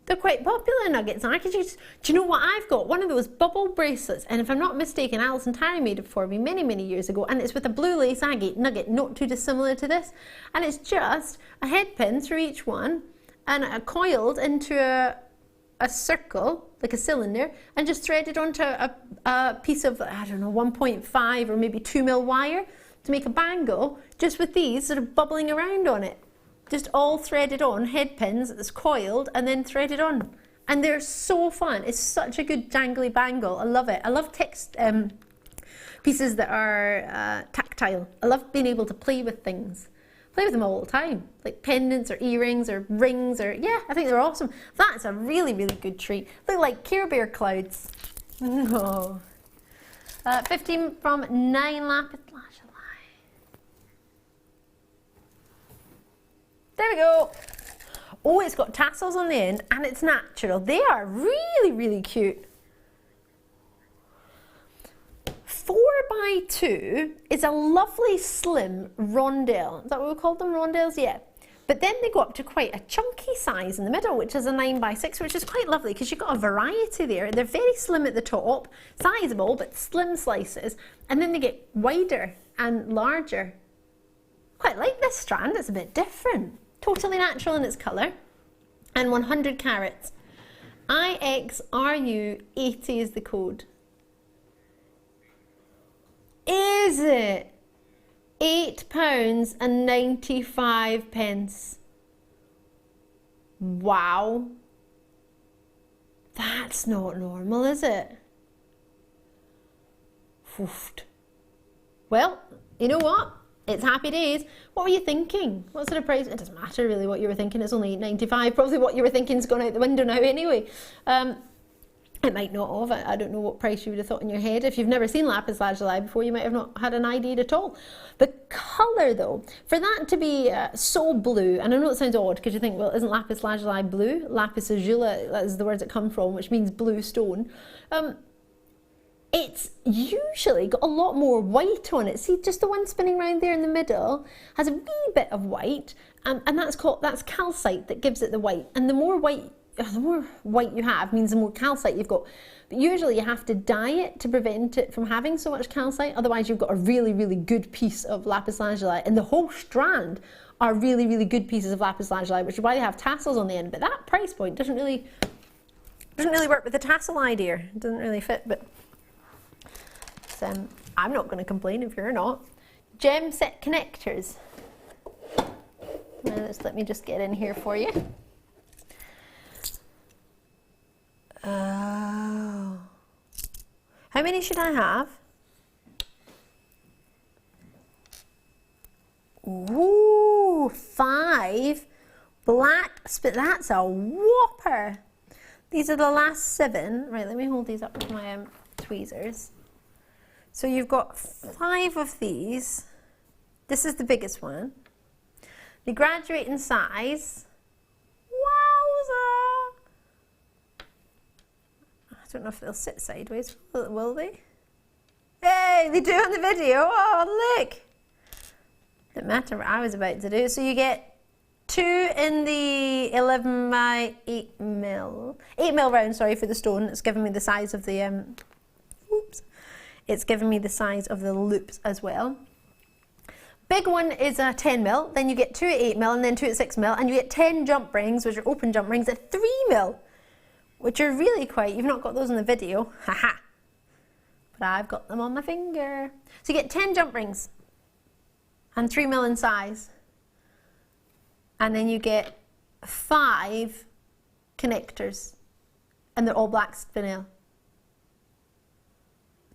They're quite popular nuggets, aren't they? Do you know what I've got? One of those bubble bracelets, and if I'm not mistaken, Alison Terry made it for me many years ago, and it's with a blue lace agate nugget, not too dissimilar to this, and it's just a head pin through each one, and coiled into a circle, like a cylinder, and just threaded onto a piece of, I don't know, 1.5 or maybe 2mm wire to make a bangle, just with these sort of bubbling around on it. Just all threaded on, head pins that's coiled and then threaded on. And they're so fun. It's such a good jangly bangle. I love it. I love text pieces that are tactile. I love being able to play with things. Play with them all the time. Like pendants or earrings or rings or, yeah, I think they're awesome. That's a really good treat. Look like Care Bear clouds. Oh. 15 from 9 lapis lazuli. There we go. Oh, it's got tassels on the end and it's natural. They are really, really cute. 4x2 is a lovely slim rondelle. Is that what we called them, rondelles? Yeah. But then they go up to quite a chunky size in the middle, which is a 9x6, which is quite lovely because you've got a variety there. They're very slim at the top, sizable, but slim slices. And then they get wider and larger. Quite like this strand, it's a bit different. Totally natural in its colour. And 100 carats. IXRU80 is the code. Is it? £8.95. Wow. That's not normal, is it? Oofed. Well, you know what? It's happy days. What were you thinking? What sort of price? It doesn't matter really what you were thinking. It's only £8.95. Probably what you were thinking's gone out the window now anyway. It might not have. I don't know what price you would have thought in your head. If you've never seen lapis lazuli before, you might have not had an idea at all. The colour though, for that to be so blue, and I know it sounds odd because you think, well, isn't lapis lazuli blue? Lapis lazuli, that is the words that come from, which means blue stone. It's usually got a lot more white on it. See, just the one spinning around there in the middle has a wee bit of white, and that's calcite that gives it the white. And the more white you have means the more calcite you've got. But usually you have to dye it to prevent it from having so much calcite. Otherwise you've got a really, really good piece of lapis lazuli. And the whole strand are really, really good pieces of lapis lazuli, which is why they have tassels on the end. But that price point doesn't really work with the tassel idea. It doesn't really fit, but I'm not going to complain if you're not. Gem set connectors. Now let me just get in here for you. Oh. How many should I have? Ooh, 5 black, that's a whopper. These are the last 7. Right, let me hold these up with my tweezers. So you've got 5 of these. This is the biggest one. They graduate in size. Wowza! I don't know if they'll sit sideways, will they? Hey, they do on the video. Oh, look! Didn't matter what I was about to do. So you get 2 in the 11x8mm. 8mm round, sorry, for the stone. It's giving me the size of the, It's giving me the size of the loops as well. Big one is a 10mm, then you get 2 at 8mm and then 2 at 6mm, and you get 10 jump rings, which are open jump rings at 3mm, which are really quite, you've not got those in the video, haha, but I've got them on my finger. So you get 10 jump rings and 3mm in size, and then you get 5 connectors, and they're all black spinel.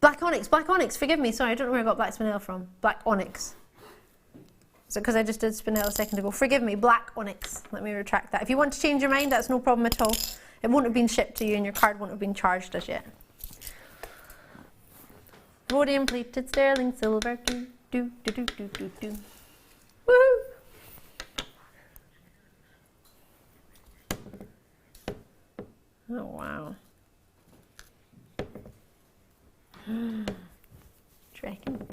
Black onyx, forgive me, sorry, I don't know where I got black spinel from. Black onyx. So because I just did spinel a second ago. Forgive me, black onyx. Let me retract that. If you want to change your mind, that's no problem at all. It won't have been shipped to you and your card won't have been charged as yet. Rhodium plated sterling silver. Do, do, do, do, do, do, do. Woohoo! Oh, wow. Do you reckon?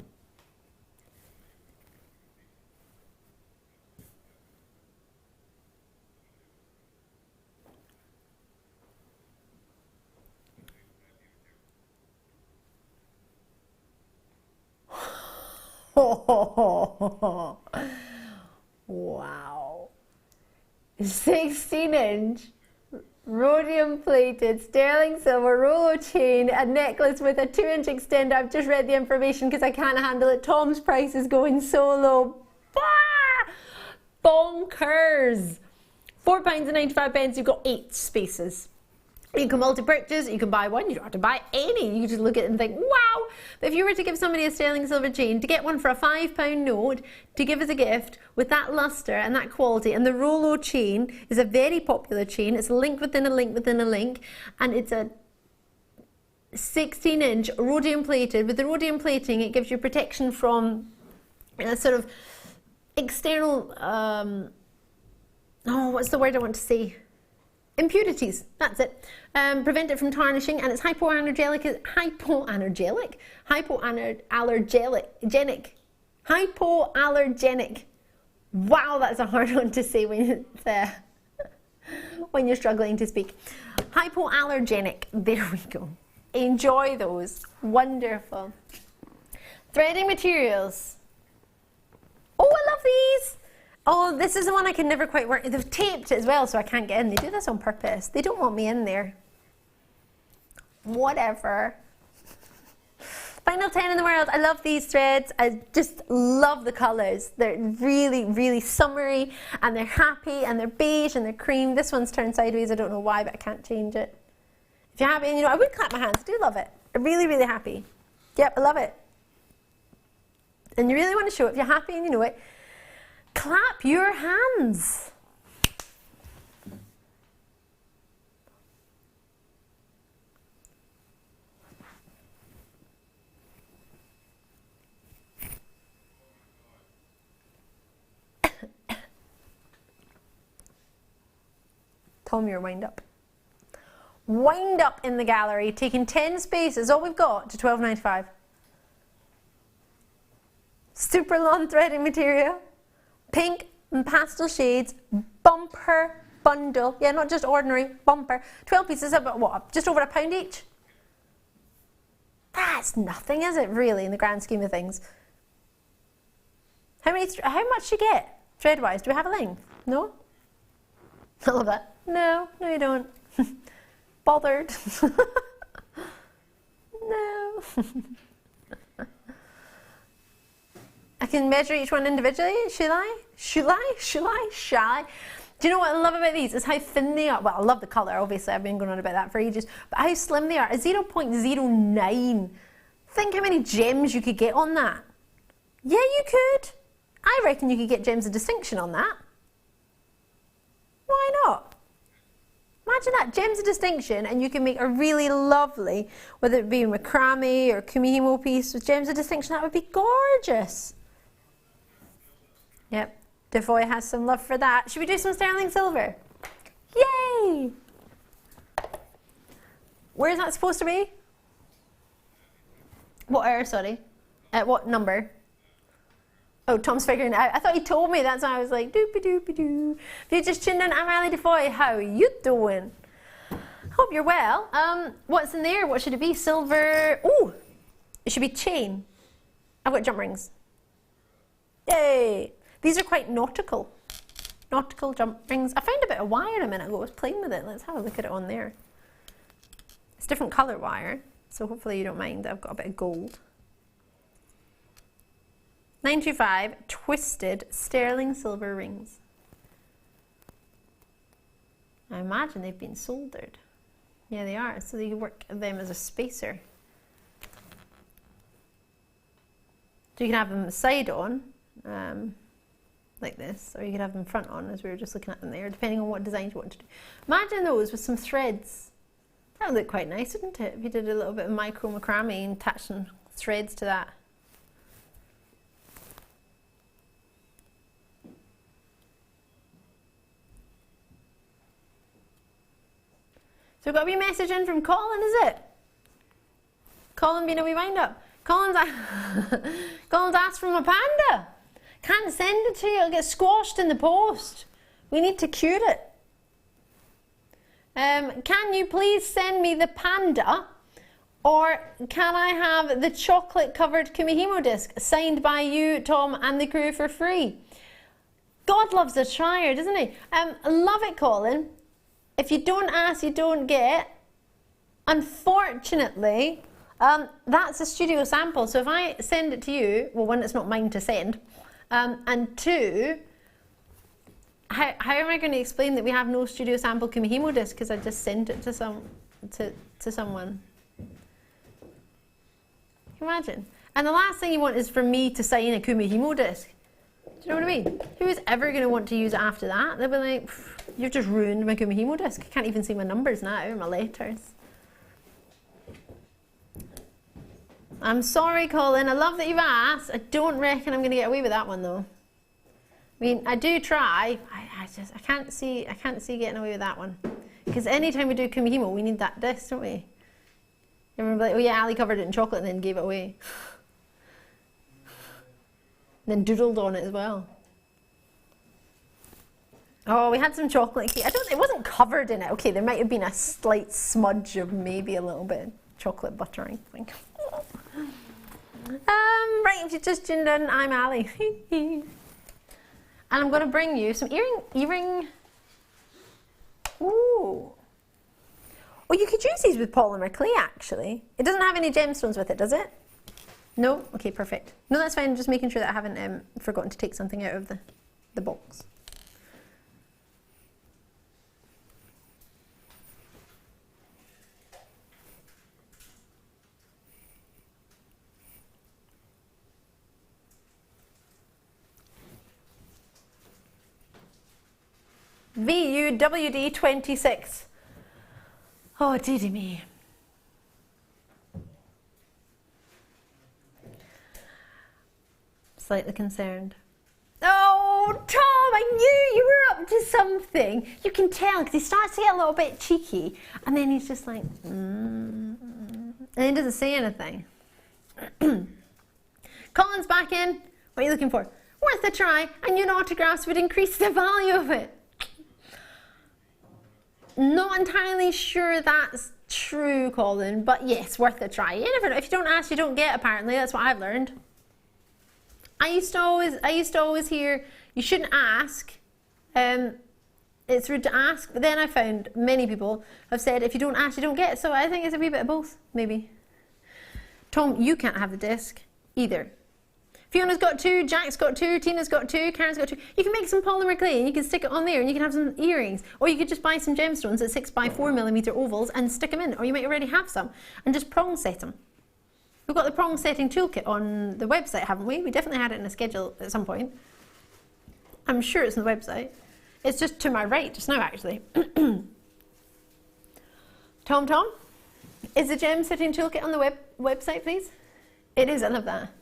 Wow. 16-inch rhodium plated sterling silver Rolo chain, a necklace with a 2-inch extender. I've just read the information because I can't handle it. Tom's price is going so low. Bah! Bonkers. £4.95. You've got 8 spaces. You can multi-purchase, you can buy one, you don't have to buy any. You can just look at it and think, wow. But if you were to give somebody a sterling silver chain, to get one for a £5 note, to give as a gift with that luster and that quality, and the Rolo chain is a very popular chain. It's a link within a link within a link, and it's a 16-inch rhodium plated. With the rhodium plating, it gives you protection from sort of external oh, what's the word I want to say? Impurities, that's it. Prevent it from tarnishing, and it's hypoallergenic. Wow, that's a hard one to say when it's, when you're struggling to speak. Hypoallergenic, there we go. Enjoy those, wonderful. Threading materials. Oh, I love these. Oh, this is the one I can never quite work. They've taped it as well, so I can't get in. They do this on purpose. They don't want me in there. Whatever. Final 10 in the world. I love these threads. I just love the colours. They're really, really summery, and they're happy, and they're beige, and they're cream. This one's turned sideways. I don't know why, but I can't change it. If you're happy, and you know, I would clap my hands. I do love it. I'm really, really happy. Yep, I love it. And you really want to show it. If you're happy and you know it, clap your hands. Tom, you're wind up. Wind up in the gallery, taking 10 spaces, all we've got, to $12.95. Super long threading material, pink and pastel shades, bumper bundle. Yeah, not just ordinary, bumper. 12 pieces, about what, just over £1 each? That's nothing, is it, really, in the grand scheme of things? How much do you get, thread-wise? Do we have a length? No? I love that. No, no you don't. Bothered. No. I can measure each one individually. Shall I? Shall I? Do you know what I love about these? Is how thin they are. Well, I love the colour, obviously. I've been going on about that for ages. But how slim they are. A 0.09. Think how many gems you could get on that. Yeah, you could. I reckon you could get gems of distinction on that. Why not? Imagine that, gems of distinction, and you can make a really lovely, whether it be a macrame or kumihimo piece with gems of distinction. That would be gorgeous. Yep, Defoy has some love for that. Should we do some sterling silver? Yay! Where is that supposed to be? What hour, sorry? At what number? Oh, Tom's figuring it out. I thought he told me. That's why I was like, doopy-doopy-doo. If you just tuned in, I'm Ali Defoy. How are you doing? Hope you're well. What's in there? What should it be? Silver. Oh, it should be chain. I've got jump rings. Yay. These are quite nautical. Nautical jump rings. I found a bit of wire a minute ago. I was playing with it. Let's have a look at it on there. It's different colour wire, so hopefully you don't mind. I've got a bit of gold. 925 twisted sterling silver rings. I imagine they've been soldered. Yeah, they are. So you work them as a spacer. So you can have them side on, like this, or you could have them front on, as we were just looking at them there, depending on what designs you want to do. Imagine those with some threads. That would look quite nice, wouldn't it? If you did a little bit of micro macrame and attach some threads to that. So we've got a wee message in from Colin, is it? Colin being a wee wind up. Colin's asked for my panda. Can't send it to you, it'll get squashed in the post. We need to cure it. Can you please send me the panda? Or can I have the chocolate covered kumihimo disc signed by you, Tom, and the crew for free? God loves a trier, doesn't he? Love it, Colin. If you don't ask, you don't get. Unfortunately, that's a studio sample. So if I send it to you, well, one, it's not mine to send. And two, how am I going to explain that we have no studio sample kumihimo disc because I just sent it to someone? Can you imagine? And the last thing you want is for me to sign a kumihimo disc. Do you know what I mean? Who's ever going to want to use it after that? They'll be like, you've just ruined my kumihimo disc. I can't even see my numbers now, my letters. I'm sorry, Colin. I love that you've asked. I don't reckon I'm going to get away with that one, though. I mean, I do try. I I can't see getting away with that one. Because anytime we do kumihimo, we need that disc, don't we? You remember, like, oh yeah, Ali covered it in chocolate and then gave it away. Then doodled on it as well. Oh, we had some chocolate cake. It wasn't covered in it. Okay, there might have been a slight smudge of maybe a little bit of chocolate butter, I think. Right, if you just tuned in, I'm Ali. And I'm going to bring you some earring. Ooh. Oh, you could use these with polymer clay, actually. It doesn't have any gemstones with it, does it? No? Okay, perfect. No, that's fine. I'm just making sure that I haven't forgotten to take something out of the box. VUWD26. Oh, dearie me. Slightly concerned. Oh, Tom, I knew you were up to something. You can tell because he starts to get a little bit cheeky and then he's just like, and he doesn't say anything. Colin's back in. What are you looking for? Worth a try, and new autographs would increase the value of it. Not entirely sure that's true, Colin, but yes, worth a try. You never know. If you don't ask, you don't get, apparently. That's what I've learned. I used to always hear, you shouldn't ask. It's rude to ask, but then I found many people have said, if you don't ask, you don't get. So I think it's a wee bit of both, maybe. Tom, you can't have the disc either. Fiona's got two, Jack's got two, Tina's got two, Karen's got two. You can make some polymer clay and you can stick it on there and you can have some earrings. Or you could just buy some gemstones at 6x4mm ovals and stick them in. Or you might already have some and just prong set them. We've got the prong setting toolkit on the website, haven't we? We definitely had it in a schedule at some point. I'm sure it's on the website. It's just to my right just now, actually. Tom, is the gem setting toolkit on the website, please? It is, I love that.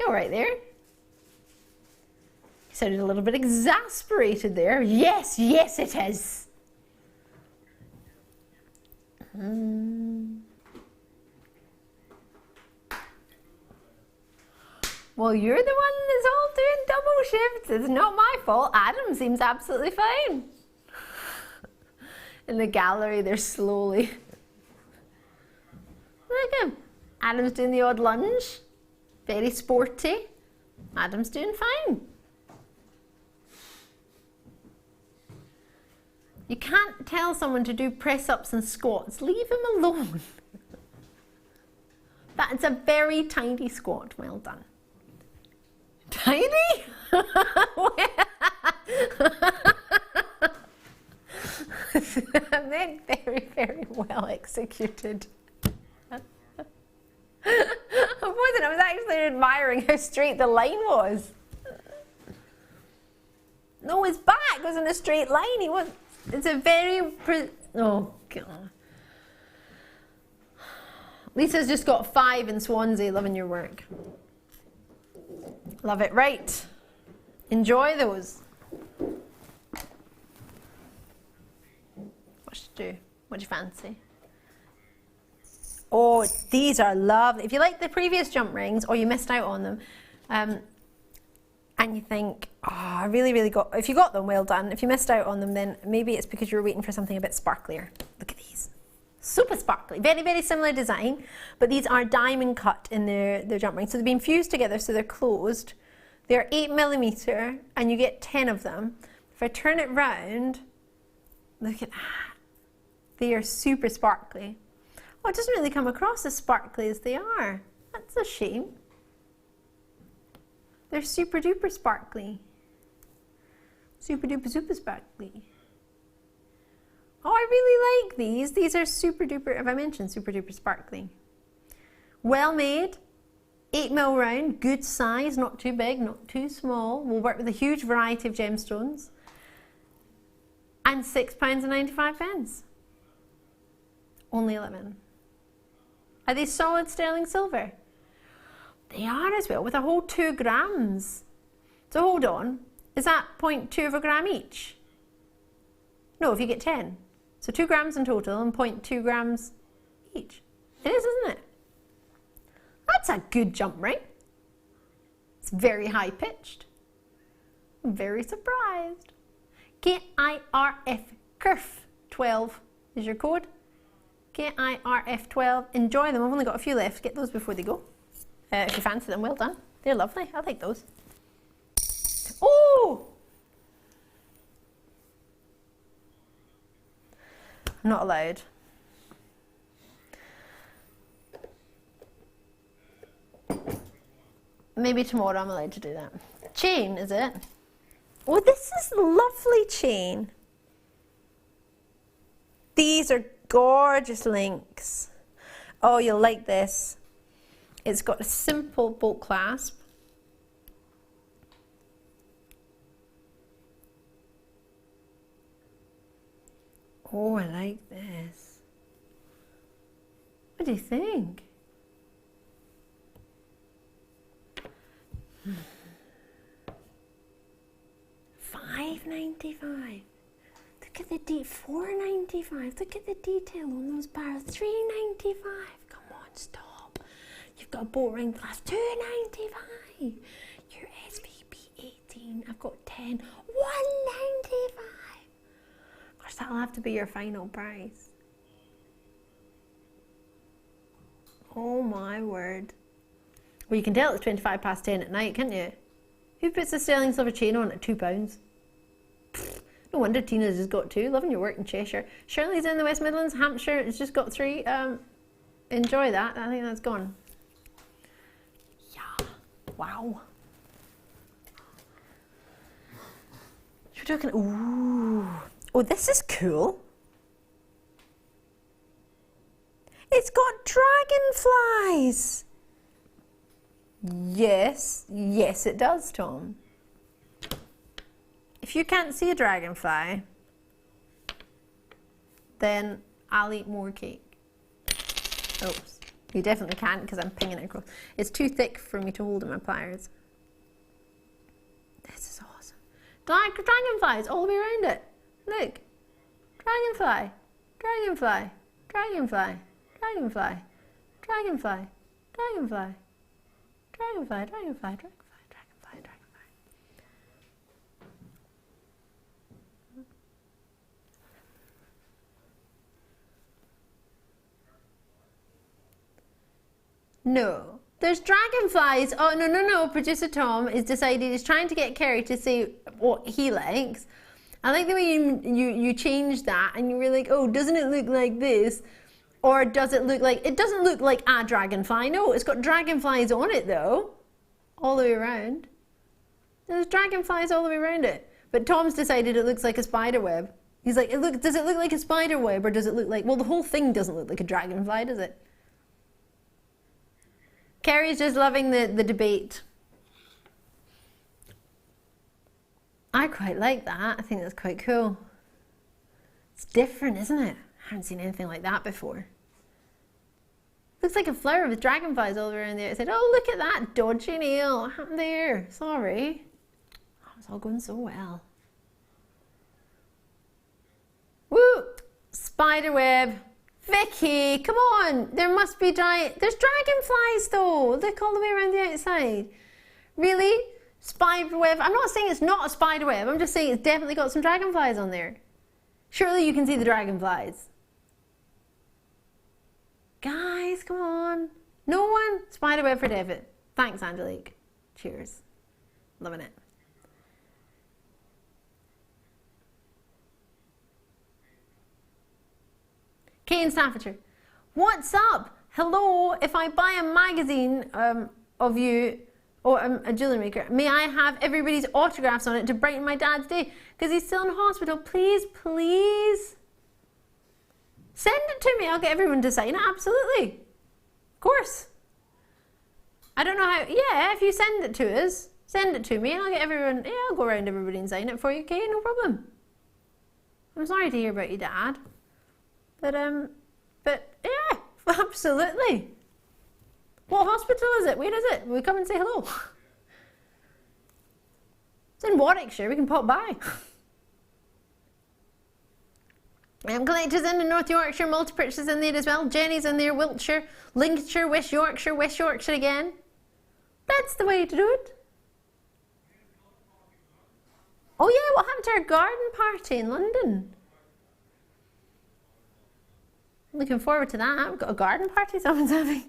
You're right there. You sounded a little bit exasperated there. Yes, yes it is. Well, you're the one that's all doing double shifts. It's not my fault. Adam seems absolutely fine. In the gallery, they're slowly. Look at him. Adam's doing the odd lunge. Very sporty. Adam's doing fine. You can't tell someone to do press-ups and squats. Leave him alone. That's a very tiny squat. Well done. Tiny? Then very, very well executed. I was actually admiring how straight the line was. No, his back was in a straight line. He was. It's a very. Oh God. Lisa's just got 5 in Swansea. Loving your work. Love it. Right. Enjoy those. What should you do? What do you fancy? Oh, these are lovely. If you like the previous jump rings or you missed out on them, and you think, oh, I really, really got, if you got them, well done. If you missed out on them, then maybe it's because you were waiting for something a bit sparklier. Look at these. Super sparkly. Very, very similar design, but these are diamond cut in their jump rings. So they've been fused together, so they're closed. They're 8mm, and you get 10 of them. If I turn it round, look at that. They are super sparkly. Oh, it doesn't really come across as sparkly as they are. That's a shame. They're super duper sparkly. Super duper super sparkly. Oh, I really like these. These are super duper, have I mentioned super duper sparkly? Well made. 8mm round, good size, not too big, not too small. Will work with a huge variety of gemstones. And £6.95. Only 11. Are they solid sterling silver? They are as well, with a whole 2 grams. So hold on. Is that 0.2 of a gram each? No, if you get 10. So 2 grams in total and 0.2 grams each. It is, isn't it? That's a good jump ring. It's very high pitched. I'm very surprised. KIRF, KIRF 12 is your code. KIRF 12. Enjoy them. I've only got a few left. Get those before they go. If you fancy them, well done. They're lovely. I like those. Oh! I'm not allowed. Maybe tomorrow I'm allowed to do that. Chain, is it? Oh, this is a lovely chain. These are gorgeous links. Oh, you'll like this. It's got a simple bolt clasp. Oh, I like this. What do you think? $5.95. Look at the $4.95. Look at the detail on those bars. $3.95. Come on, stop. You've got a bolt ring glass. $2.95. Your SVP 18. I've got 10. $1.95. Gosh, that'll have to be your final price. Oh my word. Well, you can tell it's 25 past 10 at night, can't you? Who puts a sterling silver chain on at £2? Pfft, no wonder Tina's has got 2. Loving your work in Cheshire. Shirley's in the West Midlands. Hampshire has just got 3. Enjoy that. I think that's gone. Yeah. Wow. We're talking. Ooh. Oh, this is cool. It's got dragonflies. Yes, yes it does, Tom. If you can't see a dragonfly, then I'll eat more cake. Oops, you definitely can't because I'm pinging it across. It's too thick for me to hold in my pliers. This is awesome. Dragonflies all the way around it. Look. Dragonfly, dragonfly, dragonfly, dragonfly, dragonfly, dragonfly. Dragonfly, dragonfly, dragonfly, dragonfly, dragonfly. No, there's dragonflies. Oh, no. Producer Tom is decided he's trying to get Kerry to say what he likes. I like the way you changed that and you were like, oh, doesn't it look like this? Or does it look like, it doesn't look like a dragonfly. No, it's got dragonflies on it though. All the way around. There's dragonflies all the way around it. But Tom's decided it looks like a spider web. He's like, does it look like a spider web or does it look like, well, the whole thing doesn't look like a dragonfly, does it? Kerry's just loving the debate. I quite like that. I think that's quite cool. It's different, isn't it? I haven't seen anything like that before. Looks like a flower with dragonflies all around the outside. Oh, look at that dodgy nail. What happened there? Sorry. Oh, it's all going so well. Woo! Spiderweb. Vicky, come on. There must be there's dragonflies though. Look all the way around the outside. Really? Spiderweb. I'm not saying it's not a spiderweb. I'm just saying it's definitely got some dragonflies on there. Surely you can see the dragonflies. Guys, come on. No one? Spiderweb for David. Thanks, Angelique. Cheers. Loving it. Kay in Staffordshire. What's up? Hello. If I buy a magazine of you or a Jewellery Maker, may I have everybody's autographs on it to brighten my dad's day? Because he's still in hospital. Please, please. Send it to me. I'll get everyone to sign it. Absolutely. Of course. I don't know how. Yeah, if you send it to us, send it to me. I'll get everyone. Yeah, I'll go around everybody and sign it for you. Okay, no problem. I'm sorry to hear about your dad. But yeah, absolutely. What hospital is it? Where is it? Will we come and say hello? It's in Warwickshire, we can pop by. Collectors in North Yorkshire, Multipurchase in there as well. Jenny's in there, Wiltshire, Lincolnshire, West Yorkshire again. That's the way to do it. Oh yeah, what happened to our garden party in London? Looking forward to that. We've got a garden party someone's having.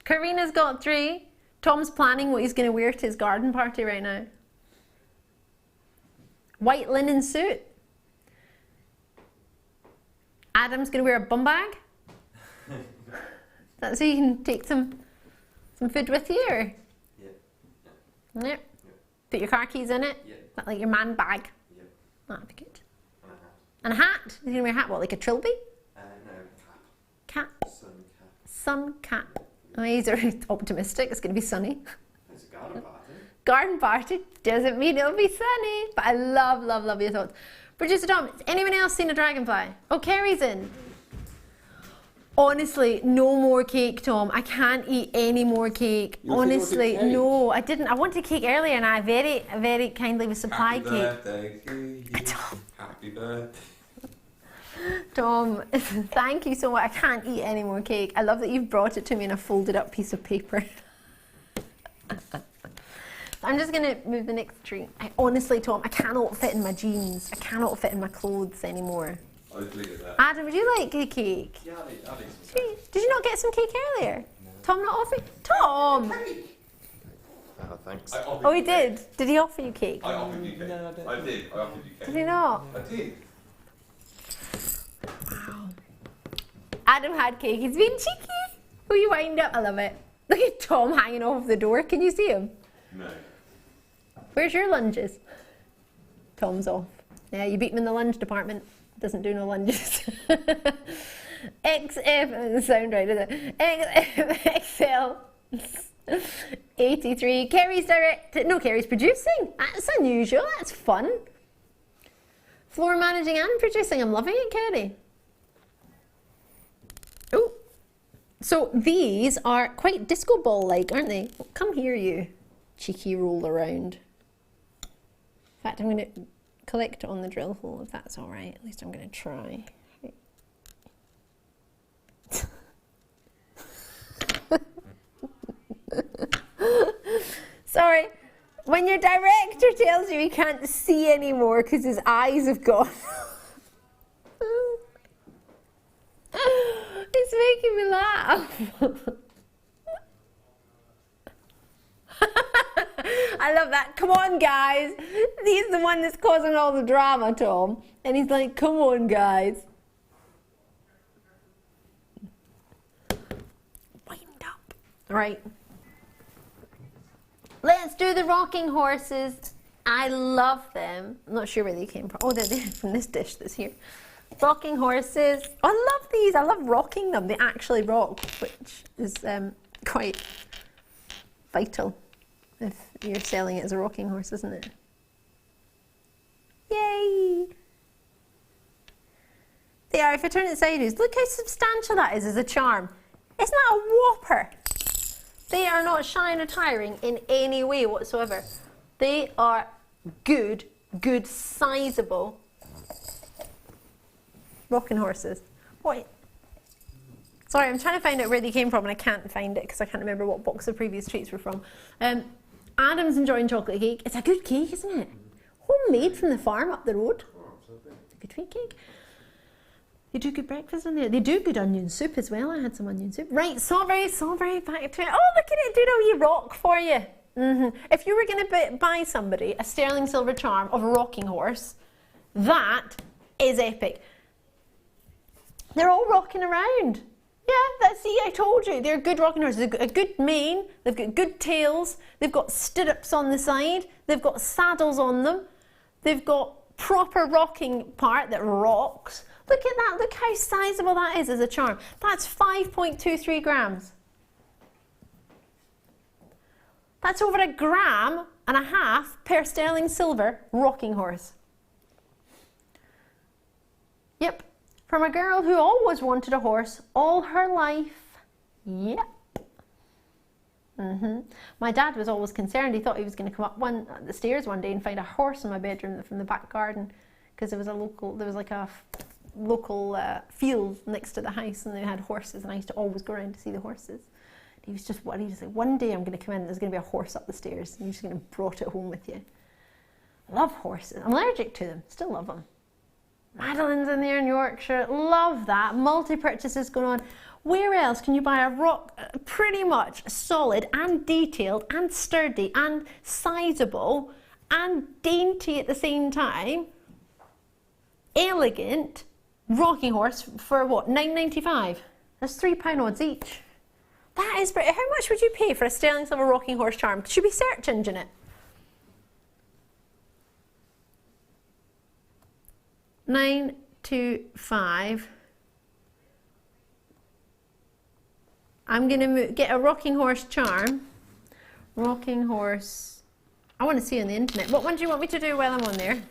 Karina's got 3. Tom's planning what he's going to wear to his garden party right now. White linen suit. Adam's going to wear a bum bag. That's so you can take some food with you, or? Yeah. Yep. Put your car keys in it. Yeah. Like your man bag. Yeah. That'd be good. And a hat. And a hat. He's going to wear a hat, what, like a trilby? No, Cap. sun cap. Sun cap. Oh, he's very optimistic. It's going to be sunny. It's a garden party. Garden party doesn't mean it'll be sunny. But I love your thoughts. Producer Tom, has anyone else seen a dragonfly? Oh, Kerry's in. Honestly, no more cake, Tom. I can't eat any more cake. Honestly, no. I didn't. I wanted cake earlier and I very kindly was supplied cake. Happy birthday to you. Happy birthday. Tom, thank you so much. I can't eat any more cake. I love that you've brought it to me in a folded up piece of paper. I'm just going to move the next tree. Honestly, Tom, I cannot fit in my jeans. I cannot fit in my clothes anymore. I was leaving that. Adam, would you like a cake? Yeah, I'll eat some cake. Did you not get some cake earlier? No. Tom not offer? Tom! Oh, thanks. Oh, he did. Did he offer you cake? I offered you cake. No, I didn't. I did. I offered you cake. Did he not? I did. Wow. Adam had cake. He's been cheeky. Will you wind up? I love it. Look at Tom hanging off the door. Can you see him? No. Where's your lunges? Tom's off. Yeah, you beat him in the lunge department. Doesn't do no lunges. XF, sound right, is it? XFXL 83. Kerry's Kerry's producing. That's unusual. That's fun. Floor managing and producing. I'm loving it, Kerry. Oh, so these are quite disco ball-like, aren't they? Well, come here, you cheeky roll around. In fact, I'm going to collect it on the drill hole, if that's all right. At least I'm going to try. Sorry, when your director tells you he can't see anymore because his eyes have gone. It's making me laugh. I love that. Come on, guys. He's the one that's causing all the drama, Tom. And he's like, come on, guys. Wind up. Right. Let's do the rocking horses. I love them. I'm not sure where they came from. Oh, they're from this dish that's here. Rocking horses. Oh, I love these. I love rocking them. They actually rock, which is quite vital if you're selling it as a rocking horse, isn't it? Yay! They are. If I turn it sideways, look how substantial that is as a charm. Isn't that a whopper? They are not shy and retiring in any way whatsoever. They are good, sizable rocking horses. What? Sorry, I'm trying to find out where they came from and I can't find it because I can't remember what box the previous treats were from. Adam's enjoying chocolate cake. It's a good cake, isn't it? Homemade from the farm up the road. It's a good sweet cake. They do good breakfast in there. They do good onion soup as well. I had some onion soup. Right, Sawberry, back to it. Oh, look at it, doing a wee rock for you. If you were going to buy somebody a sterling silver charm of a rocking horse, that is epic. They're all rocking around. Yeah, see, I told you. They're good rocking horses. They've got a good mane. They've got good tails. They've got stirrups on the side. They've got saddles on them. They've got proper rocking part that rocks. Look at that. Look how sizable that is as a charm. That's 5.23 grams. That's over 1.5 grams per sterling silver rocking horse. Yep. From a girl who always wanted a horse all her life. Yep. My dad was always concerned. He thought he was going to come up the stairs one day and find a horse in my bedroom from the back garden, because there was like a local field next to the house, and they had horses, and I used to always go around to see the horses. He was just worried. He was like, one day I'm going to come in, there's going to be a horse up the stairs, and you're just going to brought it home with you. I love horses. I'm allergic to them. Still love them. Madeline's in there in Yorkshire. Love that. Multi-purchases going on. Where else can you buy a rock pretty much solid and detailed and sturdy and sizable and dainty at the same time, elegant rocking horse for what, £9.95? That's £3 odds each. That is pretty. How much would you pay for a sterling silver rocking horse charm? Should we search engine it? 925. I'm going to get a rocking horse charm. Rocking horse. I want to see on the internet. What one do you want me to do while I'm on there?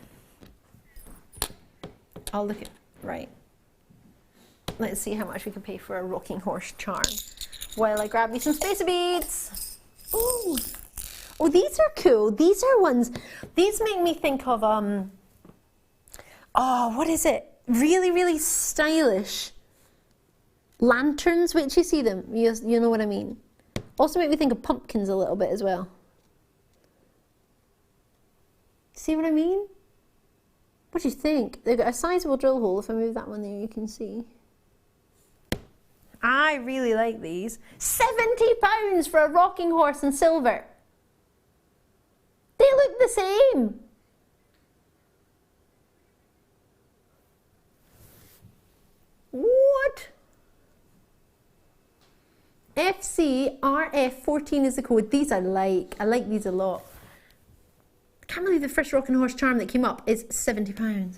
I'll look at, right. Let's see how much we can pay for a rocking horse charm while I grab me some spacer beads. Oh, these are cool. These are ones, these make me think of, what is it? Really, really stylish lanterns. Wait till you see them. You know what I mean. Also make me think of pumpkins a little bit as well. See what I mean? What do you think? They've got a sizable drill hole. If I move that one there, you can see. I really like these. £70 for a rocking horse in silver. They look the same. What? FCRF14 is the code. These I like these a lot. I can't believe the first rocking horse charm that came up is £70.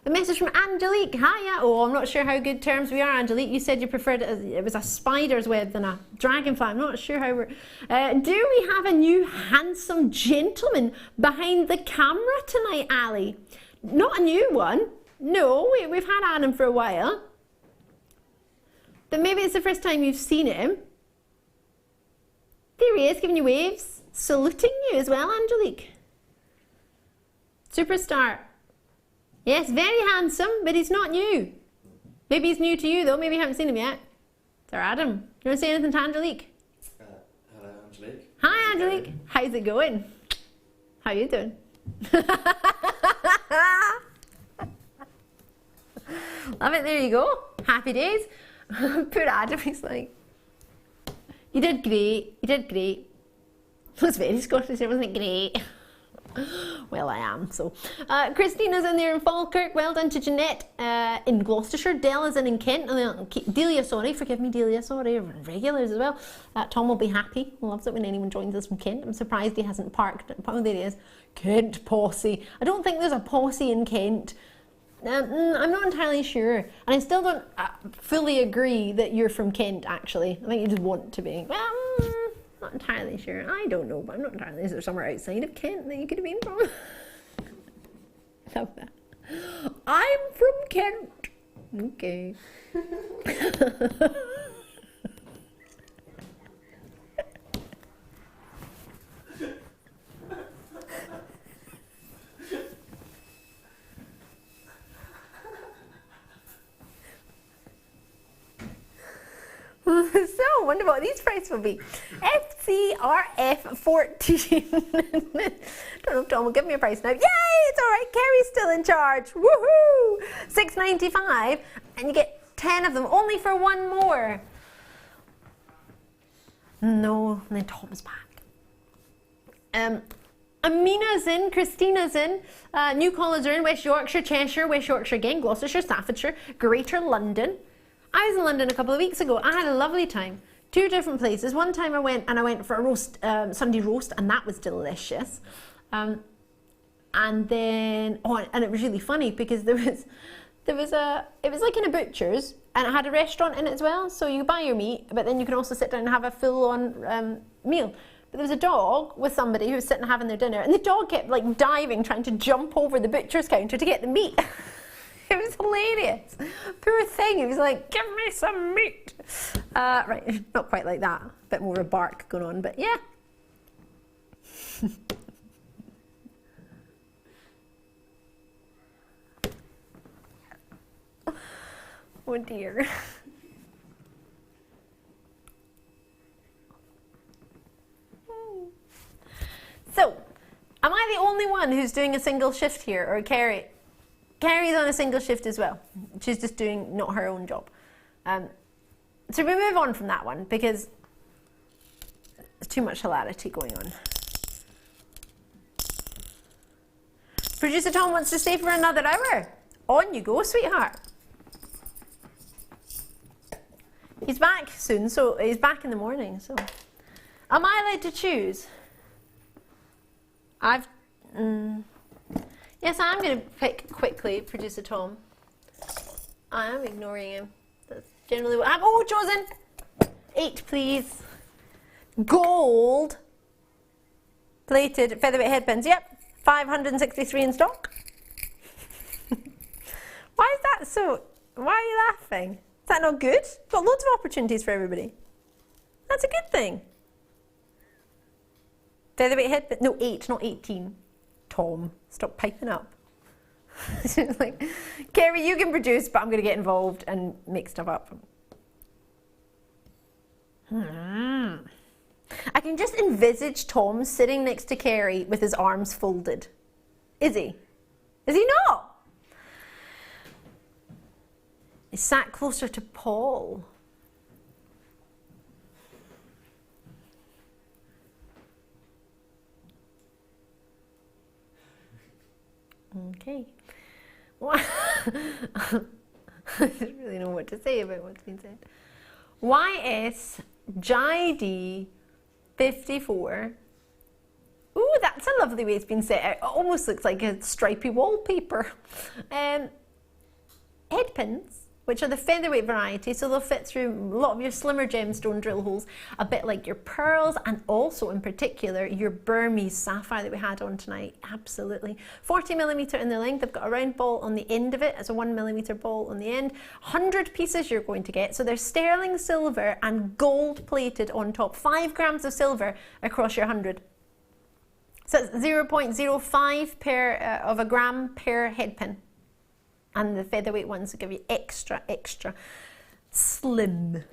A message from Angelique. Hiya. Oh, I'm not sure how good terms we are, Angelique. You said you preferred it was a spider's web than a dragonfly. I'm not sure how we're... do we have a new handsome gentleman behind the camera tonight, Ali? Not a new one. No, we've had Adam for a while. But maybe it's the first time you've seen him. There he is, giving you waves. Saluting you as well, Angelique. Superstar. Yes, very handsome, but he's not new. Maybe he's new to you, though. Maybe you haven't seen him yet. Sir Adam, you want to say anything to Angelique? Hello, Angelique. Hi, Angelique. How's it going? How you doing? Love it. There you go. Happy days. Poor Adam, he's like, you did great. You did great. It was very Scottish, wasn't it? Great. Well, I am, so. Christina's in there in Falkirk. Well done to Jeanette in Gloucestershire. Della's in Kent. Delia, sorry. Forgive me, Delia. Sorry. Regulars as well. Tom will be happy. Loves it when anyone joins us from Kent. I'm surprised he hasn't parked. Oh, there he is. Kent posse. I don't think there's a posse in Kent. I'm not entirely sure. And I still don't fully agree that you're from Kent, actually. I think you just want to be. Well, not entirely sure. I don't know, but I'm not entirely. Is there somewhere outside of Kent that you could have been from? Love that. I'm from Kent. Okay. So, I wonder what these prices will be. FCRF14. Don't know if Tom will give me a price now. Yay! It's alright. Kerry's still in charge. Woohoo! $6.95, and you get 10 of them, only for one more. No, and then Tom's back. Amina's in, Christina's in, new callers are in, West Yorkshire, Cheshire, West Yorkshire again, Gloucestershire, Staffordshire, Greater London. I was in London a couple of weeks ago. I had a lovely time. 2 different places. One time I went for a roast, Sunday roast, and that was delicious. And then, and it was really funny because it was like in a butcher's, and it had a restaurant in it as well. So you buy your meat, but then you can also sit down and have a full-on meal. But there was a dog with somebody who was sitting having their dinner, and the dog kept like diving, trying to jump over the butcher's counter to get the meat. It was hilarious. Poor thing. He was like, give me some meat. Right, not quite like that. A bit more of bark going on, but yeah. Oh dear. So, am I the only one who's doing a single shift here, or Carrie? Carrie's on a single shift as well. She's just doing not her own job. So we move on from that one because there's too much hilarity going on. Producer Tom wants to stay for another hour. On you go, sweetheart. He's back soon, so he's back in the morning. So, am I allowed to choose? Yes, I'm going to pick quickly, Producer Tom. I am ignoring him. That's generally what I'm. Oh, chosen! 8, please. Gold plated featherweight headpins. Yep, 563 in stock. Why is that so? Why are you laughing? Is that not good? Got loads of opportunities for everybody. That's a good thing. Featherweight headpin. No, 8, not 18. Tom, stop piping up. Like, Kerry, you can produce, but I'm going to get involved and make stuff up. I can just envisage Tom sitting next to Kerry with his arms folded. Is he? Is he not? He sat closer to Paul. Okay. Well, I don't really know what to say about what's been said. YS JD 54. Ooh, that's a lovely way it's been set out. It almost looks like a stripy wallpaper. Headpins, which are the featherweight variety, so they'll fit through a lot of your slimmer gemstone drill holes, a bit like your pearls, and also in particular your Burmese sapphire that we had on tonight. Absolutely. 40mm in the length. They've got a round ball on the end of it as a 1mm ball on the end. 100 pieces you're going to get. So they're sterling silver and gold plated on top. 5 grams of silver across your 100. So it's 0.05 of a gram per head pin. And the featherweight ones will give you extra slim,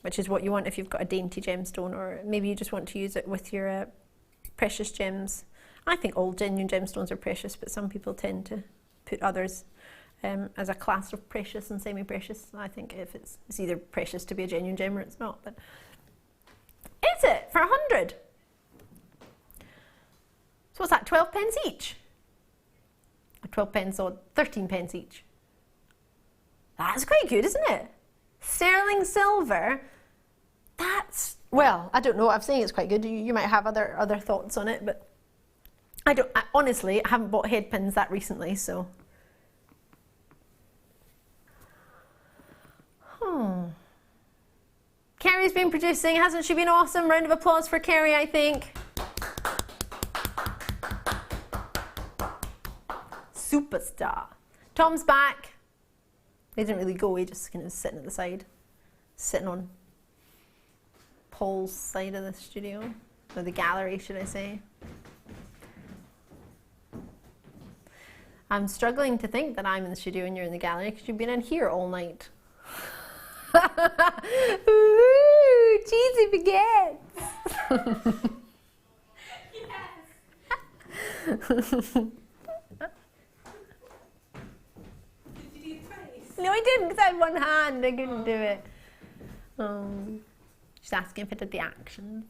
which is what you want if you've got a dainty gemstone, or maybe you just want to use it with your precious gems. I think all genuine gemstones are precious, but some people tend to put others as a class of precious and semi-precious. I think if it's either precious to be a genuine gem or it's not. But is it for 100? So what's that? 12 pence each. 12 pence or 13 pence each. That's quite good, isn't it? Sterling silver. That's, well, I don't know. I'm saying it's quite good. You might have other thoughts on it, but I honestly haven't bought head pins that recently, so. Kerry's been producing, hasn't she been awesome? Round of applause for Kerry, I think. Superstar. Tom's back. He didn't really go, he just kind of sitting at the side. Sitting on Paul's side of the studio. Or the gallery, should I say. I'm struggling to think that I'm in the studio and you're in the gallery because you've been in here all night. Ooh, cheesy baguettes. Yes. No, I didn't, because I had one hand. I couldn't do it. She's asking if I did the action.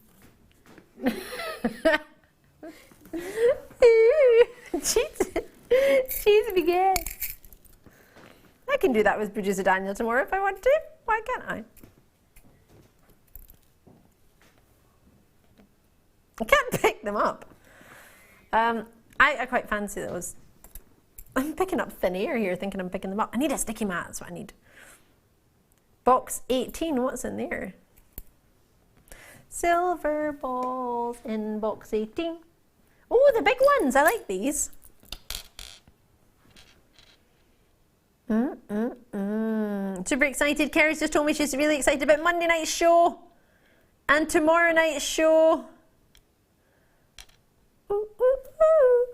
Cheese baguette. I can do that with producer Daniel tomorrow if I want to. Why can't I? I can't pick them up. I quite fancy those. I'm picking up thin air here, thinking I'm picking them up. I need a sticky mat, that's what I need. Box 18, what's in there? Silver balls in box 18. Oh, the big ones, I like these. Super excited. Kerry's just told me she's really excited about Monday night's show and tomorrow night's show. Ooh, ooh, ooh.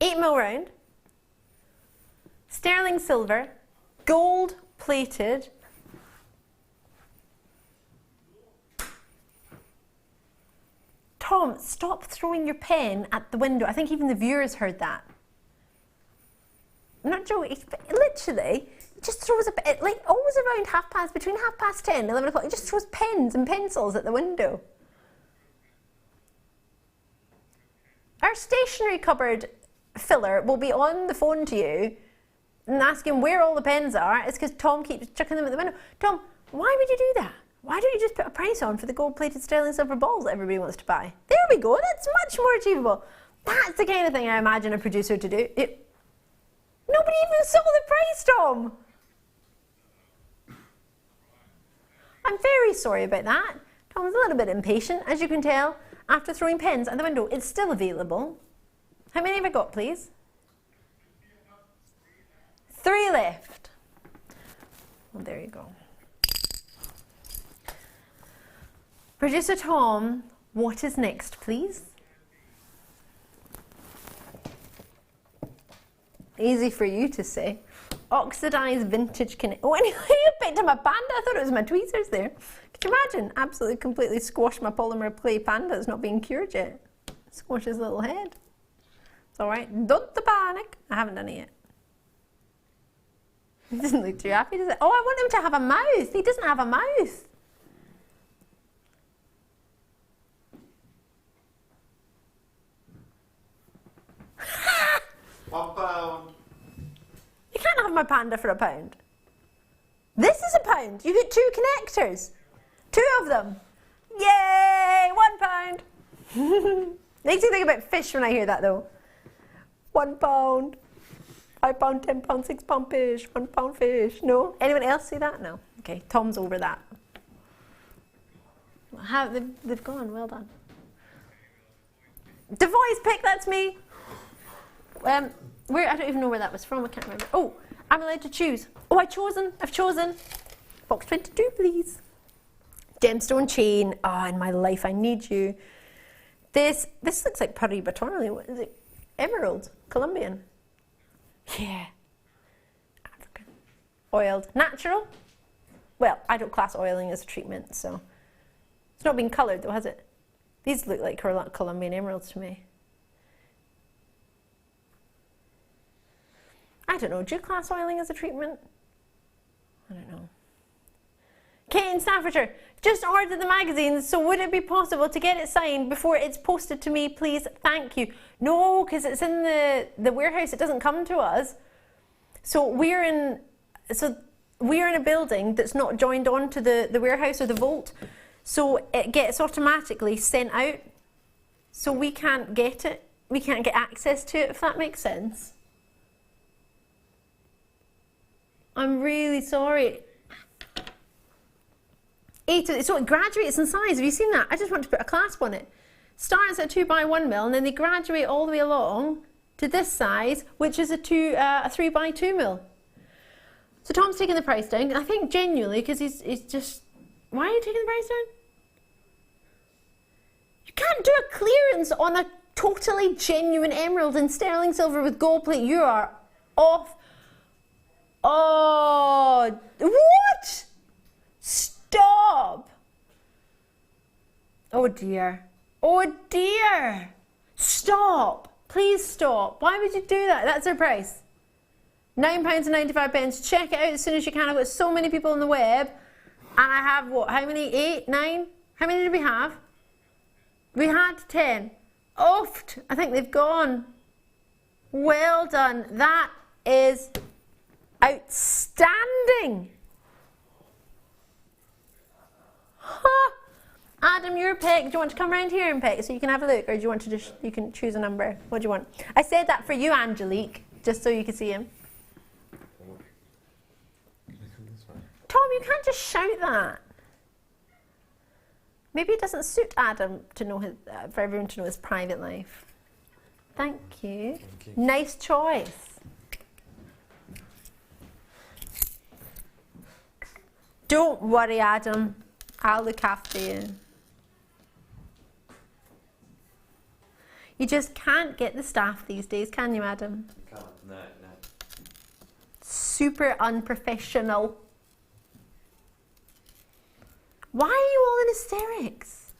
$8 mil round, sterling silver, gold plated. Tom, stop throwing your pen at the window. I think even the viewers heard that. I'm not joking. Literally, he just throws like always around between 10:30 and 11 o'clock. He just throws pens and pencils at the window. Our stationery cupboard filler will be on the phone to you and asking where all the pens are. It's because Tom keeps chucking them at the window. Tom, why would you do that? Why don't you just put a price on for the gold-plated sterling silver balls that everybody wants to buy? There we go. That's much more achievable. That's the kind of thing I imagine a producer to do. Nobody even saw the price, Tom. I'm very sorry about that. Tom's a little bit impatient, as you can tell. After throwing pens at the window, it's still available. How many have I got, please? 3 left. Well, there you go. Producer Tom, what is next, please? Easy for you to say. Oxidized vintage connect. Oh, anyway, you picked up my panda. I thought it was my tweezers there. Could you imagine? Absolutely, completely squashed my polymer clay panda. It's not being cured yet. Squash his little head. It's all right. Don't panic. I haven't done it yet. He doesn't look too happy, does it? Oh, I want him to have a mouth. He doesn't have a mouth. £1. You can't have my panda for £1. This is £1. You get 2 connectors. 2 of them. Yay! £1. Makes me think about fish when I hear that though. £1, £5, £10, £6 fish, £1 fish. No? Anyone else see that? No. Okay, Tom's over that. How they've gone. Well done. The voice pick. That's me. Where I don't even know where that was from. I can't remember. Oh, I'm allowed to choose. Oh, I've chosen. Box 22, please. Gemstone chain. Ah, in my life, I need you. This looks like Pari-Batorli. What is it? Emerald. Colombian. Yeah. African. Oiled. Natural. Well, I don't class oiling as a treatment, so. It's not been coloured though, has it? These look like Colombian emeralds to me. I don't know, do you class oiling as a treatment? I don't know. Kate in Staffordshire, just ordered the magazine, so would it be possible to get it signed before it's posted to me, please? Thank you. No, because it's in the warehouse, it doesn't come to us. So we're in a building that's not joined on to the warehouse or the vault, so it gets automatically sent out. So we can't get it, we can't get access to it, if that makes sense. I'm really sorry. So it graduates in size. Have you seen that? I just want to put a clasp on it. Starts at 2 by 1 mil, and then they graduate all the way along to this size, which is a 3 by 2 mil. So Tom's taking the price down. I think genuinely because he's just. Why are you taking the price down? You can't do a clearance on a totally genuine emerald in sterling silver with gold plate. You are off. Oh, what? Stop. Oh dear. Oh dear. Stop. Please stop. Why would you do that? That's their price. £9.95. Check it out as soon as you can. I've got so many people on the web. And I have what? How many? 8, 9? How many did we have? We had 10. Oft. I think they've gone. Well done. That is outstanding. Huh. Adam, you're a pick. Do you want to come around here and pick so you can have a look, or do you want to just, you can choose a number? What do you want? I said that for you, Angelique, just so you could see him. Tom, you can't just shout that. Maybe it doesn't suit Adam to know his, for everyone to know his private life. Thank you. Thank you. Nice choice. Don't worry, Adam. I'll look after you. You just can't get the staff these days, can you, Adam? You can't. No. Super unprofessional. Why are you all in hysterics?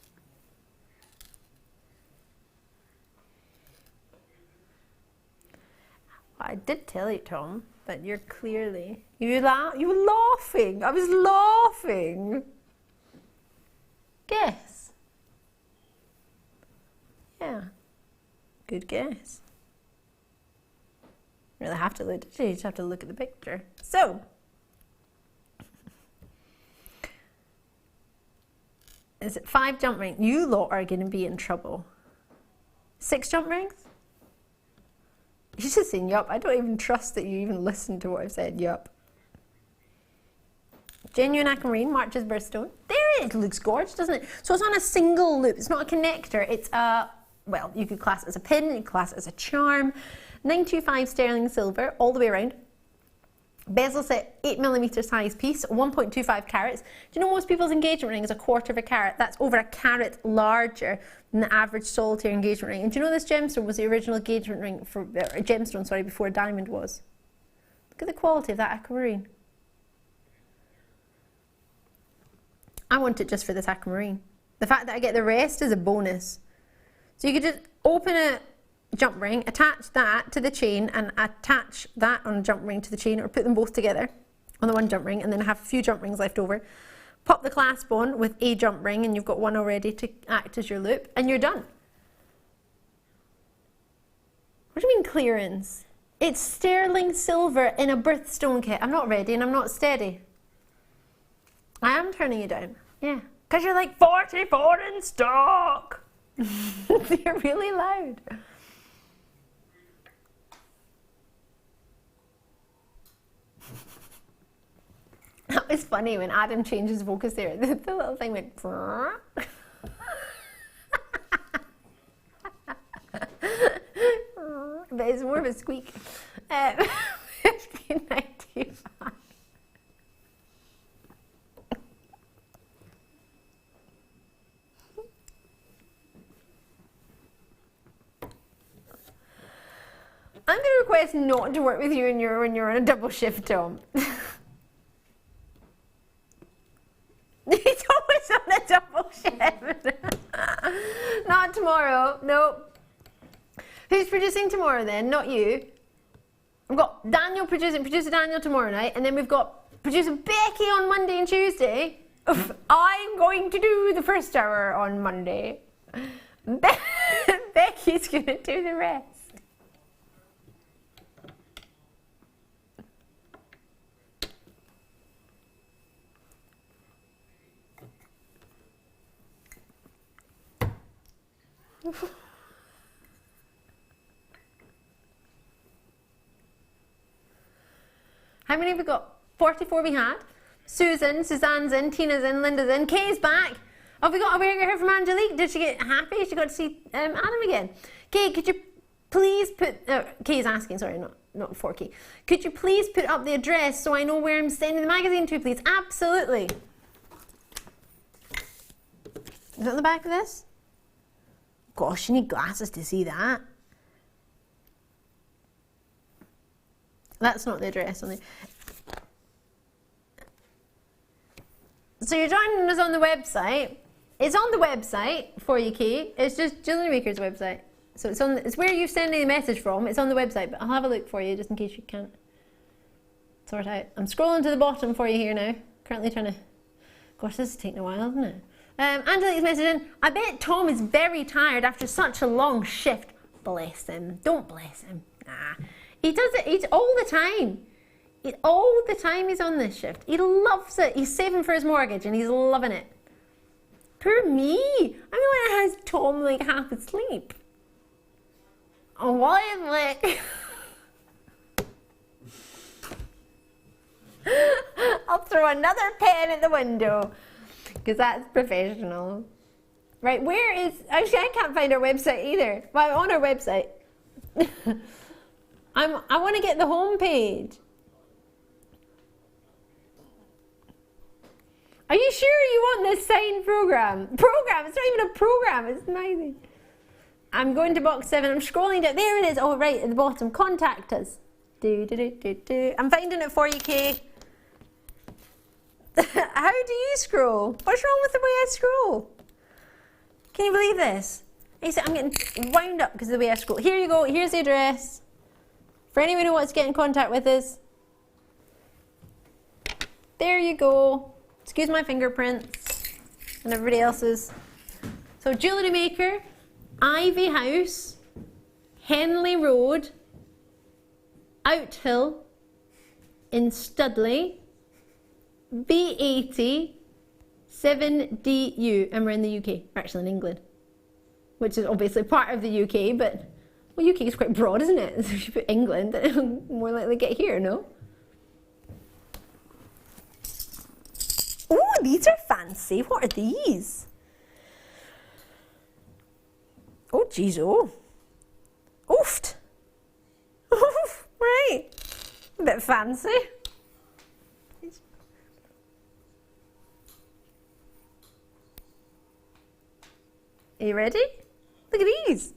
I did tell you, Tom, but you're clearly... You were laughing. I was laughing. Guess. Yeah. Good guess. You really have to look, you just have to look at the picture. So, is it 5 jump rings? You lot are going to be in trouble. 6 jump rings? You just saying yup. I don't even trust that you even listened to what I've said. Yup. Genuine aquamarine, March's birthstone. There it looks gorgeous, doesn't it? So it's on a single loop. It's not a connector. It's a, well, you could class it as a pin, you could class it as a charm. 925 sterling silver all the way around. Bezel set 8mm size piece, 1.25 carats. Do you know most people's engagement ring is a quarter of a carat? That's over a carat larger than the average solitaire engagement ring. And do you know this gemstone was the original engagement ring for a gemstone, sorry, before a diamond was? Look at the quality of that aquamarine. I want it just for this aquamarine. The fact that I get the rest is a bonus. So you could just open a jump ring, attach that to the chain and attach that on a jump ring to the chain, or put them both together on the one jump ring and then have a few jump rings left over. Pop the clasp on with a jump ring and you've got one already to act as your loop and you're done. What do you mean clearance? It's sterling silver in a birthstone kit. I'm not ready and I'm not steady. I am turning you down. Yeah. Because you're like 44 in stock. You're really loud. That was funny when Adam changed his focus there. The little thing went. But it's more of a squeak. 1595. I'm going to request not to work with you when you're on a double shift, Tom. He's always on a double shift. Not tomorrow. Nope. Who's producing tomorrow then? Not you. We've got Daniel producer Daniel tomorrow night, and then we've got producer Becky on Monday and Tuesday. I'm going to do the first hour on Monday. Becky's going to do the rest. How many have we got? 44 we had. Susan, Suzanne's in, Tina's in, Linda's in, Kay's back. Have we heard from Angelique? Did she get happy? She got to see Adam again. Kay, could you please put, Kay's asking, sorry, not for Kay. Could you please put up the address so I know where I'm sending the magazine to, please? Absolutely. Is it on the back of this? Gosh, you need glasses to see that. That's not the address on the... So you're joining us on the website. It's on the website for you, Kate. It's just Jewellery Maker's website. So it's where you're sending the message from. It's on the website, but I'll have a look for you just in case you can't sort out. I'm scrolling to the bottom for you here now. Currently trying to... Gosh, this is taking a while, isn't it? Angelique's messaging, I bet Tom is very tired after such a long shift. Bless him. Don't bless him. Nah. He does it. He's all the time. All the time he's on this shift. He loves it. He's saving for his mortgage and he's loving it. Poor me. I'm the one that has Tom like half asleep. Oh, why am like... I'll throw another pen at the window because that's professional. Right, where is, actually I can't find our website either. Well, on our website. I want to get the home page. Are you sure you want this signed program? Program, it's not even a program, it's amazing. I'm going to box 7, I'm scrolling down, there it is, oh right, at the bottom, contact us. I'm finding it for you, Kay. How do you scroll? What's wrong with the way I scroll? Can you believe this? I'm getting wound up because of the way I scroll. Here you go, here's the address. For anyone who wants to get in contact with us. There you go. Excuse my fingerprints and everybody else's. So Jewellery Maker, Ivy House, Henley Road, Outhill, in Studley, B80, 7DU, and we're in the UK, we're actually in England, which is obviously part of the UK, but, well, UK is quite broad, isn't it? So if you put England, then it'll more likely get here, no? Oh, these are fancy. What are these? Oh, geez, oh. Ooft. Oof, right. A bit fancy. Are you ready? Look at these.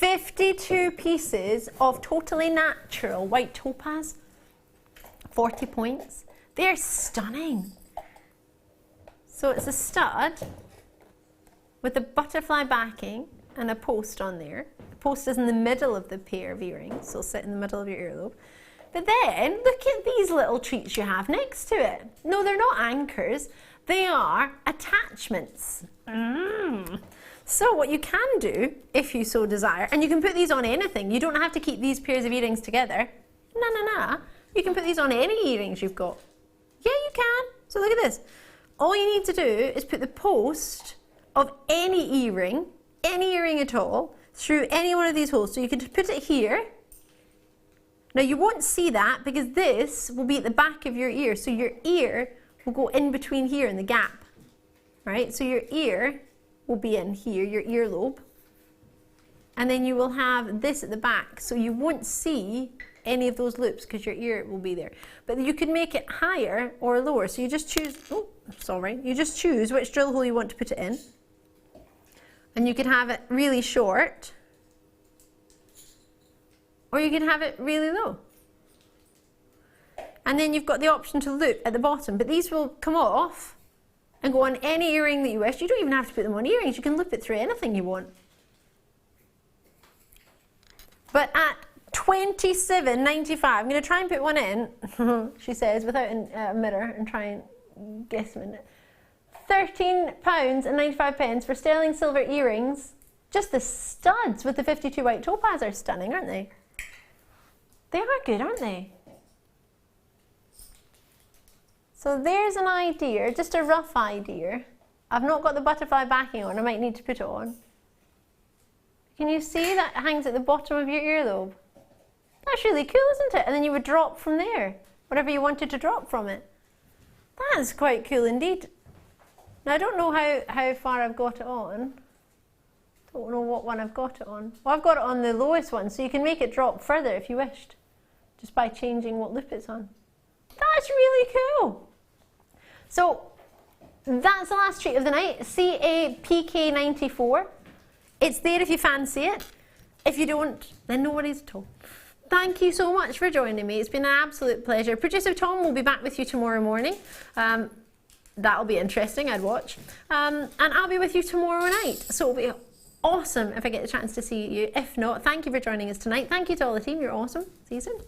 $52 pieces of totally natural white topaz, 40 points. They're stunning. So it's a stud with a butterfly backing and a post on there. The post is in the middle of the pair of earrings, so it'll sit in the middle of your earlobe. But then, look at these little treats you have next to it. No, they're not anchors, they are attachments. So what you can do, if you so desire, and you can put these on anything, you don't have to keep these pairs of earrings together. No. You can put these on any earrings you've got. Yeah, you can. So look at this. All you need to do is put the post of any earring at all, through any one of these holes. So you can just put it here. Now you won't see that because this will be at the back of your ear. So your ear will go in between here in the gap, right? So your ear will be in here, your earlobe. And then you will have this at the back. So you won't see any of those loops because your ear will be there. But you can make it higher or lower. So you just choose, you just choose which drill hole you want to put it in. And you can have it really short, or you can have it really low. And then you've got the option to loop at the bottom, but these will come off and go on any earring that you wish. You don't even have to put them on earrings, you can loop it through anything you want. But at $27.95, I'm going to try and put one in, she says, without a mirror, and try and guess a minute. £13.95 for sterling silver earrings. Just the studs with the 52 white topaz are stunning, aren't they? They are good, aren't they? So there's an idea, just a rough idea. I've not got the butterfly backing on, I might need to put it on. Can you see that hangs at the bottom of your earlobe? That's really cool, isn't it? And then you would drop from there, whatever you wanted to drop from it. That is quite cool indeed. Now I don't know how far I've got it on. Don't know what one I've got it on. Well, I've got it on the lowest one, so you can make it drop further if you wished, just by changing what loop it's on. That's really cool. So that's the last treat of the night, CAPK94. It's there if you fancy it. If you don't, then no worries at all. Thank you so much for joining me. It's been an absolute pleasure. Producer Tom will be back with you tomorrow morning. That'll be interesting, I'd watch. And I'll be with you tomorrow night. So it'll be awesome if I get the chance to see you. If not, thank you for joining us tonight. Thank you to all the team, you're awesome. See you soon.